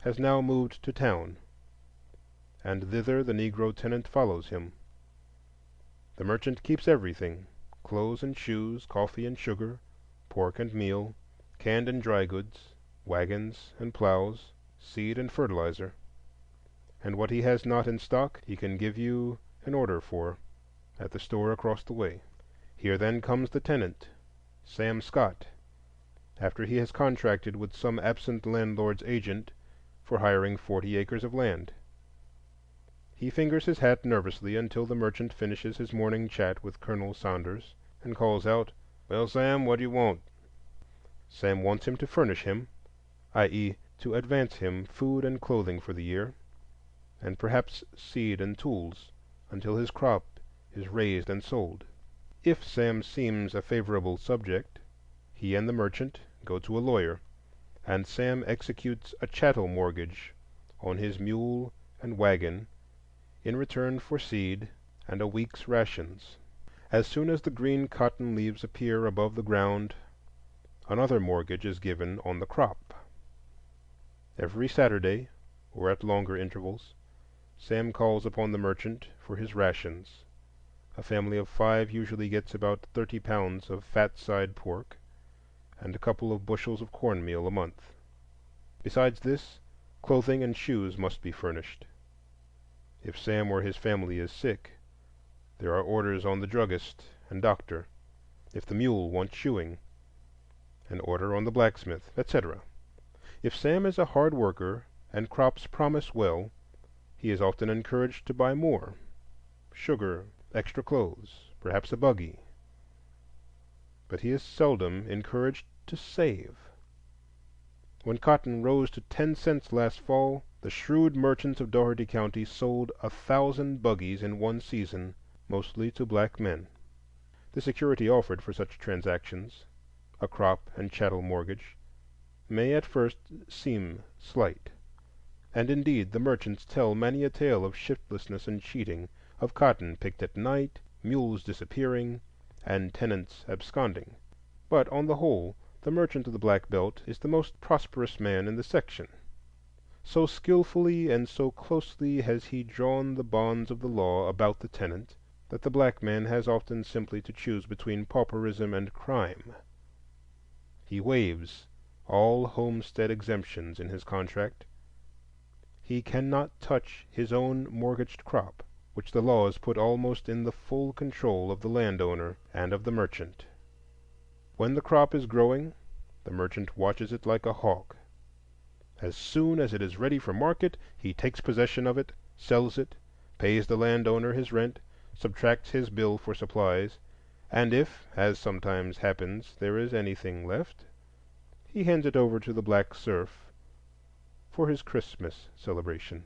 has now moved to town, and thither the Negro tenant follows him. The merchant keeps everything—clothes and shoes, coffee and sugar, pork and meal, canned and dry goods, wagons and plows, seed and fertilizer. And what he has not in stock he can give you an order for at the store across the way. Here then comes the tenant, Sam Scott, after he has contracted with some absent landlord's agent for hiring 40 acres of land. He fingers his hat nervously until the merchant finishes his morning chat with Colonel Saunders and calls out, "Well, Sam, what do you want?" Sam wants him to furnish him, i.e., to advance him food and clothing for the year, and perhaps seed and tools until his crop is raised and sold. If Sam seems a favorable subject, he and the merchant go to a lawyer, and Sam executes a chattel mortgage on his mule and wagon in return for seed and a week's rations. As soon as the green cotton leaves appear above the ground, another mortgage is given on the crop. Every Saturday, or at longer intervals, Sam calls upon the merchant for his rations. A family of 5 usually gets about 30 pounds of fat side pork and a couple of bushels of cornmeal a month. Besides this, clothing and shoes must be furnished. If Sam or his family is sick, there are orders on the druggist and doctor. If the mule wants shoeing, an order on the blacksmith, etc. If Sam is a hard worker and crops promise well, he is often encouraged to buy more—sugar, extra clothes, perhaps a buggy. But he is seldom encouraged to save. When cotton rose to 10 cents last fall, the shrewd merchants of Dougherty County sold 1,000 buggies in one season, mostly to black men. The security offered for such transactions, a crop and chattel mortgage, may at first seem slight. And indeed the merchants tell many a tale of shiftlessness and cheating, of cotton picked at night, mules disappearing, and tenants absconding. But on the whole, the merchant of the Black Belt is the most prosperous man in the section. So skillfully and so closely has he drawn the bonds of the law about the tenant that the black man has often simply to choose between pauperism and crime. He waives all homestead exemptions in his contract. He cannot touch his own mortgaged crop, which the laws put almost in the full control of the landowner and of the merchant. When the crop is growing, the merchant watches it like a hawk. As soon as it is ready for market, he takes possession of it, sells it, pays the landowner his rent, subtracts his bill for supplies, and if, as sometimes happens, there is anything left, he hands it over to the black serf for his Christmas celebration.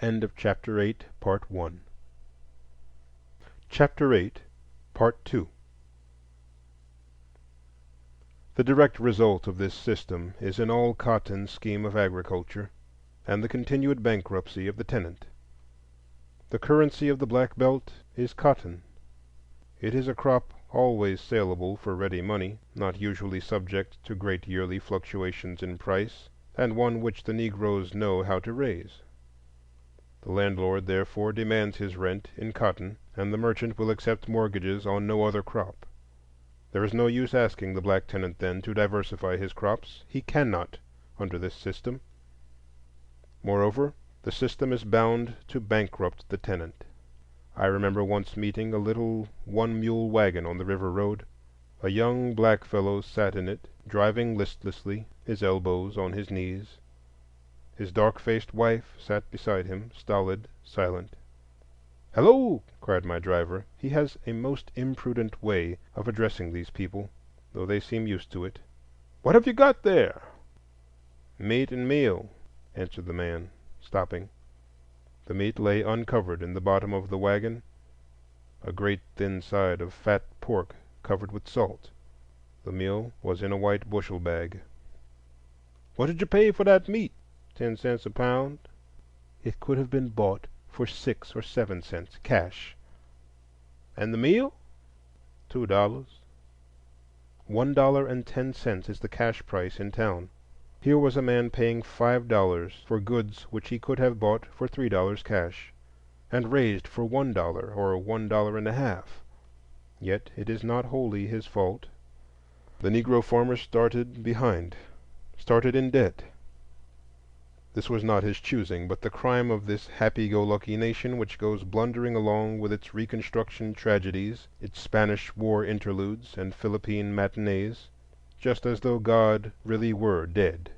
End of Chapter 8, Part 1. Chapter 8, Part 2. The direct result of this system is an all-cotton scheme of agriculture and the continued bankruptcy of the tenant. The currency of the Black Belt is cotton. It is a crop always saleable for ready money, not usually subject to great yearly fluctuations in price, and one which the Negroes know how to raise. The landlord therefore demands his rent in cotton, and the merchant will accept mortgages on no other crop. There is no use asking the black tenant then to diversify his crops. He cannot under this system. Moreover, the system is bound to bankrupt the tenant. I remember once meeting a little one-mule wagon on the river road. A young black fellow sat in it, driving listlessly, his elbows on his knees. His dark-faced wife sat beside him, stolid, silent. "Hello!" cried my driver. He has a most imprudent way of addressing these people, though they seem used to it. "What have you got there?" "Meat and meal," answered the man, stopping. The meat lay uncovered in the bottom of the wagon, a great thin side of fat pork covered with salt. The meal was in a white bushel bag. "What did you pay for that meat?" "10 cents a pound." "It could have been bought for 6 or 7 cents, cash." "And the meal?" $2. $1.10 is the cash price in town. Here was a man paying $5 for goods which he could have bought for $3 cash, and raised for $1 or $1.50. Yet it is not wholly his fault. The Negro farmer started behind, started in debt. This was not his choosing, but the crime of this happy-go-lucky nation which goes blundering along with its Reconstruction tragedies, its Spanish War interludes, and Philippine matinees, just as though God really were dead.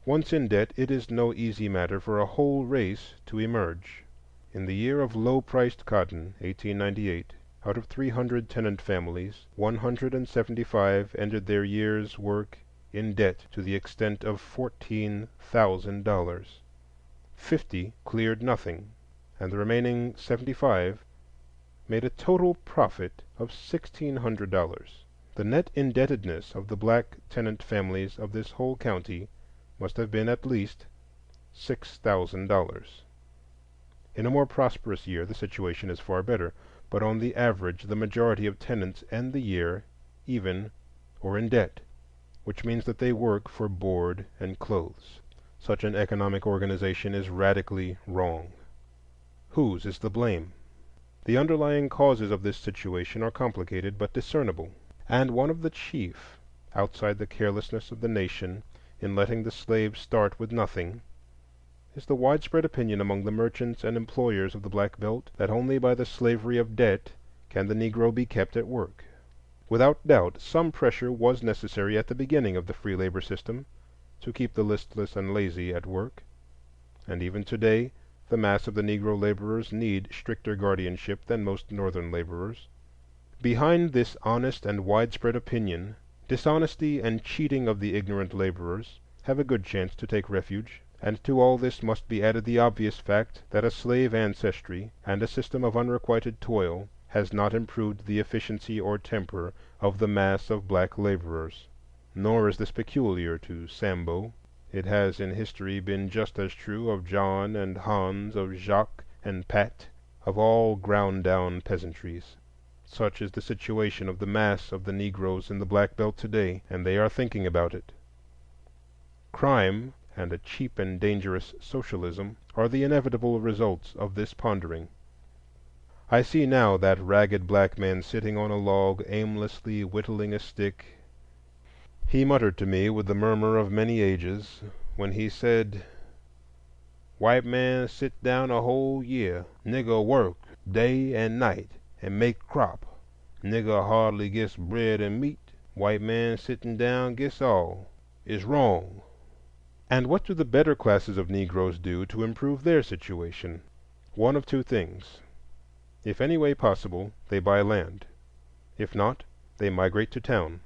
Once in debt, it is no easy matter for a whole race to emerge. In the year of low-priced cotton, 1898, out of 300 tenant families, 175 ended their year's work in debt to the extent of $14,000. 50 cleared nothing, and the remaining 75 made a total profit of $1,600. The net indebtedness of the black tenant families of this whole county must have been at least $6,000. In a more prosperous year the situation is far better, but on the average the majority of tenants end the year even or in debt, which means that they work for board and clothes. Such an economic organization is radically wrong. Whose is the blame? The underlying causes of this situation are complicated but discernible, and one of the chief, outside the carelessness of the nation in letting the slave start with nothing, is the widespread opinion among the merchants and employers of the Black Belt that only by the slavery of debt can the Negro be kept at work. Without doubt, some pressure was necessary at the beginning of the free labor system to keep the listless and lazy at work, and even today the mass of the Negro laborers need stricter guardianship than most Northern laborers. Behind this honest and widespread opinion, dishonesty and cheating of the ignorant laborers have a good chance to take refuge, and to all this must be added the obvious fact that a slave ancestry and a system of unrequited toil has not improved the efficiency or temper of the mass of black laborers. Nor is this peculiar to Sambo. It has in history been just as true of John and Hans, of Jacques and Pat, of all ground-down peasantries. Such is the situation of the mass of the Negroes in the Black Belt today, and they are thinking about it. Crime and a cheap and dangerous socialism are the inevitable results of this pondering. I see now that ragged black man sitting on a log aimlessly whittling a stick. He muttered to me with the murmur of many ages when he said, "White man sit down a whole year, nigger work day and night and make crop. Nigger hardly gets bread and meat. White man sitting down gets all. It's wrong." And what do the better classes of Negroes do to improve their situation? One of two things. If any way possible, they buy land. If not, they migrate to town.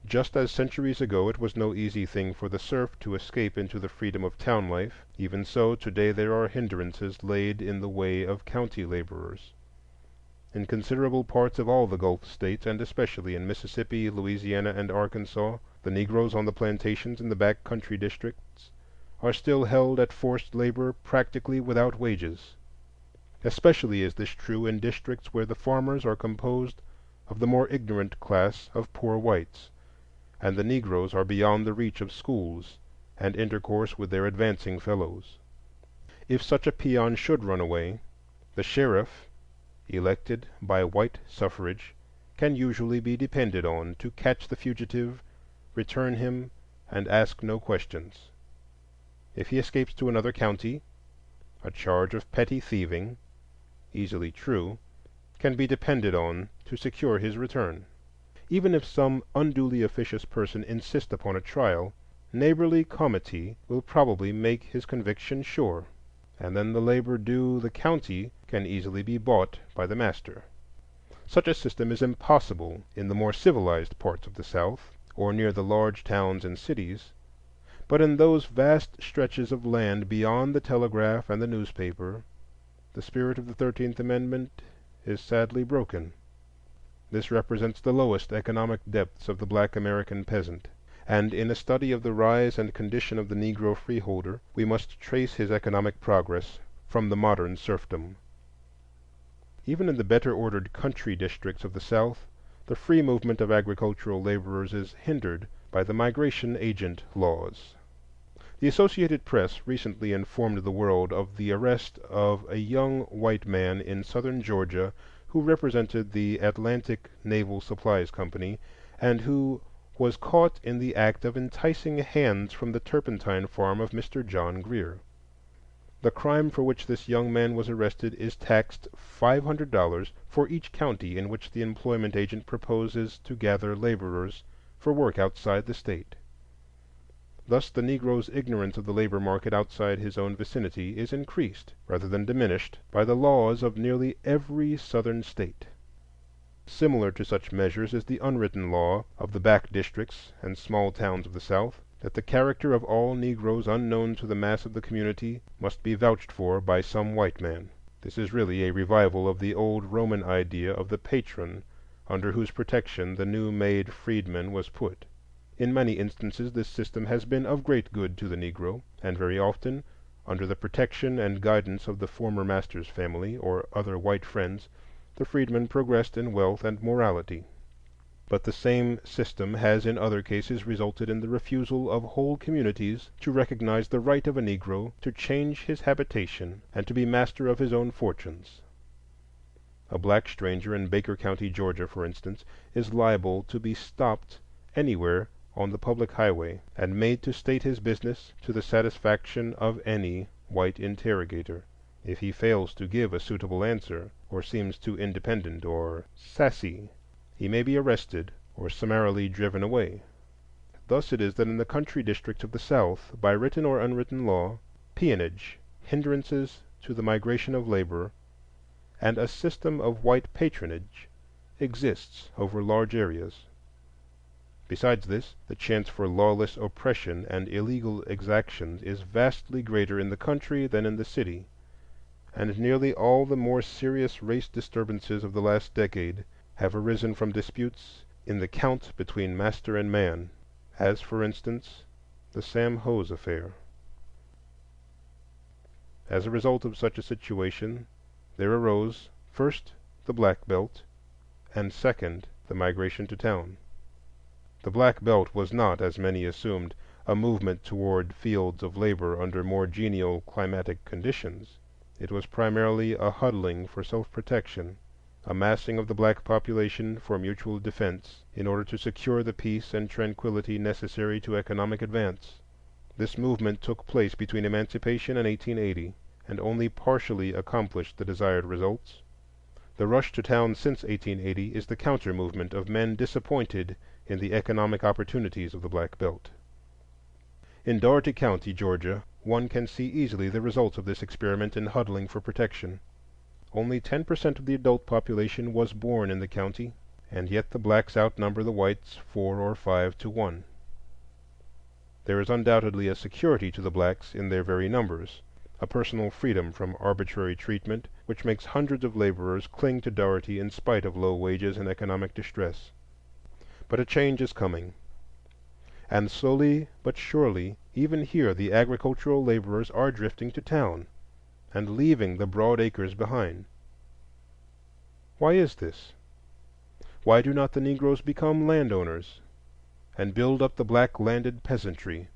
Just as centuries ago it was no easy thing for the serf to escape into the freedom of town life, even so today there are hindrances laid in the way of county laborers. In considerable parts of all the Gulf States, and especially in Mississippi, Louisiana, and Arkansas, the Negroes on the plantations in the back country districts are still held at forced labor practically without wages. Especially is this true in districts where the farmers are composed of the more ignorant class of poor whites, and the Negroes are beyond the reach of schools and intercourse with their advancing fellows. If such a peon should run away, the sheriff, elected by white suffrage, can usually be depended on to catch the fugitive, return him, and ask no questions. If he escapes to another county, a charge of petty thieving, easily true, can be depended on to secure his return. Even if some unduly officious person insist upon a trial, neighborly comity will probably make his conviction sure, and then the labor due the county can easily be bought by the master. Such a system is impossible in the more civilized parts of the South, or near the large towns and cities, But in those vast stretches of land beyond the telegraph and the newspaper, the spirit of the 13th Amendment is sadly broken. This represents the lowest economic depths of the black American peasant, and in a study of the rise and condition of the Negro freeholder we must trace his economic progress from the modern serfdom. Even in the better ordered country districts of the South, the free movement of agricultural laborers is hindered by the migration agent laws. The Associated Press recently informed the world of the arrest of a young white man in southern Georgia who represented the Atlantic Naval Supplies Company, and who was caught in the act of enticing hands from the turpentine farm of Mr. John Greer. The crime for which this young man was arrested is taxed $500 for each county in which the employment agent proposes to gather laborers for work outside the state. Thus the Negro's ignorance of the labor market outside his own vicinity is increased rather than diminished by the laws of nearly every Southern state. Similar to such measures is the unwritten law of the back districts and small towns of the South, that the character of all Negroes unknown to the mass of the community must be vouched for by some white man. This is really a revival of the old Roman idea of the patron under whose protection the new-made freedman was put. In many instances this system has been of great good to the Negro, and very often, under the protection and guidance of the former master's family or other white friends, the freedman progressed in wealth and morality. But the same system has in other cases resulted in the refusal of whole communities to recognize the right of a Negro to change his habitation and to be master of his own fortunes. A black stranger in Baker County, Georgia, for instance, is liable to be stopped anywhere on the public highway and made to state his business to the satisfaction of any white interrogator. If he fails to give a suitable answer, or seems too independent or sassy, he may be arrested or summarily driven away. Thus it is that in the country districts of the South, by written or unwritten law, peonage, hindrances to the migration of labor, and a system of white patronage exists over large areas. Besides this, the chance for lawless oppression and illegal exactions is vastly greater in the country than in the city, and nearly all the more serious race disturbances of the last decade have arisen from disputes in the count between master and man, as, for instance, the Sam Hose affair. As a result of such a situation, there arose, first, the Black Belt, and second, the migration to town. The Black Belt was not, as many assumed, a movement toward fields of labor under more genial climatic conditions. It was primarily a huddling for self-protection, a massing of the black population for mutual defense in order to secure the peace and tranquility necessary to economic advance. This movement took place between emancipation and 1880, and only partially accomplished the desired results. The rush to town since 1880 is the counter-movement of men disappointed in the economic opportunities of the Black Belt. In Dougherty County, Georgia, one can see easily the results of this experiment in huddling for protection. Only 10% of the adult population was born in the county, and yet the blacks outnumber the whites 4 or 5 to 1. There is undoubtedly a security to the blacks in their very numbers, a personal freedom from arbitrary treatment which makes hundreds of laborers cling to Dougherty in spite of low wages and economic distress. But a change is coming, and slowly but surely, even here the agricultural laborers are drifting to town and leaving the broad acres behind. Why is this? Why do not the Negroes become landowners and build up the black landed peasantry,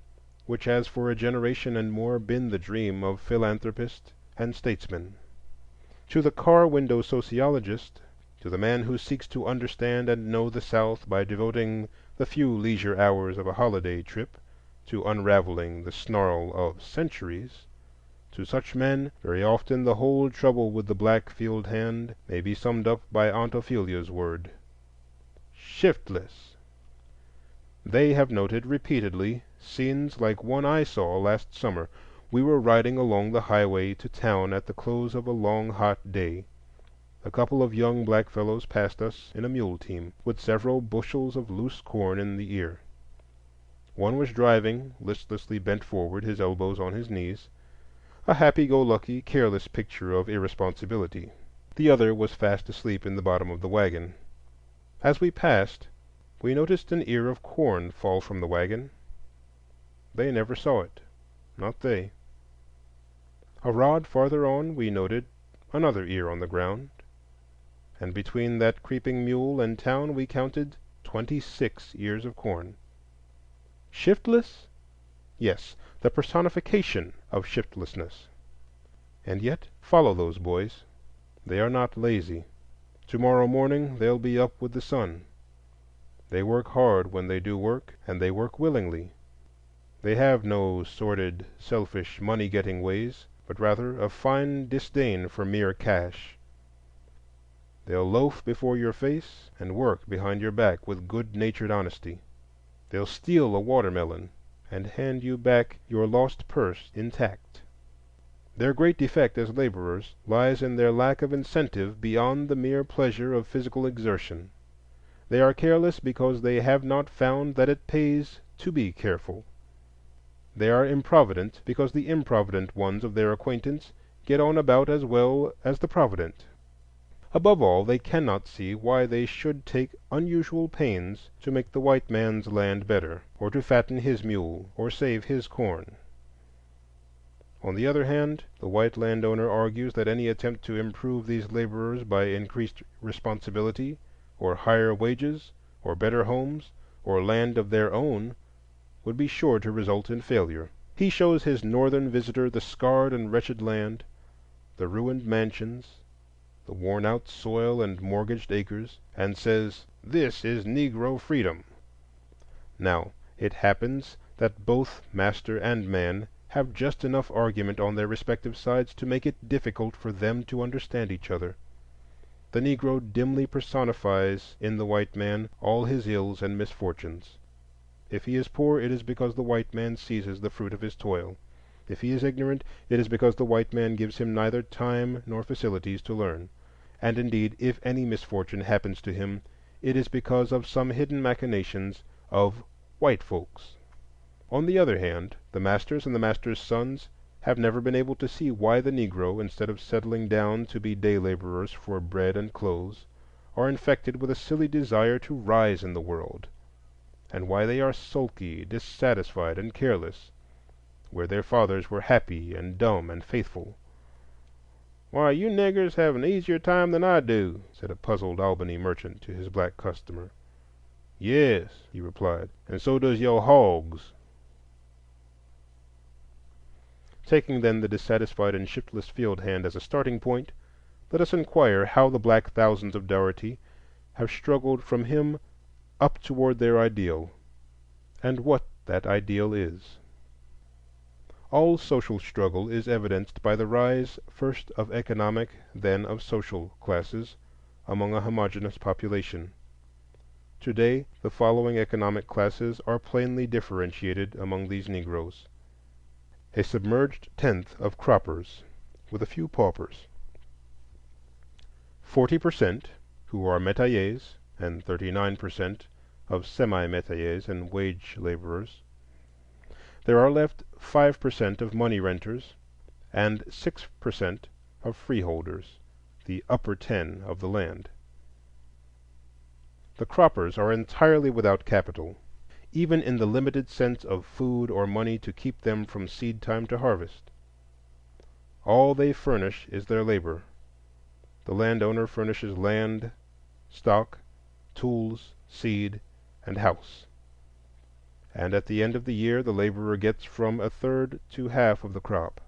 which has for a generation and more been the dream of philanthropist and statesman? To the car window sociologist, to the man who seeks to understand and know the South by devoting the few leisure hours of a holiday trip to unraveling the snarl of centuries, to such men, very often the whole trouble with the black field hand may be summed up by Aunt Ophelia's word: shiftless. They have noted repeatedly scenes like one I saw last summer. We were riding along the highway to town at the close of a long hot day. A couple of young black fellows passed us in a mule team, with several bushels of loose corn in the ear. One was driving, listlessly bent forward, his elbows on his knees, a happy-go-lucky, careless picture of irresponsibility. The other was fast asleep in the bottom of the wagon. As we passed, we noticed an ear of corn fall from the wagon. They never saw it, not they. A rod farther on we noted another ear on the ground, and between that creeping mule and town we counted 26 ears of corn. Shiftless? Yes, the personification of shiftlessness. And yet, follow those boys. They are not lazy. Tomorrow morning they'll be up with the sun. They work hard when they do work, and they work willingly. They have no sordid, selfish, money-getting ways, but rather a fine disdain for mere cash. They'll loaf before your face and work behind your back with good-natured honesty. They'll steal a watermelon and hand you back your lost purse intact. Their great defect as laborers lies in their lack of incentive beyond the mere pleasure of physical exertion. They are careless because they have not found that it pays to be careful. They are improvident because the improvident ones of their acquaintance get on about as well as the provident. Above all, they cannot see why they should take unusual pains to make the white man's land better, or to fatten his mule, or save his corn. On the other hand, the white landowner argues that any attempt to improve these laborers by increased responsibility, or higher wages, or better homes, or land of their own, would be sure to result in failure. He shows his northern visitor the scarred and wretched land, the ruined mansions, the worn-out soil and mortgaged acres, and says, "This is Negro freedom." Now, it happens that both master and man have just enough argument on their respective sides to make it difficult for them to understand each other. The Negro dimly personifies in the white man all his ills and misfortunes. If he is poor, it is because the white man seizes the fruit of his toil. If he is ignorant, it is because the white man gives him neither time nor facilities to learn. And indeed, if any misfortune happens to him, it is because of some hidden machinations of white folks. On the other hand, the masters and the masters' sons have never been able to see why the Negro, instead of settling down to be day laborers for bread and clothes, are infected with a silly desire to rise in the world, and why they are sulky, dissatisfied, and careless, where their fathers were happy and dumb and faithful. "Why, you niggers have an easier time than I do," said a puzzled Albany merchant to his black customer. "Yes," he replied, "and so does your hogs." Taking then the dissatisfied and shiftless field hand as a starting point, let us inquire how the black thousands of Dougherty have struggled from him up toward their ideal, and what that ideal is. All social struggle is evidenced by the rise first of economic, then of social classes among a homogeneous population. Today, the following economic classes are plainly differentiated among these Negroes: a submerged tenth of croppers, with a few paupers; 40% who are metayers, and 39% of semi-metayers and wage laborers. There are left 5% of money renters, and 6% of freeholders, the upper 10 of the land. The croppers are entirely without capital, even in the limited sense of food or money to keep them from seed time to harvest. All they furnish is their labor. The landowner furnishes land, stock, tools, seed, and house. And at the end of the year the laborer gets from a third to half of the crop.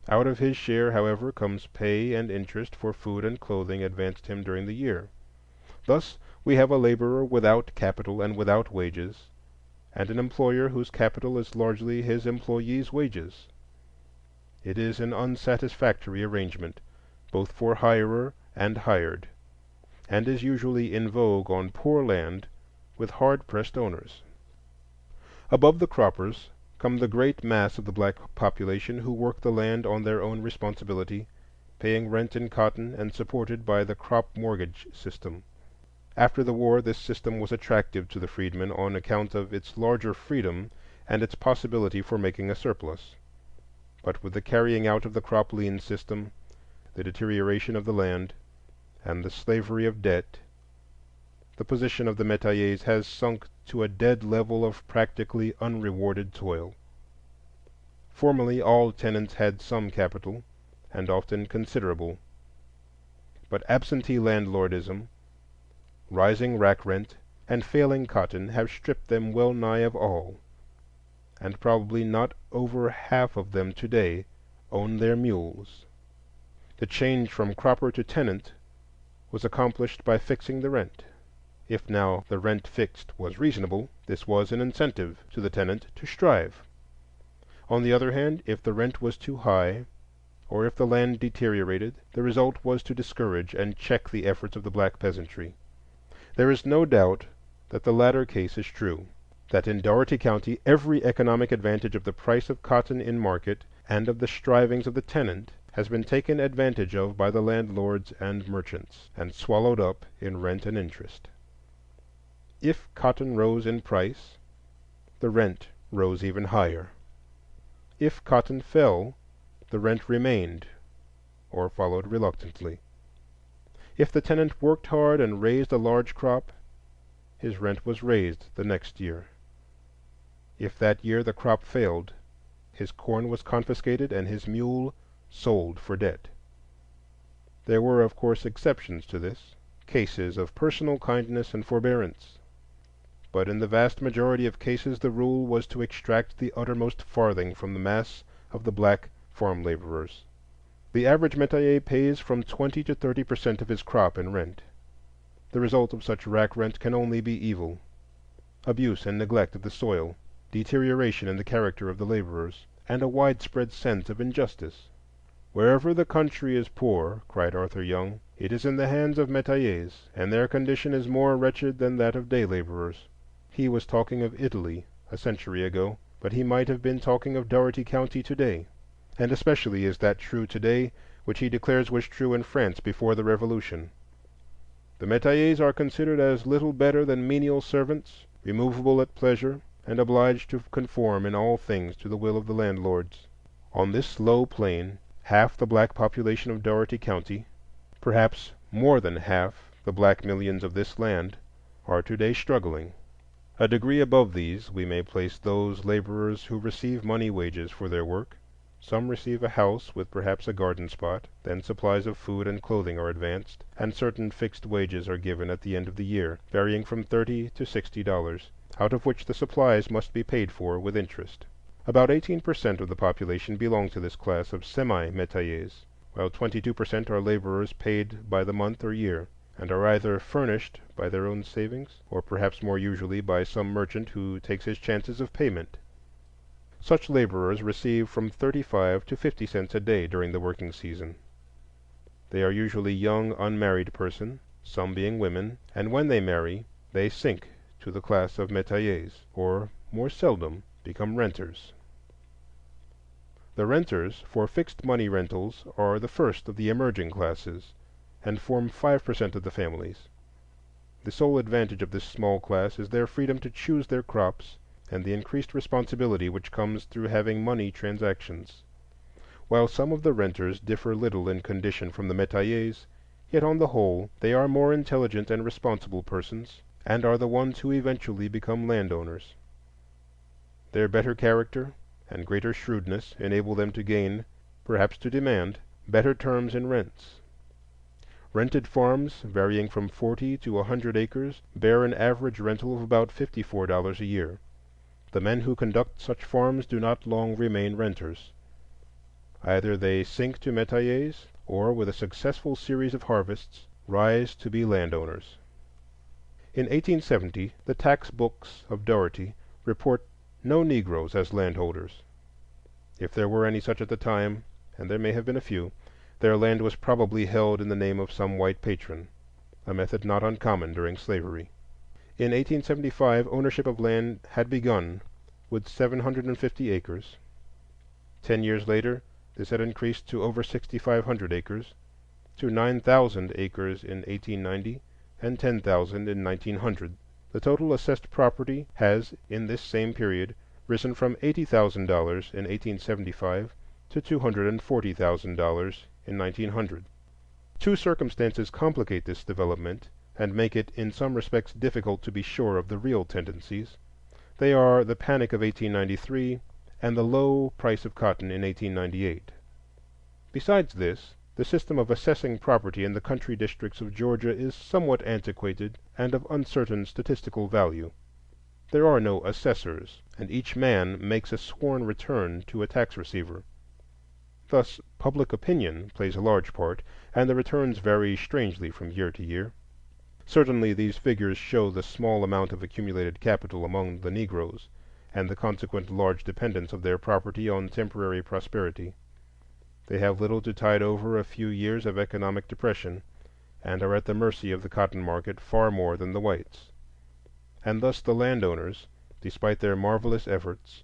Out of his share, however, comes pay and interest for food and clothing advanced him during the year. Thus we have a laborer without capital and without wages, and an employer whose capital is largely his employees' wages. It is an unsatisfactory arrangement, both for hirer and hired, and is usually in vogue on poor land with hard-pressed owners. Above the croppers come the great mass of the black population who work the land on their own responsibility, paying rent in cotton and supported by the crop mortgage system. After the war, this system was attractive to the freedmen on account of its larger freedom and its possibility for making a surplus. But with the carrying out of the crop lien system, the deterioration of the land, and the slavery of debt, the position of the metayers has sunk to a dead level of practically unrewarded toil. Formerly all tenants had some capital, and often considerable, but absentee landlordism, rising rack rent, and failing cotton have stripped them well nigh of all, and probably not over half of them today own their mules. The change from cropper to tenant was accomplished by fixing the rent. If now the rent fixed was reasonable, this was an incentive to the tenant to strive. On the other hand, if the rent was too high, or if the land deteriorated, the result was to discourage and check the efforts of the black peasantry. There is no doubt that the latter case is true, that in Dougherty County every economic advantage of the price of cotton in market and of the strivings of the tenant has been taken advantage of by the landlords and merchants, and swallowed up in rent and interest. If cotton rose in price, the rent rose even higher. If cotton fell, the rent remained, or followed reluctantly. If the tenant worked hard and raised a large crop, his rent was raised the next year. If that year the crop failed, his corn was confiscated and his mule sold for debt. There were, of course, exceptions to this, cases of personal kindness and forbearance. But in the vast majority of cases the rule was to extract the uttermost farthing from the mass of the black farm laborers. The average metayer pays from 20 to 30% of his crop in rent. The result of such rack rent can only be evil: abuse and neglect of the soil, deterioration in the character of the laborers, and a widespread sense of injustice. "Wherever the country is poor," cried Arthur Young, "it is in the hands of metayers, and their condition is more wretched than that of day laborers." He was talking of Italy a century ago, but he might have been talking of Dougherty County today. And especially is that true today which he declares was true in France before the Revolution. The metayers are considered as little better than menial servants, removable at pleasure, and obliged to conform in all things to the will of the landlords. On this low plane, half the black population of Dougherty County, perhaps more than half the black millions of this land, are today struggling. A degree above these we may place those laborers who receive money wages for their work. Some receive a house with perhaps a garden spot, then supplies of food and clothing are advanced, and certain fixed wages are given at the end of the year, varying from $30 to $60, out of which the supplies must be paid for with interest. About 18% of the population belong to this class of semi-metayers, while 22% are laborers paid by the month or year, and are either furnished by their own savings, or perhaps more usually by some merchant who takes his chances of payment. Such laborers receive from 35 to 50 cents a day during the working season. They are usually young unmarried persons, some being women, and when they marry they sink to the class of metayers, or more seldom become renters. The renters for fixed money rentals are the first of the emerging classes, and form 5% of the families. The sole advantage of this small class is their freedom to choose their crops and the increased responsibility which comes through having money transactions. While some of the renters differ little in condition from the metayers, yet on the whole they are more intelligent and responsible persons, and are the ones who eventually become landowners. Their better character and greater shrewdness enable them to gain, perhaps to demand, better terms in rents. Rented farms, varying from 40 to 100 acres, bear an average rental of about $54 a year. The men who conduct such farms do not long remain renters. Either they sink to metayers, or with a successful series of harvests rise to be landowners. In 1870, the tax books of Dougherty report no Negroes as landholders. If there were any such at the time, and there may have been a few, their land was probably held in the name of some white patron, a method not uncommon during slavery. In 1875, ownership of land had begun with 750 acres. 10 years later, this had increased to over 6,500 acres, to 9,000 acres in 1890, and 10,000 in 1900. The total assessed property has, in this same period, risen from $80,000 in 1875 to $240,000 in 1900. Two circumstances complicate this development and make it in some respects difficult to be sure of the real tendencies. They are the panic of 1893 and the low price of cotton in 1898. Besides this, the system of assessing property in the country districts of Georgia is somewhat antiquated and of uncertain statistical value. There are no assessors, and each man makes a sworn return to a tax receiver. Thus, public opinion plays a large part, and the returns vary strangely from year to year. Certainly these figures show the small amount of accumulated capital among the Negroes, and the consequent large dependence of their property on temporary prosperity. They have little to tide over a few years of economic depression, and are at the mercy of the cotton market far more than the whites. And thus the landowners, despite their marvelous efforts,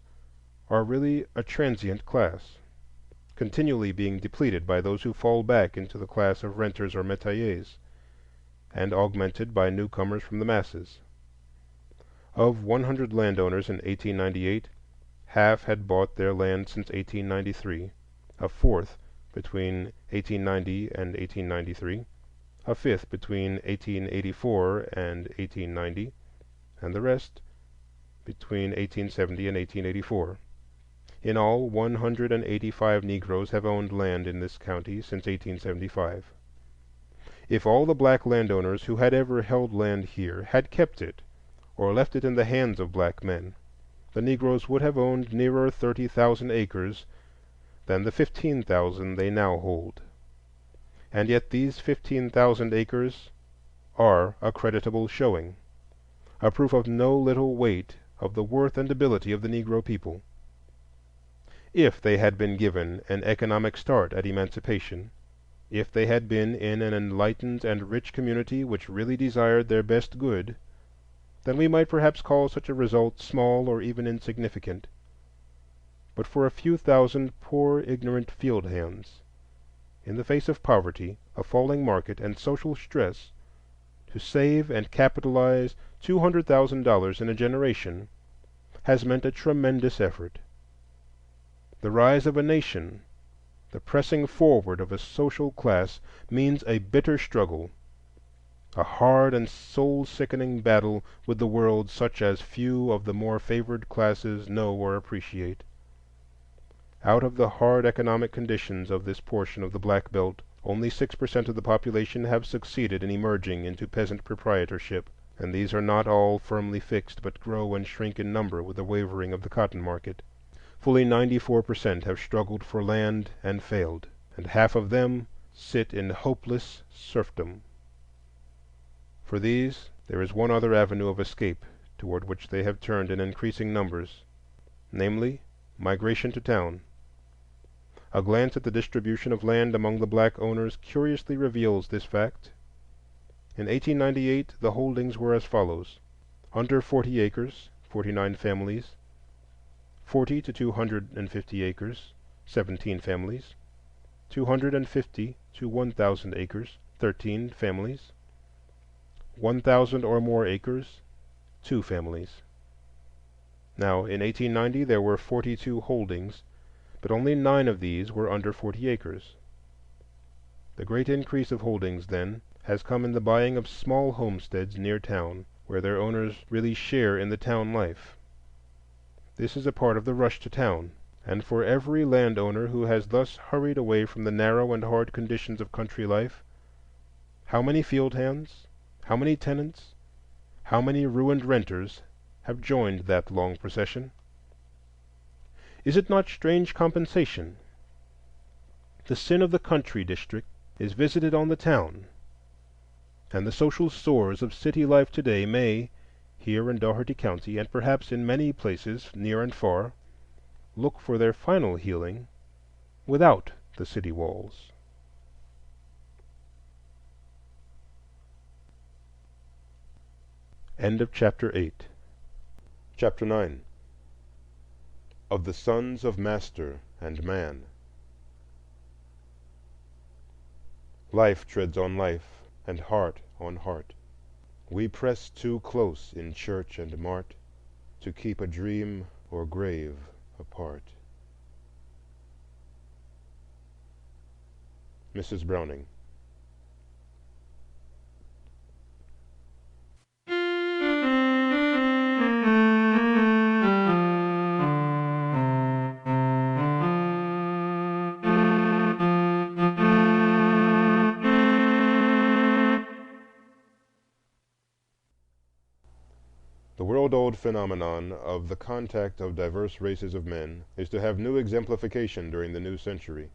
are really a transient class, continually being depleted by those who fall back into the class of renters or metayers, and augmented by newcomers from the masses. Of 100 landowners in 1898, half had bought their land since 1893, a fourth between 1890 and 1893, a fifth between 1884 and 1890, and the rest between 1870 and 1884. In all, 185 Negroes have owned land in this county since 1875. If all the black landowners who had ever held land here had kept it, or left it in the hands of black men, the Negroes would have owned nearer 30,000 acres than the 15,000 they now hold. And yet these 15,000 acres are a creditable showing, a proof of no little weight of the worth and ability of the Negro people. If they had been given an economic start at emancipation, if they had been in an enlightened and rich community which really desired their best good, then we might perhaps call such a result small or even insignificant. But for a few thousand poor, ignorant field hands, in the face of poverty, a falling market, and social stress, to save and capitalize $200,000 in a generation has meant a tremendous effort. The rise of a nation, the pressing forward of a social class, means a bitter struggle, a hard and soul-sickening battle with the world such as few of the more favored classes know or appreciate. Out of the hard economic conditions of this portion of the Black Belt, only 6% of the population have succeeded in emerging into peasant proprietorship, and these are not all firmly fixed, but grow and shrink in number with the wavering of the cotton market. Fully 94% have struggled for land and failed, and half of them sit in hopeless serfdom. For these, there is one other avenue of escape toward which they have turned in increasing numbers, namely, migration to town. A glance at the distribution of land among the black owners curiously reveals this fact. In 1898 the holdings were as follows: under 40 acres, 49 families; 40 to 250 acres, 17 families; 250 to 1,000 acres, 13 families; 1,000 or more acres, 2 families. Now, in 1890 there were 42 holdings, but only 9 of these were under 40 acres. The great increase of holdings, then, has come in the buying of small homesteads near town, where their owners really share in the town life. This is a part of the rush to town, and for every landowner who has thus hurried away from the narrow and hard conditions of country life, how many field hands, how many tenants, how many ruined renters have joined that long procession? Is it not strange compensation? The sin of the country district is visited on the town, and the social sores of city life today may, here in Dougherty County, and perhaps in many places near and far, look for their final healing without the city walls. End of Chapter 8. Chapter 9. Of the Sons of Master and Man. Life treads on life, and heart on heart. We press too close in church and mart to keep a dream or grave apart. Mrs. Browning. The world-old phenomenon of the contact of diverse races of men is to have new exemplification during the new century.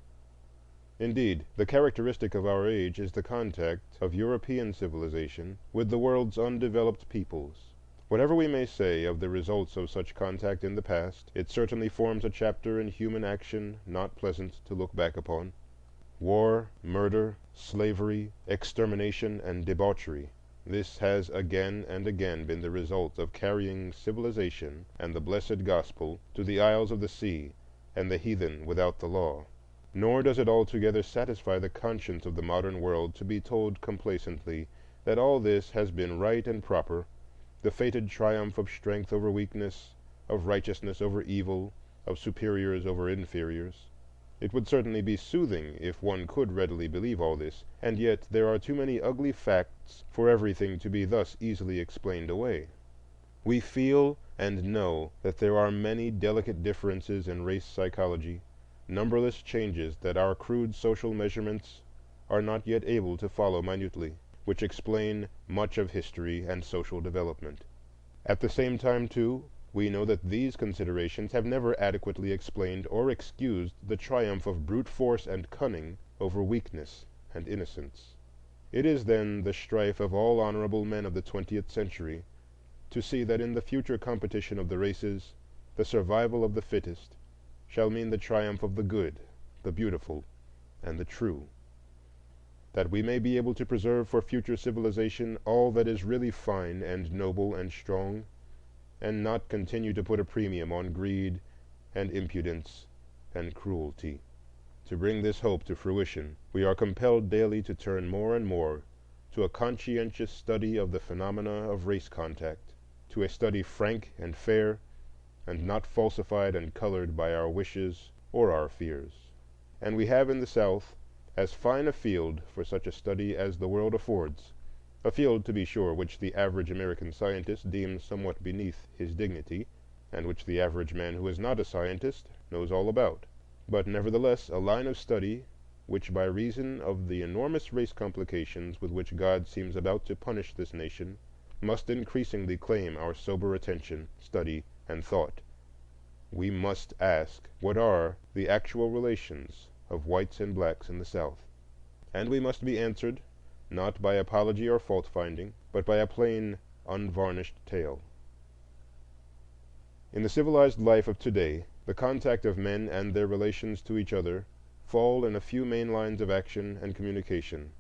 Indeed, the characteristic of our age is the contact of European civilization with the world's undeveloped peoples. Whatever we may say of the results of such contact in the past, it certainly forms a chapter in human action not pleasant to look back upon. War, murder, slavery, extermination, and debauchery—this has again and again been the result of carrying civilization and the blessed gospel to the isles of the sea and the heathen without the law. Nor does it altogether satisfy the conscience of the modern world to be told complacently that all this has been right and proper, the fated triumph of strength over weakness, of righteousness over evil, of superiors over inferiors. It would certainly be soothing if one could readily believe all this, and yet there are too many ugly facts for everything to be thus easily explained away. We feel and know that there are many delicate differences in race psychology, numberless changes that our crude social measurements are not yet able to follow minutely, which explain much of history and social development. At the same time, too, we know that these considerations have never adequately explained or excused the triumph of brute force and cunning over weakness and innocence. It is then the strife of all honorable men of the 20th century to see that in the future competition of the races, the survival of the fittest shall mean the triumph of the good, the beautiful, and the true, that we may be able to preserve for future civilization all that is really fine and noble and strong, and not continue to put a premium on greed and impudence and cruelty. To bring this hope to fruition, we are compelled daily to turn more and more to a conscientious study of the phenomena of race contact, to a study frank and fair, and not falsified and colored by our wishes or our fears. And we have in the South as fine a field for such a study as the world affords, a field, to be sure, which the average American scientist deems somewhat beneath his dignity, and which the average man who is not a scientist knows all about, but nevertheless a line of study which, by reason of the enormous race complications with which God seems about to punish this nation, must increasingly claim our sober attention, study, and thought. We must ask, what are the actual relations of whites and blacks in the South? And we must be answered not by apology or fault-finding, but by a plain, unvarnished tale. In the civilized life of today, the contact of men and their relations to each other fall in a few main lines of action and communication.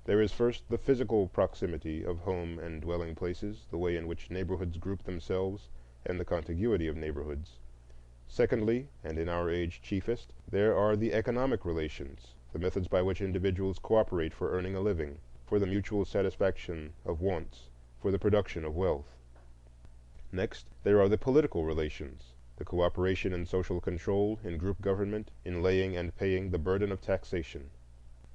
There is first the physical proximity of home and dwelling places, the way in which neighborhoods group themselves, and the contiguity of neighborhoods. Secondly, and in our age chiefest, there are the economic relations, the methods by which individuals cooperate for earning a living, for the mutual satisfaction of wants, for the production of wealth. Next, there are the political relations, the cooperation in social control, in group government, in laying and paying the burden of taxation.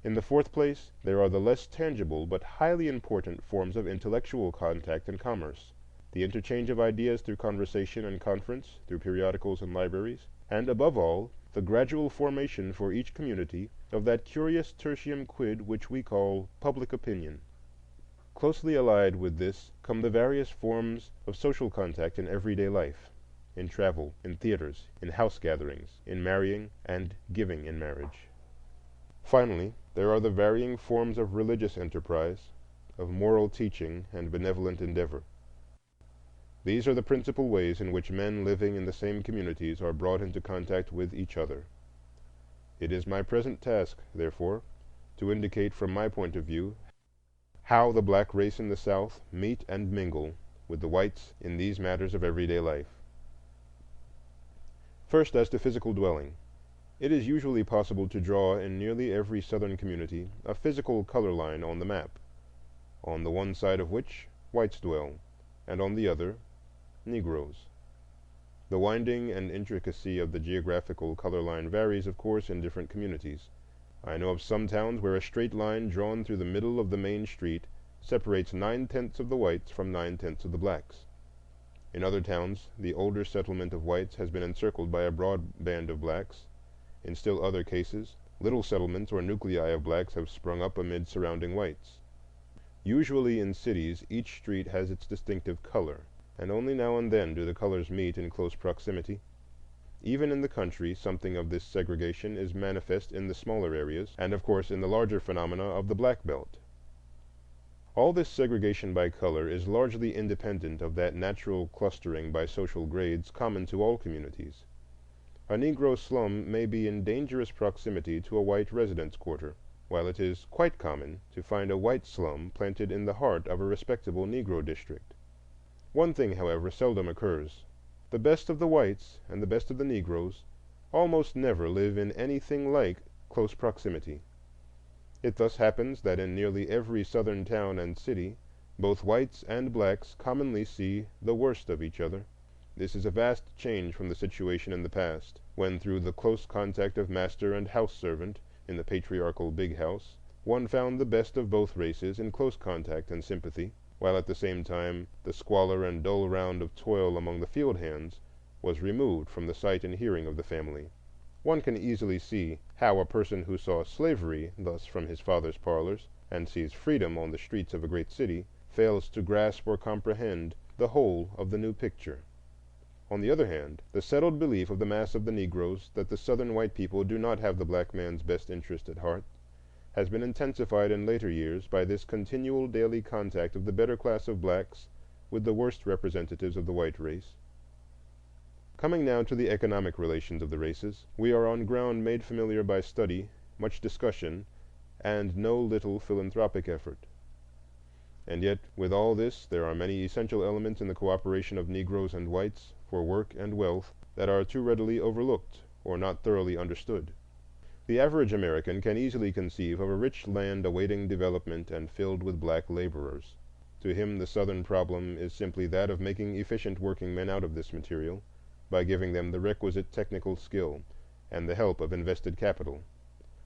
In the fourth place, there are the less tangible but highly important forms of intellectual contact and commerce, the interchange of ideas through conversation and conference, through periodicals and libraries, and above all, the gradual formation for each community of that curious tertium quid which we call public opinion. Closely allied with this come the various forms of social contact in everyday life, in travel, in theaters, in house gatherings, in marrying and giving in marriage. Finally, there are the varying forms of religious enterprise, of moral teaching and benevolent endeavor. These are the principal ways in which men living in the same communities are brought into contact with each other. It is my present task, therefore, to indicate from my point of view how the black race in the South meet and mingle with the whites in these matters of everyday life. First, as to physical dwelling. It is usually possible to draw in nearly every Southern community a physical color line on the map. on the one side of which whites dwell, and on the other Negroes. The winding and intricacy of the geographical color line varies, of course, in different communities. I know of some towns where a straight line drawn through the middle of the main street separates 9/10 of the whites from 9/10 of the blacks. In other towns, the older settlement of whites has been encircled by a broad band of blacks. In still other cases, little settlements or nuclei of blacks have sprung up amid surrounding whites. Usually in cities, each street has its distinctive color, and only now and then do the colors meet in close proximity. Even in the country, something of this segregation is manifest in the smaller areas, and of course in the larger phenomena of the Black Belt. All this segregation by color is largely independent of that natural clustering by social grades common to all communities. A Negro slum may be in dangerous proximity to a white residence quarter, while it is quite common to find a white slum planted in the heart of a respectable Negro district. One thing, however, seldom occurs. The best of the whites and the best of the Negroes almost never live in anything like close proximity. It thus happens that in nearly every Southern town and city, both whites and blacks commonly see the worst of each other. This is a vast change from the situation in the past, when through the close contact of master and house servant in the patriarchal big house, one found the best of both races in close contact and sympathy, while at the same time the squalor and dull round of toil among the field hands was removed from the sight and hearing of the family. One can easily see how a person who saw slavery thus from his father's parlors, and sees freedom on the streets of a great city, fails to grasp or comprehend the whole of the new picture. On the other hand, the settled belief of the mass of the Negroes that the Southern white people do not have the black man's best interest at heart has been intensified in later years by this continual daily contact of the better class of blacks with the worst representatives of the white race. Coming now to the economic relations of the races, we are on ground made familiar by study, much discussion, and no little philanthropic effort. And yet, with all this, there are many essential elements in the cooperation of Negroes and whites for work and wealth that are too readily overlooked or not thoroughly understood. The average American can easily conceive of a rich land awaiting development and filled with black laborers. To him, the Southern problem is simply that of making efficient working men out of this material, by giving them the requisite technical skill and the help of invested capital.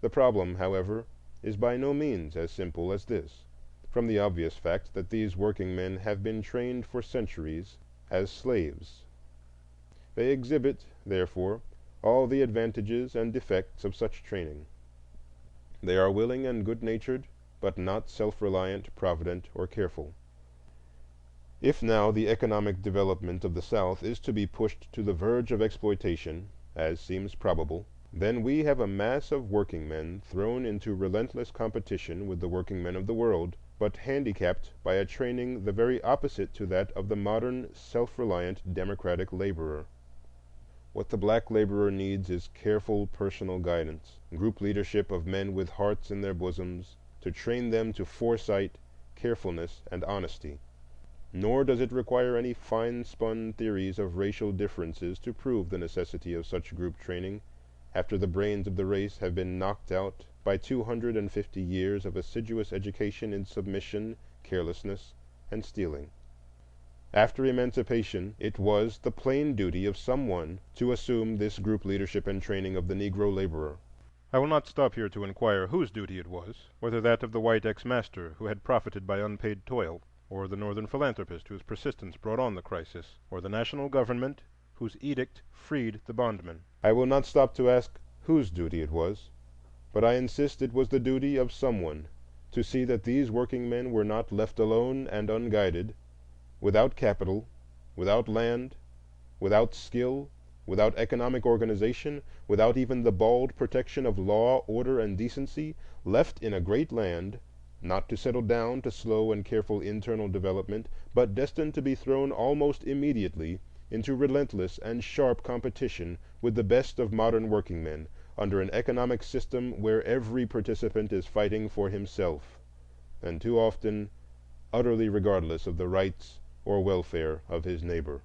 The problem, however, is by no means as simple as this, from the obvious fact that these working men have been trained for centuries as slaves. They exhibit, therefore, all the advantages and defects of such training. They are willing and good-natured, but not self-reliant, provident, or careful. If now the economic development of the South is to be pushed to the verge of exploitation, as seems probable, then we have a mass of working men thrown into relentless competition with the working men of the world, but handicapped by a training the very opposite to that of the modern self-reliant democratic laborer. What the black laborer needs is careful personal guidance, group leadership of men with hearts in their bosoms, to train them to foresight, carefulness, and honesty. Nor does it require any fine-spun theories of racial differences to prove the necessity of such group training after the brains of the race have been knocked out by 250 years of assiduous education in submission, carelessness, and stealing. After emancipation, it was the plain duty of someone to assume this group leadership and training of the Negro laborer. I will not stop here to inquire whose duty it was, whether that of the white ex-master who had profited by unpaid toil, or the Northern philanthropist whose persistence brought on the crisis, or the national government whose edict freed the bondman. I will not stop to ask whose duty it was, but I insist it was the duty of someone to see that these working men were not left alone and unguided, without capital, without land, without skill, without economic organization, without even the bald protection of law, order, and decency, left in a great land, not to settle down to slow and careful internal development, but destined to be thrown almost immediately into relentless and sharp competition with the best of modern working men, under an economic system where every participant is fighting for himself, and too often utterly regardless of the rights or welfare of his neighbor.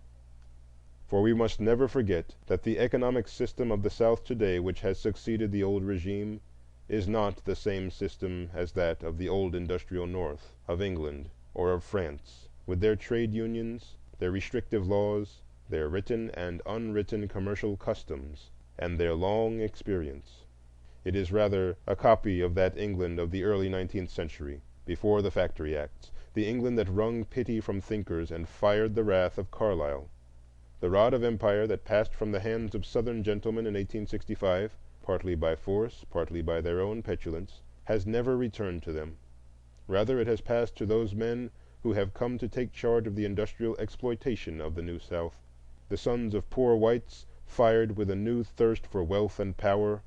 For we must never forget that the economic system of the South today, which has succeeded the old regime, is not the same system as that of the old industrial North, of England, or of France, with their trade unions, their restrictive laws, their written and unwritten commercial customs, and their long experience. It is rather a copy of that England of the early 19th century, before the Factory Acts, the England that wrung pity from thinkers and fired the wrath of Carlyle. The rod of empire that passed from the hands of Southern gentlemen in 1865, partly by force, partly by their own petulance, has never returned to them. Rather, it has passed to those men who have come to take charge of the industrial exploitation of the New South, the sons of poor whites fired with a new thirst for wealth and power,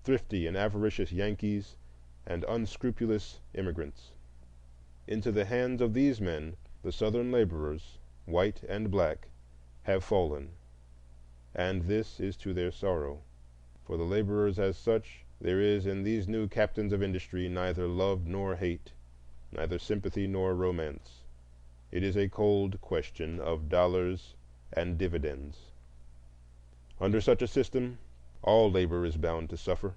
thrifty and avaricious Yankees, and unscrupulous immigrants. Into the hands of these men the Southern laborers, white and black, have fallen, and this is to their sorrow. For the laborers as such, there is in these new captains of industry neither love nor hate, neither sympathy nor romance. It is a cold question of dollars and dividends. Under such a system, all labor is bound to suffer.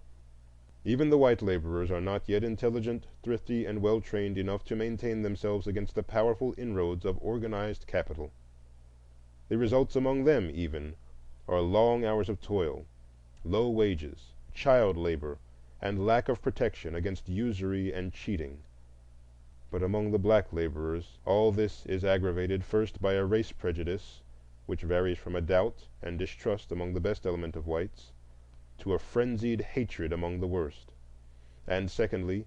Even the white laborers are not yet intelligent, thrifty, and well-trained enough to maintain themselves against the powerful inroads of organized capital. The results among them, even, are long hours of toil, low wages, child labor, and lack of protection against usury and cheating. But among the black laborers, all this is aggravated first by a race prejudice, which varies from a doubt and distrust among the best element of whites to a frenzied hatred among the worst; and secondly,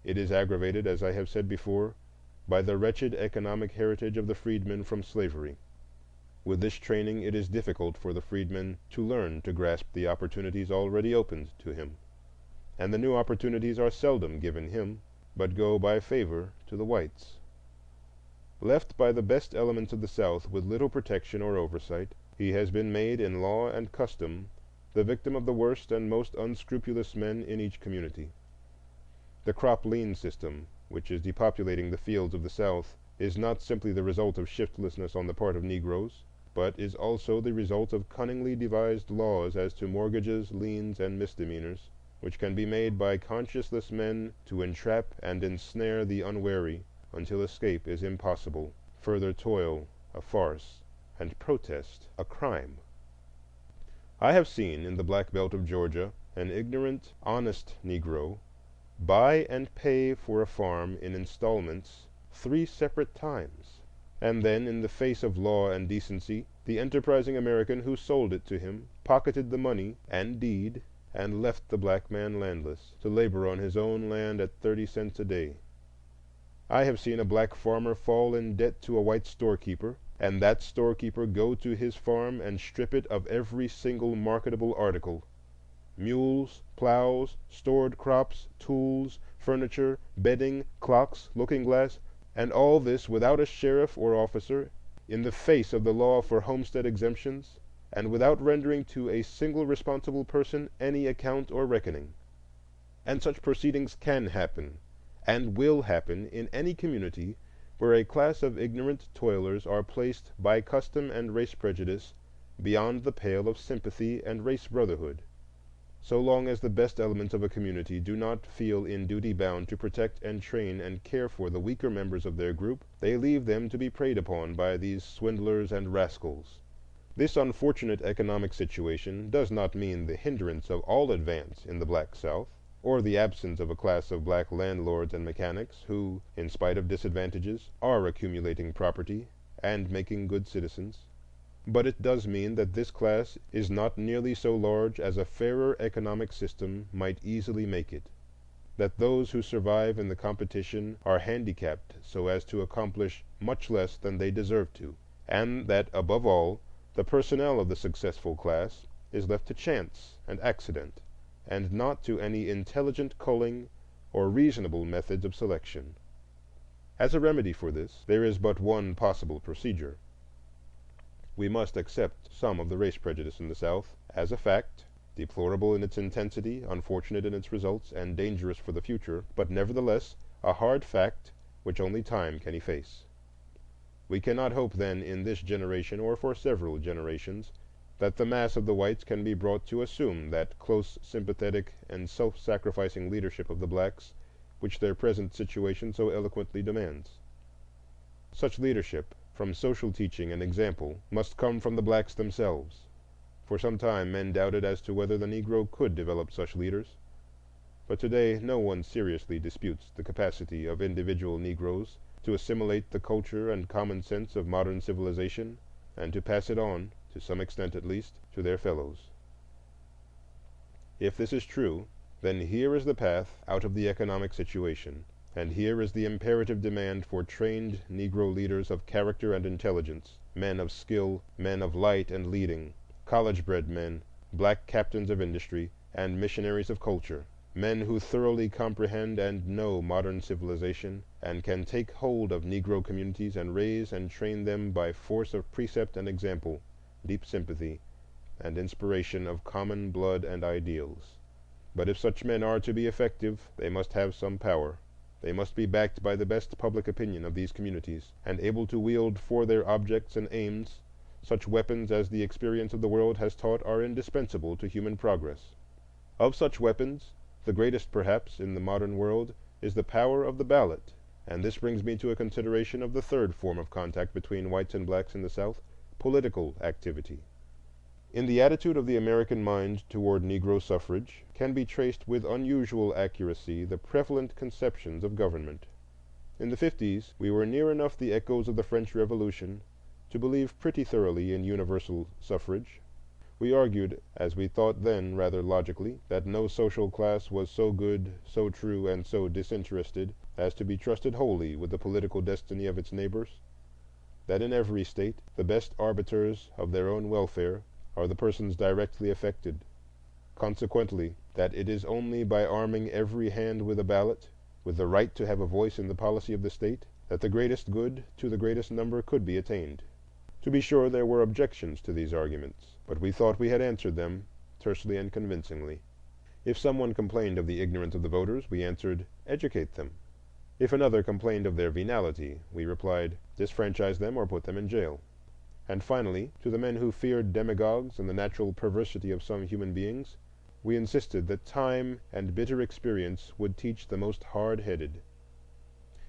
it is aggravated, as I have said before, by the wretched economic heritage of the freedmen from slavery. With this training, it is difficult for the freedman to learn to grasp the opportunities already opened to him, and the new opportunities are seldom given him, but go by favor to the whites. Left by the best elements of the South with little protection or oversight, he has been made in law and custom the victim of the worst and most unscrupulous men in each community. The crop lien system, which is depopulating the fields of the South, is not simply the result of shiftlessness on the part of Negroes, but is also the result of cunningly devised laws as to mortgages, liens, and misdemeanors, which can be made by conscienceless men to entrap and ensnare the unwary until escape is impossible, further toil a farce, and protest a crime. I have seen in the Black Belt of Georgia an ignorant, honest Negro buy and pay for a farm in installments 3 separate times, and then, in the face of law and decency, the enterprising American who sold it to him pocketed the money and deed and left the black man landless, to labor on his own land at 30 cents a day. I have seen a black farmer fall in debt to a white storekeeper, and that storekeeper go to his farm and strip it of every single marketable article—mules, plows, stored crops, tools, furniture, bedding, clocks, looking-glass, and all this without a sheriff or officer, in the face of the law for homestead exemptions, and without rendering to a single responsible person any account or reckoning. And such proceedings can happen, and will happen, in any community where a class of ignorant toilers are placed by custom and race prejudice beyond the pale of sympathy and race brotherhood. So long as the best elements of a community do not feel in duty bound to protect and train and care for the weaker members of their group, they leave them to be preyed upon by these swindlers and rascals. This unfortunate economic situation does not mean the hindrance of all advance in the black South, or the absence of a class of black landlords and mechanics who, in spite of disadvantages, are accumulating property and making good citizens. But it does mean that this class is not nearly so large as a fairer economic system might easily make it, that those who survive in the competition are handicapped so as to accomplish much less than they deserve to, and that, above all, the personnel of the successful class is left to chance and accident, and not to any intelligent culling or reasonable methods of selection. As a remedy for this, there is but one possible procedure. We must accept some of the race prejudice in the South as a fact, deplorable in its intensity, unfortunate in its results, and dangerous for the future, but nevertheless a hard fact which only time can efface. We cannot hope then in this generation, or for several generations, that the mass of the whites can be brought to assume that close, sympathetic, and self-sacrificing leadership of the blacks which their present situation so eloquently demands. Such leadership, from social teaching and example, must come from the blacks themselves. For some time men doubted as to whether the Negro could develop such leaders, but today no one seriously disputes the capacity of individual Negroes to assimilate the culture and common sense of modern civilization and to pass it on, to some extent at least, to their fellows. If this is true, then here is the path out of the economic situation, and here is the imperative demand for trained Negro leaders of character and intelligence, men of skill, men of light and leading, college-bred men, black captains of industry, and missionaries of culture, men who thoroughly comprehend and know modern civilization, and can take hold of Negro communities and raise and train them by force of precept and example, deep sympathy, and inspiration of common blood and ideals. But if such men are to be effective, they must have some power. They must be backed by the best public opinion of these communities, and able to wield for their objects and aims such weapons as the experience of the world has taught are indispensable to human progress. Of such weapons, the greatest perhaps in the modern world is the power of the ballot, and this brings me to a consideration of the third form of contact between whites and blacks in the South, political activity. In the attitude of the American mind toward Negro suffrage can be traced with unusual accuracy the prevalent conceptions of government. In the 50s we were near enough the echoes of the French Revolution to believe pretty thoroughly in universal suffrage. We argued, as we thought then rather logically, that no social class was so good, so true, and so disinterested as to be trusted wholly with the political destiny of its neighbors, that in every state the best arbiters of their own welfare are the persons directly affected. Consequently, that it is only by arming every hand with a ballot, with the right to have a voice in the policy of the state, that the greatest good to the greatest number could be attained. To be sure, there were objections to these arguments, but we thought we had answered them tersely and convincingly. If someone complained of the ignorance of the voters, we answered, "Educate them." If another complained of their venality, we replied, "Disfranchise them or put them in jail." And finally, to the men who feared demagogues and the natural perversity of some human beings, we insisted that time and bitter experience would teach the most hard-headed.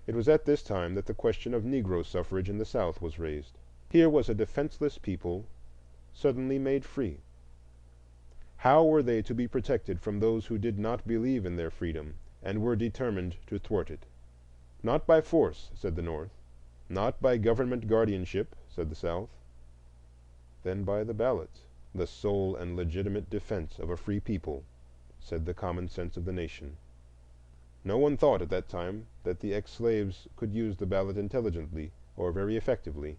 It was at this time that the question of Negro suffrage in the South was raised. Here was a defenseless people suddenly made free. How were they to be protected from those who did not believe in their freedom and were determined to thwart it? Not by force, said the North. Not by government guardianship, said the South. Then by the ballot, the sole and legitimate defense of a free people, said the common sense of the nation. No one thought at that time that the ex-slaves could use the ballot intelligently or very effectively,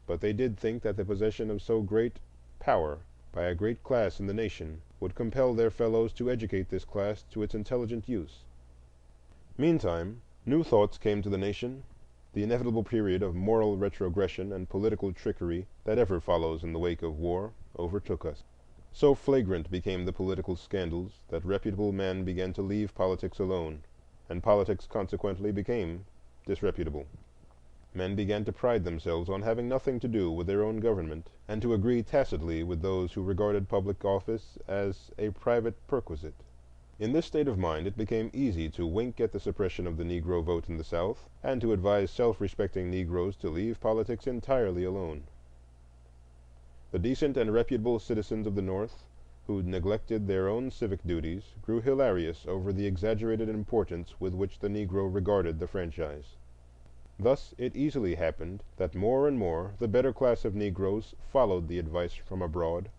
but they did think that the possession of so great power by a great class in the nation would compel their fellows to educate this class to its intelligent use. Meantime, new thoughts came to the nation. The inevitable period of moral retrogression and political trickery that ever follows in the wake of war overtook us. So flagrant became the political scandals that reputable men began to leave politics alone, and politics consequently became disreputable. Men began to pride themselves on having nothing to do with their own government, and to agree tacitly with those who regarded public office as a private perquisite. In this state of mind it became easy to wink at the suppression of the Negro vote in the South, and to advise self-respecting Negroes to leave politics entirely alone. The decent and reputable citizens of the North, who neglected their own civic duties, grew hilarious over the exaggerated importance with which the Negro regarded the franchise. Thus it easily happened that more and more the better class of Negroes followed the advice from abroad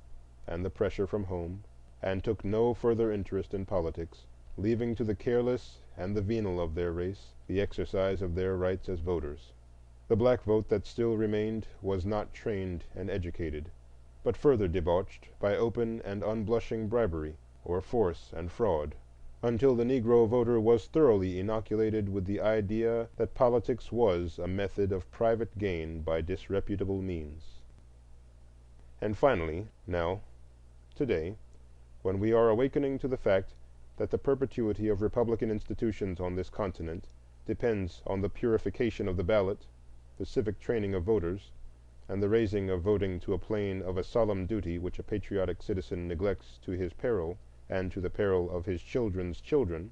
and the pressure from home, and took no further interest in politics, leaving to the careless and the venal of their race the exercise of their rights as voters. The black vote that still remained was not trained and educated, but further debauched by open and unblushing bribery, or force and fraud, until the Negro voter was thoroughly inoculated with the idea that politics was a method of private gain by disreputable means. And finally, now, today, when we are awakening to the fact that the perpetuity of Republican institutions on this continent depends on the purification of the ballot, the civic training of voters, and the raising of voting to a plane of a solemn duty which a patriotic citizen neglects to his peril and to the peril of his children's children,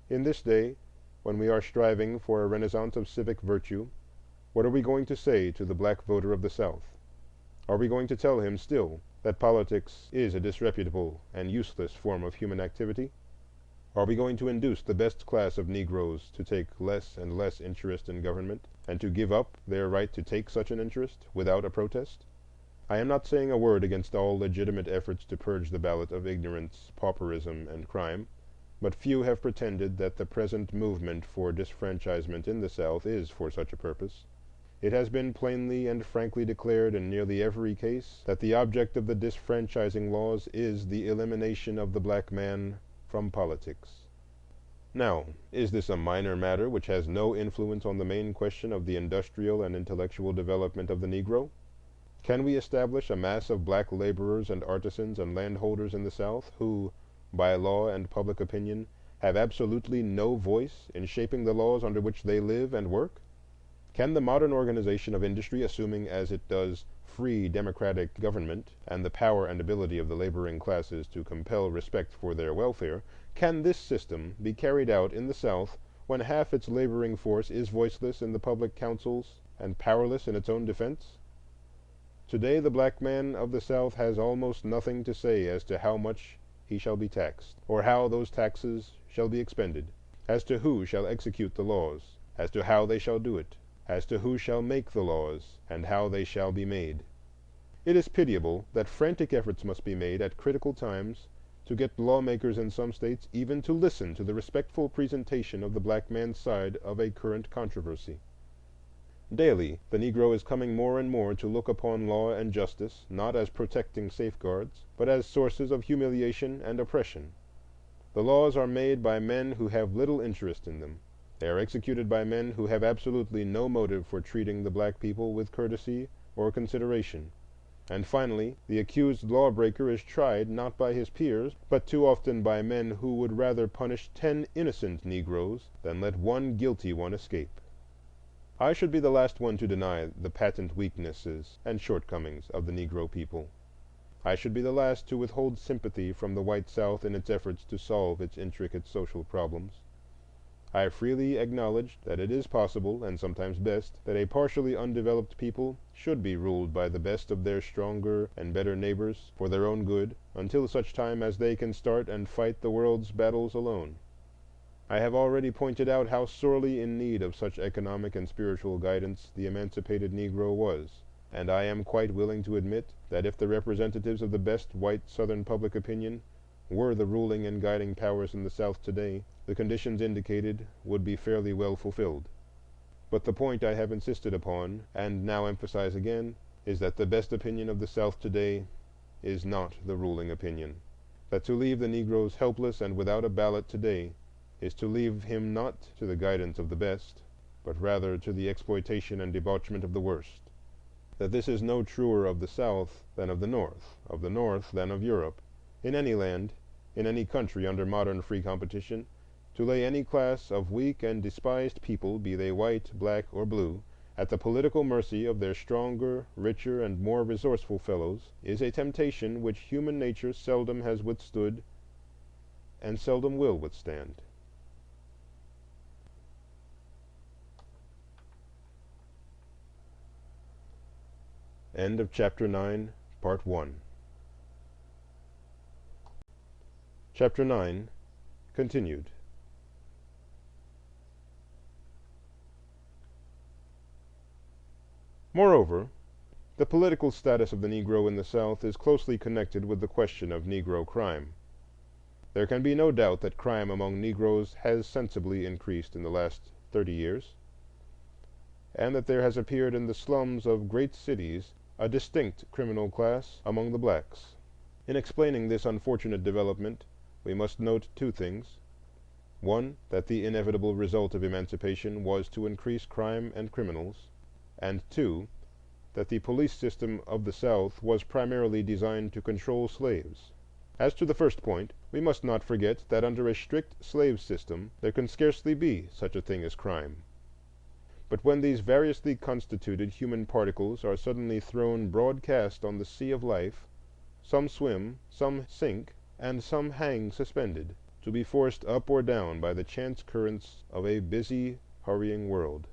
in this day, when we are striving for a renaissance of civic virtue, what are we going to say to the black voter of the South? Are we going to tell him still that politics is a disreputable and useless form of human activity? Are we going to induce the best class of Negroes to take less and less interest in government, and to give up their right to take such an interest without a protest? I am not saying a word against all legitimate efforts to purge the ballot of ignorance, pauperism, and crime, but few have pretended that the present movement for disfranchisement in the South is for such a purpose. It has been plainly and frankly declared in nearly every case that the object of the disfranchising laws is the elimination of the black man from politics. Now, is this a minor matter which has no influence on the main question of the industrial and intellectual development of the Negro? Can we establish a mass of black laborers and artisans and landholders in the South who, by law and public opinion, have absolutely no voice in shaping the laws under which they live and work? Can the modern organization of industry, assuming as it does free democratic government and the power and ability of the laboring classes to compel respect for their welfare, can this system be carried out in the South when half its laboring force is voiceless in the public councils and powerless in its own defense? Today the black man of the South has almost nothing to say as to how much he shall be taxed, or how those taxes shall be expended, as to who shall execute the laws, as to how they shall do it, as to who shall make the laws, and how they shall be made. It is pitiable that frantic efforts must be made at critical times to get lawmakers in some states even to listen to the respectful presentation of the black man's side of a current controversy. Daily, the Negro is coming more and more to look upon law and justice not as protecting safeguards, but as sources of humiliation and oppression. The laws are made by men who have little interest in them. They are executed by men who have absolutely no motive for treating the black people with courtesy or consideration. And finally, the accused lawbreaker is tried not by his peers, but too often by men who would rather punish 10 innocent Negroes than let one guilty one escape. I should be the last one to deny the patent weaknesses and shortcomings of the Negro people. I should be the last to withhold sympathy from the white South in its efforts to solve its intricate social problems. I freely acknowledge that it is possible, and sometimes best, that a partially undeveloped people should be ruled by the best of their stronger and better neighbors for their own good, until such time as they can start and fight the world's battles alone. I have already pointed out how sorely in need of such economic and spiritual guidance the emancipated Negro was, and I am quite willing to admit that if the representatives of the best white Southern public opinion were the ruling and guiding powers in the South today, the conditions indicated would be fairly well fulfilled. But the point I have insisted upon, and now emphasize again, is that the best opinion of the South today is not the ruling opinion. That to leave the Negroes helpless and without a ballot today is to leave him not to the guidance of the best, but rather to the exploitation and debauchement of the worst. That this is no truer of the South than of the North than of Europe. In any land, in any country under modern free competition, to lay any class of weak and despised people, be they white, black, or blue, at the political mercy of their stronger, richer, and more resourceful fellows, is a temptation which human nature seldom has withstood and seldom will withstand. End of Chapter 9, Part 1. Chapter 9, continued. Moreover, the political status of the Negro in the South is closely connected with the question of Negro crime. There can be no doubt that crime among Negroes has sensibly increased in the last 30 years, and that there has appeared in the slums of great cities a distinct criminal class among the blacks. In explaining this unfortunate development, we must note two things. One, that the inevitable result of emancipation was to increase crime and criminals, and two, that the police system of the South was primarily designed to control slaves. As to the first point, we must not forget that under a strict slave system there can scarcely be such a thing as crime. But when these variously constituted human particles are suddenly thrown broadcast on the sea of life, some swim, some sink, and some hang suspended, to be forced up or down by the chance currents of a busy, hurrying world.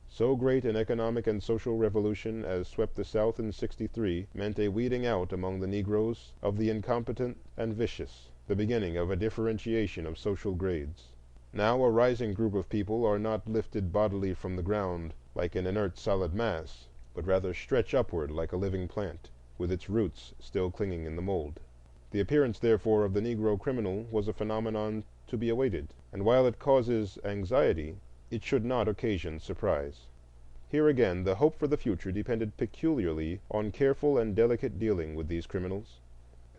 So great an economic and social revolution as swept the South in '63 meant a weeding out among the Negroes of the incompetent and vicious, the beginning of a differentiation of social grades. Now a rising group of people are not lifted bodily from the ground like an inert solid mass, but rather stretch upward like a living plant, with its roots still clinging in the mold. The appearance, therefore, of the Negro criminal was a phenomenon to be awaited, and while it causes anxiety, it should not occasion surprise. Here again, the hope for the future depended peculiarly on careful and delicate dealing with these criminals.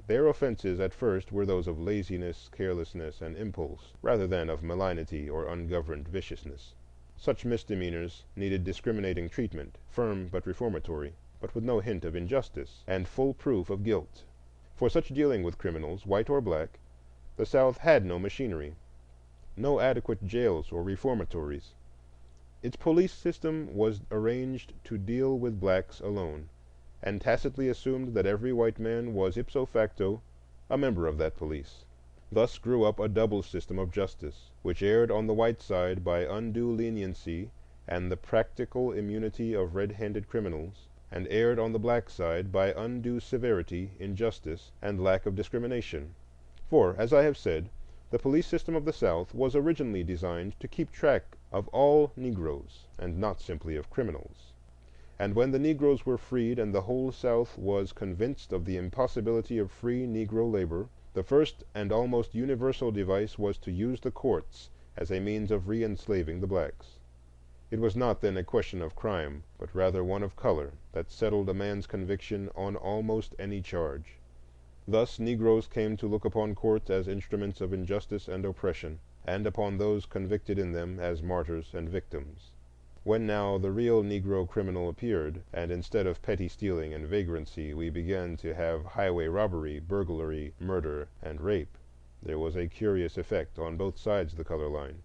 Their offenses at first were those of laziness, carelessness, and impulse, rather than of malignity or ungoverned viciousness. Such misdemeanors needed discriminating treatment, firm but reformatory, but with no hint of injustice, and full proof of guilt. For such dealing with criminals, white or black, the South had no machinery, no adequate jails or reformatories. Its police system was arranged to deal with blacks alone, and tacitly assumed that every white man was ipso facto a member of that police. Thus grew up a double system of justice, which erred on the white side by undue leniency and the practical immunity of red-handed criminals, and erred on the black side by undue severity, injustice, and lack of discrimination. For, as I have said, the police system of the South was originally designed to keep track of all Negroes, and not simply of criminals. And when the Negroes were freed and the whole South was convinced of the impossibility of free Negro labor, the first and almost universal device was to use the courts as a means of re-enslaving the blacks. It was not then a question of crime, but rather one of color, that settled a man's conviction on almost any charge. Thus Negroes came to look upon courts as instruments of injustice and oppression, and upon those convicted in them as martyrs and victims. When now the real Negro criminal appeared, and instead of petty stealing and vagrancy we began to have highway robbery, burglary, murder, and rape, there was a curious effect on both sides of the color line.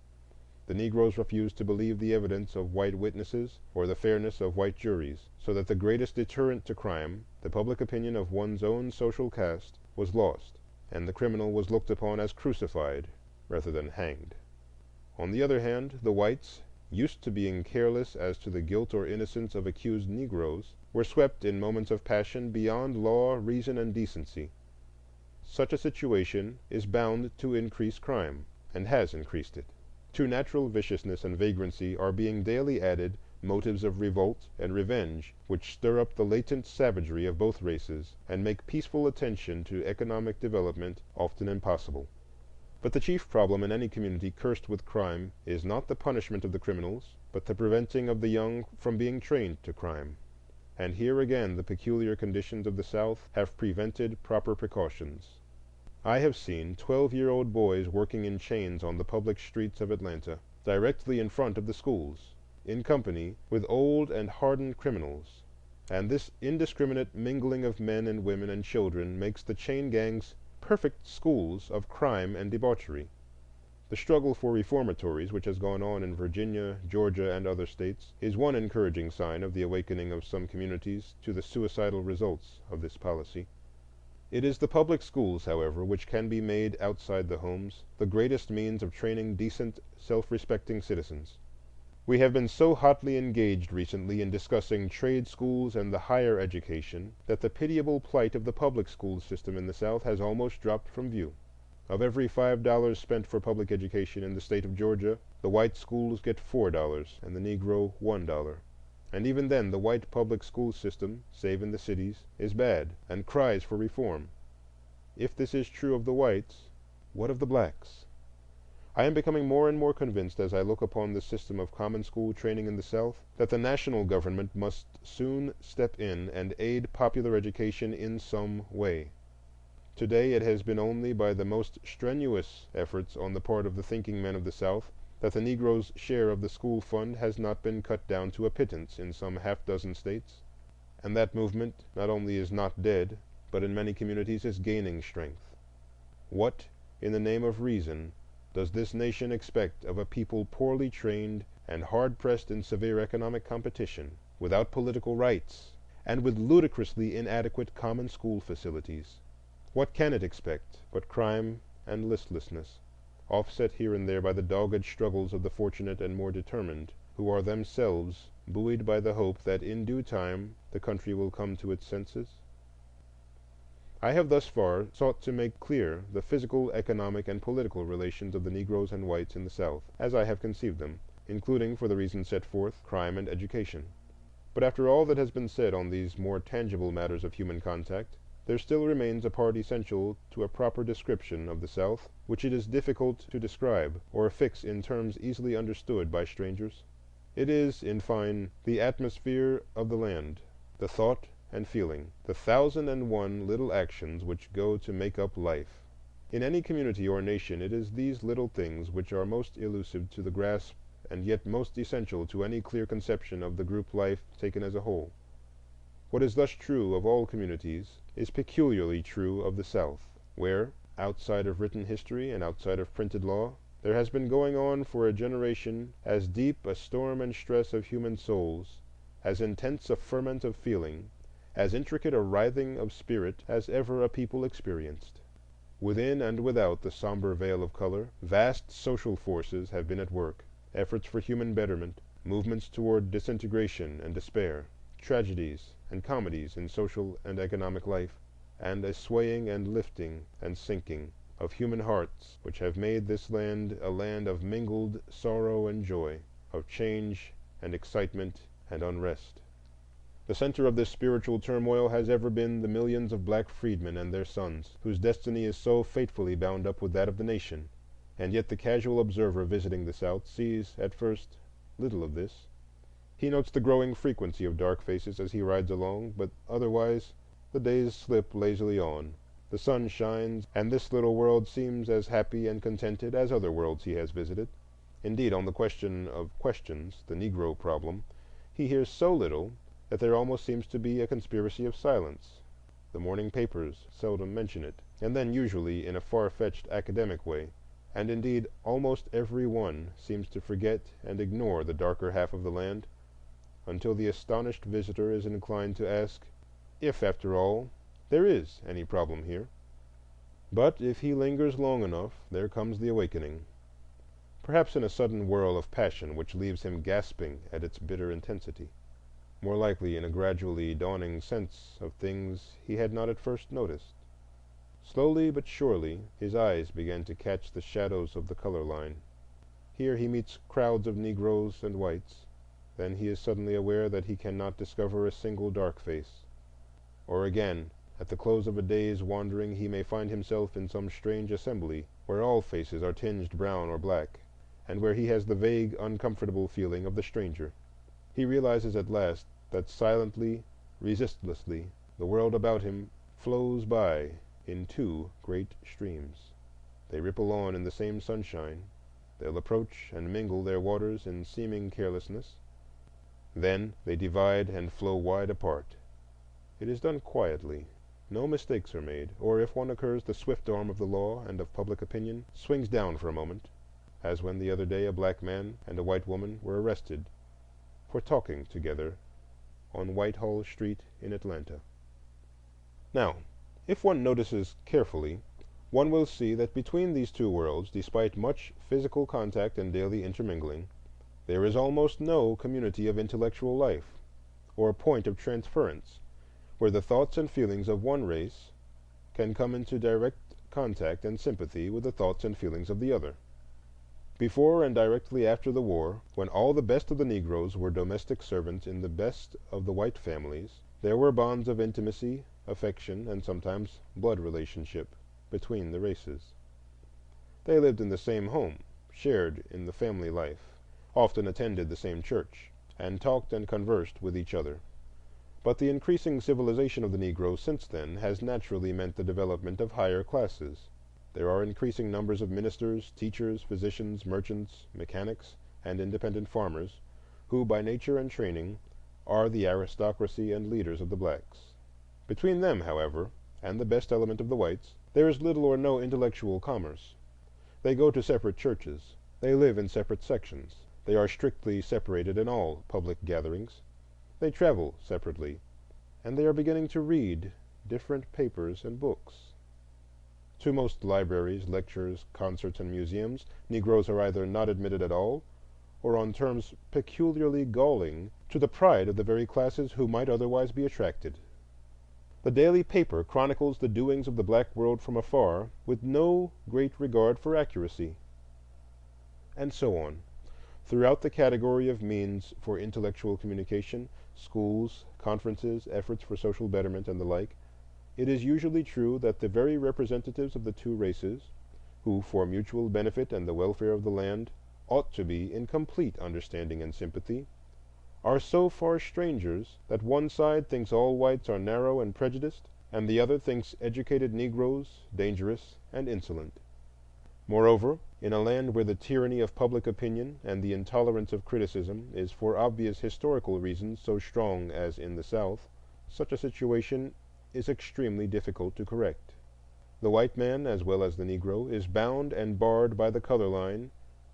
The Negroes refused to believe the evidence of white witnesses or the fairness of white juries, so that the greatest deterrent to crime, the public opinion of one's own social caste, was lost, and the criminal was looked upon as crucified rather than hanged. On the other hand, the whites, used to being careless as to the guilt or innocence of accused Negroes, were swept in moments of passion beyond law, reason, and decency. Such a situation is bound to increase crime, and has increased it. To natural viciousness and vagrancy are being daily added motives of revolt and revenge, which stir up the latent savagery of both races and make peaceful attention to economic development often impossible. But the chief problem in any community cursed with crime is not the punishment of the criminals, but the preventing of the young from being trained to crime. And here again the peculiar conditions of the South have prevented proper precautions. I have seen 12-year-old boys working in chains on the public streets of Atlanta, directly in front of the schools, in company with old and hardened criminals. And this indiscriminate mingling of men and women and children makes the chain gangs perfect schools of crime and debauchery. The struggle for reformatories, which has gone on in Virginia, Georgia, and other states, is one encouraging sign of the awakening of some communities to the suicidal results of this policy. It is the public schools, however, which can be made outside the homes the greatest means of training decent, self-respecting citizens. We have been so hotly engaged recently in discussing trade schools and the higher education that the pitiable plight of the public school system in the South has almost dropped from view. Of every $5 spent for public education in the state of Georgia, the white schools get $4 and the Negro $1. And even then the white public school system, save in the cities, is bad and cries for reform. If this is true of the whites, what of the blacks? I am becoming more and more convinced as I look upon the system of common school training in the South that the national government must soon step in and aid popular education in some way. Today it has been only by the most strenuous efforts on the part of the thinking men of the South that the Negro's share of the school fund has not been cut down to a pittance in some half-dozen states. And that movement not only is not dead, but in many communities is gaining strength. What, in the name of reason, does this nation expect of a people poorly trained and hard-pressed in severe economic competition, without political rights, and with ludicrously inadequate common school facilities. What can it expect but crime and listlessness, offset here and there by the dogged struggles of the fortunate and more determined, who are themselves buoyed by the hope that in due time the country will come to its senses? I have thus far sought to make clear the physical, economic, and political relations of the Negroes and whites in the South, as I have conceived them, including, for the reasons set forth, crime and education. But after all that has been said on these more tangible matters of human contact, there still remains a part essential to a proper description of the South, which it is difficult to describe or fix in terms easily understood by strangers. It is, in fine, the atmosphere of the land, the thought and feeling, the 1,001 little actions which go to make up life. In any community or nation it is these little things which are most elusive to the grasp and yet most essential to any clear conception of the group life taken as a whole. What is thus true of all communities is peculiarly true of the South, where, outside of written history and outside of printed law, there has been going on for a generation as deep a storm and stress of human souls, as intense a ferment of feeling, as intricate a writhing of spirit as ever a people experienced. Within and without the somber veil of color, vast social forces have been at work, efforts for human betterment, movements toward disintegration and despair, tragedies and comedies in social and economic life, and a swaying and lifting and sinking of human hearts which have made this land a land of mingled sorrow and joy, of change and excitement and unrest. The center of this spiritual turmoil has ever been the millions of black freedmen and their sons, whose destiny is so fatefully bound up with that of the nation. And yet the casual observer visiting the South sees, at first, little of this. He notes the growing frequency of dark faces as he rides along, but otherwise the days slip lazily on. The sun shines, and this little world seems as happy and contented as other worlds he has visited. Indeed, on the question of questions, the Negro problem, he hears so little that there almost seems to be a conspiracy of silence. The morning papers seldom mention it, and then usually in a far-fetched academic way, and indeed almost every one seems to forget and ignore the darker half of the land, until the astonished visitor is inclined to ask if, after all, there is any problem here. But if he lingers long enough, there comes the awakening, perhaps in a sudden whirl of passion which leaves him gasping at its bitter intensity, more likely in a gradually dawning sense of things he had not at first noticed. Slowly but surely his eyes begin to catch the shadows of the color line. Here he meets crowds of Negroes and whites. Then he is suddenly aware that he cannot discover a single dark face. Or again, at the close of a day's wandering, he may find himself in some strange assembly where all faces are tinged brown or black, and where he has the vague, uncomfortable feeling of the stranger. He realizes at last that silently, resistlessly, the world about him flows by in two great streams. They ripple on in the same sunshine. They'll approach and mingle their waters in seeming carelessness. Then they divide and flow wide apart. It is done quietly. No mistakes are made, or if one occurs, the swift arm of the law and of public opinion swings down for a moment, as when the other day a black man and a white woman were arrested for talking together on Whitehall Street in Atlanta. Now, if one notices carefully, one will see that between these two worlds, despite much physical contact and daily intermingling, there is almost no community of intellectual life, or point of transference, where the thoughts and feelings of one race can come into direct contact and sympathy with the thoughts and feelings of the other. Before and directly after the war, when all the best of the Negroes were domestic servants in the best of the white families, there were bonds of intimacy, affection, and sometimes blood relationship between the races. They lived in the same home, shared in the family life, often attended the same church, and talked and conversed with each other. But the increasing civilization of the Negro since then has naturally meant the development of higher classes. There are increasing numbers of ministers, teachers, physicians, merchants, mechanics, and independent farmers, who by nature and training are the aristocracy and leaders of the blacks. Between them, however, and the best element of the whites, there is little or no intellectual commerce. They go to separate churches, they live in separate sections, They are strictly separated in all public gatherings. They travel separately, and they are beginning to read different papers and books. To most libraries, lectures, concerts, and museums, Negroes are either not admitted at all, or on terms peculiarly galling to the pride of the very classes who might otherwise be attracted. The daily paper chronicles the doings of the black world from afar with no great regard for accuracy, and so on. Throughout the category of means for intellectual communication, schools, conferences, efforts for social betterment, and the like, it is usually true that the very representatives of the two races, who for mutual benefit and the welfare of the land ought to be in complete understanding and sympathy, are so far strangers that one side thinks all whites are narrow and prejudiced, and the other thinks educated Negroes dangerous and insolent. Moreover, in a land where the tyranny of public opinion and the intolerance of criticism is for obvious historical reasons so strong as in the South, such a situation is extremely difficult to correct. The white man, as well as the Negro, is bound and barred by the color line,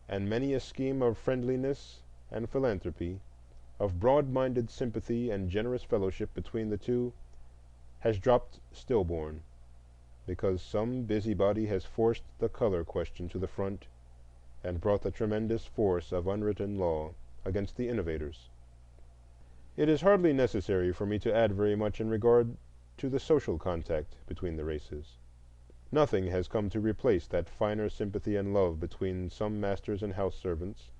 and many a scheme of friendliness and philanthropy, of broad-minded sympathy and generous fellowship between the two, has dropped stillborn, because some busybody has forced the color question to the front and brought the tremendous force of unwritten law against the innovators. It is hardly necessary for me to add very much in regard to the social contact between the races. Nothing has come to replace that finer sympathy and love between some masters and house servants,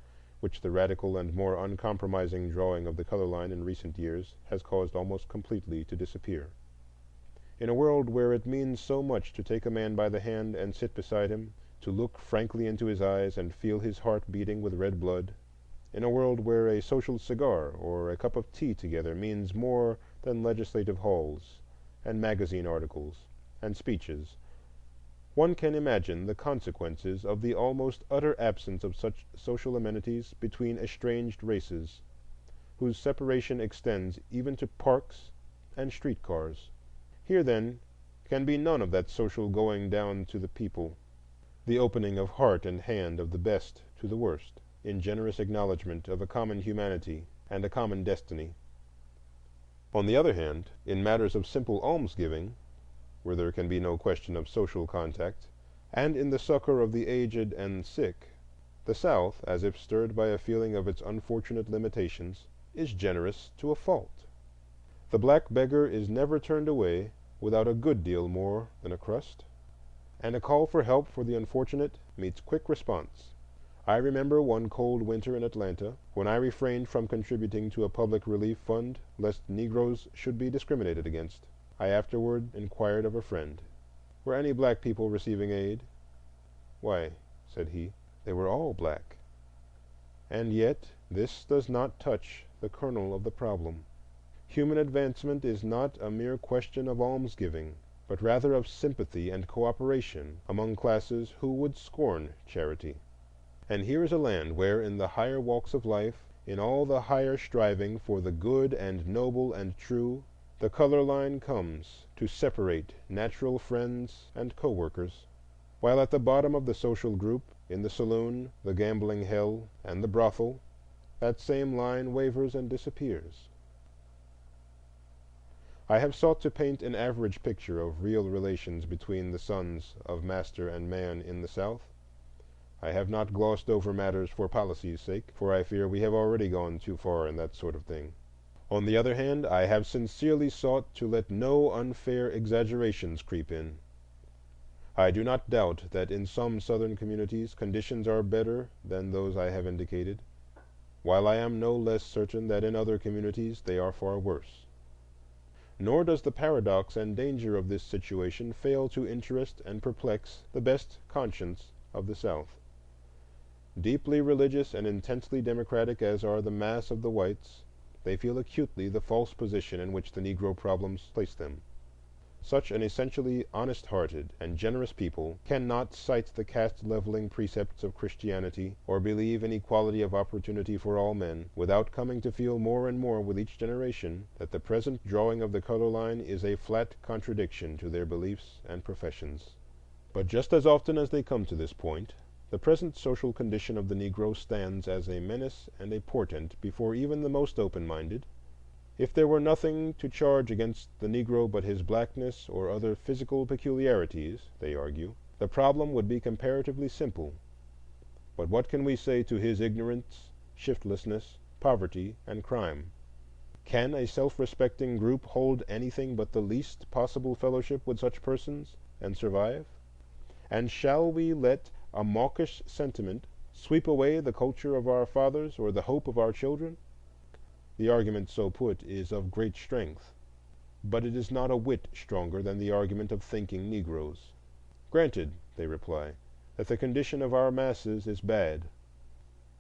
which the radical and more uncompromising drawing of the color line in recent years has caused almost completely to disappear. In a world where it means so much to take a man by the hand and sit beside him, to look frankly into his eyes and feel his heart beating with red blood, in a world where a social cigar or a cup of tea together means more than legislative halls and magazine articles and speeches, one can imagine the consequences of the almost utter absence of such social amenities between estranged races, whose separation extends even to parks and streetcars. Here, then, can be none of that social going down to the people, the opening of heart and hand of the best to the worst, in generous acknowledgment of a common humanity and a common destiny. On the other hand, in matters of simple almsgiving, where there can be no question of social contact, and in the succor of the aged and sick, the South, as if stirred by a feeling of its unfortunate limitations, is generous to a fault. The black beggar is never turned away without a good deal more than a crust, and a call for help for the unfortunate meets quick response. I remember one cold winter in Atlanta when I refrained from contributing to a public relief fund lest Negroes should be discriminated against. I afterward inquired of a friend, "Were any black people receiving aid?" "Why," said he, "they were all black." And yet this does not touch the kernel of the problem. Human advancement is not a mere question of almsgiving, but rather of sympathy and cooperation among classes who would scorn charity. And here is a land where, in the higher walks of life, in all the higher striving for the good and noble and true, the color line comes to separate natural friends and co-workers, while at the bottom of the social group, in the saloon, the gambling hell, and the brothel, that same line wavers and disappears. I have sought to paint an average picture of real relations between the sons of master and man in the South. I have not glossed over matters for policy's sake, for I fear we have already gone too far in that sort of thing. On the other hand, I have sincerely sought to let no unfair exaggerations creep in. I do not doubt that in some Southern communities conditions are better than those I have indicated, while I am no less certain that in other communities they are far worse. Nor does the paradox and danger of this situation fail to interest and perplex the best conscience of the South. Deeply religious and intensely democratic as are the mass of the whites, they feel acutely the false position in which the Negro problems place them. Such an essentially honest-hearted and generous people cannot cite the caste-leveling precepts of Christianity or believe in equality of opportunity for all men, without coming to feel more and more with each generation that the present drawing of the color line is a flat contradiction to their beliefs and professions. But just as often as they come to this point, The present social condition of the Negro stands as a menace and a portent before even the most open-minded. If there were nothing to charge against the Negro but his blackness or other physical peculiarities, they argue, the problem would be comparatively simple. But what can we say to his ignorance, shiftlessness, poverty, and crime? Can a self-respecting group hold anything but the least possible fellowship with such persons and survive? And shall we let a mawkish sentiment sweep away the culture of our fathers or the hope of our children? The argument so put is of great strength, but it is not a whit stronger than the argument of thinking Negroes. Granted, they reply, that the condition of our masses is bad.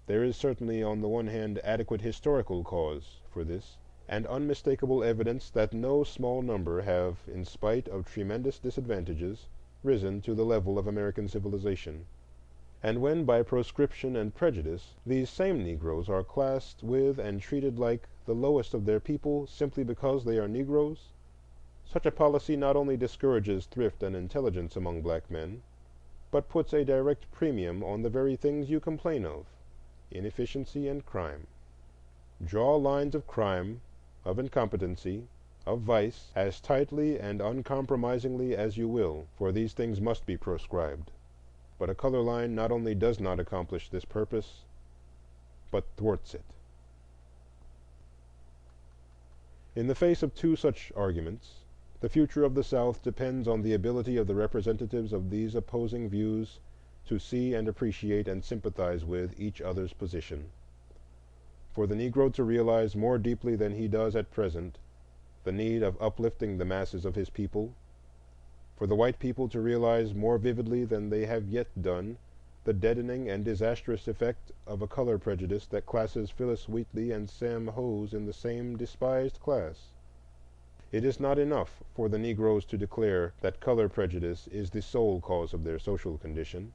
There is certainly on the one hand adequate historical cause for this, and unmistakable evidence that no small number have, in spite of tremendous disadvantages, risen to the level of American civilization. And when by proscription and prejudice these same Negroes are classed with and treated like the lowest of their people simply because they are Negroes, such a policy not only discourages thrift and intelligence among black men, but puts a direct premium on the very things you complain of, inefficiency and crime. Draw lines of crime, of incompetency, of vice, as tightly and uncompromisingly as you will, for these things must be proscribed. But a color line not only does not accomplish this purpose, but thwarts it. In the face of two such arguments, the future of the South depends on the ability of the representatives of these opposing views to see and appreciate and sympathize with each other's position. For the Negro to realize more deeply than he does at present the need of uplifting the masses of his people, for the white people to realize more vividly than they have yet done the deadening and disastrous effect of a color prejudice that classes Phyllis Wheatley and Sam Hose in the same despised class. It is not enough for the Negroes to declare that color prejudice is the sole cause of their social condition,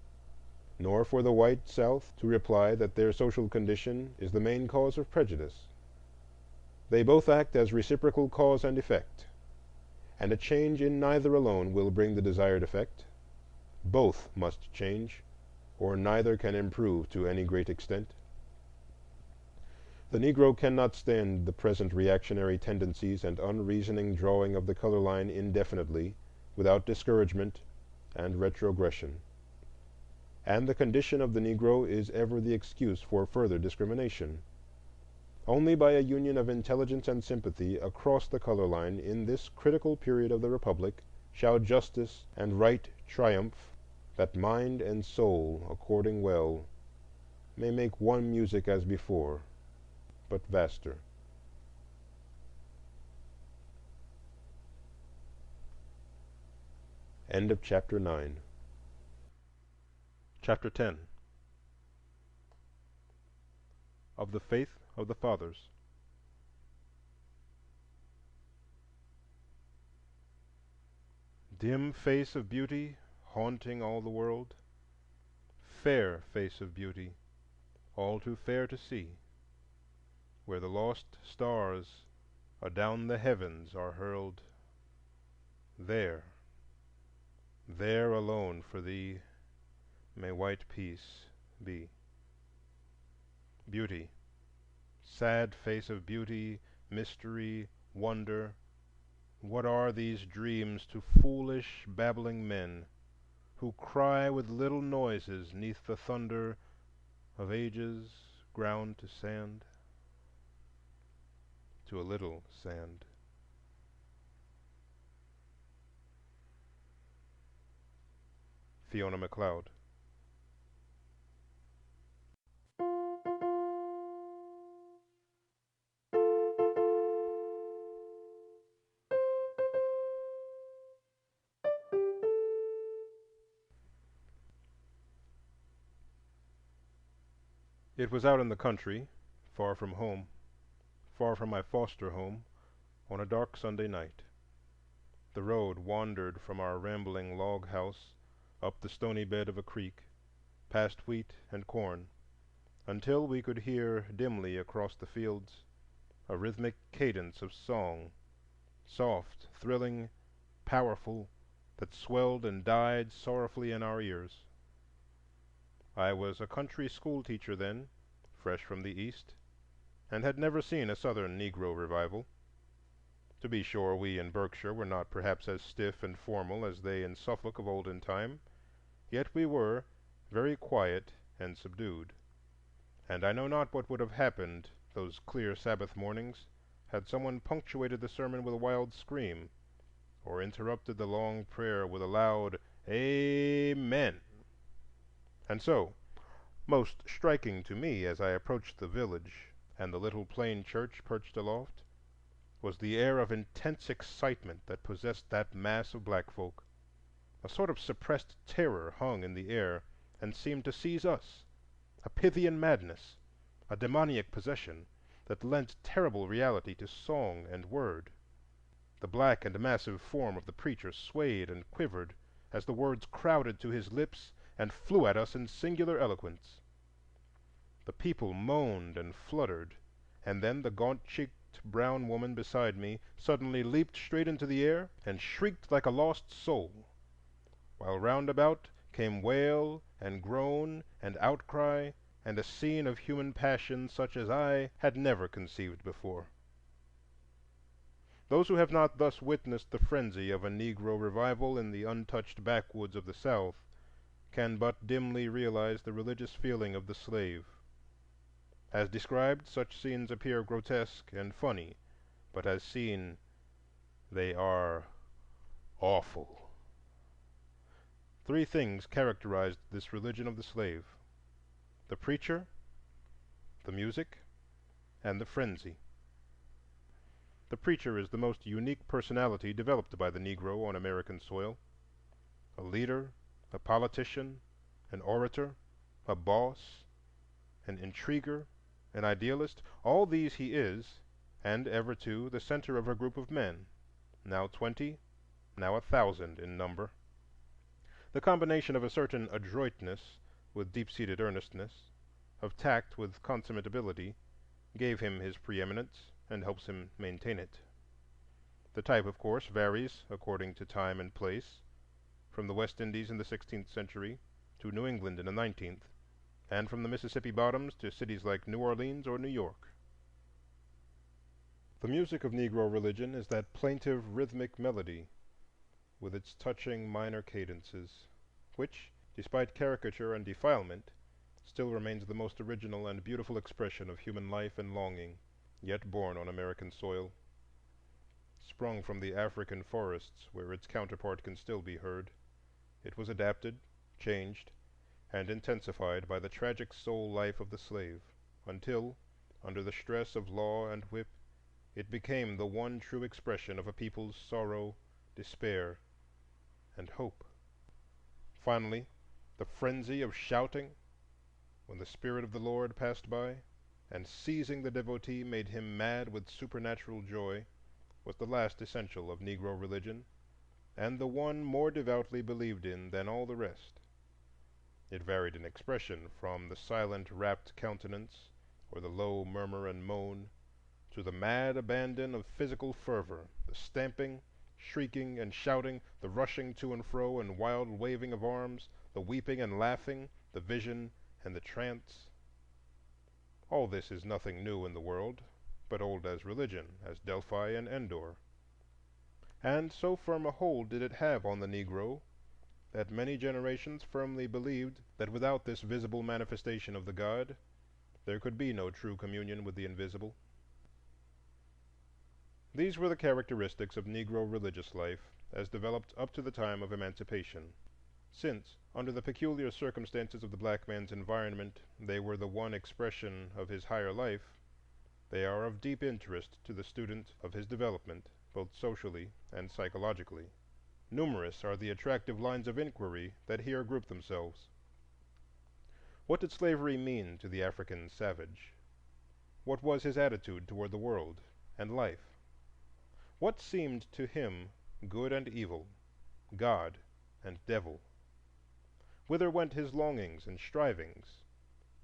nor for the white South to reply that their social condition is the main cause of prejudice. They both act as reciprocal cause and effect, and a change in neither alone will bring the desired effect. Both must change, or neither can improve to any great extent. The Negro cannot stand the present reactionary tendencies and unreasoning drawing of the color line indefinitely without discouragement and retrogression. And the condition of the Negro is ever the excuse for further discrimination. Only by a union of intelligence and sympathy across the color line in this critical period of the Republic shall justice and right triumph, that mind and soul, according well, may make one music as before, but vaster. End of chapter 9. Chapter 10. Of the Faith of the Fathers. Dim face of beauty, haunting all the world, fair face of beauty, all too fair to see, where the lost stars adown the heavens are hurled, there, there alone for thee may white peace be. Beauty, sad face of beauty, mystery, wonder, what are these dreams to foolish, babbling men, who cry with little noises 'neath the thunder of ages ground to sand, to a little sand? Fiona MacLeod. It was out in the country, far from home, far from my foster home, on a dark Sunday night. The road wandered from our rambling log house up the stony bed of a creek, past wheat and corn, until we could hear dimly across the fields a rhythmic cadence of song, soft, thrilling, powerful, that swelled and died sorrowfully in our ears. I was a country school teacher then, fresh from the East, and had never seen a Southern Negro revival. To be sure, we in Berkshire were not perhaps as stiff and formal as they in Suffolk of olden time, yet we were very quiet and subdued. And I know not what would have happened those clear Sabbath mornings had someone punctuated the sermon with a wild scream, or interrupted the long prayer with a loud "Amen." And so, most striking to me as I approached the village and the little plain church perched aloft, was the air of intense excitement that possessed that mass of black folk. A sort of suppressed terror hung in the air and seemed to seize us, a Pythian madness, a demoniac possession that lent terrible reality to song and word. The black and massive form of the preacher swayed and quivered as the words crowded to his lips and flew at us in singular eloquence. The people moaned and fluttered, and then the gaunt-cheeked brown woman beside me suddenly leaped straight into the air and shrieked like a lost soul, while round about came wail and groan and outcry and a scene of human passion such as I had never conceived before. Those who have not thus witnessed the frenzy of a Negro revival in the untouched backwoods of the South can but dimly realize the religious feeling of the slave. As described, such scenes appear grotesque and funny, but as seen, they are awful. Three things characterized this religion of the slave: the preacher, the music, and the frenzy. The preacher is the most unique personality developed by the Negro on American soil. A leader, a politician, an orator, a boss, an intriguer, an idealist, all these he is, and ever too the center of a group of men, now 20, now 1,000 in number. The combination of a certain adroitness with deep-seated earnestness, of tact with consummate ability, gave him his preeminence and helps him maintain it. The type, of course, varies according to time and place, from the West Indies in the 16th century to New England in the 19th, and from the Mississippi bottoms to cities like New Orleans or New York. The music of Negro religion is that plaintive rhythmic melody with its touching minor cadences, which, despite caricature and defilement, still remains the most original and beautiful expression of human life and longing, yet born on American soil. Sprung from the African forests where its counterpart can still be heard, it was adapted, changed, and intensified by the tragic soul life of the slave, until, under the stress of law and whip, it became the one true expression of a people's sorrow, despair, and hope. Finally, the frenzy of shouting when the Spirit of the Lord passed by, and seizing the devotee made him mad with supernatural joy, was the last essential of Negro religion, and the one more devoutly believed in than all the rest. It varied in expression from the silent, rapt countenance, or the low murmur and moan, to the mad abandon of physical fervor, the stamping, shrieking, and shouting, the rushing to and fro and wild waving of arms, the weeping and laughing, the vision and the trance. All this is nothing new in the world, but old as religion, as Delphi and Endor. And so firm a hold did it have on the Negro that many generations firmly believed that without this visible manifestation of the God, there could be no true communion with the invisible. These were the characteristics of Negro religious life as developed up to the time of emancipation. Since, under the peculiar circumstances of the black man's environment, they were the one expression of his higher life, they are of deep interest to the student of his development, both socially and psychologically. Numerous are the attractive lines of inquiry that here group themselves. What did slavery mean to the African savage? What was his attitude toward the world and life? What seemed to him good and evil, God and devil? Whither went his longings and strivings,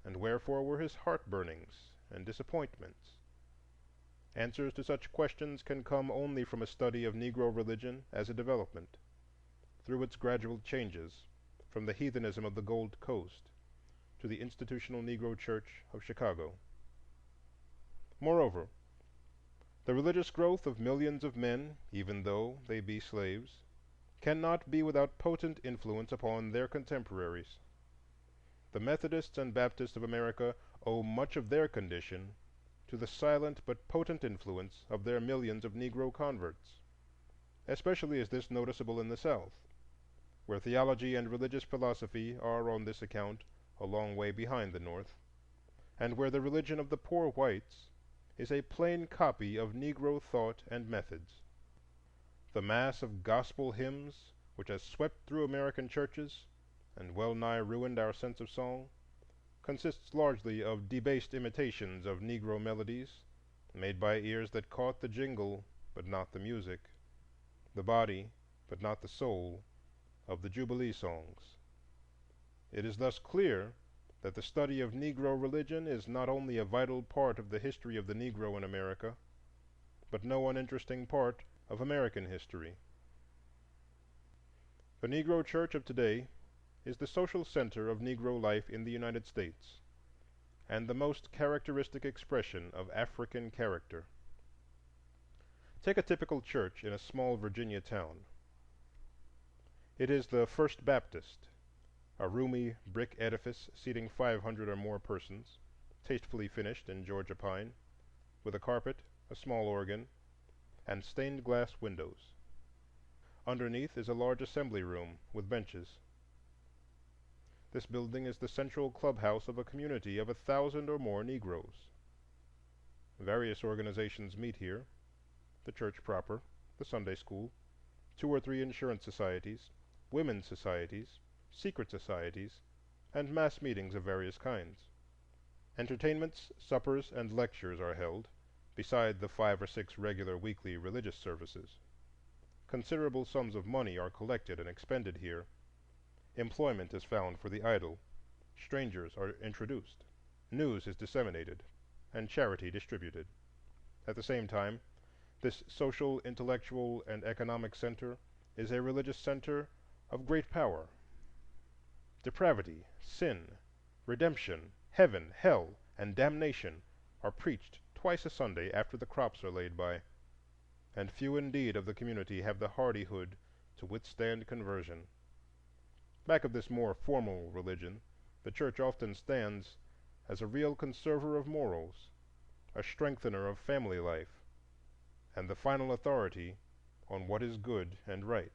and wherefore were his heart-burnings and disappointments? Answers to such questions can come only from a study of Negro religion as a development, through its gradual changes, from the heathenism of the Gold Coast to the Institutional Negro Church of Chicago. Moreover, the religious growth of millions of men, even though they be slaves, cannot be without potent influence upon their contemporaries. The Methodists and Baptists of America owe much of their condition to the silent but potent influence of their millions of Negro converts. Especially is this noticeable in the South, where theology and religious philosophy are on this account a long way behind the North, and where the religion of the poor whites is a plain copy of Negro thought and methods. The mass of gospel hymns which has swept through American churches and well nigh ruined our sense of song consists largely of debased imitations of Negro melodies made by ears that caught the jingle but not the music, the body but not the soul of the Jubilee songs. It is thus clear that the study of Negro religion is not only a vital part of the history of the Negro in America, but no uninteresting part of American history. The Negro Church of today is the social center of Negro life in the United States, and the most characteristic expression of African character. Take a typical church in a small Virginia town. It is the First Baptist, a roomy brick edifice seating 500 or more persons, tastefully finished in Georgia pine, with a carpet, a small organ, and stained glass windows. Underneath is a large assembly room with benches. This building is the central clubhouse of a community of 1,000 or more Negroes. Various organizations meet here: the church proper, the Sunday school, 2 or 3 insurance societies, women's societies, secret societies, and mass meetings of various kinds. Entertainments, suppers, and lectures are held, beside the 5 or 6 regular weekly religious services. Considerable sums of money are collected and expended here. Employment is found for the idle, strangers are introduced, news is disseminated, and charity distributed. At the same time, this social, intellectual, and economic center is a religious center of great power. Depravity, sin, redemption, heaven, hell, and damnation are preached twice a Sunday after the crops are laid by, and few indeed of the community have the hardihood to withstand conversion. Back of this more formal religion, the church often stands as a real conserver of morals, a strengthener of family life, and the final authority on what is good and right.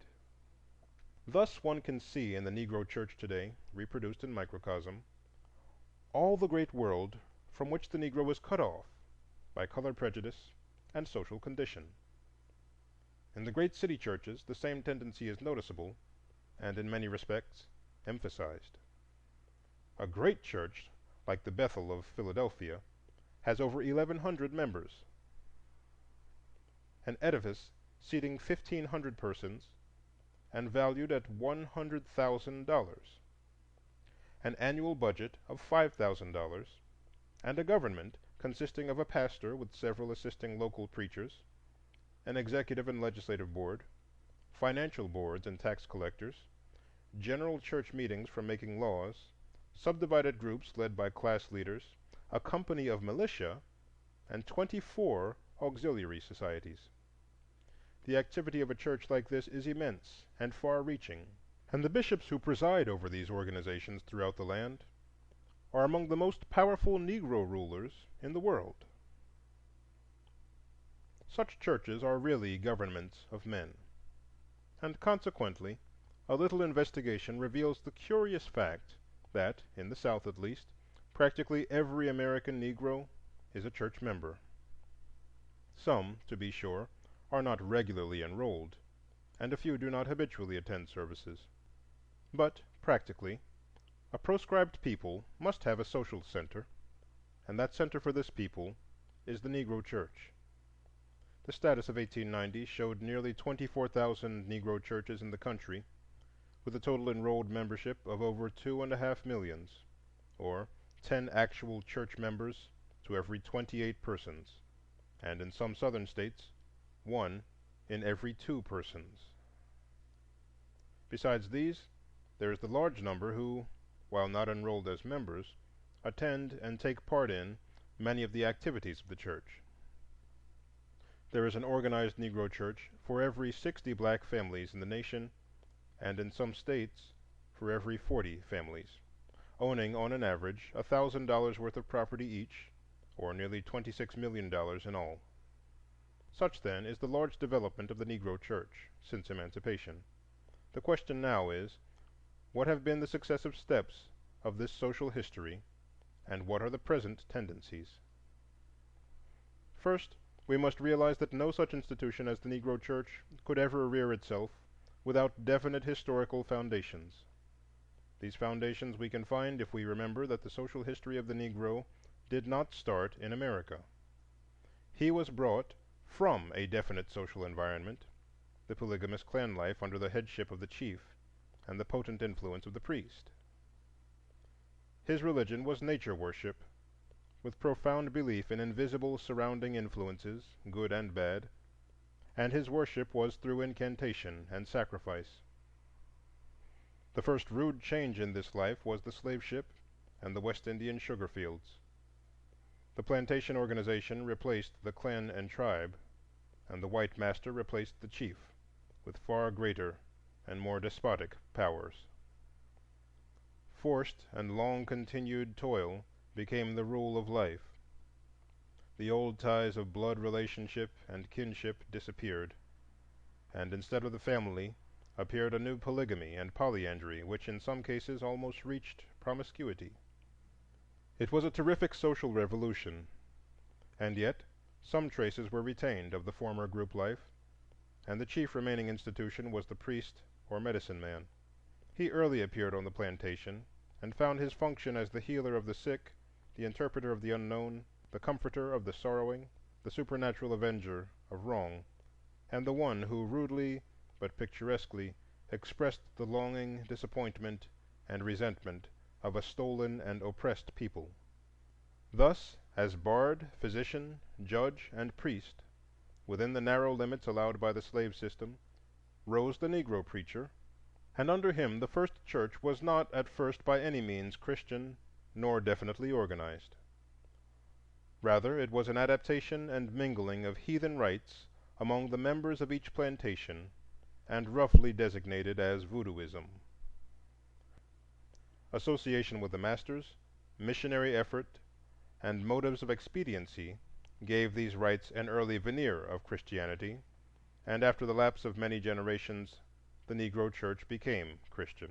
Thus one can see in the Negro church today, reproduced in microcosm, all the great world from which the Negro was cut off by color prejudice and social condition. In the great city churches, the same tendency is noticeable, and in many respects emphasized. A great church, like the Bethel of Philadelphia, has over 1,100 members. An edifice seating 1,500 persons and valued at $100,000, an annual budget of $5,000, and a government consisting of a pastor with several assisting local preachers, an executive and legislative board, financial boards and tax collectors, general church meetings for making laws, subdivided groups led by class leaders, a company of militia, and 24 auxiliary societies. The activity of a church like this is immense and far-reaching, and the bishops who preside over these organizations throughout the land are among the most powerful Negro rulers in the world. Such churches are really governments of men, and consequently a little investigation reveals the curious fact that, in the South at least, practically every American Negro is a church member. Some, to be sure, are not regularly enrolled, and a few do not habitually attend services. But, practically, a proscribed people must have a social center, and that center for this people is the Negro Church. The status of 1890 showed nearly 24,000 Negro churches in the country, with a total enrolled membership of over 2.5 million, or 10 actual church members to every 28 persons, and in some southern states, 1 in every 2 persons. Besides these, there is the large number who, while not enrolled as members, attend and take part in many of the activities of the church. There is an organized Negro church for every 60 black families in the nation, and in some states for every 40 families, owning on an average $1,000 worth of property each, or nearly $26 million in all. Such, then, is the large development of the Negro church since emancipation. The question now is, what have been the successive steps of this social history, and what are the present tendencies? First, we must realize that no such institution as the Negro church could ever rear itself without definite historical foundations. These foundations we can find if we remember that the social history of the Negro did not start in America. He was brought from a definite social environment, the polygamous clan life under the headship of the chief and the potent influence of the priest. His religion was nature worship, with profound belief in invisible surrounding influences, good and bad, and his worship was through incantation and sacrifice. The first rude change in this life was the slave ship and the West Indian sugar fields. The plantation organization replaced the clan and tribe, and the white master replaced the chief, with far greater and more despotic powers. Forced and long-continued toil became the rule of life. The old ties of blood relationship and kinship disappeared, and instead of the family appeared a new polygamy and polyandry, which in some cases almost reached promiscuity. It was a terrific social revolution, and yet some traces were retained of the former group life, and the chief remaining institution was the priest or medicine man. He early appeared on the plantation, and found his function as the healer of the sick, the interpreter of the unknown, the comforter of the sorrowing, the supernatural avenger of wrong, and the one who rudely but picturesquely expressed the longing, disappointment, and resentment of a stolen and oppressed people. Thus, as bard, physician, judge, and priest, within the narrow limits allowed by the slave system, rose the Negro preacher, and under him the first church was not at first by any means Christian nor definitely organized. Rather, it was an adaptation and mingling of heathen rites among the members of each plantation, and roughly designated as voodooism. Association with the masters, missionary effort, and motives of expediency gave these rites an early veneer of Christianity, and after the lapse of many generations, the Negro church became Christian.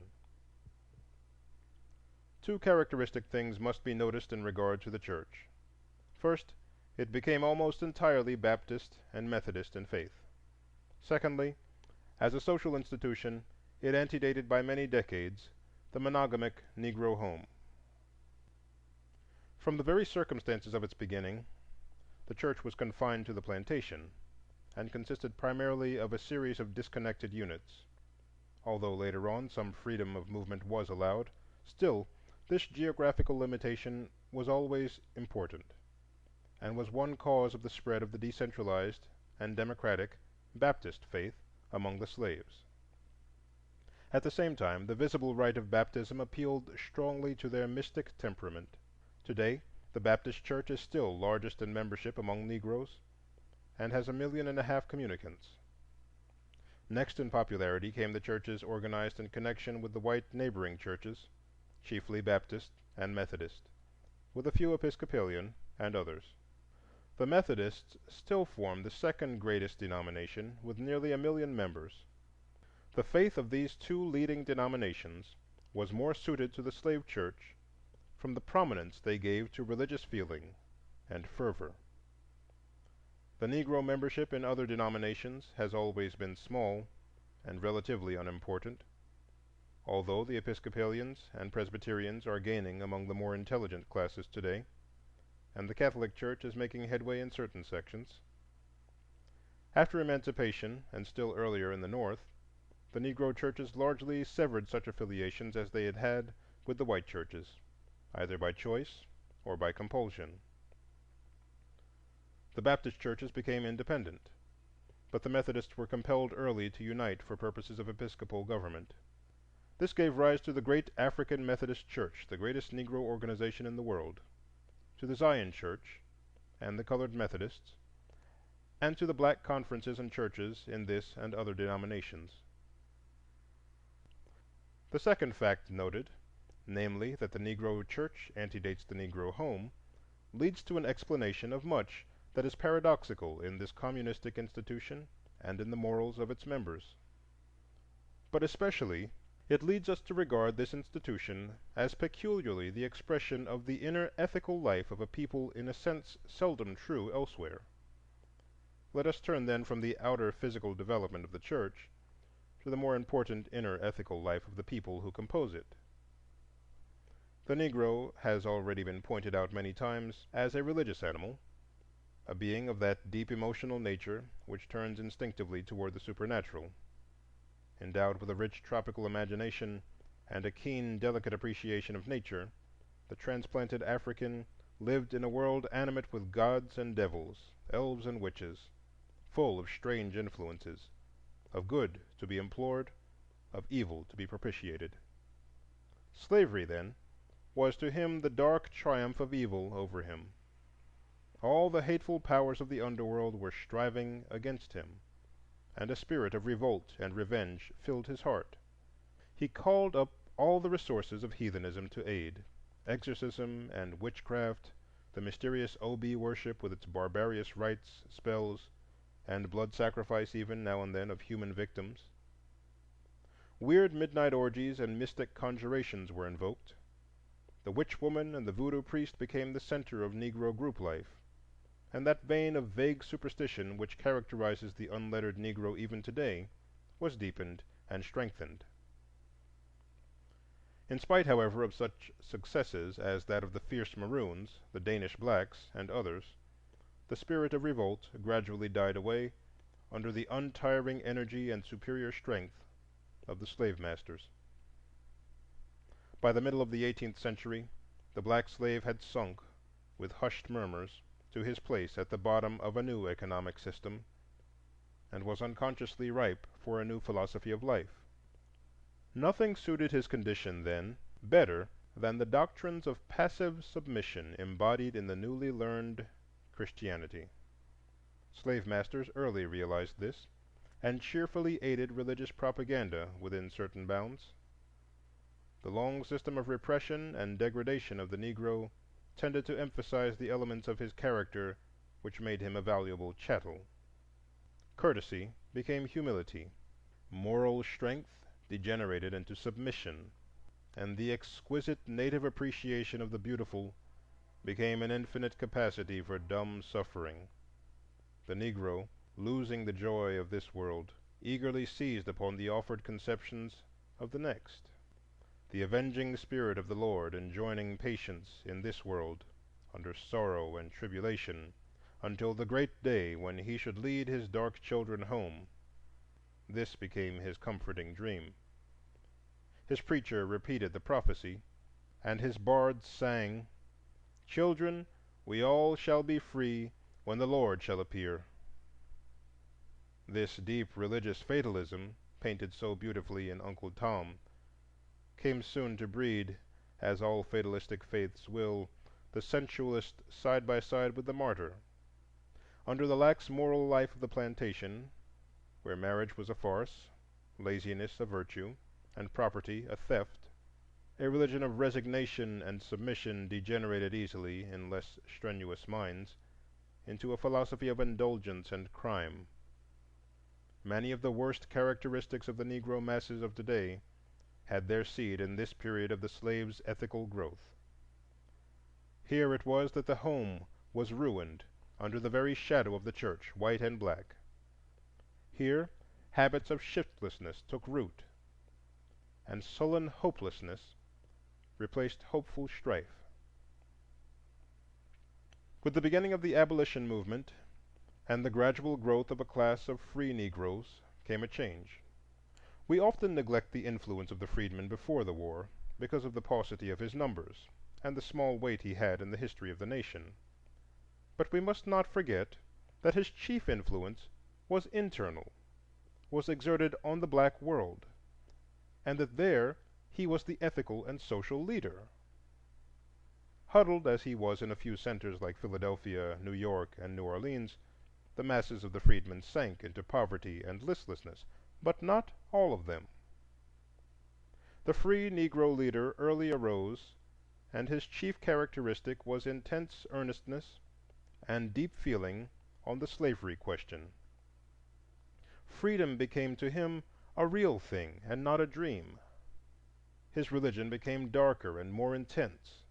Two characteristic things must be noticed in regard to the church. First, it became almost entirely Baptist and Methodist in faith. Secondly, as a social institution, it antedated by many decades the monogamic Negro home. From the very circumstances of its beginning, the church was confined to the plantation, and consisted primarily of a series of disconnected units. Although later on some freedom of movement was allowed, still this geographical limitation was always important, and was one cause of the spread of the decentralized and democratic Baptist faith among the slaves. At the same time, the visible rite of baptism appealed strongly to their mystic temperament. Today, the Baptist Church is still largest in membership among Negroes, and has 1.5 million communicants. Next in popularity came the churches organized in connection with the white neighboring churches, chiefly Baptist and Methodist, with a few Episcopalian and others. The Methodists still form the second greatest denomination, with nearly 1 million members. The faith of these two leading denominations was more suited to the slave church from the prominence they gave to religious feeling and fervor. The Negro membership in other denominations has always been small and relatively unimportant, although the Episcopalians and Presbyterians are gaining among the more intelligent classes today, and the Catholic Church is making headway in certain sections. After emancipation, and still earlier in the North, the Negro churches largely severed such affiliations as they had had with the white churches, either by choice or by compulsion. The Baptist churches became independent, but the Methodists were compelled early to unite for purposes of episcopal government. This gave rise to the great African Methodist Church, the greatest Negro organization in the world, to the Zion Church and the colored Methodists, and to the black conferences and churches in this and other denominations. The second fact noted, namely that the Negro church antedates the Negro home, leads to an explanation of much that is paradoxical in this communistic institution and in the morals of its members. But especially it leads us to regard this institution as peculiarly the expression of the inner ethical life of a people in a sense seldom true elsewhere. Let us turn then from the outer physical development of the church to the more important inner ethical life of the people who compose it. The Negro has already been pointed out many times as a religious animal, a being of that deep emotional nature which turns instinctively toward the supernatural. Endowed with a rich tropical imagination and a keen, delicate appreciation of nature, the transplanted African lived in a world animate with gods and devils, elves and witches, full of strange influences, of good to be implored, of evil to be propitiated. Slavery, then, was to him the dark triumph of evil over him. All the hateful powers of the underworld were striving against him, and a spirit of revolt and revenge filled his heart. He called up all the resources of heathenism to aid—exorcism and witchcraft, the mysterious Obi worship with its barbarous rites, spells, and blood sacrifice even, now and then, of human victims. Weird midnight orgies and mystic conjurations were invoked. The witch woman and the voodoo priest became the center of Negro group life, and that vein of vague superstition which characterizes the unlettered Negro even today was deepened and strengthened. In spite, however, of such successes as that of the fierce Maroons, the Danish blacks, and others, the spirit of revolt gradually died away under the untiring energy and superior strength of the slave masters. By the middle of the 18th century, the black slave had sunk, with hushed murmurs, to his place at the bottom of a new economic system, and was unconsciously ripe for a new philosophy of life. Nothing suited his condition then better than the doctrines of passive submission embodied in the newly learned Christianity. Slave masters early realized this, and cheerfully aided religious propaganda within certain bounds. The long system of repression and degradation of the Negro tended to emphasize the elements of his character which made him a valuable chattel. Courtesy became humility, moral strength degenerated into submission, and the exquisite native appreciation of the beautiful became an infinite capacity for dumb suffering. The Negro, losing the joy of this world, eagerly seized upon the offered conceptions of the next. The avenging spirit of the Lord enjoining patience in this world under sorrow and tribulation until the great day when he should lead his dark children home. This became his comforting dream. His preacher repeated the prophecy, and his bards sang, "Children, we all shall be free when the Lord shall appear." This deep religious fatalism, painted so beautifully in Uncle Tom, came soon to breed, as all fatalistic faiths will, the sensualist side by side with the martyr. Under the lax moral life of the plantation, where marriage was a farce, laziness a virtue, and property a theft, a religion of resignation and submission degenerated easily, in less strenuous minds, into a philosophy of indulgence and crime. Many of the worst characteristics of the Negro masses of today had their seed in this period of the slave's ethical growth. Here it was that the home was ruined under the very shadow of the church, white and black. Here habits of shiftlessness took root, and sullen hopelessness replaced hopeful strife. With the beginning of the abolition movement and the gradual growth of a class of free Negroes came a change. We often neglect the influence of the freedman before the war because of the paucity of his numbers and the small weight he had in the history of the nation. But we must not forget that his chief influence was internal, was exerted on the black world, and that there He was the ethical and social leader. Huddled as he was in a few centers like Philadelphia, New York, and New Orleans, the masses of the freedmen sank into poverty and listlessness, but not all of them. The free Negro leader early arose, and his chief characteristic was intense earnestness and deep feeling on the slavery question. Freedom became to him a real thing and not a dream. His religion became darker and more intense,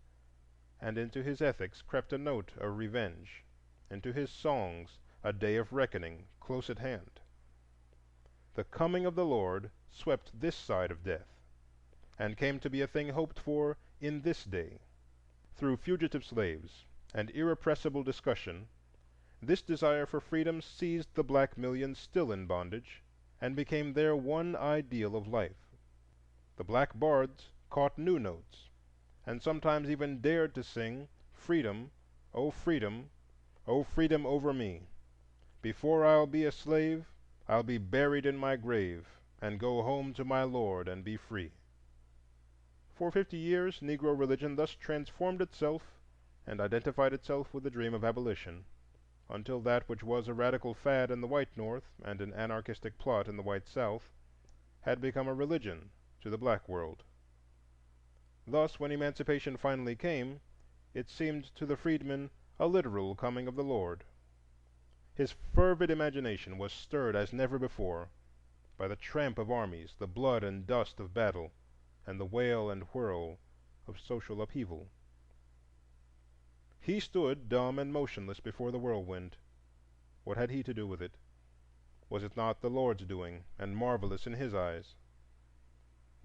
and into his ethics crept a note of revenge, into his songs a day of reckoning close at hand. The coming of the Lord swept this side of death, and came to be a thing hoped for in this day. Through fugitive slaves and irrepressible discussion, this desire for freedom seized the black millions still in bondage, and became their one ideal of life. The black bards caught new notes, and sometimes even dared to sing, "Freedom, oh freedom, oh freedom over me. Before I'll be a slave, I'll be buried in my grave, and go home to my Lord and be free." For 50 years, Negro religion thus transformed itself and identified itself with the dream of abolition, until that which was a radical fad in the white North and an anarchistic plot in the white South had become a religion to the black world. Thus, when emancipation finally came, it seemed to the freedmen a literal coming of the Lord. His fervid imagination was stirred as never before by the tramp of armies, the blood and dust of battle, and the wail and whirl of social upheaval. He stood dumb and motionless before the whirlwind. What had he to do with it? Was it not the Lord's doing, and marvelous in his eyes?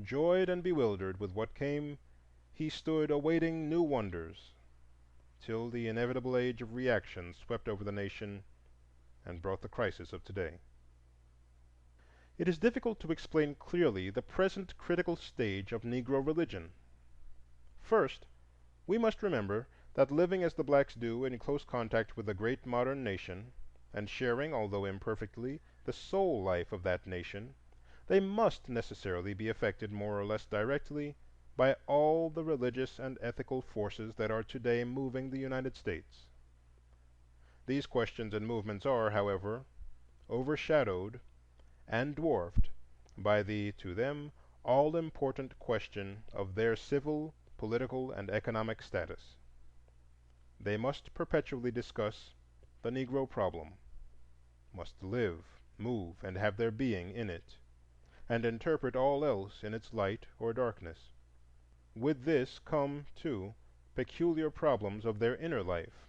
Joyed and bewildered with what came, he stood awaiting new wonders, till the inevitable age of reaction swept over the nation and brought the crisis of today. It is difficult to explain clearly the present critical stage of Negro religion. First, we must remember that living as the blacks do in close contact with the great modern nation, and sharing, although imperfectly, the soul life of that nation, they must necessarily be affected more or less directly by all the religious and ethical forces that are today moving the United States. These questions and movements are, however, overshadowed and dwarfed by the, to them, all-important question of their civil, political, and economic status. They must perpetually discuss the Negro problem, must live, move, and have their being in it, and interpret all else in its light or darkness. With this come, too, peculiar problems of their inner life,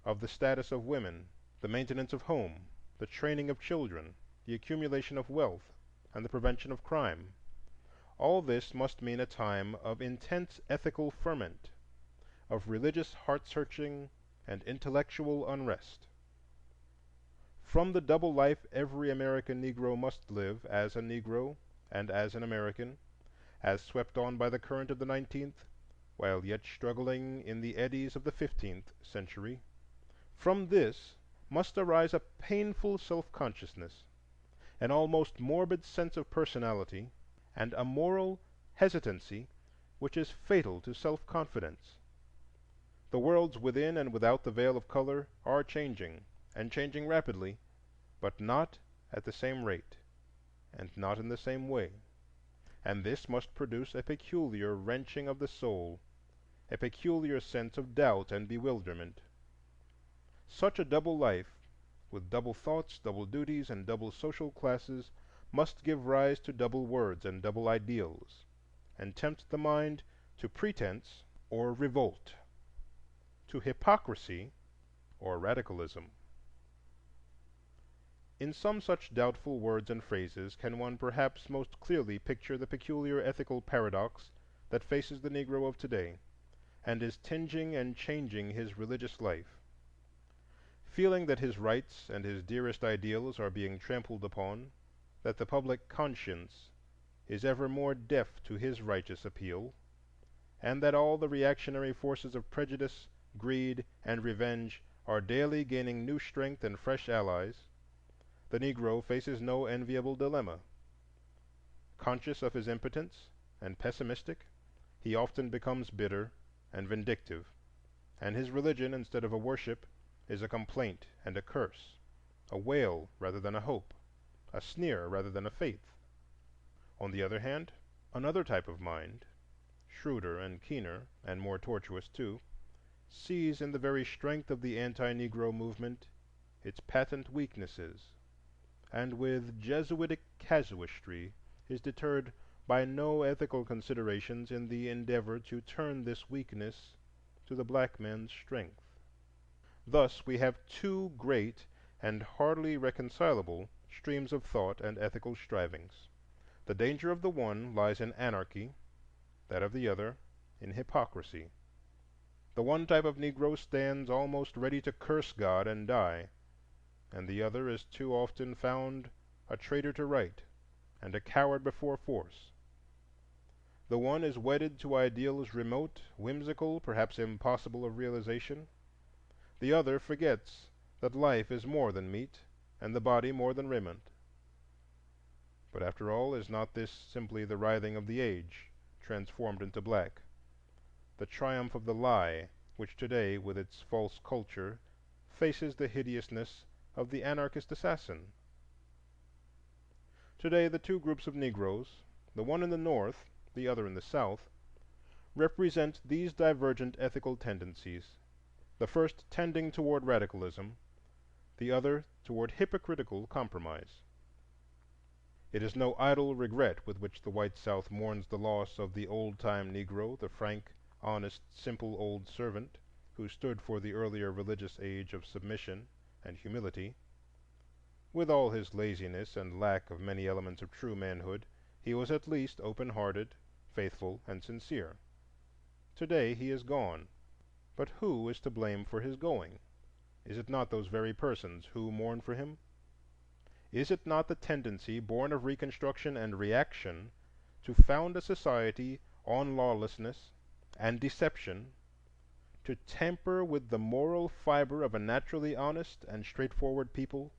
of the status of women, the maintenance of home, the training of children, the accumulation of wealth, and the prevention of crime. All this must mean a time of intense ethical ferment, of religious heart-searching and intellectual unrest. From the double life every American Negro must live as a Negro and as an American, as swept on by the current of the 19th, while yet struggling in the eddies of the 15th century, from this must arise a painful self-consciousness, an almost morbid sense of personality, and a moral hesitancy which is fatal to self-confidence. The worlds within and without the veil of color are changing, and changing rapidly, but not at the same rate, and not in the same way. And this must produce a peculiar wrenching of the soul, a peculiar sense of doubt and bewilderment. Such a double life, with double thoughts, double duties, and double social classes, must give rise to double words and double ideals, and tempt the mind to pretense or revolt, to hypocrisy or radicalism. In some such doubtful words and phrases can one perhaps most clearly picture the peculiar ethical paradox that faces the Negro of today, and is tinging and changing his religious life. Feeling that his rights and his dearest ideals are being trampled upon, that the public conscience is ever more deaf to his righteous appeal, and that all the reactionary forces of prejudice, greed, and revenge are daily gaining new strength and fresh allies, the Negro faces no enviable dilemma. Conscious of his impotence, and pessimistic, he often becomes bitter and vindictive, and his religion, instead of a worship, is a complaint and a curse, a wail rather than a hope, a sneer rather than a faith. On the other hand, another type of mind, shrewder and keener, and more tortuous too, sees in the very strength of the anti-Negro movement its patent weaknesses, and with Jesuitic casuistry is deterred by no ethical considerations in the endeavor to turn this weakness to the black man's strength. Thus we have two great and hardly reconcilable streams of thought and ethical strivings. The danger of the one lies in anarchy, that of the other in hypocrisy. The one type of Negro stands almost ready to curse God and die, and the other is too often found a traitor to right and a coward before force. The one is wedded to ideals remote, whimsical, perhaps impossible of realization. The other forgets that life is more than meat, and the body more than raiment. But after all, is not this simply the writhing of the age, transformed into black, the triumph of the lie, which today, with its false culture, faces the hideousness of the anarchist assassin? Today the two groups of Negroes, the one in the North, the other in the South, represent these divergent ethical tendencies, the first tending toward radicalism, the other toward hypocritical compromise. It is no idle regret with which the white South mourns the loss of the old-time Negro, the frank, honest, simple old servant who stood for the earlier religious age of submission and humility. With all his laziness and lack of many elements of true manhood, he was at least open-hearted, faithful, and sincere. Today he is gone, but who is to blame for his going? Is it not those very persons who mourn for him? Is it not the tendency, born of Reconstruction and reaction, to found a society on lawlessness and deception, to tamper with the moral fiber of a naturally honest and straightforward people,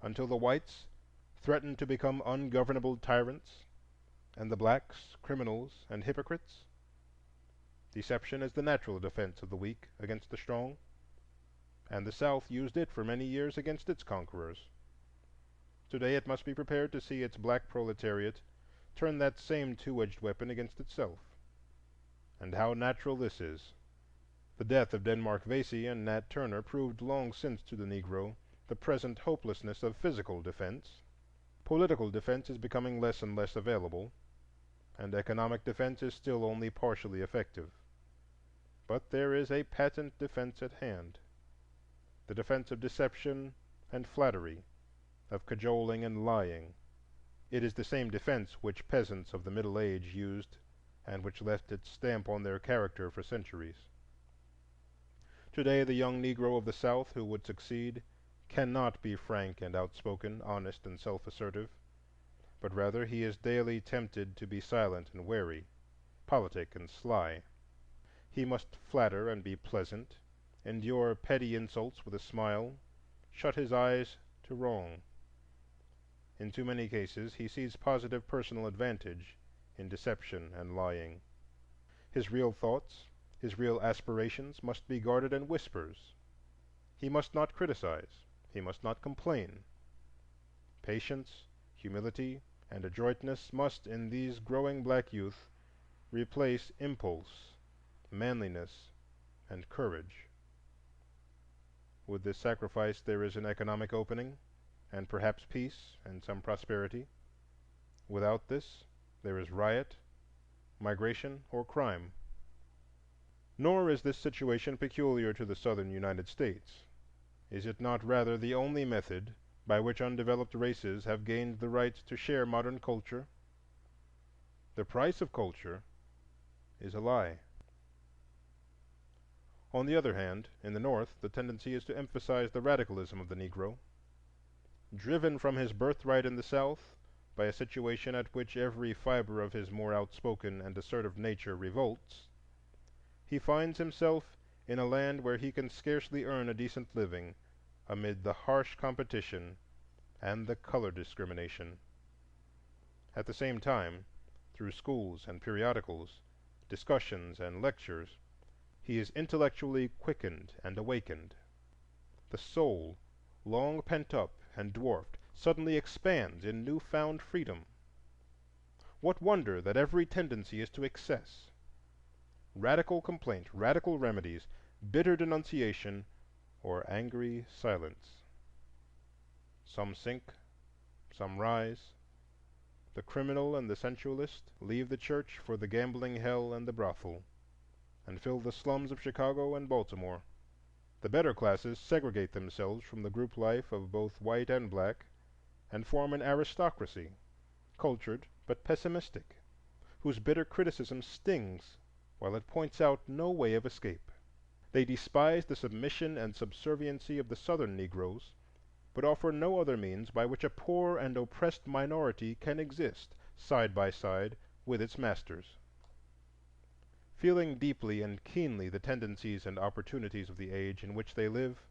until the whites threaten to become ungovernable tyrants, and the blacks criminals and hypocrites? Deception is the natural defense of the weak against the strong, and the South used it for many years against its conquerors. Today it must be prepared to see its black proletariat turn that same two-edged weapon against itself. And how natural this is! The death of Denmark Vesey and Nat Turner proved long since to the Negro the present hopelessness of physical defense. Political defense is becoming less and less available, and economic defense is still only partially effective. But there is a patent defense at hand, the defense of deception and flattery, of cajoling and lying. It is the same defense which peasants of the Middle Age used, and which left its stamp on their character for centuries. Today the young Negro of the South who would succeed cannot be frank and outspoken, honest and self-assertive, but rather he is daily tempted to be silent and wary, politic and sly. He must flatter and be pleasant, endure petty insults with a smile, shut his eyes to wrong. In too many cases he sees positive personal advantage in deception and lying. His real thoughts, his real aspirations must be guarded in whispers. He must not criticize, he must not complain. Patience, humility, and adroitness must, in these growing black youth, replace impulse, manliness, and courage. With this sacrifice there is an economic opening, and perhaps peace and some prosperity. Without this, there is riot, migration, or crime. Nor is this situation peculiar to the Southern United States. Is it not rather the only method by which undeveloped races have gained the right to share modern culture? The price of culture is a lie. On the other hand, in the North, the tendency is to emphasize the radicalism of the Negro. Driven from his birthright in the South by a situation at which every fiber of his more outspoken and assertive nature revolts, he finds himself in a land where he can scarcely earn a decent living amid the harsh competition and the color discrimination. At the same time, through schools and periodicals, discussions and lectures, he is intellectually quickened and awakened. The soul, long pent up and dwarfed, suddenly expands in new-found freedom. What wonder that every tendency is to excess? Radical complaint, radical remedies, bitter denunciation, or angry silence. Some sink, some rise. The criminal and the sensualist leave the church for the gambling hell and the brothel, and fill the slums of Chicago and Baltimore. The better classes segregate themselves from the group life of both white and black, and form an aristocracy, cultured but pessimistic, whose bitter criticism stings while it points out no way of escape. They despise the submission and subserviency of the Southern Negroes, but offer no other means by which a poor and oppressed minority can exist side by side with its masters. Feeling deeply and keenly the tendencies and opportunities of the age in which they live,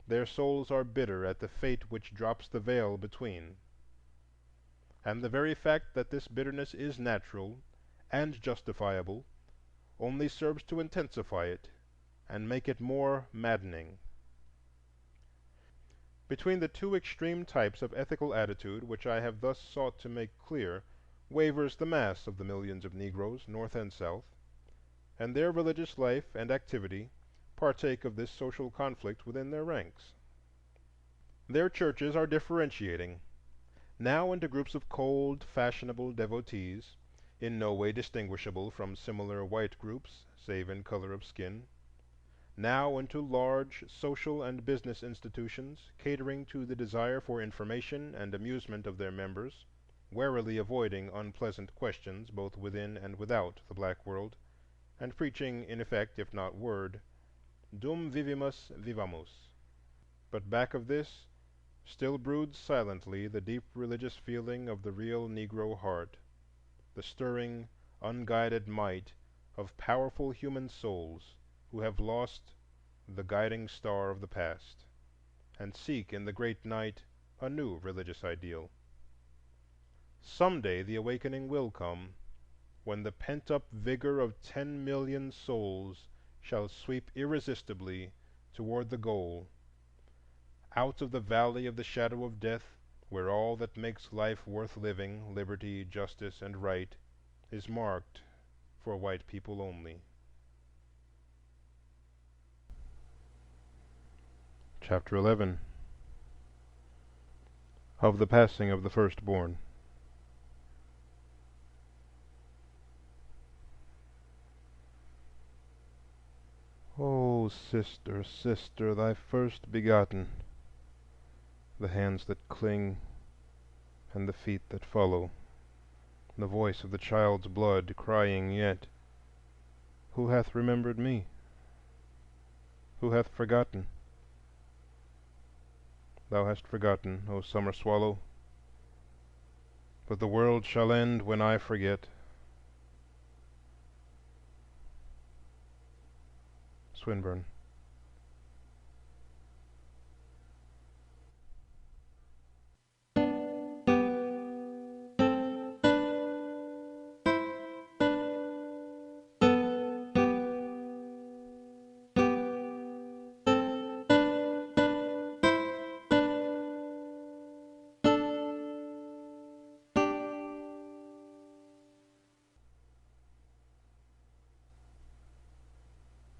their souls are bitter at the fate which drops the veil between. And the very fact that this bitterness is natural and justifiable only serves to intensify it and make it more maddening. Between the two extreme types of ethical attitude which I have thus sought to make clear wavers the mass of the millions of Negroes, North and South, and their religious life and activity partake of this social conflict within their ranks. Their churches are differentiating, now into groups of cold, fashionable devotees, in no way distinguishable from similar white groups, save in color of skin, now into large social and business institutions, catering to the desire for information and amusement of their members, warily avoiding unpleasant questions both within and without the black world, and preaching in effect, if not word, Dum vivimus vivamus. But back of this still broods silently the deep religious feeling of the real Negro heart, the stirring, unguided might of powerful human souls who have lost the guiding star of the past, and seek in the great night a new religious ideal. Some day the awakening will come, when the pent-up vigor of 10 million souls shall sweep irresistibly toward the goal, out of the valley of the shadow of death, where all that makes life worth living, liberty, justice, and right, is marked for white people only. Chapter 11. Of the Passing of the Firstborn. O sister, sister, thy first begotten, the hands that cling and the feet that follow, the voice of the child's blood crying yet, who hath remembered me? Who hath forgotten? Thou hast forgotten, O summer swallow, but the world shall end when I forget. Swinburne.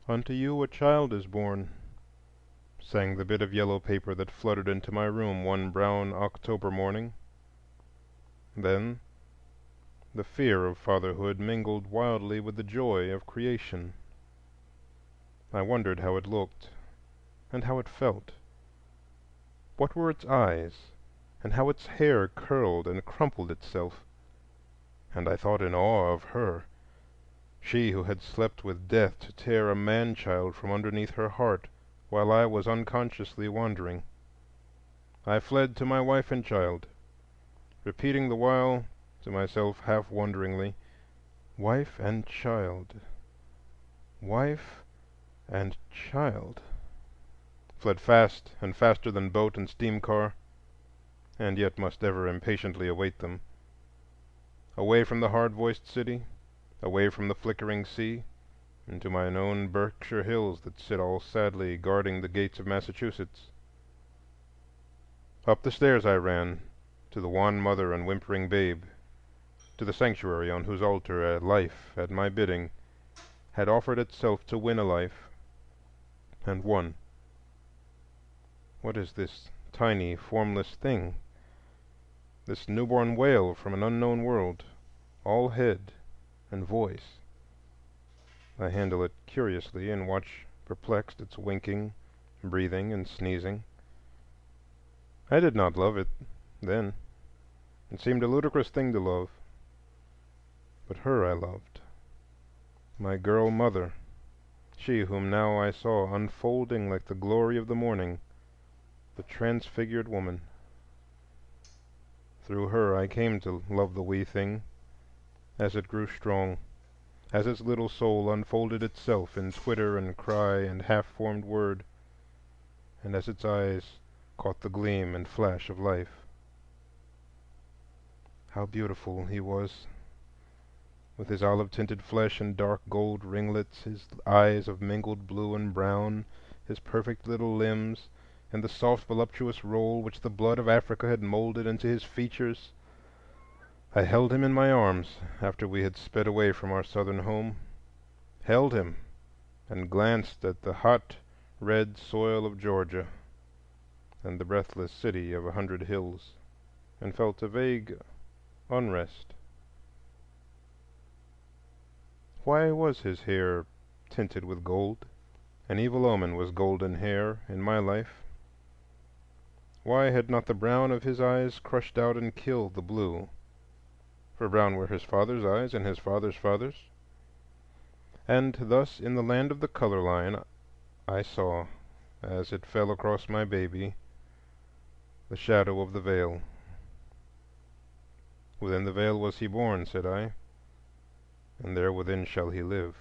Unto you a child is born, sang the bit of yellow paper that fluttered into my room one brown October morning. Then the fear of fatherhood mingled wildly with the joy of creation. I wondered how it looked, and how it felt. What were its eyes, and how its hair curled and crumpled itself? And I thought in awe of her, she who had slept with death to tear a man-child from underneath her heart while I was unconsciously wandering. I fled to my wife and child, repeating the while to myself half wonderingly, "Wife and child, wife and child," fled fast and faster than boat and steam car, and yet must ever impatiently await them. away from the hard-voiced city, away from the flickering sea, into mine own Berkshire hills that sit all sadly guarding the gates of Massachusetts. Up the stairs I ran, to the wan mother and whimpering babe, to the sanctuary on whose altar a life, at my bidding, had offered itself to win a life, and won. What is this tiny, formless thing, this newborn wail from an unknown world, all head and voice? I handle it curiously and watch perplexed its winking, breathing, and sneezing. I did not love it then. It seemed a ludicrous thing to love. But her I loved, my girl mother, she whom now I saw unfolding like the glory of the morning, the transfigured woman. Through her I came to love the wee thing, as it grew strong, as its little soul unfolded itself in twitter and cry and half-formed word, and as its eyes caught the gleam and flash of life. How beautiful he was, with his olive-tinted flesh and dark gold ringlets, his eyes of mingled blue and brown, his perfect little limbs, and the soft voluptuous roll which the blood of Africa had molded into his features. I held him in my arms after we had sped away from our southern home, held him and glanced at the hot, red soil of Georgia and the breathless city of 100 hills, and felt a vague unrest. Why was his hair tinted with gold? An evil omen was golden hair in my life. Why had not the brown of his eyes crushed out and killed the blue? For brown were his father's eyes and his father's father's. And thus in the land of the color line I saw, as it fell across my baby, the shadow of the veil. Within the veil was he born, said I, and there within shall he live,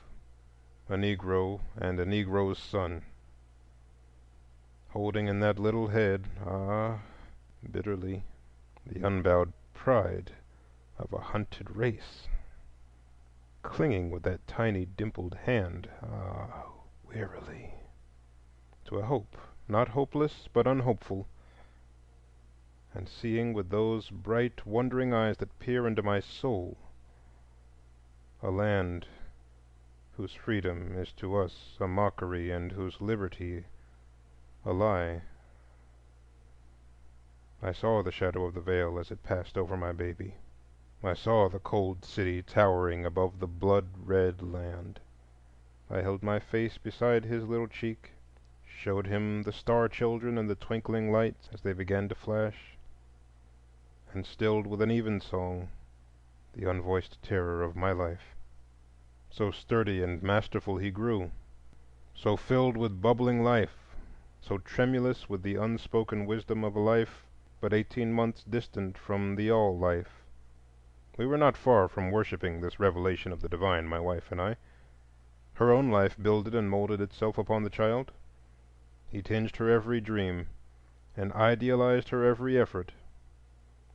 a Negro and a Negro's son, holding in that little head, bitterly, the unbowed pride of a hunted race, clinging with that tiny dimpled hand, wearily, to a hope, not hopeless but unhopeful, and seeing with those bright wondering eyes that peer into my soul a land whose freedom is to us a mockery and whose liberty a lie. I saw the shadow of the veil as it passed over my baby. I saw the cold city towering above the blood-red land. I held my face beside his little cheek, showed him the star children and the twinkling lights as they began to flash, and stilled with an even song the unvoiced terror of my life. So sturdy and masterful he grew, so filled with bubbling life, so tremulous with the unspoken wisdom of a life but 18 months distant from the all-life. We were not far from worshiping this revelation of the divine, my wife and I. Her own life builded and molded itself upon the child. He tinged her every dream and idealized her every effort.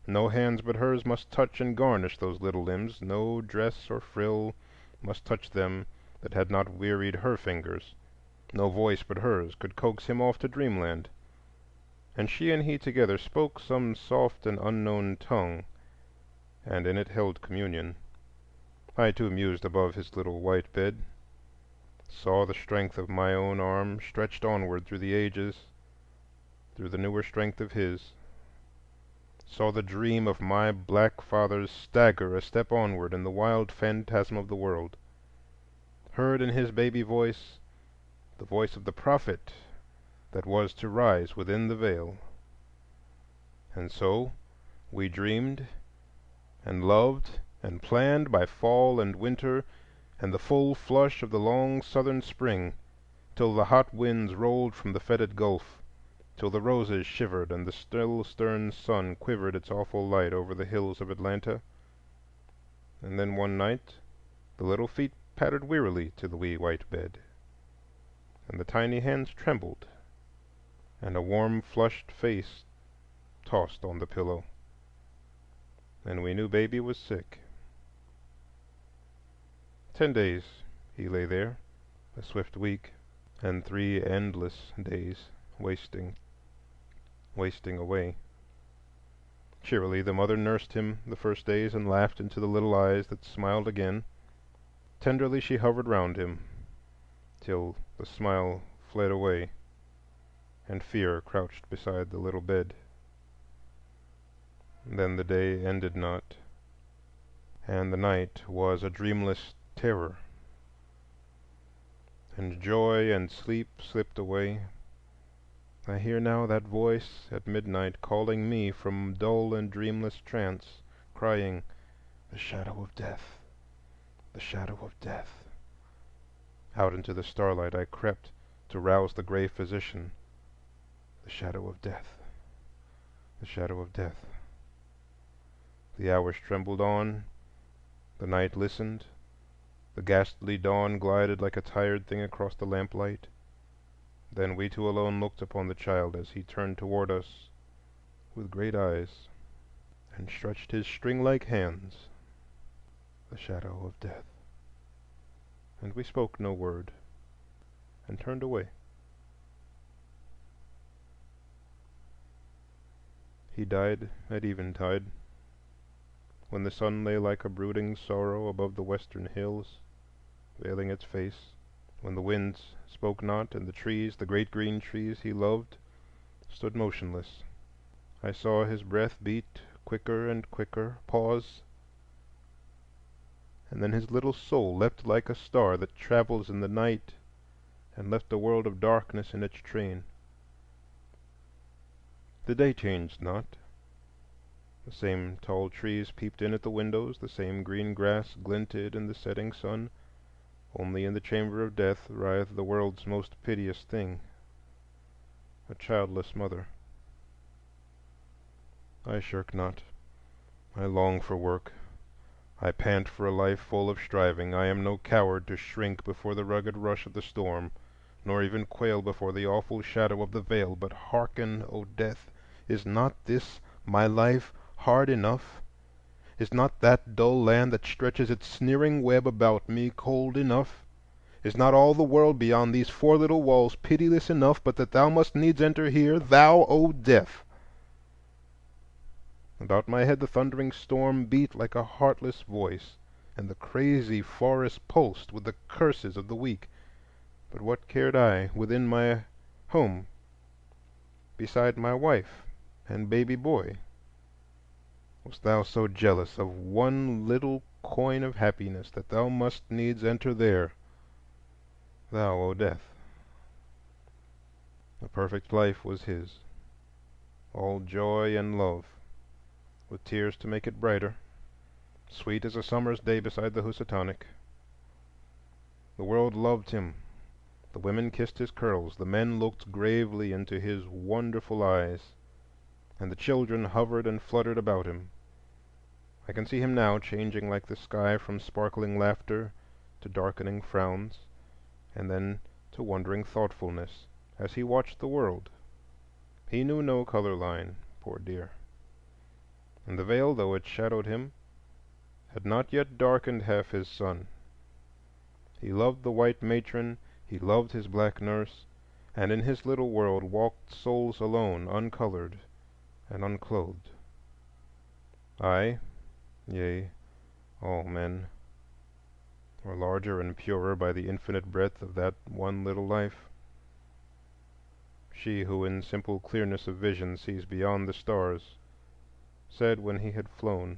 No hands but hers must touch and garnish those little limbs, no dress or frill must touch them that had not wearied her fingers, no voice but hers could coax him off to dreamland. And she and he together spoke some soft and unknown tongue, and in it held communion. I too mused above his little white bed, saw the strength of my own arm stretched onward through the ages, through the newer strength of his, saw the dream of my black fathers stagger a step onward in the wild phantasm of the world, heard in his baby voice the voice of the prophet that was to rise within the veil. And so we dreamed and loved and planned by fall and winter and the full flush of the long southern spring, till the hot winds rolled from the fetid Gulf, till the roses shivered and the still stern sun quivered its awful light over the hills of Atlanta. And then one night the little feet pattered wearily to the wee white bed, and the tiny hands trembled, and a warm flushed face tossed on the pillow, and we knew baby was sick. 10 days he lay there, a swift week, and 3 endless days, wasting, wasting away. Cheerily the mother nursed him the first days and laughed into the little eyes that smiled again. Tenderly she hovered round him, till the smile fled away and fear crouched beside the little bed. Then the day ended not, and the night was a dreamless terror, and joy and sleep slipped away. I hear now that voice at midnight calling me from dull and dreamless trance, crying, "The shadow of death, the shadow of death." Out into the starlight I crept to rouse the gray physician. The shadow of death, the shadow of death. The hours trembled on, the night listened, the ghastly dawn glided like a tired thing across the lamplight. Then we two alone looked upon the child as he turned toward us with great eyes and stretched his string-like hands. The shadow of death. And we spoke no word and turned away. He died at eventide, when the sun lay like a brooding sorrow above the western hills, veiling its face, when the winds spoke not, and the trees, the great green trees he loved, stood motionless. I saw his breath beat quicker and quicker, pause, and then his little soul leapt like a star that travels in the night and left a world of darkness in its train. The day changed not. The same tall trees peeped in at the windows, the same green grass glinted in the setting sun. Only in the chamber of death writhed the world's most piteous thing, a childless mother. I shirk not. I long for work. I pant for a life full of striving. I am no coward to shrink before the rugged rush of the storm, nor even quail before the awful shadow of the veil. But hearken, O death, is not this my life hard enough? Is not that dull land that stretches its sneering web about me cold enough? Is not all the world beyond these four little walls pitiless enough, but that thou must needs enter here, thou, O death? About my head the thundering storm beat like a heartless voice, and the crazy forest pulsed with the curses of the weak. But what cared I within my home, beside my wife and baby boy? Wast thou so jealous of one little coin of happiness that thou must needs enter there, thou, O death? A perfect life was his, all joy and love, with tears to make it brighter, sweet as a summer's day beside the Housatonic. The world loved him, the women kissed his curls, the men looked gravely into his wonderful eyes, and the children hovered and fluttered about him. I can see him now changing like the sky from sparkling laughter to darkening frowns, and then to wondering thoughtfulness, as he watched the world. He knew no color line, poor dear, and the veil, though it shadowed him, had not yet darkened half his sun. He loved the white matron, he loved his black nurse, and in his little world walked souls alone, uncolored and unclothed. I, yea, all men, were larger and purer by the infinite breadth of that one little life. She who in simple clearness of vision sees beyond the stars said when he had flown,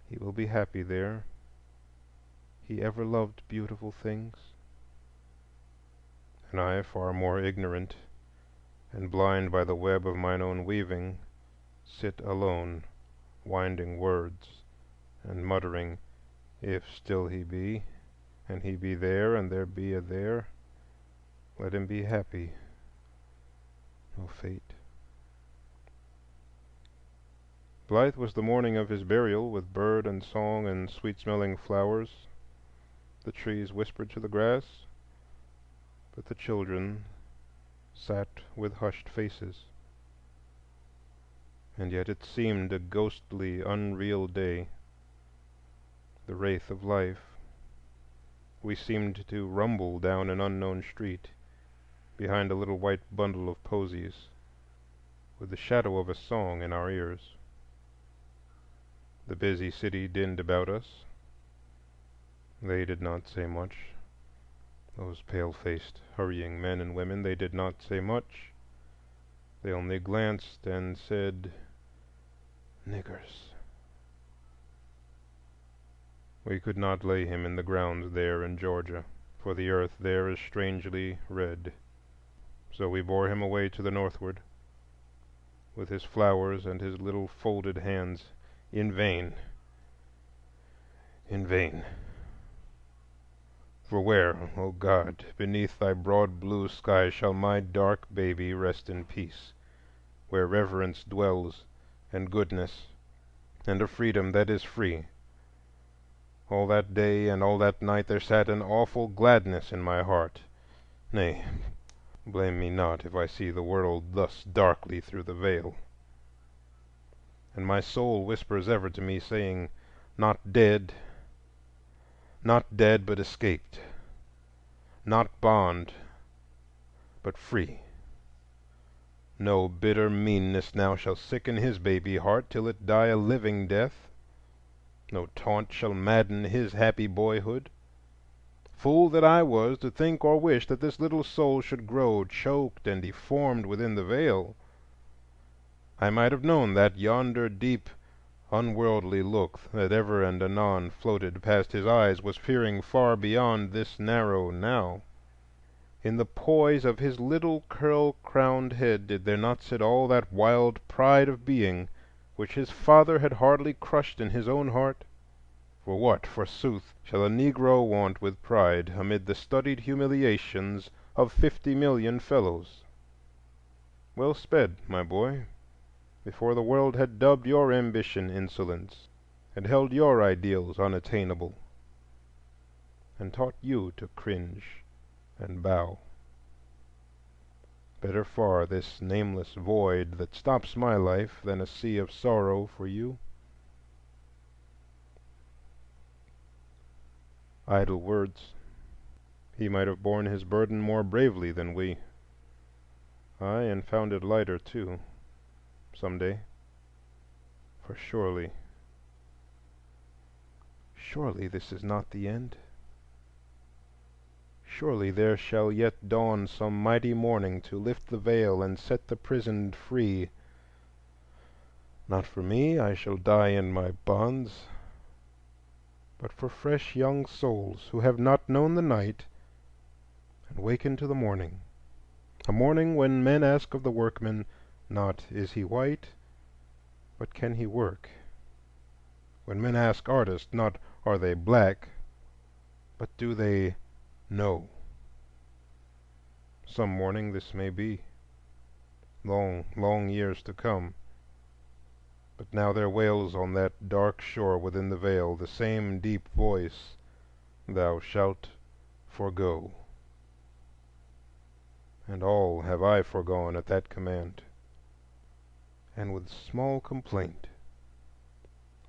"He will be happy there. He ever loved beautiful things." And I, far more ignorant and blind by the web of mine own weaving, sit alone, winding words and muttering, "If still he be, and he be there, and there be a there, let him be happy, O fate." Blithe was the morning of his burial, with bird and song and sweet-smelling flowers. The trees whispered to the grass, but the children sat with hushed faces. And yet it seemed a ghostly, unreal day, the wraith of life We seemed to rumble down an unknown street, behind a little white bundle of posies, with the shadow of a song in our ears. The busy city dinned about us. They did not say much. Those pale-faced, hurrying men and women, they did not say much. They only glanced and said, "Niggers." We could not lay him in the ground there in Georgia, for the earth there is strangely red. So we bore him away to the northward, with his flowers and his little folded hands. In vain, in vain. For where, O God, beneath thy broad blue sky shall my dark baby rest in peace, where reverence dwells, and goodness, and a freedom that is free? All that day and all that night there sat an awful gladness in my heart. Nay, blame me not if I see the world thus darkly through the veil. And my soul whispers ever to me, saying, "Not dead, not dead, but escaped; not bond, but free. No bitter meanness now shall sicken his baby heart till it die a living death. No taunt shall madden his happy boyhood. Fool that I was to think or wish that this little soul should grow choked and deformed within the veil. I might have known that yonder deep, unworldly look that ever and anon floated past his eyes was peering far beyond this narrow now. In the poise of his little curl-crowned head did there not sit all that wild pride of being which his father had hardly crushed in his own heart? For what, forsooth, shall a Negro want with pride amid the studied humiliations of 50,000,000 fellows? Well sped, my boy, before the world had dubbed your ambition insolence, and held your ideals unattainable, and taught you to cringe and bow. Better far this nameless void that stops my life than a sea of sorrow for you. Idle words. He might have borne his burden more bravely than we. Aye, and found it lighter too, some day. For surely this is not the end. Surely there shall yet dawn some mighty morning to lift the veil and set the prisoned free. Not for me, I shall die in my bonds, but for fresh young souls who have not known the night and waken to the morning, a morning when men ask of the workman, not "Is he white?" but "Can he work?" When men ask artists, not "Are they black?" but "Do they know?" Some morning this may be, long, long years to come. But now there wails on that dark shore within the veil the same deep voice, "Thou shalt forego." And all have I foregone at that command, and with small complaint,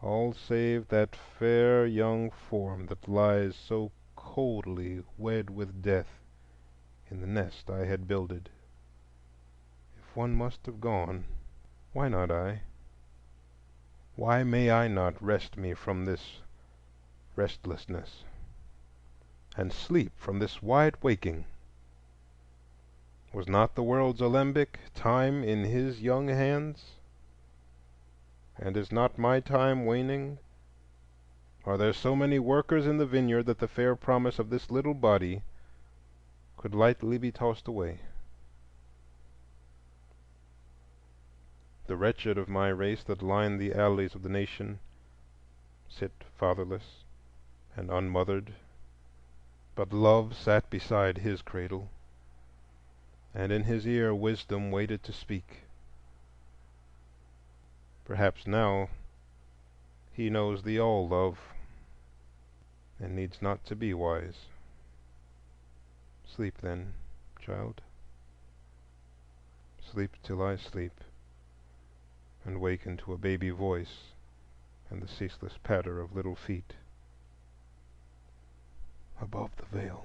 all save that fair young form that lies so coldly wed with death in the nest I had builded. If one must have gone, why not I? Why may I not rest me from this restlessness, and sleep from this wide waking? Was not the world's alembic, time, in his young hands? And is not my time waning? Are there so many workers in the vineyard that the fair promise of this little body could lightly be tossed away? The wretched of my race that line the alleys of the nation sit fatherless and unmothered, but Love sat beside his cradle, and in his ear Wisdom waited to speak. Perhaps now he knows the All Love, and needs not to be wise. Sleep then, child. Sleep till I sleep, and waken to a baby voice and the ceaseless patter of little feet. above the veil.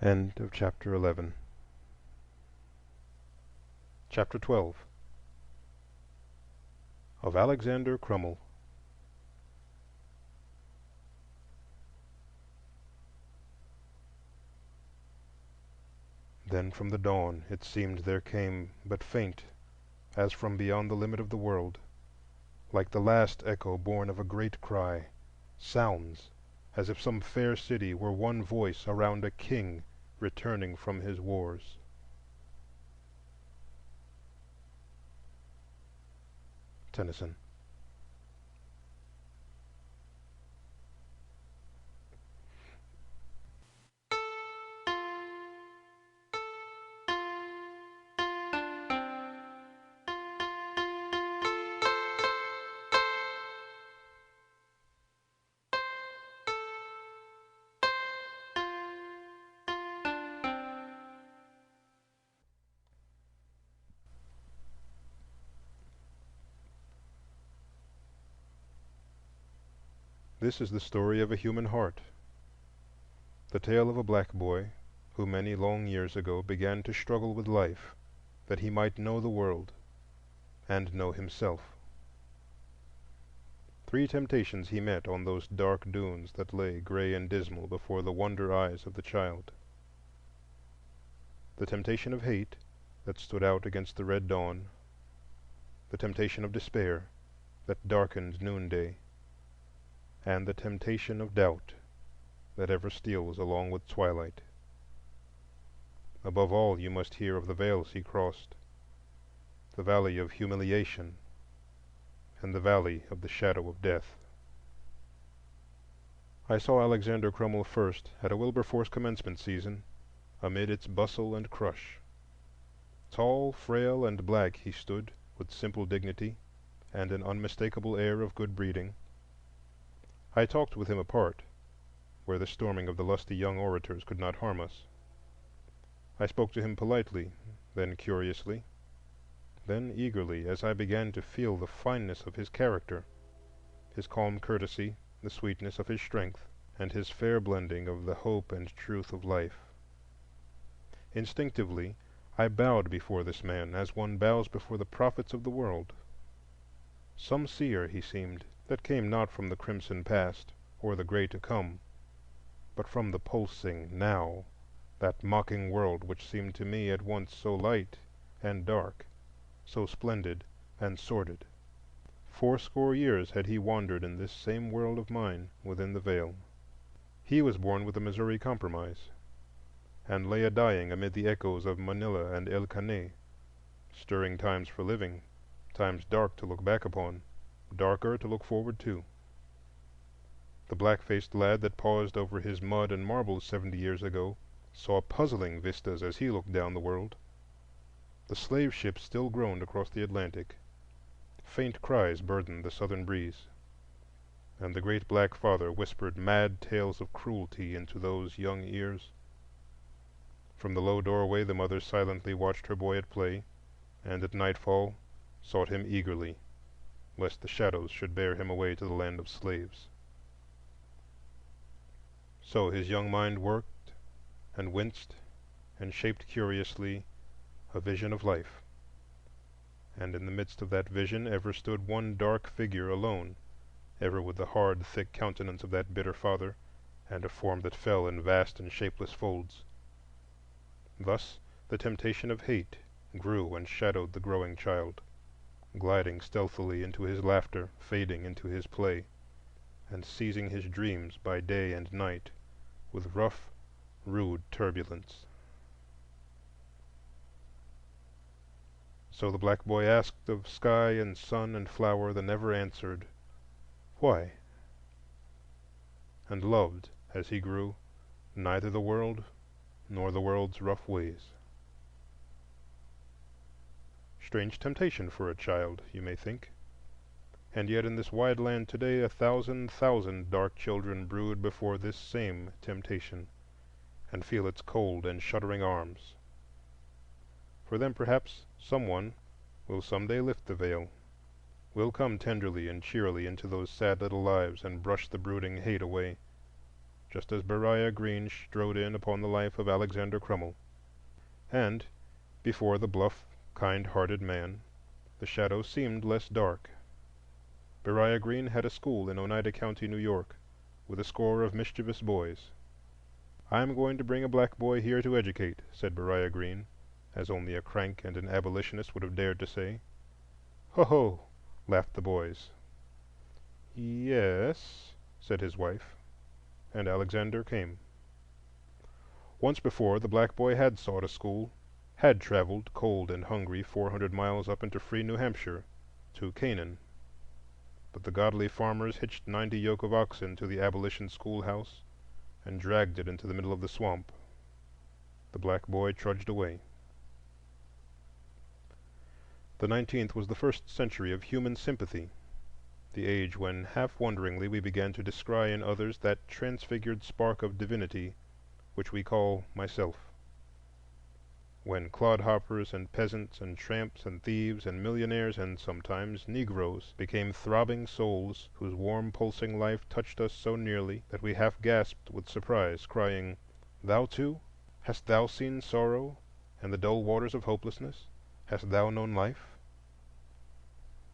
End of chapter 11. Chapter 12. Of Alexander Crummell. Then from the dawn it seemed there came, but faint, as from beyond the limit of the world, like the last echo born of a great cry, sounds as if some fair city were one voice around a king returning from his wars. Tennyson. This is the story of a human heart, the tale of a black boy who many long years ago began to struggle with life that he might know the world and know himself. 3 temptations he met on those dark dunes that lay gray and dismal before the wonder eyes of the child. The temptation of hate that stood out against the red dawn, the temptation of despair that darkened noonday, and the temptation of doubt that ever steals along with twilight. Above all, you must hear of the vales he crossed, the valley of humiliation and the valley of the shadow of death. I saw Alexander Crummell first at a Wilberforce commencement season, amid its bustle and crush. Tall, frail, and black he stood, with simple dignity and an unmistakable air of good breeding. I talked with him apart, where the storming of the lusty young orators could not harm us. I spoke to him politely, then curiously, then eagerly, as I began to feel the fineness of his character, his calm courtesy, the sweetness of his strength, and his fair blending of the hope and truth of life. Instinctively, I bowed before this man as one bows before the prophets of the world. Some seer, he seemed, that came not from the crimson past or the gray to come, but from the pulsing now, that mocking world which seemed to me at once so light and dark, so splendid and sordid. 80 years had he wandered in this same world of mine within the Veil. He was born with the Missouri Compromise, and lay a-dying amid the echoes of Manila and El Caney, stirring times for living, times dark to look back upon, darker to look forward to. The black-faced lad that paused over his mud and marbles 70 years ago saw puzzling vistas as he looked down the world. The slave ships still groaned across the Atlantic. Faint cries burdened the southern breeze, and the great black father whispered mad tales of cruelty into those young ears. From the low doorway the mother silently watched her boy at play, and at nightfall sought him eagerly, lest the shadows should bear him away to the land of slaves. So his young mind worked and winced and shaped curiously a vision of life, and in the midst of that vision ever stood one dark figure alone, ever with the hard, thick countenance of that bitter father, and a form that fell in vast and shapeless folds. Thus the temptation of hate grew and shadowed the growing child, gliding stealthily into his laughter, fading into his play, and seizing his dreams by day and night with rough, rude turbulence. So the black boy asked of sky and sun and flower the never answered, "Why?" and loved, as he grew, neither the world nor the world's rough ways. Strange temptation for a child, you may think. And yet in this wide land today 1,000,000 dark children brood before this same temptation, and feel its cold and shuddering arms. For them perhaps someone will some day lift the veil, will come tenderly and cheerily into those sad little lives and brush the brooding hate away, just as Beriah Green strode in upon the life of Alexander Crummell. And before the bluff, kind-hearted man, the shadow seemed less dark. Beriah Green had a school in Oneida County, New York, with a score of mischievous boys. "I'm going to bring a black boy here to educate," said Beriah Green, as only a crank and an abolitionist would have dared to say. "Ho ho!" laughed the boys. "Yes," said his wife, and Alexander came. Once before the black boy had sought a school, had traveled cold and hungry 400 miles up into free New Hampshire, to Canaan. But the godly farmers hitched 90 yoke of oxen to the abolition schoolhouse and dragged it into the middle of the swamp. The black boy trudged away. The 19th was the first century of human sympathy, the age when half wonderingly we began to descry in others that transfigured spark of divinity which we call myself; when clodhoppers and peasants and tramps and thieves and millionaires and sometimes Negroes became throbbing souls whose warm pulsing life touched us so nearly that we half gasped with surprise, crying, "Thou too? Hast thou seen sorrow and the dull waters of hopelessness? Hast thou known life?"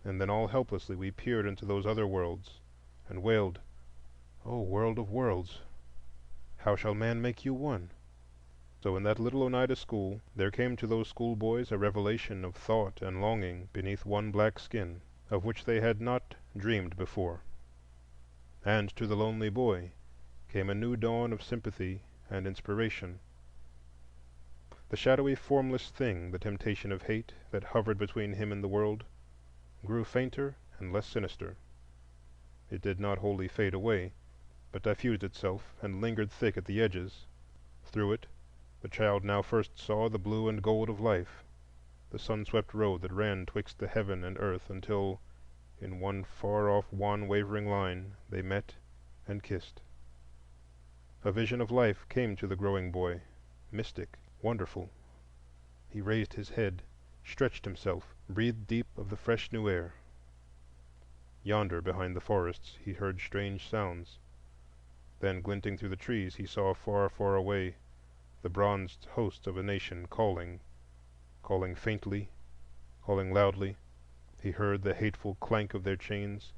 And then all helplessly we peered into those other worlds and wailed, "O world of worlds, how shall man make you one?" So in that little Oneida school there came to those schoolboys a revelation of thought and longing beneath one black skin, of which they had not dreamed before. And to the lonely boy came a new dawn of sympathy and inspiration. The shadowy, formless thing, the temptation of hate, that hovered between him and the world, grew fainter and less sinister. It did not wholly fade away, but diffused itself and lingered thick at the edges. Through it the child now first saw the blue and gold of life, the sun-swept road that ran twixt the heaven and earth until, in one far-off, wan, wavering line, they met and kissed. A vision of life came to the growing boy, mystic, wonderful. He raised his head, stretched himself, breathed deep of the fresh new air. Yonder, behind the forests, he heard strange sounds. Then, glinting through the trees, he saw far, far away the bronzed host of a nation calling, calling faintly, calling loudly. He heard the hateful clank of their chains.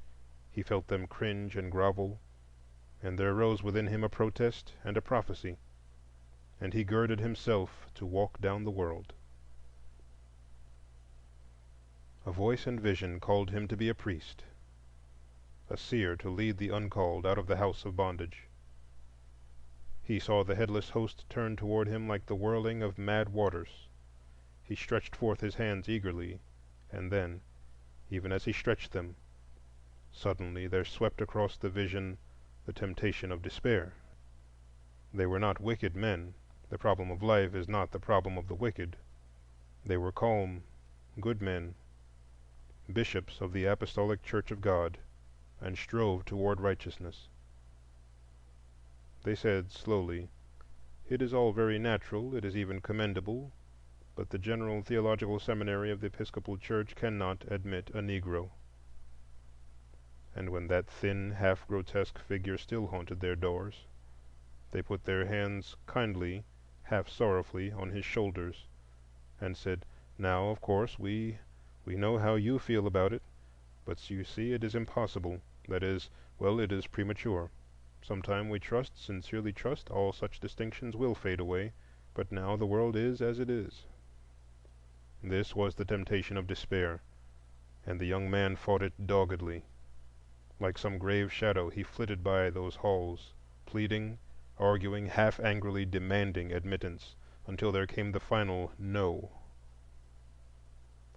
He felt them cringe and grovel, and there rose within him a protest and a prophecy, and he girded himself to walk down the world. A voice and vision called him to be a priest, a seer to lead the uncalled out of the house of bondage. He saw the headless host turn toward him like the whirling of mad waters. He stretched forth his hands eagerly, and then, even as he stretched them, suddenly there swept across the vision the temptation of despair. They were not wicked men. The problem of life is not the problem of the wicked. They were calm, good men, bishops of the Apostolic Church of God, and strove toward righteousness. They said slowly, "It is all very natural, it is even commendable, but the General Theological Seminary of the Episcopal Church cannot admit a Negro." And when that thin, half-grotesque figure still haunted their doors, they put their hands kindly, half sorrowfully, on his shoulders, and said, "Now, of course, we know how you feel about it, but you see it is impossible. That is, well, it is premature. Sometime we trust, sincerely trust, all such distinctions will fade away, but now the world is as it is." This was the temptation of despair, and the young man fought it doggedly. Like some grave shadow he flitted by those halls, pleading, arguing, half angrily demanding admittance, until there came the final "no,"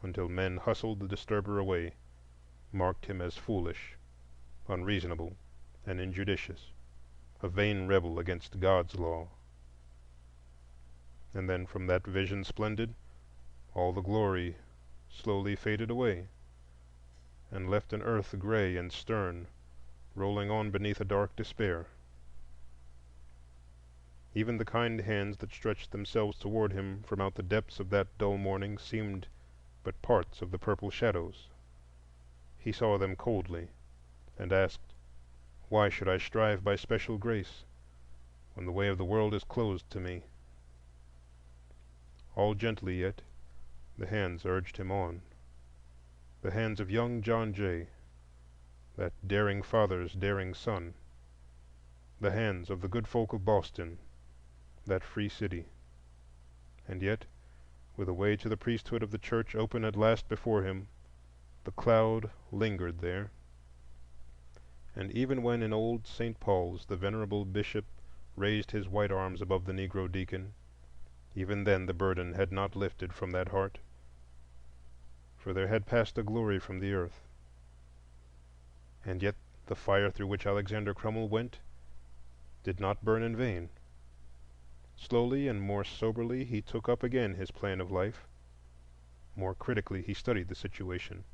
until men hustled the disturber away, marked him as foolish, unreasonable, and injudicious, a vain rebel against God's law. And then from that vision splendid, all the glory slowly faded away, and left an earth gray and stern, rolling on beneath a dark despair. Even the kind hands that stretched themselves toward him from out the depths of that dull morning seemed but parts of the purple shadows. He saw them coldly, and asked, "Why should I strive by special grace, when the way of the world is closed to me?" All gently yet, the hands urged him on, the hands of young John Jay, that daring father's daring son, the hands of the good folk of Boston, that free city. And yet, with a way to the priesthood of the church open at last before him, the cloud lingered there. And even when in old St. Paul's the venerable bishop raised his white arms above the Negro deacon, even then the burden had not lifted from that heart, for there had passed a glory from the earth. And yet the fire through which Alexander Crummell went did not burn in vain. Slowly and more soberly he took up again his plan of life. More critically he studied the situation.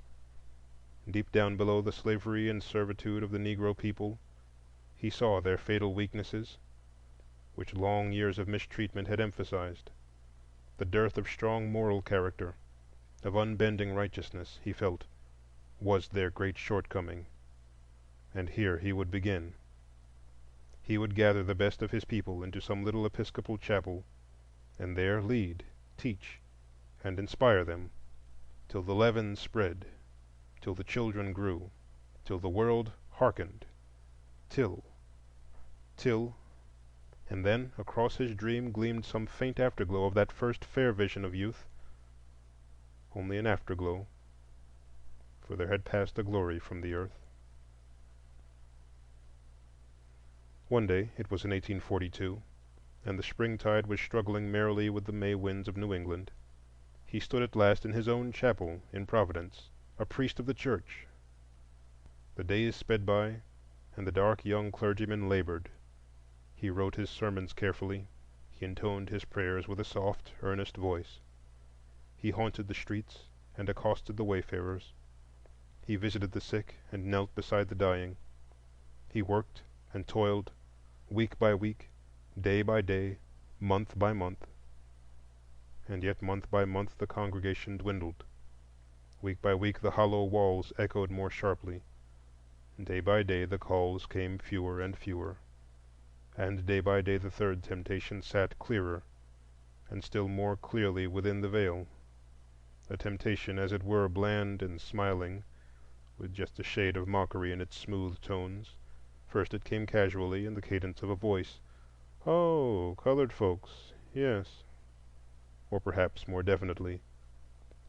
Deep down below the slavery and servitude of the Negro people, he saw their fatal weaknesses, which long years of mistreatment had emphasized. The dearth of strong moral character, of unbending righteousness, he felt, was their great shortcoming. And here he would begin. He would gather the best of his people into some little Episcopal chapel, and there lead, teach, and inspire them, till the leaven spread, till the children grew, till the world hearkened, till, and then across his dream gleamed some faint afterglow of that first fair vision of youth, only an afterglow, for there had passed a glory from the earth. One day, it was in 1842, and the springtide was struggling merrily with the May winds of New England, he stood at last in his own chapel in Providence, a priest of the church. The days sped by, and the dark young clergyman labored. He wrote his sermons carefully, he intoned his prayers with a soft, earnest voice. He haunted the streets and accosted the wayfarers. He visited the sick and knelt beside the dying. He worked and toiled, week by week, day by day, month by month. And yet month by month the congregation dwindled. Week by week the hollow walls echoed more sharply. Day by day the calls came fewer and fewer. And day by day the third temptation sat clearer and still more clearly within the veil, a temptation as it were bland and smiling, with just a shade of mockery in its smooth tones. First it came casually in the cadence of a voice, "Oh, colored folks, yes." Or perhaps more definitely,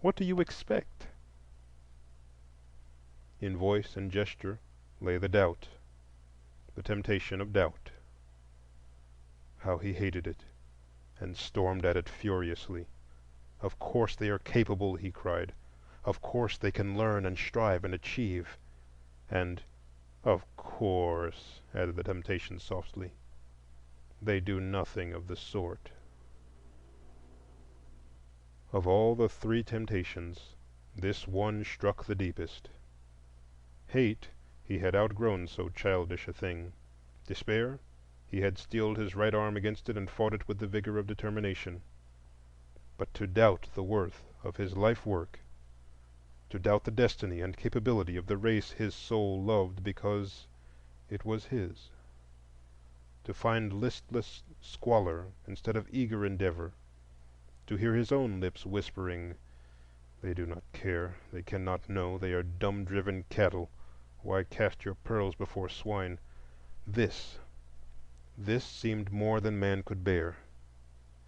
"What do you expect?" In voice and gesture lay the doubt, the temptation of doubt. How he hated it, and stormed at it furiously. Of course they are capable, he cried. Of course they can learn and strive and achieve. And of course, added the temptation softly, they do nothing of the sort. Of all the three temptations, this one struck the deepest. Hate, he had outgrown so childish a thing. Despair, he had steeled his right arm against it and fought it with the vigor of determination. But to doubt the worth of his life work, to doubt the destiny and capability of the race his soul loved because it was his, to find listless squalor instead of eager endeavor, to hear his own lips whispering, "They do not care, they cannot know, they are dumb-driven cattle. Why cast your pearls before swine?" This seemed more than man could bear,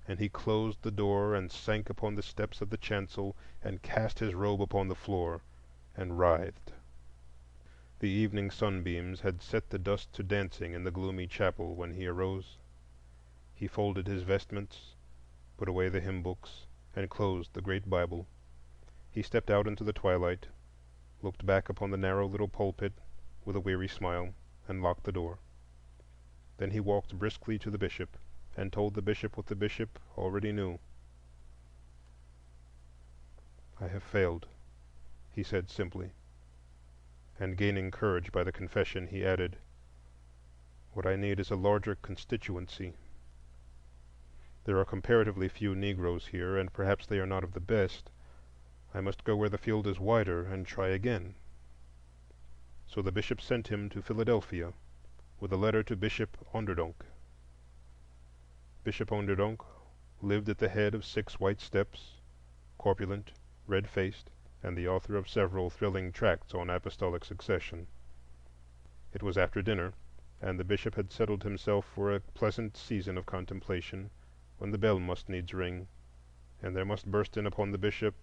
and he closed the door and sank upon the steps of the chancel and cast his robe upon the floor and writhed. The evening sunbeams had set the dust to dancing in the gloomy chapel when he arose. He folded his vestments, put away the hymn books, and closed the great Bible. He stepped out into the twilight, looked back upon the narrow little pulpit with a weary smile, and locked the door. Then he walked briskly to the bishop, and told the bishop what the bishop already knew. "I have failed," he said simply. And gaining courage by the confession, he added, "What I need is a larger constituency. There are comparatively few Negroes here, and perhaps they are not of the best. I must go where the field is wider and try again. So the bishop sent him to Philadelphia with a letter to Bishop Onderdonk. Bishop Onderdonk lived at the head of 6 white steps, corpulent, red-faced, and the author of several thrilling tracts on apostolic succession. It was after dinner, and the bishop had settled himself for a pleasant season of contemplation, when the bell must needs ring, and there must burst in upon the bishop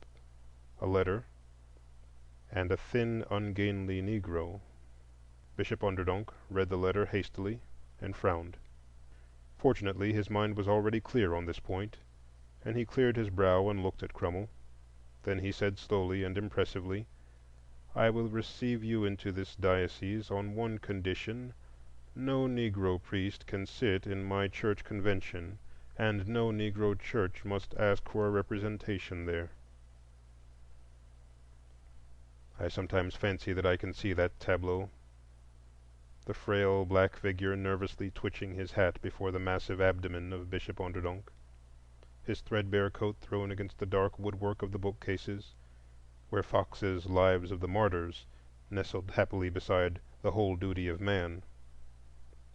a letter and a thin, ungainly Negro. Bishop Onderdonk read the letter hastily and frowned. Fortunately, his mind was already clear on this point, and he cleared his brow and looked at Crummell. Then he said slowly and impressively, "I will receive you into this diocese on one condition. No Negro priest can sit in my church convention, and no Negro church must ask for a representation there." I sometimes fancy that I can see that tableau: the frail black figure nervously twitching his hat before the massive abdomen of Bishop Onderdonk, his threadbare coat thrown against the dark woodwork of the bookcases, where Fox's Lives of the Martyrs nestled happily beside The Whole Duty of Man.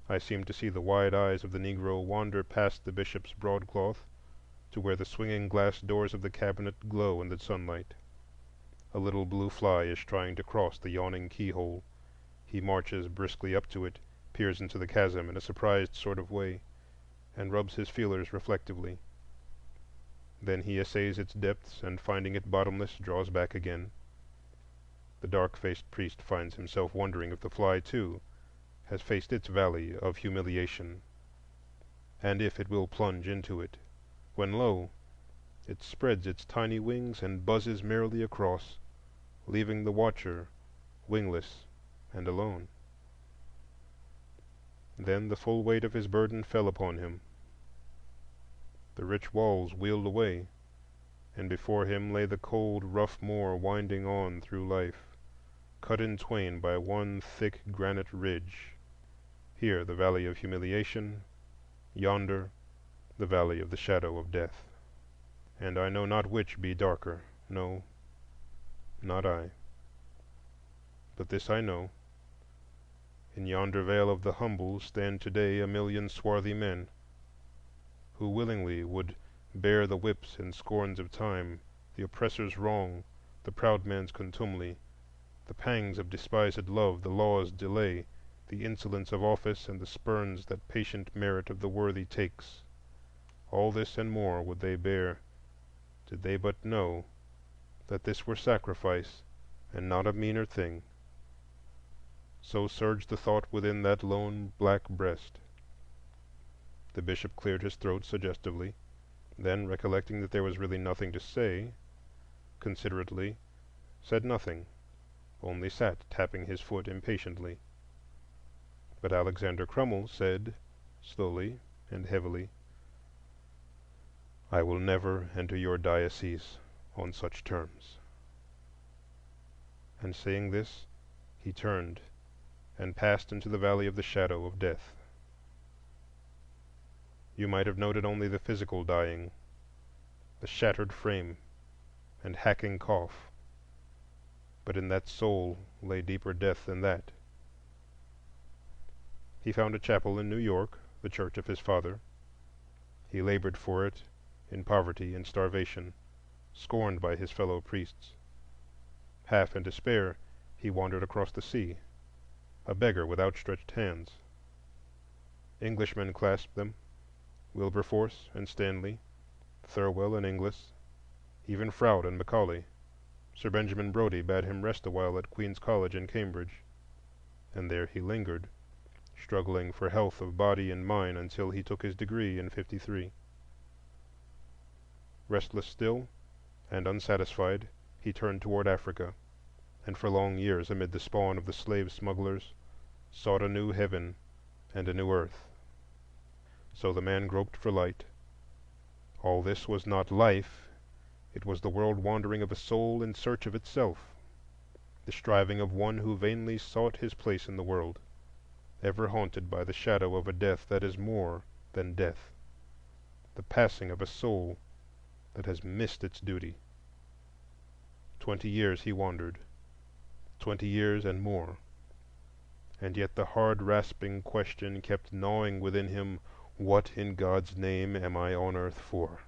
I seem to see the wide eyes of the Negro wander past the bishop's broadcloth to where the swinging glass doors of the cabinet glow in the sunlight. A little blue fly is trying to cross the yawning keyhole. He marches briskly up to it, peers into the chasm in a surprised sort of way, and rubs his feelers reflectively. Then he essays its depths, and finding it bottomless, draws back again. The dark-faced priest finds himself wondering if the fly, too, has faced its valley of humiliation, and if it will plunge into it, when lo, it spreads its tiny wings and buzzes merrily across, leaving the watcher wingless and alone. Then the full weight of his burden fell upon him. The rich walls wheeled away, and before him lay the cold, rough moor winding on through life, cut in twain by one thick granite ridge. Here the valley of humiliation, yonder the valley of the shadow of death. And I know not which be darker, no, not I. But this I know: in yonder vale of the humble stand today a million swarthy men, who willingly would bear the whips and scorns of time, the oppressor's wrong, the proud man's contumely, the pangs of despised love, the law's delay, the insolence of office, and the spurns that patient merit of the worthy takes. All this and more would they bear, did they but know that this were sacrifice, and not a meaner thing. So surged the thought within that lone black breast. The bishop cleared his throat suggestively, then, recollecting that there was really nothing to say, considerately said nothing, only sat tapping his foot impatiently. But Alexander Crummell said, slowly and heavily, "I will never enter your diocese on such terms." And saying this, he turned and passed into the valley of the shadow of death. You might have noted only the physical dying, the shattered frame and hacking cough, but in that soul lay deeper death than that. He found a chapel in New York, the church of his father. He labored for it in poverty and starvation, scorned by his fellow priests. Half in despair, he wandered across the sea, a beggar with outstretched hands. Englishmen clasped them, Wilberforce and Stanley, Thirlwell and Inglis, even Froude and Macaulay. Sir Benjamin Brodie bade him rest awhile at Queen's College in Cambridge, and there he lingered, struggling for health of body and mind until he took his degree in '53. Restless still and unsatisfied, he turned toward Africa, and for long years, amid the spawn of the slave smugglers, sought a new heaven and a new earth. So the man groped for light. All this was not life; it was the world wandering of a soul in search of itself, the striving of one who vainly sought his place in the world, ever haunted by the shadow of a death that is more than death. the passing of a soul that has missed its duty. 20 years he wandered, 20 years and more, and yet the hard rasping question kept gnawing within him, what in God's name am I on earth for?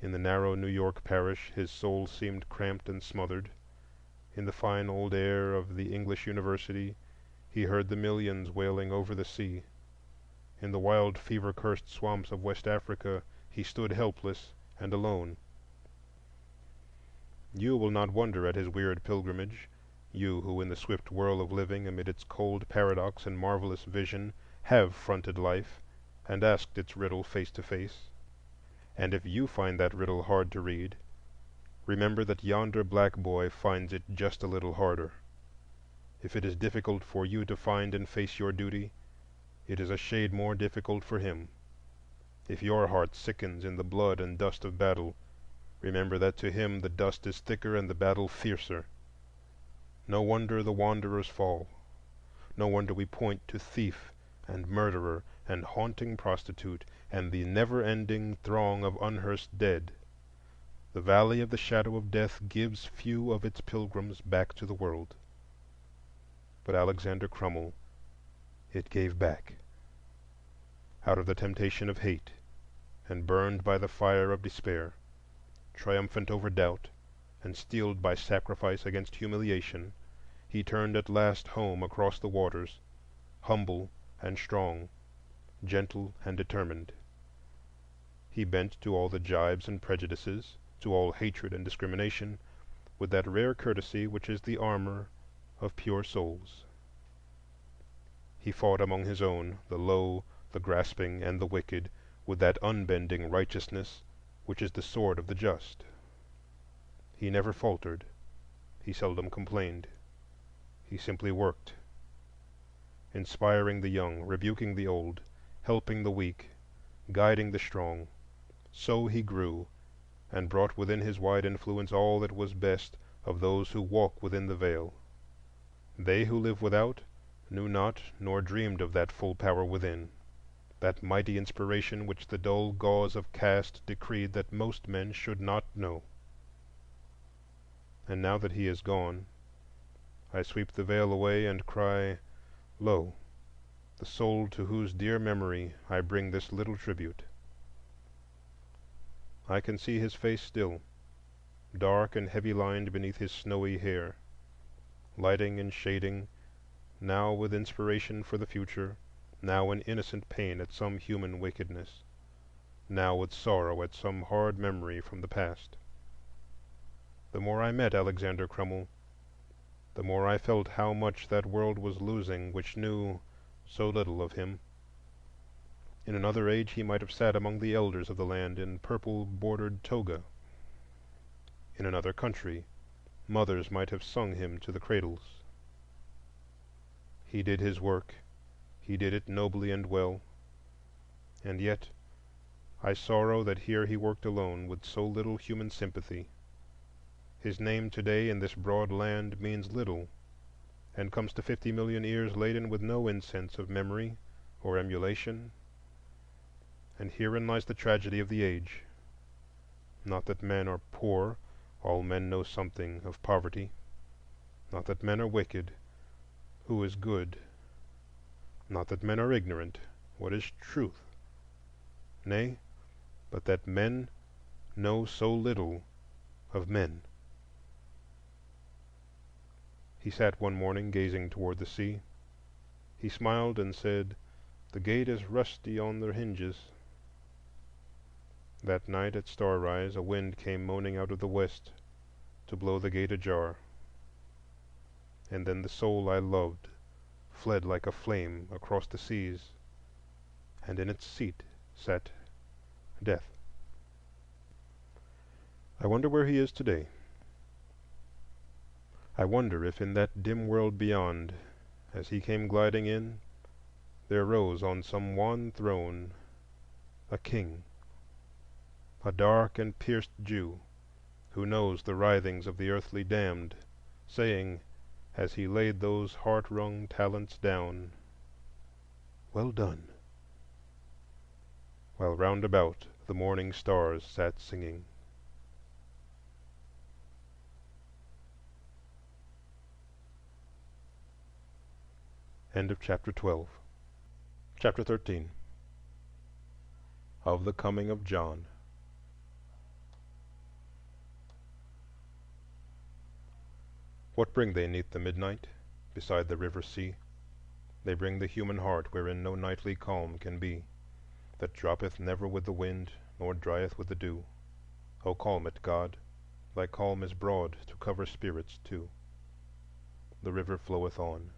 In the narrow New York parish his soul seemed cramped and smothered. In the fine old air of the English University he heard the millions wailing over the sea. In the wild fever-cursed swamps of West Africa he stood helpless and alone. You will not wonder at his weird pilgrimage, you who in the swift whirl of living, amid its cold paradox and marvelous vision, have fronted life and asked its riddle face to face. And if you find that riddle hard to read, remember that yonder black boy finds it just a little harder. If it is difficult for you to find and face your duty, it is a shade more difficult for him. If your heart sickens in the blood and dust of battle, remember that to him the dust is thicker and the battle fiercer. No wonder the wanderers fall. No wonder we point to thief and murderer and haunting prostitute and the never-ending throng of unhearsed dead. The valley of the shadow of death gives few of its pilgrims back to the world. But Alexander Crummell, it gave back. Out of the temptation of hate, and burned by the fire of despair, triumphant over doubt, and steeled by sacrifice against humiliation, he turned at last home across the waters, humble and strong, gentle and determined. He bent to all the jibes and prejudices, to all hatred and discrimination, with that rare courtesy which is the armor of pure souls. He fought among his own, the low, the grasping, and the wicked, with that unbending righteousness which is the sword of the just. He never faltered, he seldom complained. He simply worked, inspiring the young, rebuking the old, helping the weak, guiding the strong. So he grew, and brought within his wide influence all that was best of those who walk within the veil. They who live without knew not nor dreamed of that full power within, that mighty inspiration which the dull gauze of caste decreed that most men should not know. And now that he is gone, I sweep the veil away and cry, Lo, the soul to whose dear memory I bring this little tribute. I can see his face still, dark and heavy-lined beneath his snowy hair, lighting and shading, now with inspiration for the future, now in innocent pain at some human wickedness, now with sorrow at some hard memory from the past. The more I met Alexander Crummell, the more I felt how much that world was losing which knew so little of him. In another age he might have sat among the elders of the land in purple-bordered toga. In another country, mothers might have sung him to the cradles. He did his work, he did it nobly and well, and yet I sorrow that here he worked alone with so little human sympathy. His name today in this broad land means little, and comes to 50 million ears laden with no incense of memory or emulation. And herein lies the tragedy of the age. Not that men are poor, all men know something of poverty. Not that men are wicked, who is good? Not that men are ignorant, what is truth? Nay, but that men know so little of men. He sat one morning gazing toward the sea. He smiled and said, "The gate is rusty on the hinges." That night at star-rise a wind came moaning out of the west to blow the gate ajar. And then the soul I loved fled like a flame across the seas, and in its seat sat Death. I wonder where he is today. I wonder if in that dim world beyond, as he came gliding in, there rose on some wan throne a king, a dark and pierced Jew, who knows the writhings of the earthly damned, saying, as he laid those heart-wrung talents down, "Well done." while round about the morning stars sat singing. End of chapter 12. Chapter 13. Of the Coming of John. What bring they 'neath the midnight, beside the river sea? They bring the human heart wherein no nightly calm can be, that droppeth never with the wind, nor drieth with the dew. O calm it, God, thy calm is broad to cover spirits too. The river floweth on.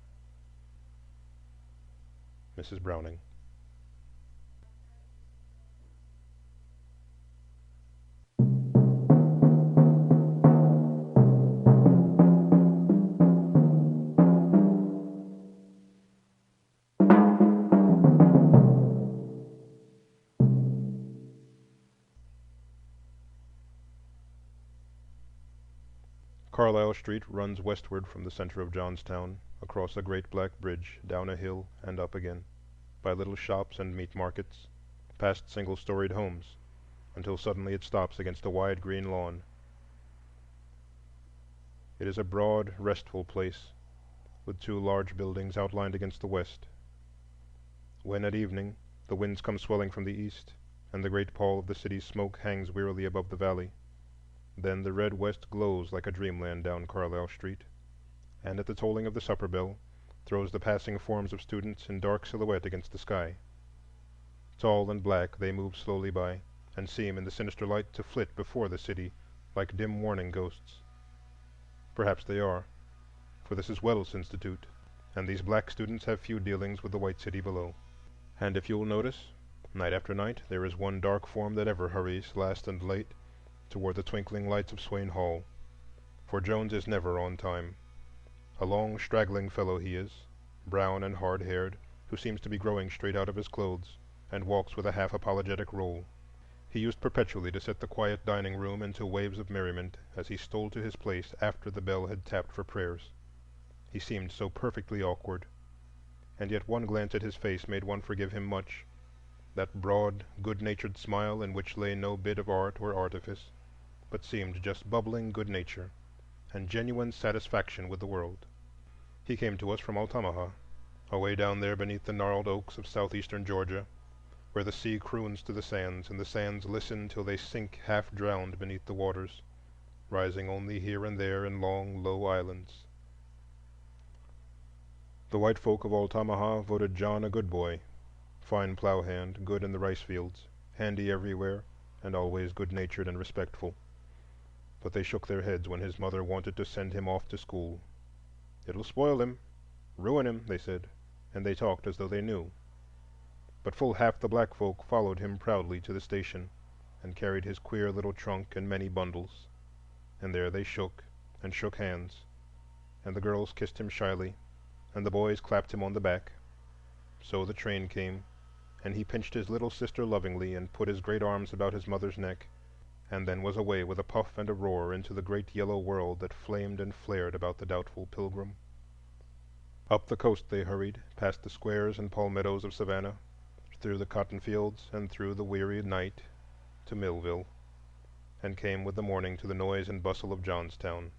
Mrs. Browning. Carlisle Street runs westward from the center of Johnstown, across a great black bridge, down a hill and up again, by little shops and meat markets, past single-storied homes, until suddenly it stops against a wide green lawn. It is a broad, restful place, with two large buildings outlined against the west. When at evening the winds come swelling from the east, and the great pall of the city's smoke hangs wearily above the valley, then the red west glows like a dreamland down Carlisle Street, and at the tolling of the supper bell throws the passing forms of students in dark silhouette against the sky. Tall and black, they move slowly by, and seem in the sinister light to flit before the city like dim warning ghosts. Perhaps they are, for this is Wells Institute, and these black students have few dealings with the white city below. And if you'll notice, night after night there is one dark form that ever hurries, last and late, toward the twinkling lights of Swain Hall, for Jones is never on time. A long, straggling fellow he is, brown and hard-haired, who seems to be growing straight out of his clothes, and walks with a half-apologetic roll. He used perpetually to set the quiet dining room into waves of merriment as he stole to his place after the bell had tapped for prayers. He seemed so perfectly awkward, and yet one glance at his face made one forgive him much, that broad, good-natured smile in which lay no bit of art or artifice, but seemed just bubbling good nature and genuine satisfaction with the world. He came to us from Altamaha, away down there beneath the gnarled oaks of southeastern Georgia, where the sea croons to the sands, and the sands listen till they sink half-drowned beneath the waters, rising only here and there in long, low islands. The white folk of Altamaha voted John a good boy, fine plow-hand, good in the rice fields, handy everywhere, and always good-natured and respectful. But they shook their heads when his mother wanted to send him off to school. "It'll spoil him, ruin him," they said, and they talked as though they knew. But full half the black folk followed him proudly to the station, and carried his queer little trunk and many bundles, and there they shook and shook hands, and the girls kissed him shyly, and the boys clapped him on the back. So the train came, and he pinched his little sister lovingly and put his great arms about his mother's neck, and then was away with a puff and a roar into the great yellow world that flamed and flared about the doubtful pilgrim. Up the coast they hurried, past the squares and palmettos of Savannah, through the cotton fields and through the weary night to Millville, and came with the morning to the noise and bustle of Johnstown.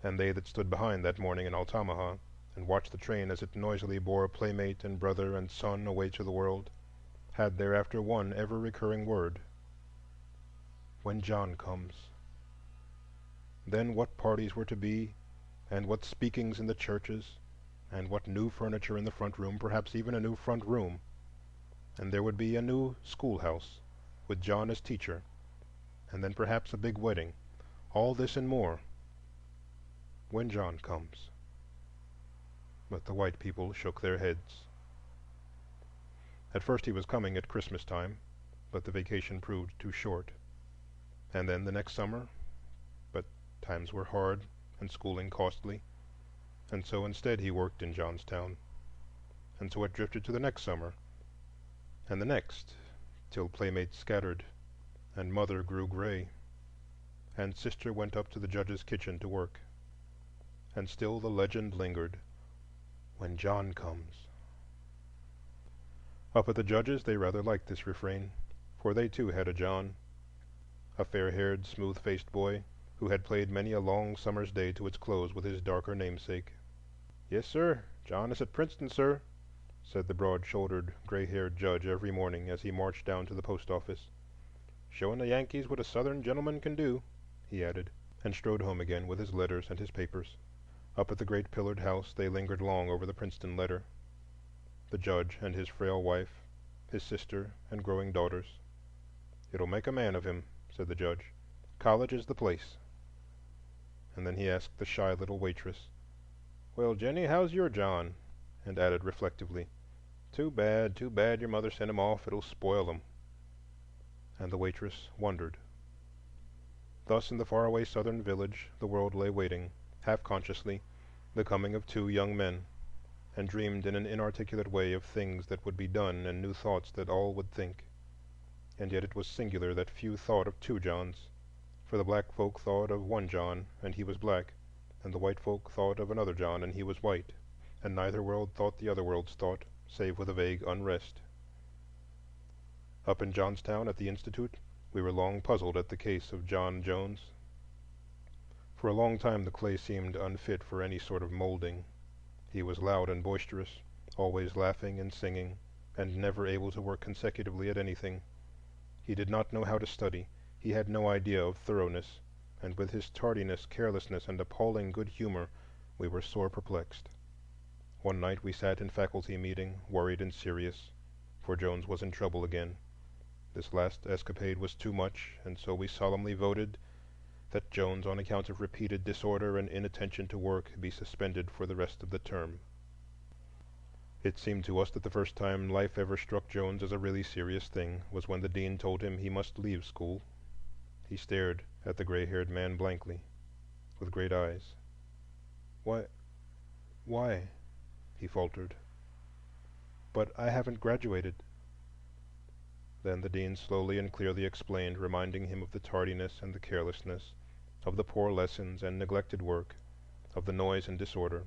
And they that stood behind that morning in Altamaha and watched the train as it noisily bore playmate and brother and son away to the world, had thereafter one ever-recurring word: "When John comes." Then what parties were to be, and what speakings in the churches, and what new furniture in the front room, perhaps even a new front room, and there would be a new schoolhouse with John as teacher, and then perhaps a big wedding. All this and more, when John comes. But the white people shook their heads. At first he was coming at Christmas time, but the vacation proved too short. And then the next summer, but times were hard and schooling costly, and so instead he worked in Johnstown. And so it drifted to the next summer, and the next, till playmates scattered, and mother grew gray, and sister went up to the judge's kitchen to work. And still the legend lingered, "When John comes." Up at the Judge's they rather liked this refrain, for they too had a John, a fair-haired, smooth-faced boy who had played many a long summer's day to its close with his darker namesake. "Yes, sir, John is at Princeton, sir," said the broad-shouldered, gray-haired Judge every morning as he marched down to the post office. "Showing the Yankees what a Southern gentleman can do," he added, and strode home again with his letters and his papers. Up at the great pillared house they lingered long over the Princeton letter, the Judge and his frail wife, his sister and growing daughters. "It'll make a man of him," said the Judge. "College is the place." And then he asked the shy little waitress, "Well, Jenny, how's your John?" and added reflectively, too bad your mother sent him off. It'll spoil him." And the waitress wondered. Thus in the faraway southern village the world lay waiting, half consciously, the coming of two young men, and dreamed in an inarticulate way of things that would be done and new thoughts that all would think. And yet it was singular that few thought of two Johns, for the black folk thought of one John, and he was black, and the white folk thought of another John, and he was white, and neither world thought the other world's thought, save with a vague unrest. Up in Johnstown at the Institute we were long puzzled at the case of John Jones. For a long time the clay seemed unfit for any sort of molding. He was loud and boisterous, always laughing and singing, and never able to work consecutively at anything. He did not know how to study, he had no idea of thoroughness, and with his tardiness, carelessness, and appalling good humor we were sore perplexed. One night we sat in faculty meeting, worried and serious, for Jones was in trouble again. This last escapade was too much, and so we solemnly voted that Jones, on account of repeated disorder and inattention to work, be suspended for the rest of the term. It seemed to us that the first time life ever struck Jones as a really serious thing was when the dean told him he must leave school. He stared at the gray-haired man blankly, with great eyes. Why," he faltered. "But I haven't graduated." Then the dean slowly and clearly explained, reminding him of the tardiness and the carelessness, of the poor lessons and neglected work, of the noise and disorder,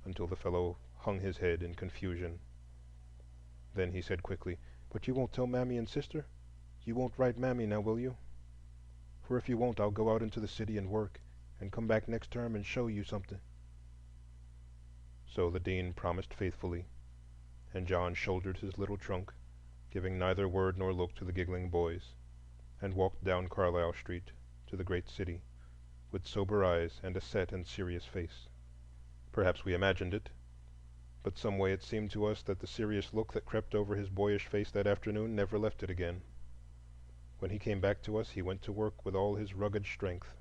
until the fellow hung his head in confusion. Then he said quickly, "But you won't tell Mammy and sister? You won't write Mammy now, will you? For if you won't, I'll go out into the city and work, and come back next term and show you something." So the dean promised faithfully, and John shouldered his little trunk, giving neither word nor look to the giggling boys, and walked down Carlisle Street to the great city, with sober eyes and a set and serious face. Perhaps we imagined it, but some way it seemed to us that the serious look that crept over his boyish face that afternoon never left it again. When he came back to us, he went to work with all his rugged strength.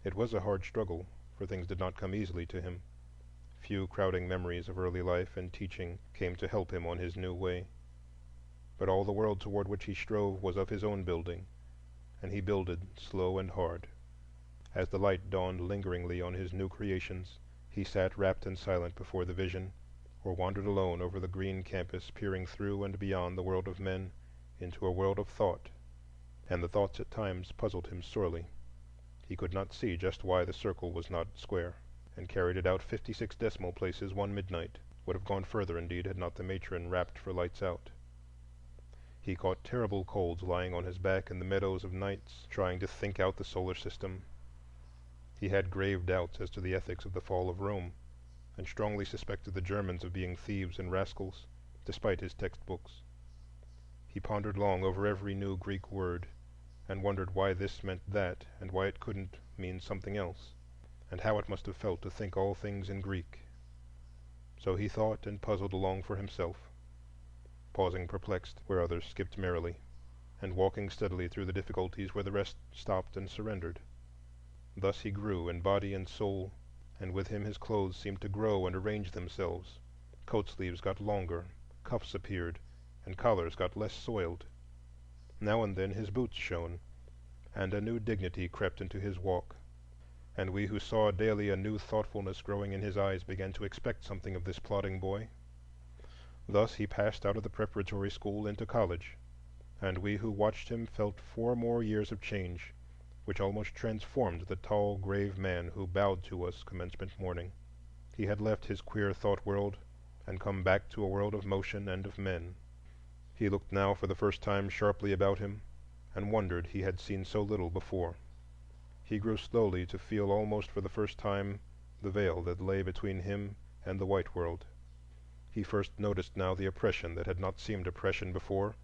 It was a hard struggle, for things did not come easily to him. Few crowding memories of early life and teaching came to help him on his new way. But all the world toward which he strove was of his own building, and he builded slow and hard. As the light dawned lingeringly on his new creations, he sat rapt and silent before the vision, or wandered alone over the green campus, peering through and beyond the world of men into a world of thought. And the thoughts at times puzzled him sorely. He could not see just why the circle was not square, and carried it out 56 decimal places one midnight, would have gone further indeed had not the matron rapped for lights out. He caught terrible colds lying on his back in the meadows of nights, trying to think out the solar system. He had grave doubts as to the ethics of the fall of Rome, and strongly suspected the Germans of being thieves and rascals, despite his textbooks. He pondered long over every new Greek word, and wondered why this meant that, and why it couldn't mean something else, and how it must have felt to think all things in Greek. So he thought and puzzled along for himself, pausing perplexed where others skipped merrily, and walking steadily through the difficulties where the rest stopped and surrendered. Thus he grew in body and soul, and with him his clothes seemed to grow and arrange themselves. Coat sleeves got longer, cuffs appeared, and collars got less soiled. Now and then his boots shone, and a new dignity crept into his walk, and we who saw daily a new thoughtfulness growing in his eyes began to expect something of this plodding boy. Thus he passed out of the preparatory school into college, and we who watched him felt 4 more years of change, which almost transformed the tall, grave man who bowed to us commencement morning. He had left his queer thought world and come back to a world of motion and of men. He looked now for the first time sharply about him, and wondered he had seen so little before. He grew slowly to feel almost for the first time the veil that lay between him and the white world. He first noticed now the oppression that had not seemed oppression before,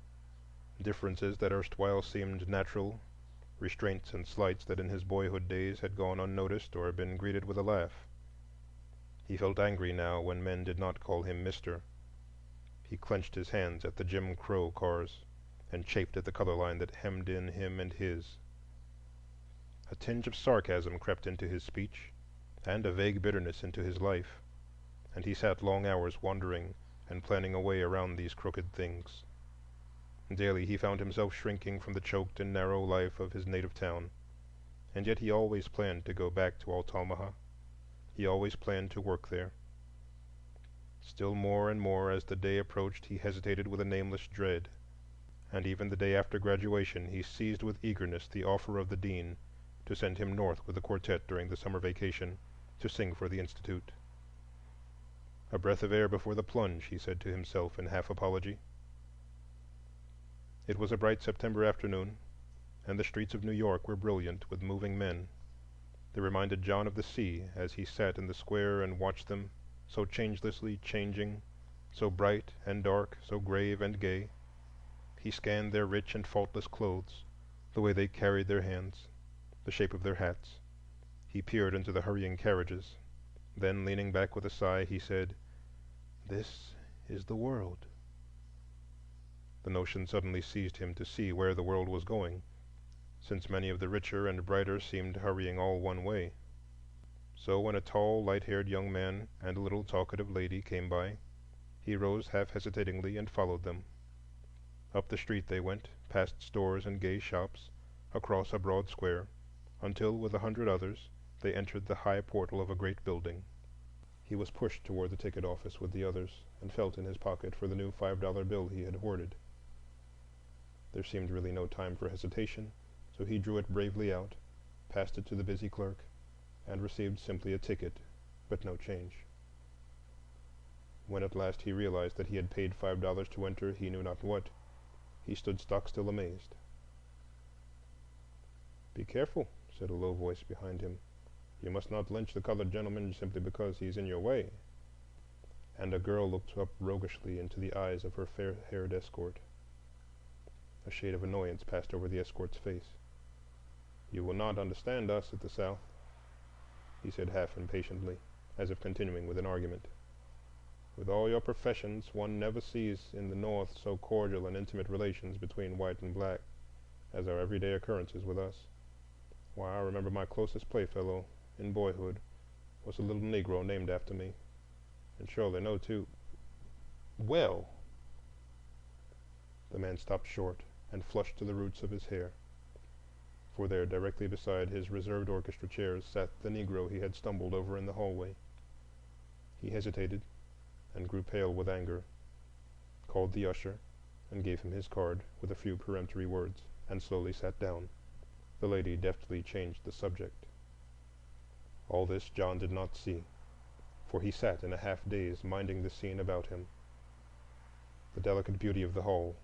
differences that erstwhile seemed natural, restraints and slights that in his boyhood days had gone unnoticed or been greeted with a laugh. He felt angry now when men did not call him Mister. He clenched his hands at the Jim Crow cars and chafed at the color line that hemmed in him and his. A tinge of sarcasm crept into his speech, and a vague bitterness into his life, and he sat long hours wondering and planning a way around these crooked things. Daily he found himself shrinking from the choked and narrow life of his native town, and yet he always planned to go back to Altamaha. He always planned to work there. Still more and more as the day approached he hesitated with a nameless dread, and even the day after graduation he seized with eagerness the offer of the dean to send him north with a quartet during the summer vacation to sing for the Institute. A breath of air before the plunge, he said to himself in half apology. It was a bright September afternoon, and the streets of New York were brilliant with moving men. They reminded John of the sea as he sat in the square and watched them, so changelessly changing, so bright and dark, so grave and gay. He scanned their rich and faultless clothes, the way they carried their hands, the shape of their hats. He peered into the hurrying carriages. Then, leaning back with a sigh, he said, "This is the world." The notion suddenly seized him to see where the world was going, since many of the richer and brighter seemed hurrying all one way. So when a tall, light-haired young man and a little talkative lady came by, he rose half hesitatingly and followed them. Up the street they went, past stores and gay shops, across a broad square, until with 100 others they entered the high portal of a great building. He was pushed toward the ticket office with the others, and felt in his pocket for the new $5 bill he had hoarded. There seemed really no time for hesitation, so he drew it bravely out, passed it to the busy clerk, and received simply a ticket, but no change. When at last he realized that he had paid $5 to enter he knew not what, he stood stock-still amazed. "Be careful," said a low voice behind him. "You must not lynch the colored gentleman simply because he's in your way." And a girl looked up roguishly into the eyes of her fair-haired escort. A shade of annoyance passed over the escort's face. "You will not understand us at the South," he said half impatiently, as if continuing with an argument. "With all your professions, one never sees in the North so cordial and intimate relations between white and black as are everyday occurrences with us. Why, I remember my closest playfellow in boyhood was a little Negro named after me, and surely no two—" "Well—" The man stopped short and flushed to the roots of his hair, for there, directly beside his reserved orchestra chairs, sat the Negro he had stumbled over in the hallway. He hesitated and grew pale with anger, called the usher, and gave him his card with a few peremptory words, and slowly sat down. The lady deftly changed the subject. All this John did not see, for he sat in a half-daze minding the scene about him. The delicate beauty of the hall,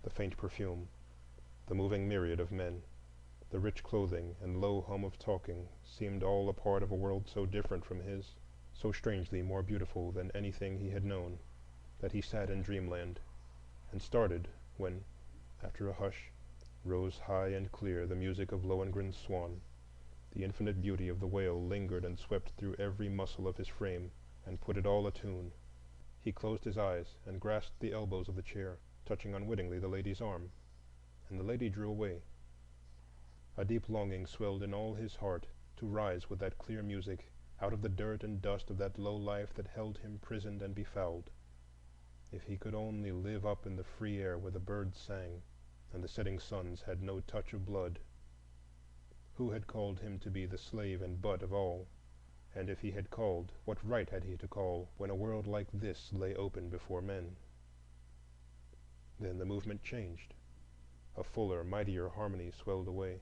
the faint perfume, the moving myriad of men, the rich clothing and low hum of talking seemed all a part of a world so different from his, so strangely more beautiful than anything he had known, that he sat in dreamland, and started when, after a hush, rose high and clear the music of Lohengrin's Swan. The infinite beauty of the wail lingered and swept through every muscle of his frame and put it all atune. He closed his eyes and grasped the elbows of the chair, touching unwittingly the lady's arm, and the lady drew away. A deep longing swelled in all his heart to rise with that clear music out of the dirt and dust of that low life that held him prisoned and befouled. If he could only live up in the free air where the birds sang and the setting suns had no touch of blood. Who had called him to be the slave and butt of all? And if he had called, what right had he to call when a world like this lay open before men? Then the movement changed. A fuller, mightier harmony swelled away.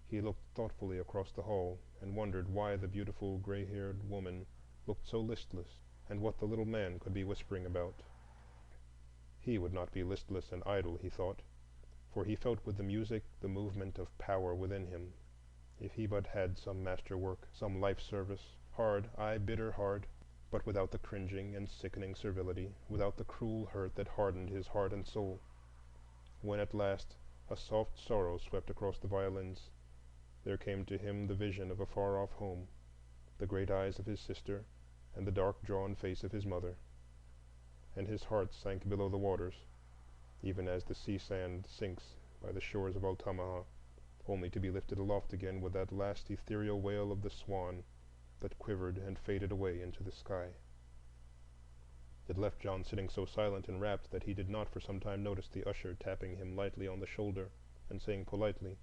He looked thoughtfully across the hall and wondered why the beautiful gray-haired woman looked so listless, and what the little man could be whispering about. He would not be listless and idle, he thought, for he felt with the music the movement of power within him. If he but had some master work, some life service, hard, aye, bitter hard, but without the cringing and sickening servility, without the cruel hurt that hardened his heart and soul. When at last a soft sorrow swept across the violins, there came to him the vision of a far-off home, the great eyes of his sister, and the dark drawn face of his mother, and his heart sank below the waters, even as the sea sand sinks by the shores of Altamaha, only to be lifted aloft again with that last ethereal wail of the swan that quivered and faded away into the sky. It left John sitting so silent and rapt that he did not for some time notice the usher tapping him lightly on the shoulder and saying politely,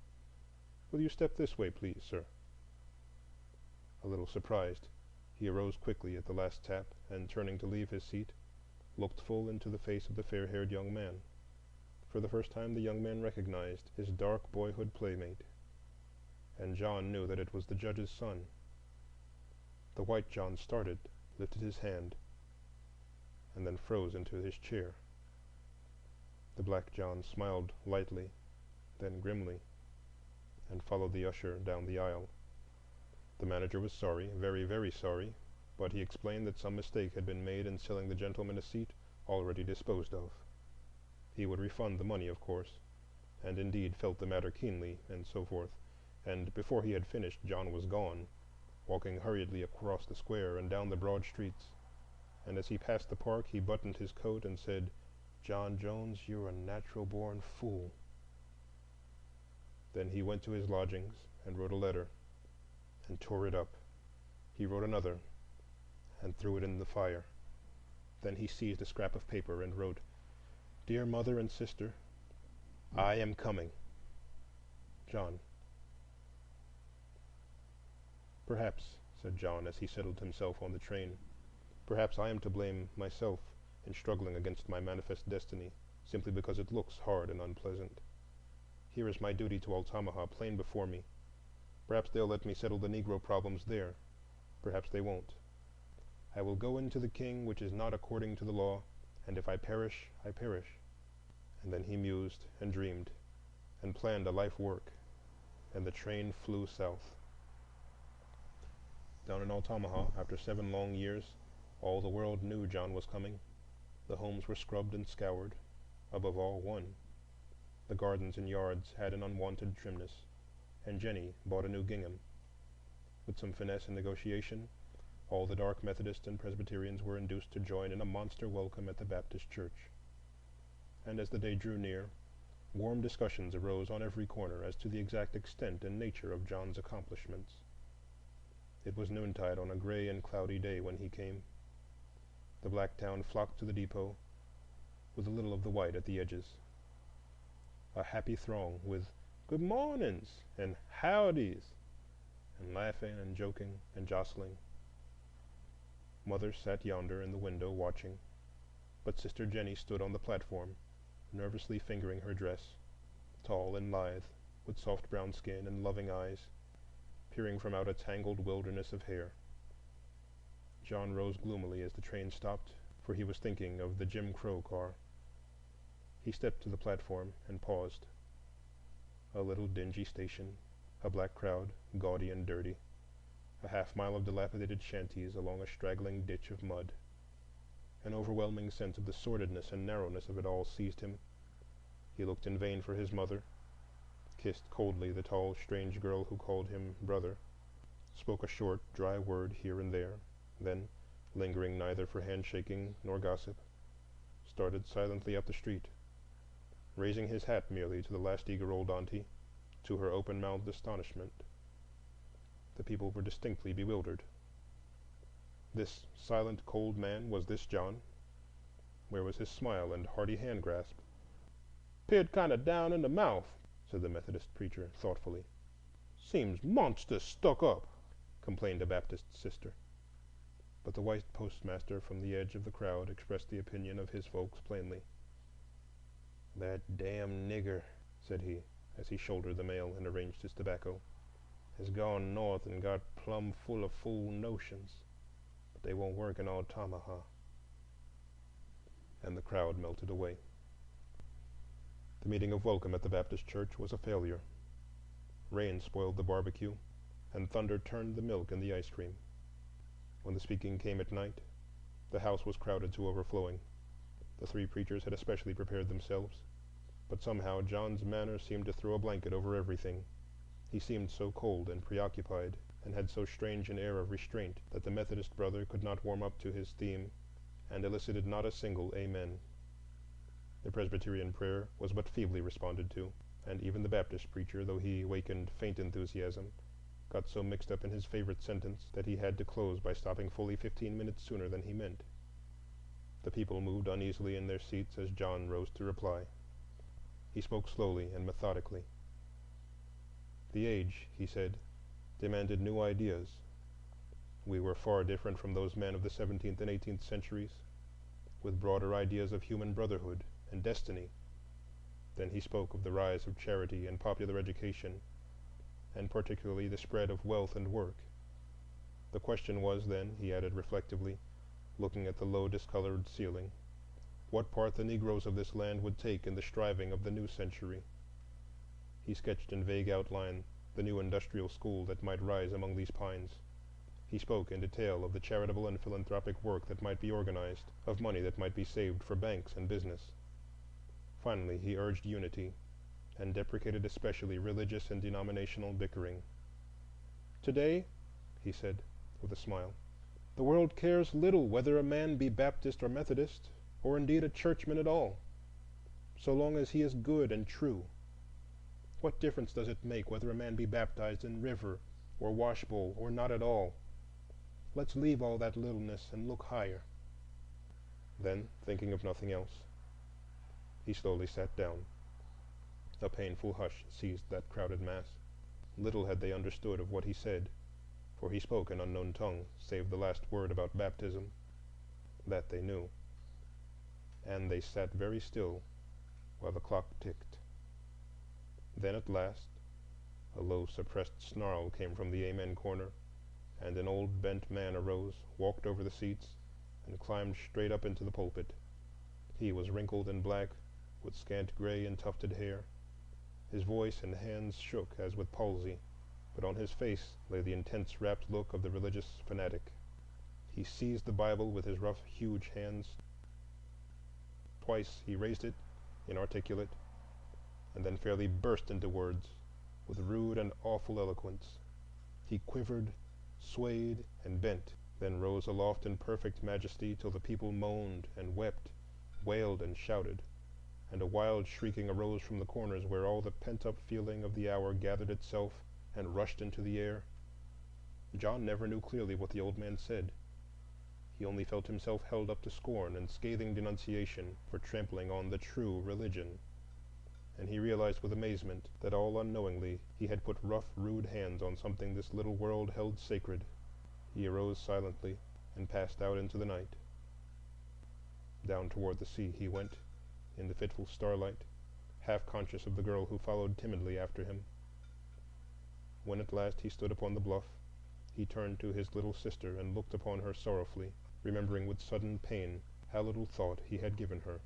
"Will you step this way, please, sir?" A little surprised, he arose quickly at the last tap, and turning to leave his seat, looked full into the face of the fair-haired young man. For the first time the young man recognized his dark boyhood playmate, and John knew that it was the judge's son. The white John started, lifted his hand, and then froze into his chair. The black John smiled lightly, then grimly, and followed the usher down the aisle. The manager was sorry, very, very sorry, but he explained that some mistake had been made in selling the gentleman a seat already disposed of. He would refund the money, of course, and indeed felt the matter keenly, and so forth. And before he had finished, John was gone, walking hurriedly across the square and down the broad streets. And as he passed the park, he buttoned his coat and said, "John Jones, you're a natural-born fool." Then he went to his lodgings and wrote a letter, and tore it up. He wrote another, and threw it in the fire. Then he seized a scrap of paper and wrote, "Dear mother and sister, I am coming. John." "Perhaps," said John as he settled himself on the train, "perhaps I am to blame myself in struggling against my manifest destiny, simply because it looks hard and unpleasant. Here is my duty to Altamaha plain before me. Perhaps they'll let me settle the Negro problems there. Perhaps they won't. I will go into the king which is not according to the law, and if I perish, I perish." And then he mused and dreamed and planned a life work, and the train flew south. Down in Altamaha, after 7 long years, all the world knew John was coming. The homes were scrubbed and scoured, above all one. The gardens and yards had an unwonted trimness, and Jenny bought a new gingham. With some finesse and negotiation, all the dark Methodists and Presbyterians were induced to join in a monster welcome at the Baptist church. And as the day drew near, warm discussions arose on every corner as to the exact extent and nature of John's accomplishments. It was noontide on a gray and cloudy day when he came. The black town flocked to the depot, with a little of the white at the edges. A happy throng with "good mornings" and "howdies," and laughing and joking and jostling. Mother sat yonder in the window watching, but Sister Jenny stood on the platform, nervously fingering her dress, tall and lithe, with soft brown skin and loving eyes, peering from out a tangled wilderness of hair. John rose gloomily as the train stopped, for he was thinking of the Jim Crow car. He stepped to the platform and paused. A little dingy station, a black crowd, gaudy and dirty, a half-mile of dilapidated shanties along a straggling ditch of mud. An overwhelming sense of the sordidness and narrowness of it all seized him. He looked in vain for his mother, kissed coldly the tall, strange girl who called him brother, spoke a short, dry word here and there, then, lingering neither for handshaking nor gossip, started silently up the street, raising his hat merely to the last eager old auntie, to her open-mouthed astonishment. The people were distinctly bewildered. This silent, cold man, was this John? Where was his smile and hearty hand grasp? "'Peared kind of down in the mouth," said the Methodist preacher thoughtfully. "Seems monstrous stuck up," complained a Baptist sister. But the white postmaster from the edge of the crowd expressed the opinion of his folks plainly. "That damn nigger," said he, as he shouldered the mail and arranged his tobacco, "has gone north and got plumb full of fool notions, but they won't work in Altamaha." And the crowd melted away. The meeting of welcome at the Baptist church was a failure. Rain spoiled the barbecue, and thunder turned the milk in the ice cream. When the speaking came at night, the house was crowded to overflowing. The three preachers had especially prepared themselves, but somehow John's manner seemed to throw a blanket over everything. He seemed so cold and preoccupied, and had so strange an air of restraint, that the Methodist brother could not warm up to his theme, and elicited not a single amen. The Presbyterian prayer was but feebly responded to, and even the Baptist preacher, though he wakened faint enthusiasm, got so mixed up in his favorite sentence that he had to close by stopping fully 15 minutes sooner than he meant. The people moved uneasily in their seats as John rose to reply. He spoke slowly and methodically. The age, he said, demanded new ideas. We were far different from those men of the 17th and 18th centuries, with broader ideas of human brotherhood and destiny. Then he spoke of the rise of charity and popular education, and particularly the spread of wealth and work. The question was then, he added reflectively, looking at the low discolored ceiling, what part the Negroes of this land would take in the striving of the new century. He sketched in vague outline the new industrial school that might rise among these pines. He spoke in detail of the charitable and philanthropic work that might be organized, of money that might be saved for banks and business. Finally, he urged unity, and deprecated especially religious and denominational bickering. "Today," he said, with a smile, "the world cares little whether a man be Baptist or Methodist, or indeed a churchman at all, so long as he is good and true. What difference does it make whether a man be baptized in river or washbowl or not at all? Let's leave all that littleness and look higher." Then, thinking of nothing else, he slowly sat down. A painful hush seized that crowded mass. Little had they understood of what he said, for he spoke an unknown tongue, save the last word about baptism. That they knew. And they sat very still while the clock ticked. Then at last a low suppressed snarl came from the Amen corner, and an old bent man arose, walked over the seats, and climbed straight up into the pulpit. He was wrinkled and black, with scant gray and tufted hair. His voice and hands shook as with palsy, but on his face lay the intense, rapt look of the religious fanatic. He seized the Bible with his rough, huge hands. Twice he raised it, inarticulate, and then fairly burst into words with rude and awful eloquence. He quivered, swayed, and bent, then rose aloft in perfect majesty till the people moaned and wept, wailed and shouted, and a wild shrieking arose from the corners where all the pent-up feeling of the hour gathered itself and rushed into the air. John never knew clearly what the old man said. He only felt himself held up to scorn and scathing denunciation for trampling on the true religion, and he realized with amazement that all unknowingly he had put rough, rude hands on something this little world held sacred. He arose silently and passed out into the night. Down toward the sea he went, in the fitful starlight, half conscious of the girl who followed timidly after him. When at last he stood upon the bluff, he turned to his little sister and looked upon her sorrowfully, remembering with sudden pain how little thought he had given her.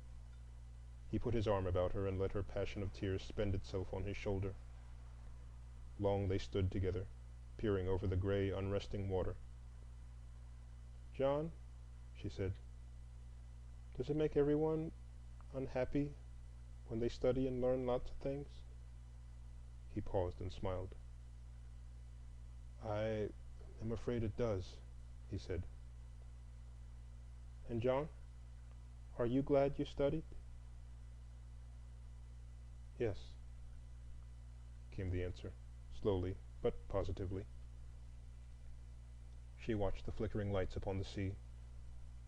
He put his arm about her and let her passion of tears spend itself on his shoulder. Long they stood together, peering over the gray, unresting water. "John," she said, "does it make everyone unhappy when they study and learn lots of things?" He paused and smiled. "I am afraid it does," he said. "And John, are you glad you studied?" "Yes," came the answer, slowly but positively. She watched the flickering lights upon the sea,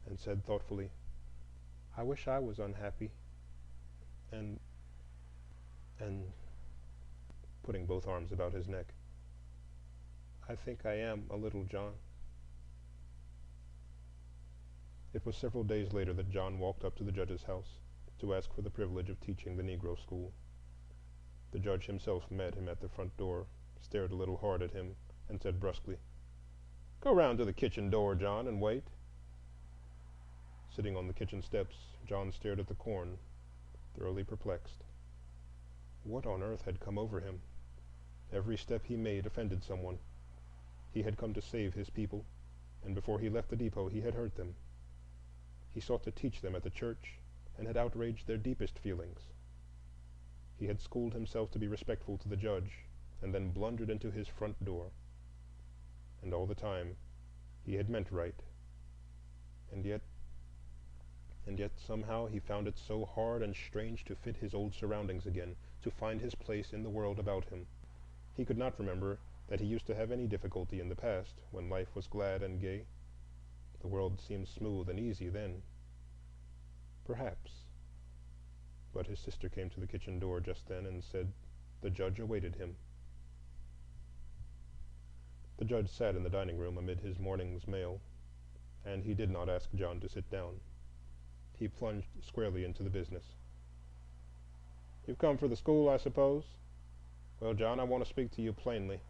and said thoughtfully, "I wish I was unhappy, and," putting both arms about his neck, "I think I am a little, John." It was several days later that John walked up to the judge's house to ask for the privilege of teaching the Negro school. The judge himself met him at the front door, stared a little hard at him, and said brusquely, "Go round to the kitchen door, John, and wait." Sitting on the kitchen steps, John stared at the corn, thoroughly perplexed. What on earth had come over him? Every step he made offended someone. He had come to save his people, and before he left the depot he had hurt them. He sought to teach them at the church, and had outraged their deepest feelings. He had schooled himself to be respectful to the judge, and then blundered into his front door. And all the time he had meant right. And yet somehow he found it so hard and strange to fit his old surroundings again, to find his place in the world about him. He could not remember that he used to have any difficulty in the past, when life was glad and gay. The world seemed smooth and easy then. Perhaps. But his sister came to the kitchen door just then and said the judge awaited him. The judge sat in the dining room amid his morning's mail, and he did not ask John to sit down. He plunged squarely into the business. "You've come for the school, I suppose? Well, John, I want to speak to you plainly.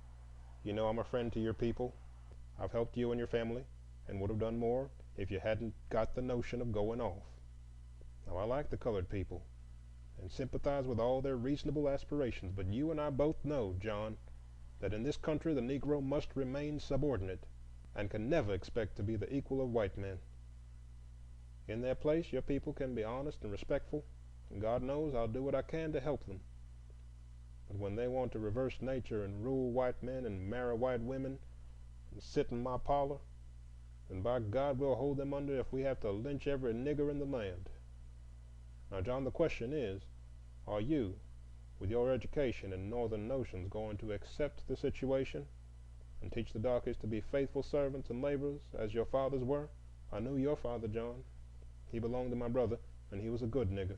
You know I'm a friend to your people. I've helped you and your family, and would have done more if you hadn't got the notion of going off. Now, I like the colored people, and sympathize with all their reasonable aspirations, but you and I both know, John, that in this country the Negro must remain subordinate, and can never expect to be the equal of white men. In their place, your people can be honest and respectful, and God knows I'll do what I can to help them. But when they want to reverse nature and rule white men and marry white women and sit in my parlor, then by God we'll hold them under if we have to lynch every nigger in the land. Now, John, the question is, are you, with your education and northern notions, going to accept the situation and teach the darkies to be faithful servants and laborers as your fathers were? I knew your father, John. He belonged to my brother, and he was a good nigger.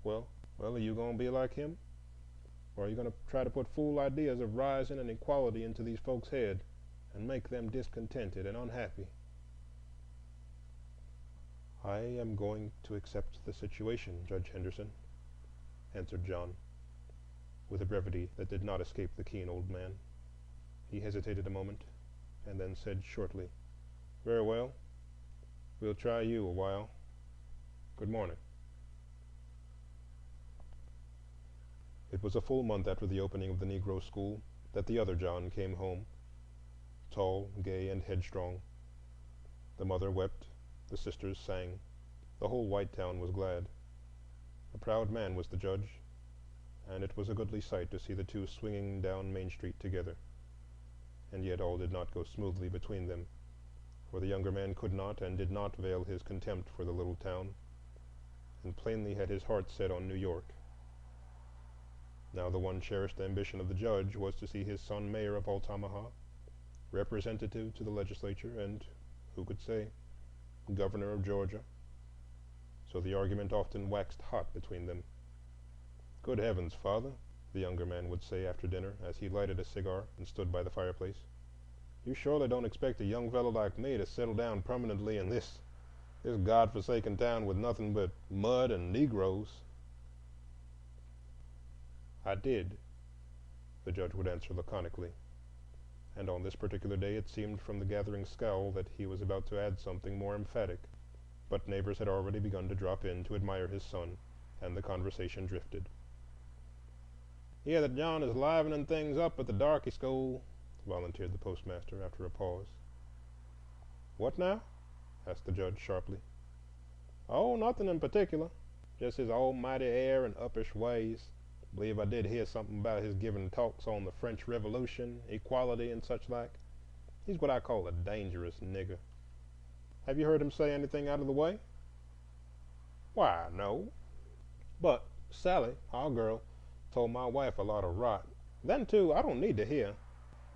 Well, are you going to be like him? Or are you going to try to put fool ideas of rising and equality into these folks' head and make them discontented and unhappy?" "I am going to accept the situation, Judge Henderson," answered John, with a brevity that did not escape the keen old man. He hesitated a moment, and then said shortly, "Very well. We'll try you a while. Good morning." It was a full month after the opening of the Negro school that the other John came home, tall, gay, and headstrong. The mother wept, the sisters sang, the whole white town was glad. A proud man was the judge, and it was a goodly sight to see the two swinging down Main Street together. And yet all did not go smoothly between them, for the younger man could not and did not veil his contempt for the little town, and plainly had his heart set on New York. Now the one cherished ambition of the judge was to see his son mayor of Altamaha, representative to the legislature, and, who could say, governor of Georgia. So the argument often waxed hot between them. "Good heavens, father," the younger man would say after dinner, as he lighted a cigar and stood by the fireplace, "you surely don't expect a young fellow like me to settle down permanently in this God-forsaken town with nothing but mud and Negroes?" "I did," the judge would answer laconically, and on this particular day it seemed from the gathering scowl that he was about to add something more emphatic. But neighbors had already begun to drop in to admire his son, and the conversation drifted. "Hear that John is livening things up at the darky school," volunteered the postmaster after a pause. "What now?" asked the judge sharply. "Oh, nothing in particular. Just his almighty air and uppish ways. Believe I did hear something about his giving talks on the French Revolution, equality, and such like. He's what I call a dangerous nigger. Have you heard him say anything out of the way?" "Why, no. But Sally, our girl, told my wife a lot of rot. Then, too, I don't need to hear.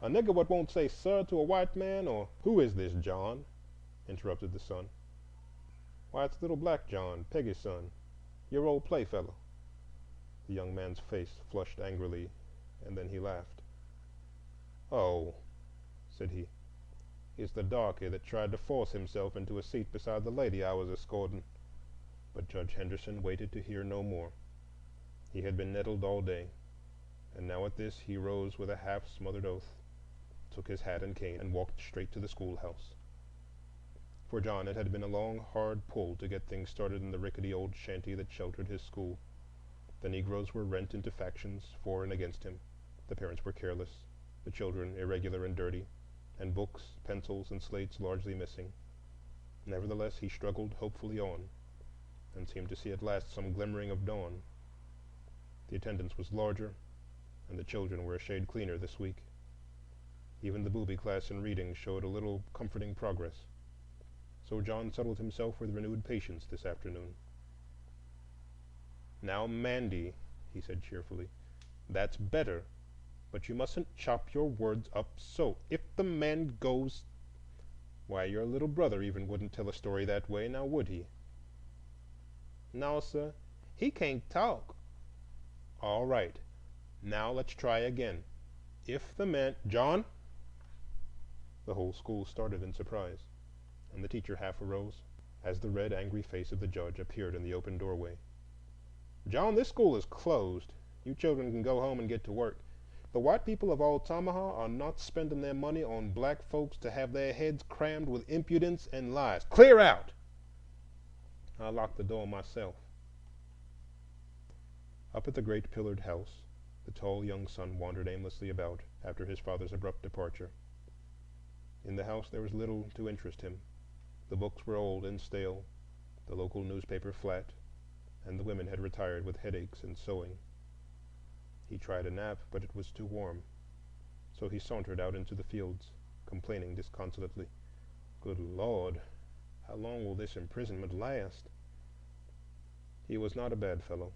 A nigger what won't say sir to a white man, or—" "Who is this John?" interrupted the son. "Why, it's little black John, Peggy's son, your old playfellow." The young man's face flushed angrily, and then he laughed. "Oh," said he, "it's the darky that tried to force himself into a seat beside the lady I was escorting." But Judge Henderson waited to hear no more. He had been nettled all day, and now at this he rose with a half-smothered oath, took his hat and cane, and walked straight to the schoolhouse. For John it had been a long, hard pull to get things started in the rickety old shanty that sheltered his school. The Negroes were rent into factions for and against him. The parents were careless, the children irregular and dirty, and books, pencils, and slates largely missing. Nevertheless, he struggled hopefully on, and seemed to see at last some glimmering of dawn. The attendance was larger, and the children were a shade cleaner this week. Even the booby class in reading showed a little comforting progress. So John settled himself with renewed patience this afternoon. "Now, Mandy," he said cheerfully, "that's better. But you mustn't chop your words up so. If the man goes—why, your little brother even wouldn't tell a story that way, now would he?" "No, sir. He can't talk." "All right. Now let's try again. If the man—" "John!" The whole school started in surprise, and the teacher half arose, as the red, angry face of the judge appeared in the open doorway. "John, this school is closed. You children can go home and get to work. The white people of Altamaha are not spending their money on black folks to have their heads crammed with impudence and lies. Clear out! I'll lock the door myself." Up at the great pillared house, the tall young son wandered aimlessly about after his father's abrupt departure. In the house there was little to interest him. The books were old and stale, the local newspaper flat, and the women had retired with headaches and sewing. He tried a nap, but it was too warm, so he sauntered out into the fields, complaining disconsolately, "Good Lord, how long will this imprisonment last?" He was not a bad fellow,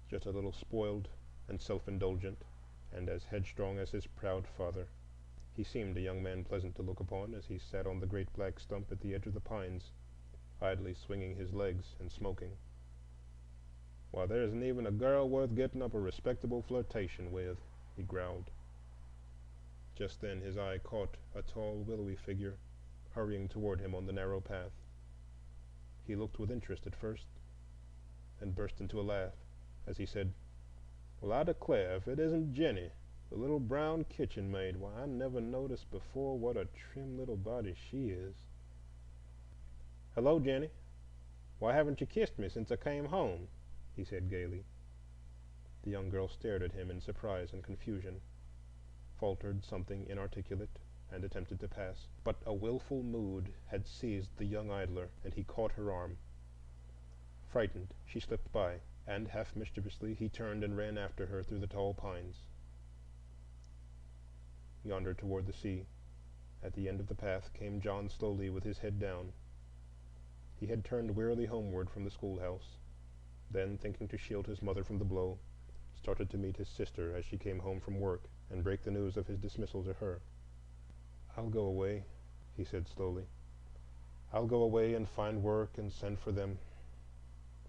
just a little spoiled and self-indulgent, and as headstrong as his proud father. He seemed a young man pleasant to look upon as he sat on the great black stump at the edge of the pines, idly swinging his legs and smoking. "Why, there isn't even a girl worth getting up a respectable flirtation with," he growled. Just then his eye caught a tall, willowy figure hurrying toward him on the narrow path. He looked with interest at first, and burst into a laugh as he said, "Well, I declare, if it isn't Jenny, the little brown kitchen maid. Why, I never noticed before what a trim little body she is." "Hello, Jenny. Why haven't you kissed me since I came home?" he said gaily. The young girl stared at him in surprise and confusion, faltered something inarticulate, and attempted to pass. But a willful mood had seized the young idler, and he caught her arm. Frightened, she slipped by, and half mischievously he turned and ran after her through the tall pines. Yonder toward the sea, at the end of the path, came John slowly with his head down. He had turned wearily homeward from the schoolhouse, then, thinking to shield his mother from the blow, started to meet his sister as she came home from work and break the news of his dismissal to her. "I'll go away," he said slowly. "I'll go away and find work and send for them.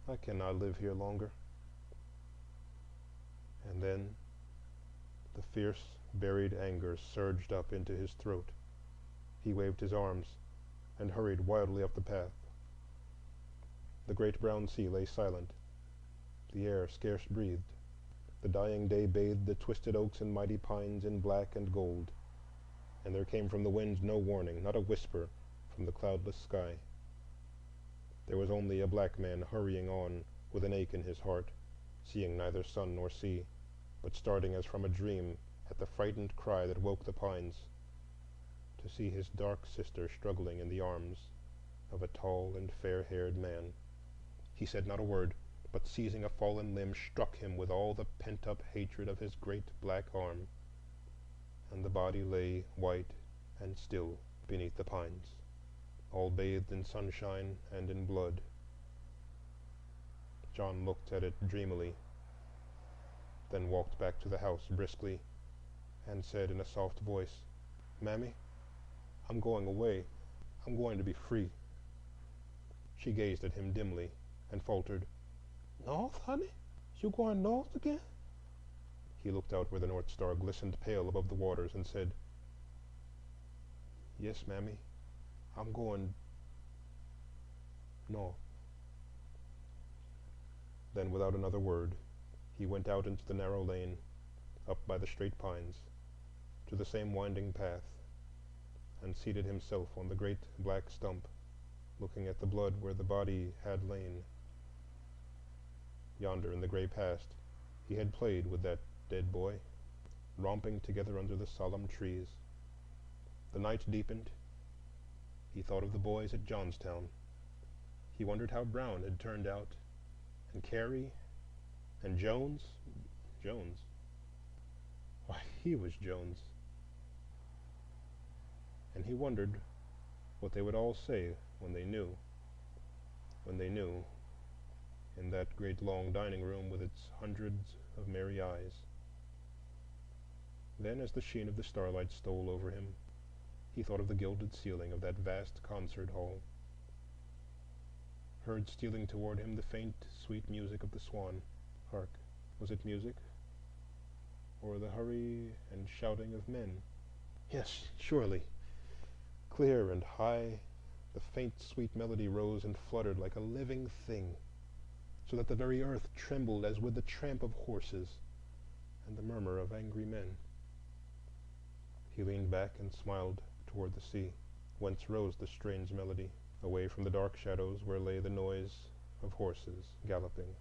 I cannot live here longer." And then the fierce, buried anger surged up into his throat. He waved his arms and hurried wildly up the path. The great brown sea lay silent. The air scarce breathed. The dying day bathed the twisted oaks and mighty pines in black and gold, and there came from the wind no warning, not a whisper from the cloudless sky. There was only a black man hurrying on with an ache in his heart, seeing neither sun nor sea, but starting as from a dream at the frightened cry that woke the pines, to see his dark sister struggling in the arms of a tall and fair-haired man. He said not a word, but seizing a fallen limb, struck him with all the pent-up hatred of his great black arm, and the body lay white and still beneath the pines, all bathed in sunshine and in blood. John looked at it dreamily, then walked back to the house briskly, and said in a soft voice, "Mammy, I'm going away. I'm going to be free." She gazed at him dimly and faltered, "North, honey? You going north again?" He looked out where the North Star glistened pale above the waters and said, "Yes, Mammy, I'm going north." Then, without another word, he went out into the narrow lane, up by the straight pines, to the same winding path, and seated himself on the great black stump, looking at the blood where the body had lain. Yonder in the gray past, he had played with that dead boy, romping together under the solemn trees. The night deepened. He thought of the boys at Johnstown. He wondered how Brown had turned out, and Carey, and Jones. Jones. Why, he was Jones. And he wondered what they would all say when they knew, in that great long dining room with its hundreds of merry eyes. Then, as the sheen of the starlight stole over him, he thought of the gilded ceiling of that vast concert hall, heard stealing toward him the faint, sweet music of the swan. Hark, was it music, or the hurry and shouting of men? Yes, surely. Clear and high, the faint, sweet melody rose and fluttered like a living thing, so that the very earth trembled as with the tramp of horses and the murmur of angry men. He leaned back and smiled toward the sea, whence rose the strange melody, away from the dark shadows where lay the noise of horses galloping,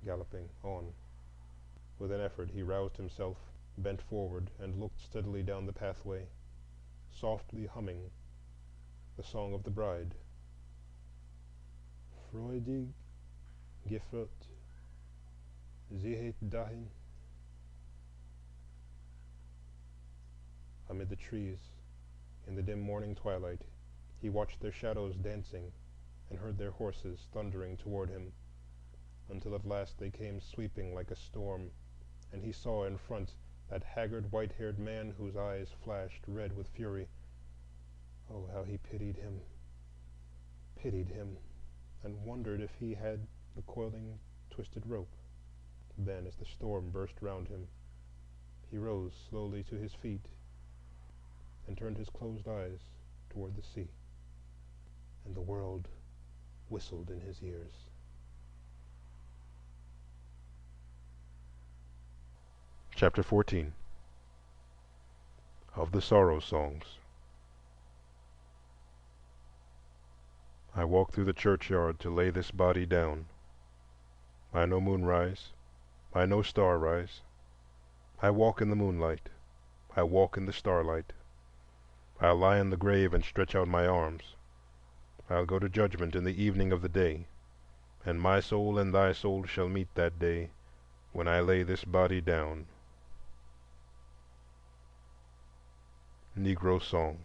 galloping on. With an effort he roused himself, bent forward, and looked steadily down the pathway, softly humming the song of the bride. Freudig geführt, sie geht dahin. Amid the trees, in the dim morning twilight, he watched their shadows dancing and heard their horses thundering toward him, until at last they came sweeping like a storm, and he saw in front that haggard, white-haired man whose eyes flashed red with fury. Oh, how he pitied him, and wondered if he had the coiling, twisted rope. Then, as the storm burst round him, he rose slowly to his feet and turned his closed eyes toward the sea, and the world whistled in his ears. Chapter 14. Of the Sorrow Songs. I walk through the churchyard to lay this body down. I know moonrise, I know star rise. I walk in the moonlight, I walk in the starlight. I'll lie in the grave and stretch out my arms. I'll go to judgment in the evening of the day, and my soul and thy soul shall meet that day when I lay this body down. Negro Song.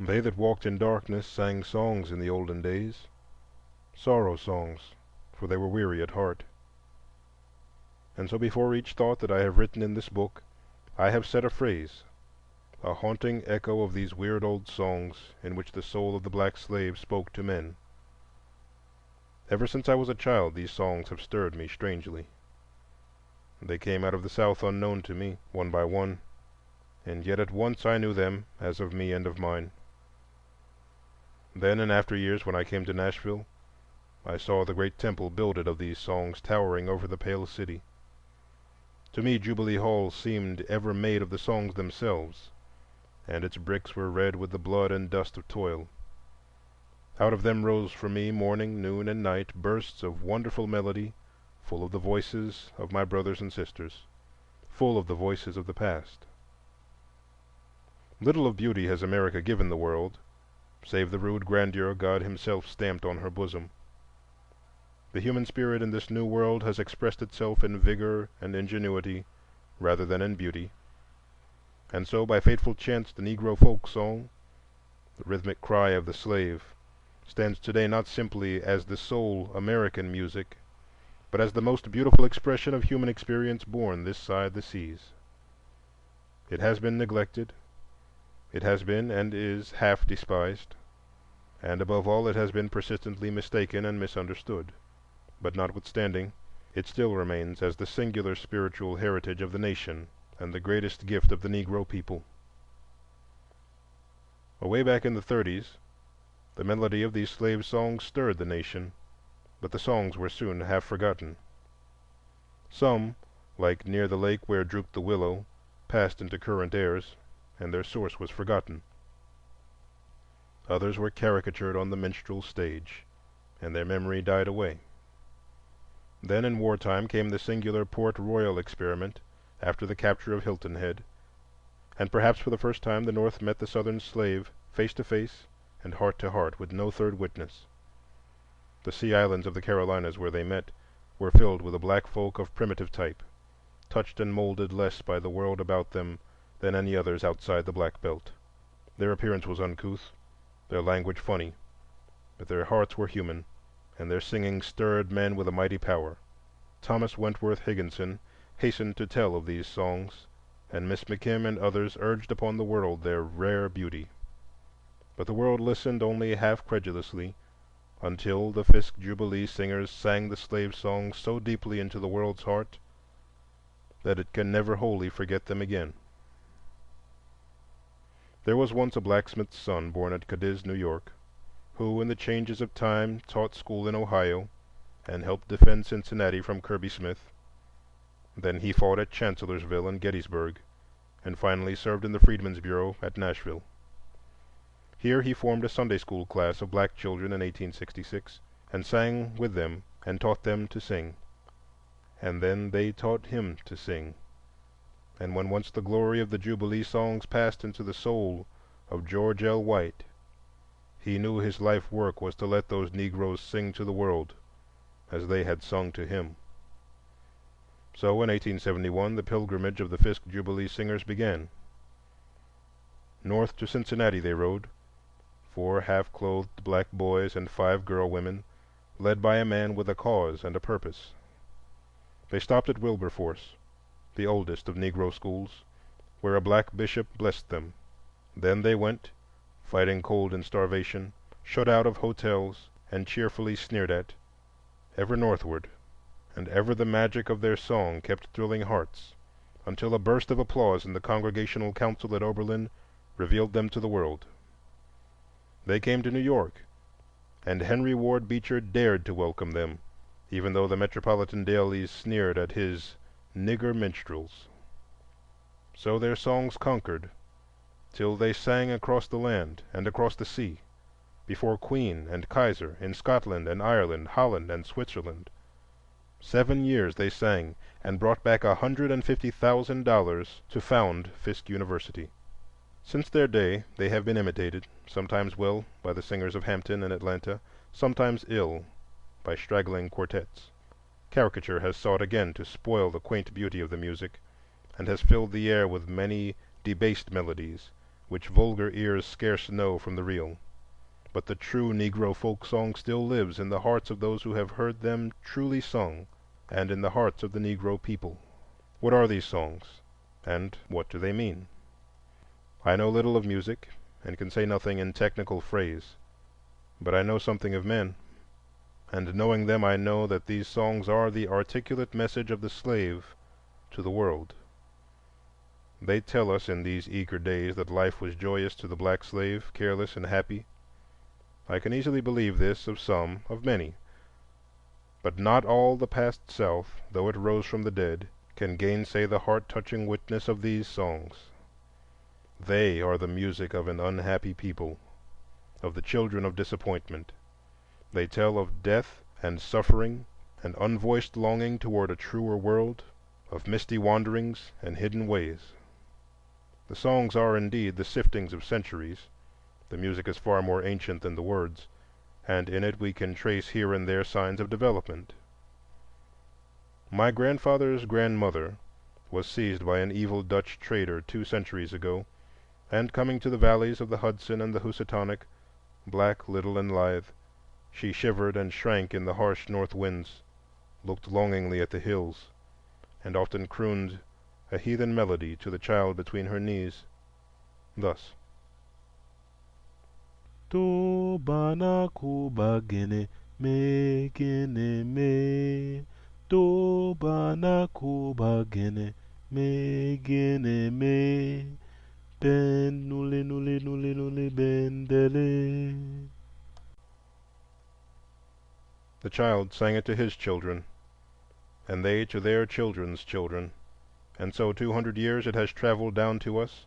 They that walked in darkness sang songs in the olden days, sorrow songs, for they were weary at heart. And so before each thought that I have written in this book, I have set a phrase, a haunting echo of these weird old songs in which the soul of the black slave spoke to men. Ever since I was a child, these songs have stirred me strangely. They came out of the South unknown to me, one by one, and yet at once I knew them as of me and of mine. Then in after years, when I came to Nashville, I saw the great temple builded of these songs towering over the pale city. To me Jubilee Hall seemed ever made of the songs themselves, and its bricks were red with the blood and dust of toil. Out of them rose for me, morning, noon, and night, bursts of wonderful melody, full of the voices of my brothers and sisters, full of the voices of the past. Little of beauty has America given the world, save the rude grandeur God Himself stamped on her bosom. The human spirit in this new world has expressed itself in vigor and ingenuity rather than in beauty, and so by fateful chance the Negro folk song, the rhythmic cry of the slave, stands today not simply as the sole American music, but as the most beautiful expression of human experience born this side the seas. It has been neglected, it has been and is half despised, and above all it has been persistently mistaken and misunderstood. But notwithstanding, it still remains as the singular spiritual heritage of the nation and the greatest gift of the Negro people. Away back in the 30s, the melody of these slave songs stirred the nation, but the songs were soon half forgotten. Some, like Near the Lake Where Drooped the Willow, passed into current airs, and their source was forgotten. Others were caricatured on the minstrel stage, and their memory died away. Then in wartime came the singular Port Royal experiment after the capture of Hilton Head, and perhaps for the first time the North met the Southern slave face to face and heart to heart with no third witness. The sea islands of the Carolinas where they met were filled with a black folk of primitive type, touched and molded less by the world about them than any others outside the Black Belt. Their appearance was uncouth, their language funny, but their hearts were human, and their singing stirred men with a mighty power. Thomas Wentworth Higginson hastened to tell of these songs, and Miss McKim and others urged upon the world their rare beauty. But the world listened only half credulously, until the Fisk Jubilee singers sang the slave songs so deeply into the world's heart that it can never wholly forget them again. There was once a blacksmith's son born at Cadiz, New York, who in the changes of time taught school in Ohio and helped defend Cincinnati from Kirby Smith. Then he fought at Chancellorsville and Gettysburg, and finally served in the Freedmen's Bureau at Nashville. Here he formed a Sunday school class of black children in 1866, and sang with them and taught them to sing. And then they taught him to sing. And when once the glory of the Jubilee songs passed into the soul of George L. White, he knew his life work was to let those Negroes sing to the world as they had sung to him. So in 1871 the pilgrimage of the Fisk Jubilee singers began. North to Cincinnati they rode, 4 half-clothed black boys and 5 girl women, led by a man with a cause and a purpose. They stopped at Wilberforce, the oldest of Negro schools, where a black bishop blessed them. Then they went, fighting cold and starvation, shut out of hotels and cheerfully sneered at, ever northward, and ever the magic of their song kept thrilling hearts, until a burst of applause in the Congregational Council at Oberlin revealed them to the world. They came to New York, and Henry Ward Beecher dared to welcome them, even though the metropolitan dailies sneered at his "nigger minstrels." So their songs conquered, till they sang across the land and across the sea, before Queen and Kaiser, in Scotland and Ireland, Holland and Switzerland. 7 years they sang, and brought back $150,000 to found Fisk University. Since their day they have been imitated, sometimes well by the singers of Hampton and Atlanta, sometimes ill by straggling quartets. Caricature has sought again to spoil the quaint beauty of the music, and has filled the air with many debased melodies, which vulgar ears scarce know from the real. But the true Negro folk song still lives in the hearts of those who have heard them truly sung, and in the hearts of the Negro people. What are these songs, and what do they mean? I know little of music, and can say nothing in technical phrase, but I know something of men, and knowing them I know that these songs are the articulate message of the slave to the world. They tell us in these eager days that life was joyous to the black slave, careless and happy. I can easily believe this of some, of many, but not all the past South, though it rose from the dead, can gainsay the heart-touching witness of these songs. They are the music of an unhappy people, of the children of disappointment. They tell of death and suffering and unvoiced longing toward a truer world, of misty wanderings and hidden ways. The songs are indeed the siftings of centuries. The music is far more ancient than the words, and in it we can trace here and there signs of development. My grandfather's grandmother was seized by an evil Dutch trader 2 centuries ago, and coming to the valleys of the Hudson and the Housatonic, black, little, and lithe, she shivered and shrank in the harsh north winds, looked longingly at the hills, and often crooned a heathen melody to the child between her knees, thus: To bana kuba gene me gene me. To bana kuba gene me gene me. Ben, nully, nully, nully, nully, bendele. The child sang it to his children, and they to their children's children, and so 200 years it has traveled down to us,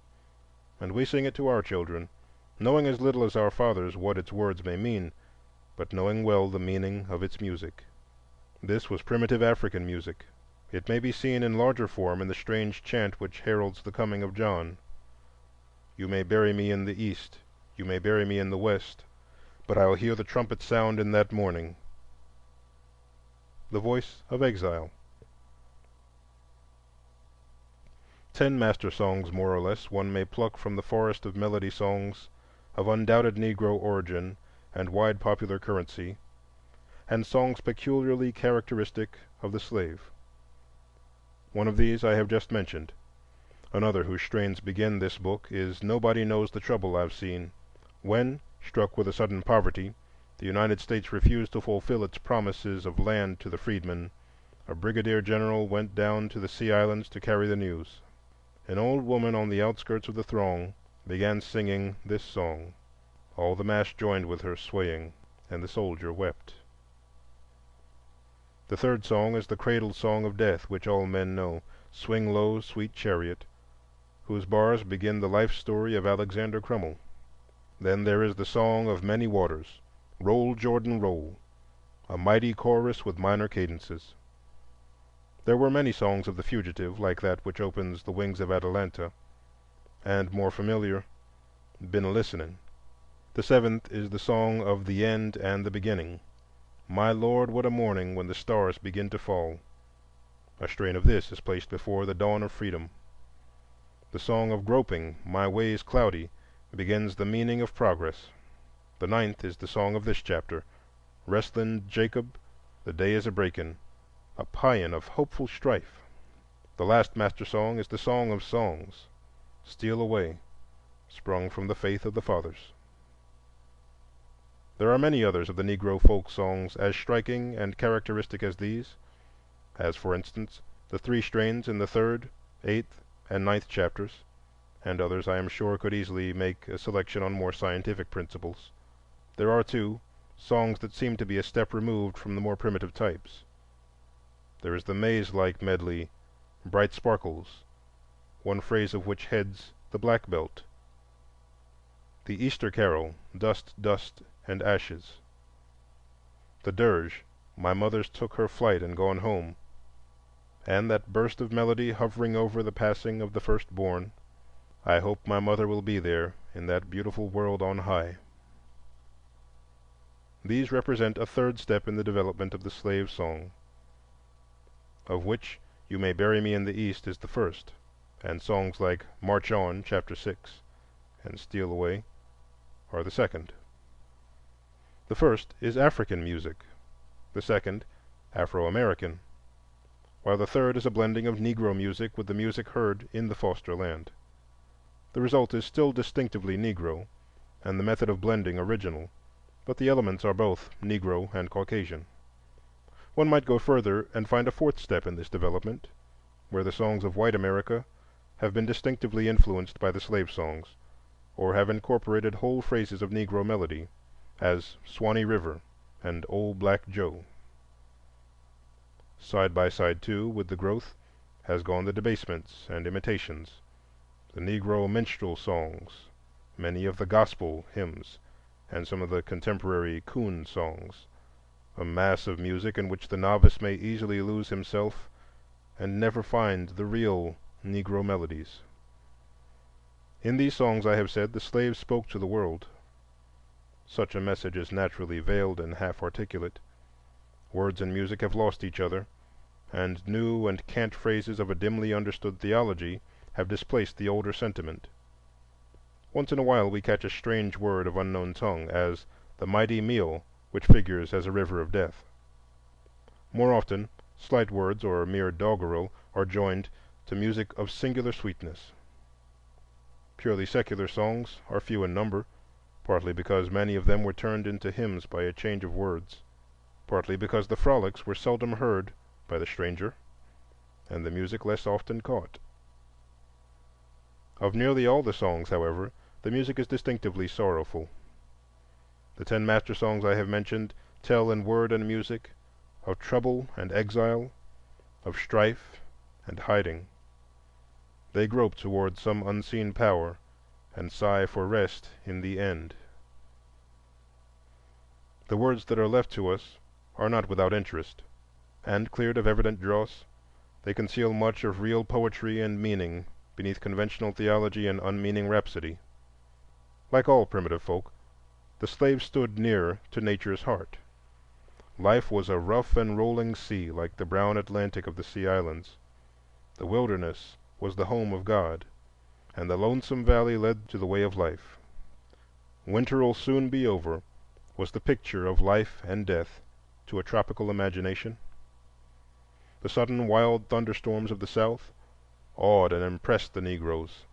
and we sing it to our children, knowing as little as our fathers what its words may mean, but knowing well the meaning of its music. This was primitive African music. It may be seen in larger form in the strange chant which heralds the coming of John. You may bury me in the east, you may bury me in the west, but I'll hear the trumpet sound in that morning. The voice of exile. 10 master songs, more or less, one may pluck from the forest of melody songs of undoubted Negro origin and wide popular currency, and songs peculiarly characteristic of the slave. One of these I have just mentioned. Another whose strains begin this book is "Nobody Knows the Trouble I've Seen," when, struck with a sudden poverty, the United States refused to fulfill its promises of land to the freedmen, a brigadier general went down to the Sea Islands to carry the news. An old woman on the outskirts of the throng began singing this song. All the mass joined with her, swaying, and the soldier wept. The third song is the cradle song of death, which all men know, "Swing low, sweet chariot," whose bars begin the life story of Alexander Crummell. Then there is the song of many waters, "Roll, Jordan, roll," a mighty chorus with minor cadences. There were many songs of the fugitive, like that which opens "The Wings of Atalanta," and more familiar, "Been a Listenin'." The seventh is the song of the end and the beginning, "My Lord, what a morning when the stars begin to fall." A strain of this is placed before the dawn of freedom. The song of groping, "My way's cloudy," begins the meaning of progress. The ninth is the song of this chapter, "Wrestlin' Jacob, the day is a breakin'," a paean of hopeful strife. The last master song is the song of songs, "Steal Away," sprung from the faith of the fathers. There are many others of the Negro folk songs as striking and characteristic as these, as, for instance, the 3 strains in the 3rd, 8th, and 9th chapters, and others I am sure could easily make a selection on more scientific principles. There are, too, songs that seem to be a step removed from the more primitive types. There is the maze-like medley, "Bright Sparkles," one phrase of which heads the Black Belt; the Easter Carol, "Dust, Dust, and Ashes"; the dirge, "My mother's took her flight and gone home," and that burst of melody hovering over the passing of the firstborn, "I hope my mother will be there in that beautiful world on high." These represent a third step in the development of the slave song, of which "You May Bury Me in the East" is the first, and songs like "March On," chapter 6, and "Steal Away" are the second. The first is African music, the second Afro-American, while the third is a blending of Negro music with the music heard in the foster land. The result is still distinctively Negro, and the method of blending original, but the elements are both Negro and Caucasian. One might go further and find a fourth step in this development, where the songs of white America have been distinctively influenced by the slave songs, or have incorporated whole phrases of Negro melody, as "Swanee River" and "Old Black Joe." Side by side, too, with the growth has gone the debasements and imitations, the Negro minstrel songs, many of the gospel hymns, and some of the contemporary coon songs, a mass of music in which the novice may easily lose himself and never find the real Negro melodies. In these songs, I have said, the slave spoke to the world. Such a message is naturally veiled and half-articulate. Words and music have lost each other, and new and cant phrases of a dimly understood theology have displaced the older sentiment. Once in a while we catch a strange word of unknown tongue, as "the mighty meal," which figures as a river of death. More often, slight words or mere doggerel are joined to music of singular sweetness. Purely secular songs are few in number, partly because many of them were turned into hymns by a change of words, partly because the frolics were seldom heard by the stranger, and the music less often caught. Of nearly all the songs, however, the music is distinctively sorrowful. The 10 master songs I have mentioned tell in word and music of trouble and exile, of strife and hiding. They grope toward some unseen power and sigh for rest in the end. The words that are left to us are not without interest, and, cleared of evident dross, they conceal much of real poetry and meaning beneath conventional theology and unmeaning rhapsody. Like all primitive folk, the slave stood near to nature's heart. Life was a rough and rolling sea, like the brown Atlantic of the Sea Islands. The wilderness was the home of God, and the lonesome valley led to the way of life. Winter'll soon be over was the picture of life and death to a tropical imagination. The sudden wild thunderstorms of the South awed and impressed the Negroes.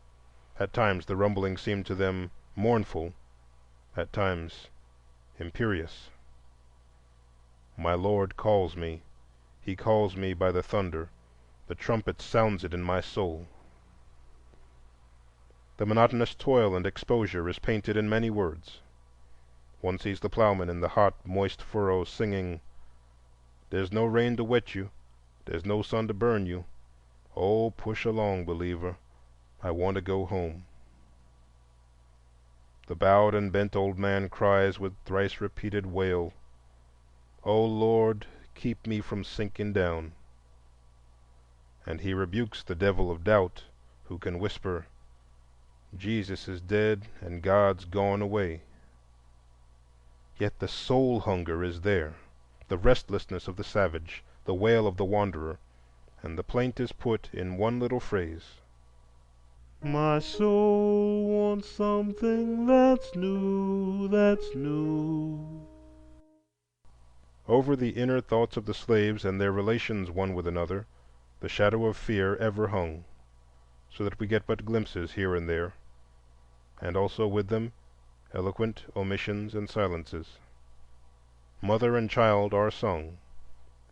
At times the rumbling seemed to them mournful, at times imperious. My Lord calls me, he calls me by the thunder, the trumpet sounds it in my soul. The monotonous toil and exposure is painted in many words. One sees the plowman in the hot, moist furrows singing, "There's no rain to wet you, there's no sun to burn you. Oh, push along, believer, I want to go home." The bowed and bent old man cries with thrice-repeated wail, "Oh Lord, keep me from sinking down." And he rebukes the devil of doubt, who can whisper, "Jesus is dead and God's gone away." Yet the soul hunger is there, the restlessness of the savage, the wail of the wanderer, and the plaint is put in one little phrase: "My soul wants something that's new, that's new." Over the inner thoughts of the slaves and their relations one with another, the shadow of fear ever hung, so that we get but glimpses here and there, and also with them eloquent omissions and silences. Mother and child are sung,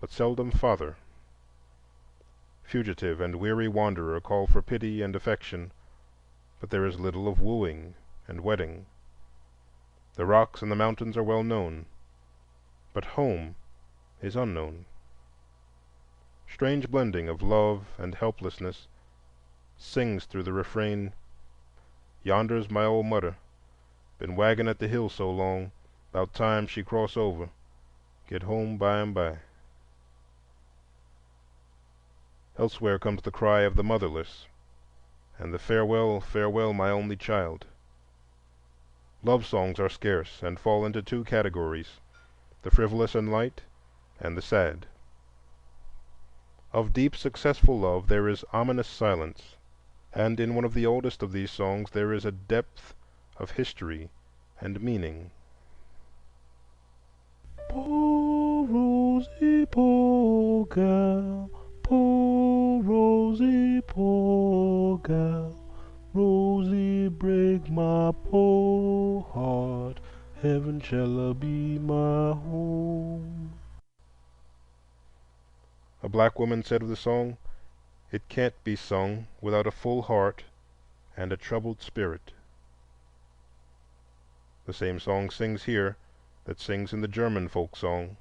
but seldom father. Fugitive and weary wanderer call for pity and affection, but there is little of wooing and wedding. The rocks and the mountains are well known, but home is unknown. Strange blending of love and helplessness sings through the refrain, "Yonder's my old mudder, been waggin' at the hill so long, 'bout time she cross over, get home by and by." Elsewhere comes the cry of the motherless, and the "Farewell, farewell, my only child." Love songs are scarce and fall into 2 categories, the frivolous and light, and the sad. Of deep, successful love there is ominous silence, and in one of the oldest of these songs there is a depth of history and meaning. "Poor Rosie, poor gal, poor Rosie, poor gal, Rosie break my poor heart, heaven shall be my home." A black woman said of the song, "It can't be sung without a full heart and a troubled spirit." The same song sings here that sings in the German folk song,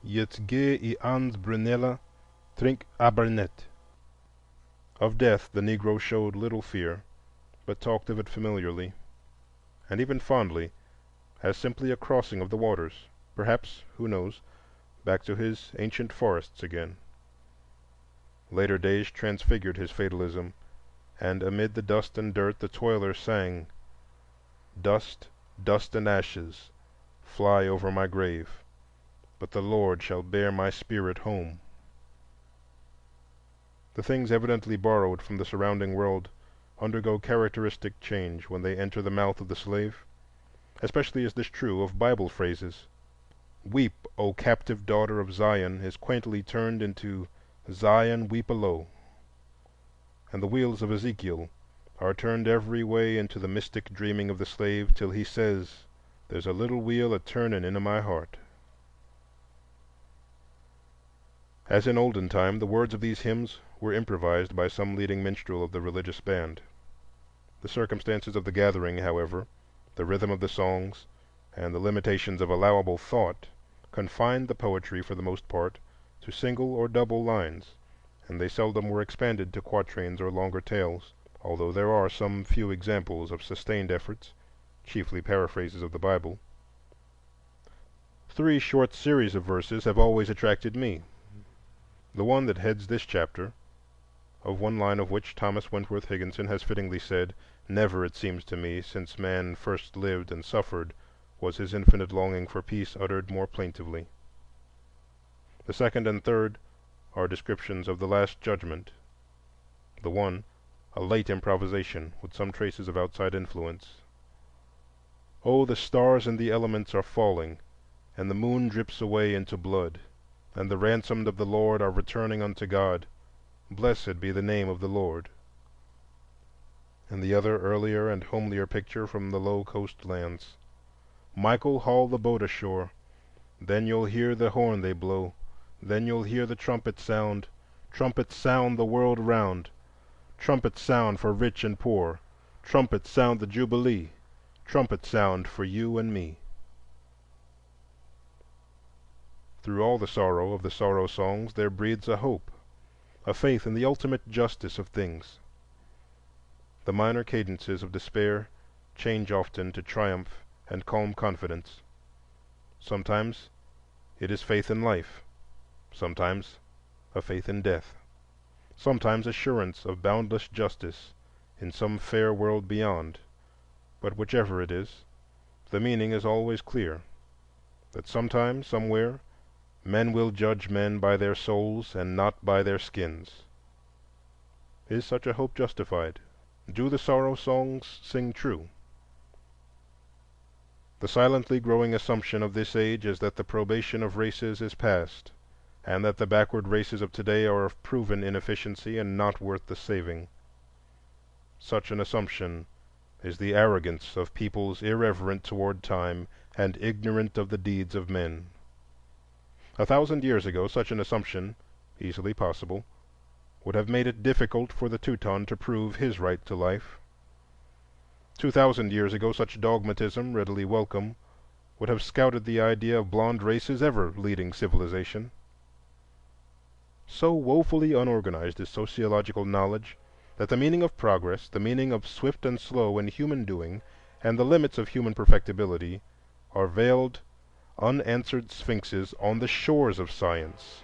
"Jetzt geh I ans Brunella, trink aber net." Of death the Negro showed little fear, but talked of it familiarly, and even fondly, as simply a crossing of the waters, perhaps, who knows, back to his ancient forests again. Later days transfigured his fatalism, and amid the dust and dirt the toiler sang, "Dust, dust and ashes fly over my grave, but the Lord shall bear my spirit home." The things evidently borrowed from the surrounding world undergo characteristic change when they enter the mouth of the slave. Especially is this true of Bible phrases. "Weep, O captive daughter of Zion," is quaintly turned into "Zion, weep alow," and the wheels of Ezekiel are turned every way into the mystic dreaming of the slave, till he says, "There's a little wheel a turning in my heart." As in olden time, the words of these hymns were improvised by some leading minstrel of the religious band. The circumstances of the gathering, however, the rhythm of the songs, and the limitations of allowable thought, confined the poetry for the most part to single or double lines, and they seldom were expanded to quatrains or longer tales, although there are some few examples of sustained efforts, chiefly paraphrases of the Bible. Three short series of verses have always attracted me. The one that heads this chapter, of one line of which Thomas Wentworth Higginson has fittingly said, "Never, it seems to me, since man first lived and suffered, was his infinite longing for peace uttered more plaintively." The second and third are descriptions of the Last Judgment. The one, a late improvisation with some traces of outside influence. "Oh, the stars and the elements are falling, and the moon drips away into blood, and the ransomed of the Lord are returning unto God. Blessed be the name of the Lord." And the other, earlier and homelier picture from the low coast lands. "Michael, haul the boat ashore. Then you'll hear the horn they blow. Then you'll hear the trumpet sound. Trumpets sound the world round. Trumpets sound for rich and poor. Trumpets sound the Jubilee. Trumpets sound for you and me." Through all the sorrow of the sorrow songs there breathes a hope, a faith in the ultimate justice of things. The minor cadences of despair change often to triumph and calm confidence. Sometimes it is faith in life, sometimes a faith in death, sometimes assurance of boundless justice in some fair world beyond. But whichever it is, the meaning is always clear, that sometime, somewhere, men will judge men by their souls and not by their skins. Is such a hope justified? Do the sorrow songs sing true? The silently growing assumption of this age is that the probation of races is past, and that the backward races of today are of proven inefficiency and not worth the saving. Such an assumption is the arrogance of peoples irreverent toward time and ignorant of the deeds of men. 1,000 years ago such an assumption, easily possible, would have made it difficult for the Teuton to prove his right to life. 2,000 years ago such dogmatism, readily welcome, would have scouted the idea of blond races ever leading civilization. So woefully unorganized is sociological knowledge that the meaning of progress, the meaning of swift and slow in human doing, and the limits of human perfectibility are veiled, unanswered sphinxes on the shores of science.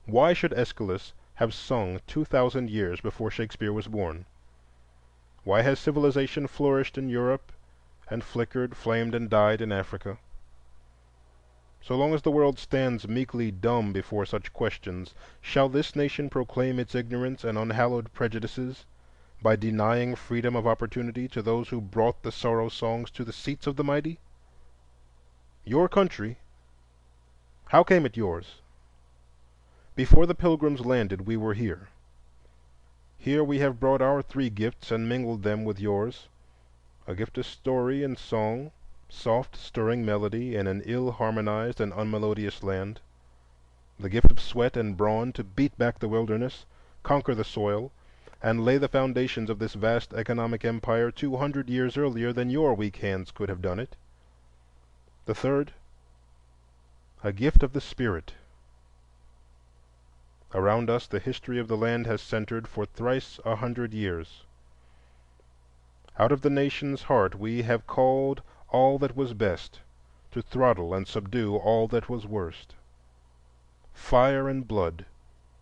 Why should Aeschylus have sung 2,000 years before Shakespeare was born? Why has civilization flourished in Europe and flickered, flamed, and died in Africa? So long as the world stands meekly dumb before such questions, shall this nation proclaim its ignorance and unhallowed prejudices by denying freedom of opportunity to those who brought the sorrow songs to the seats of the mighty? Your country, how came it yours? Before the Pilgrims landed, we were here. Here we have brought our three gifts and mingled them with yours: a gift of story and song, soft, stirring melody in an ill-harmonized and unmelodious land; the gift of sweat and brawn to beat back the wilderness, conquer the soil, and lay the foundations of this vast economic empire 200 years earlier than your weak hands could have done it; the third, a gift of the Spirit. Around us the history of the land has centered for thrice 100 years. Out of the nation's heart we have called all that was best, to throttle and subdue all that was worst. Fire and blood,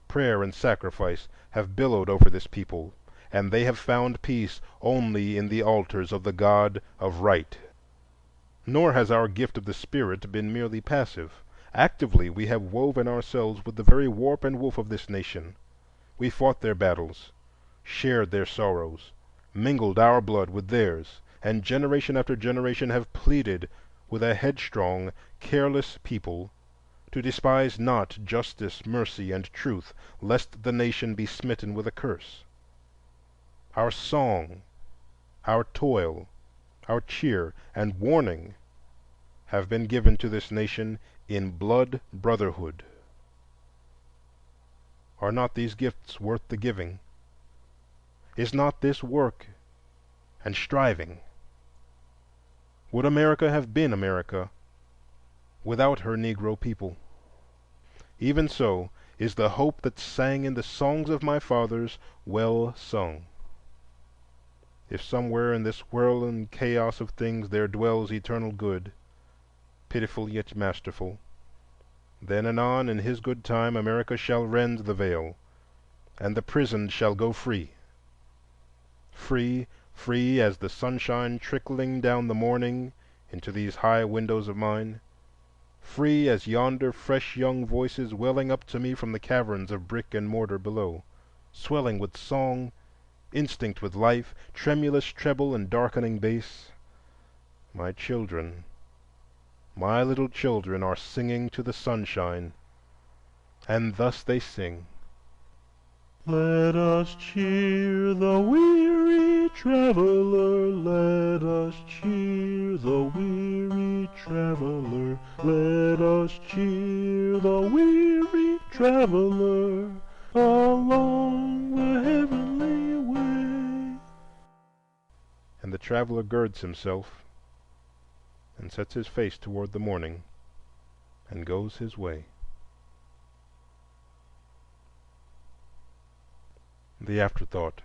prayer and sacrifice have billowed over this people, and they have found peace only in the altars of the God of Right. Nor has our gift of the Spirit been merely passive. Actively we have woven ourselves with the very warp and woof of this nation. We fought their battles, shared their sorrows, mingled our blood with theirs, and generation after generation have pleaded with a headstrong, careless people to despise not justice, mercy, and truth, lest the nation be smitten with a curse. Our song, our toil, our cheer, and warning have been given to this nation in blood brotherhood. Are not these gifts worth the giving? Is not this work and striving. Would America have been America without her Negro people? Even so is the hope that sang in the songs of my fathers well sung. If somewhere in this whirling chaos of things there dwells eternal good, pitiful yet masterful, then anon in his good time America shall rend the veil, and the prisoned shall go free. Free, free as the sunshine trickling down the morning into these high windows of mine, free as yonder fresh young voices welling up to me from the caverns of brick and mortar below, swelling with song, instinct with life, tremulous treble and darkening bass. My children, my little children, are singing to the sunshine, and thus they sing. Let us cheer the weary traveler, let us cheer the weary traveler, let us cheer the weary traveler along the heavenly way. And the traveler girds himself and sets his face toward the morning and goes his way. The Afterthought.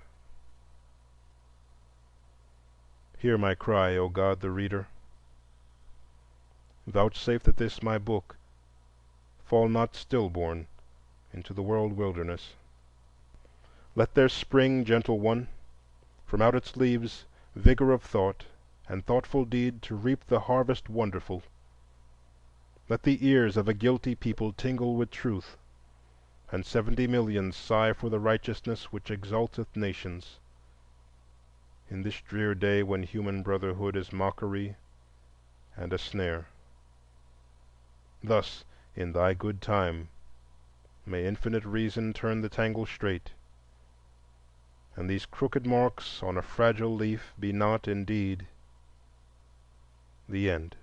Hear my cry, O God the Reader. Vouchsafe that this my book fall not stillborn into the world wilderness. Let there spring, gentle one, from out its leaves vigor of thought and thoughtful deed to reap the harvest wonderful. Let the ears of a guilty people tingle with truth, and 70 millions sigh for the righteousness which exalteth nations, in this drear day when human brotherhood is mockery and a snare. Thus, in thy good time, may infinite reason turn the tangle straight, and these crooked marks on a fragile leaf be not indeed the end.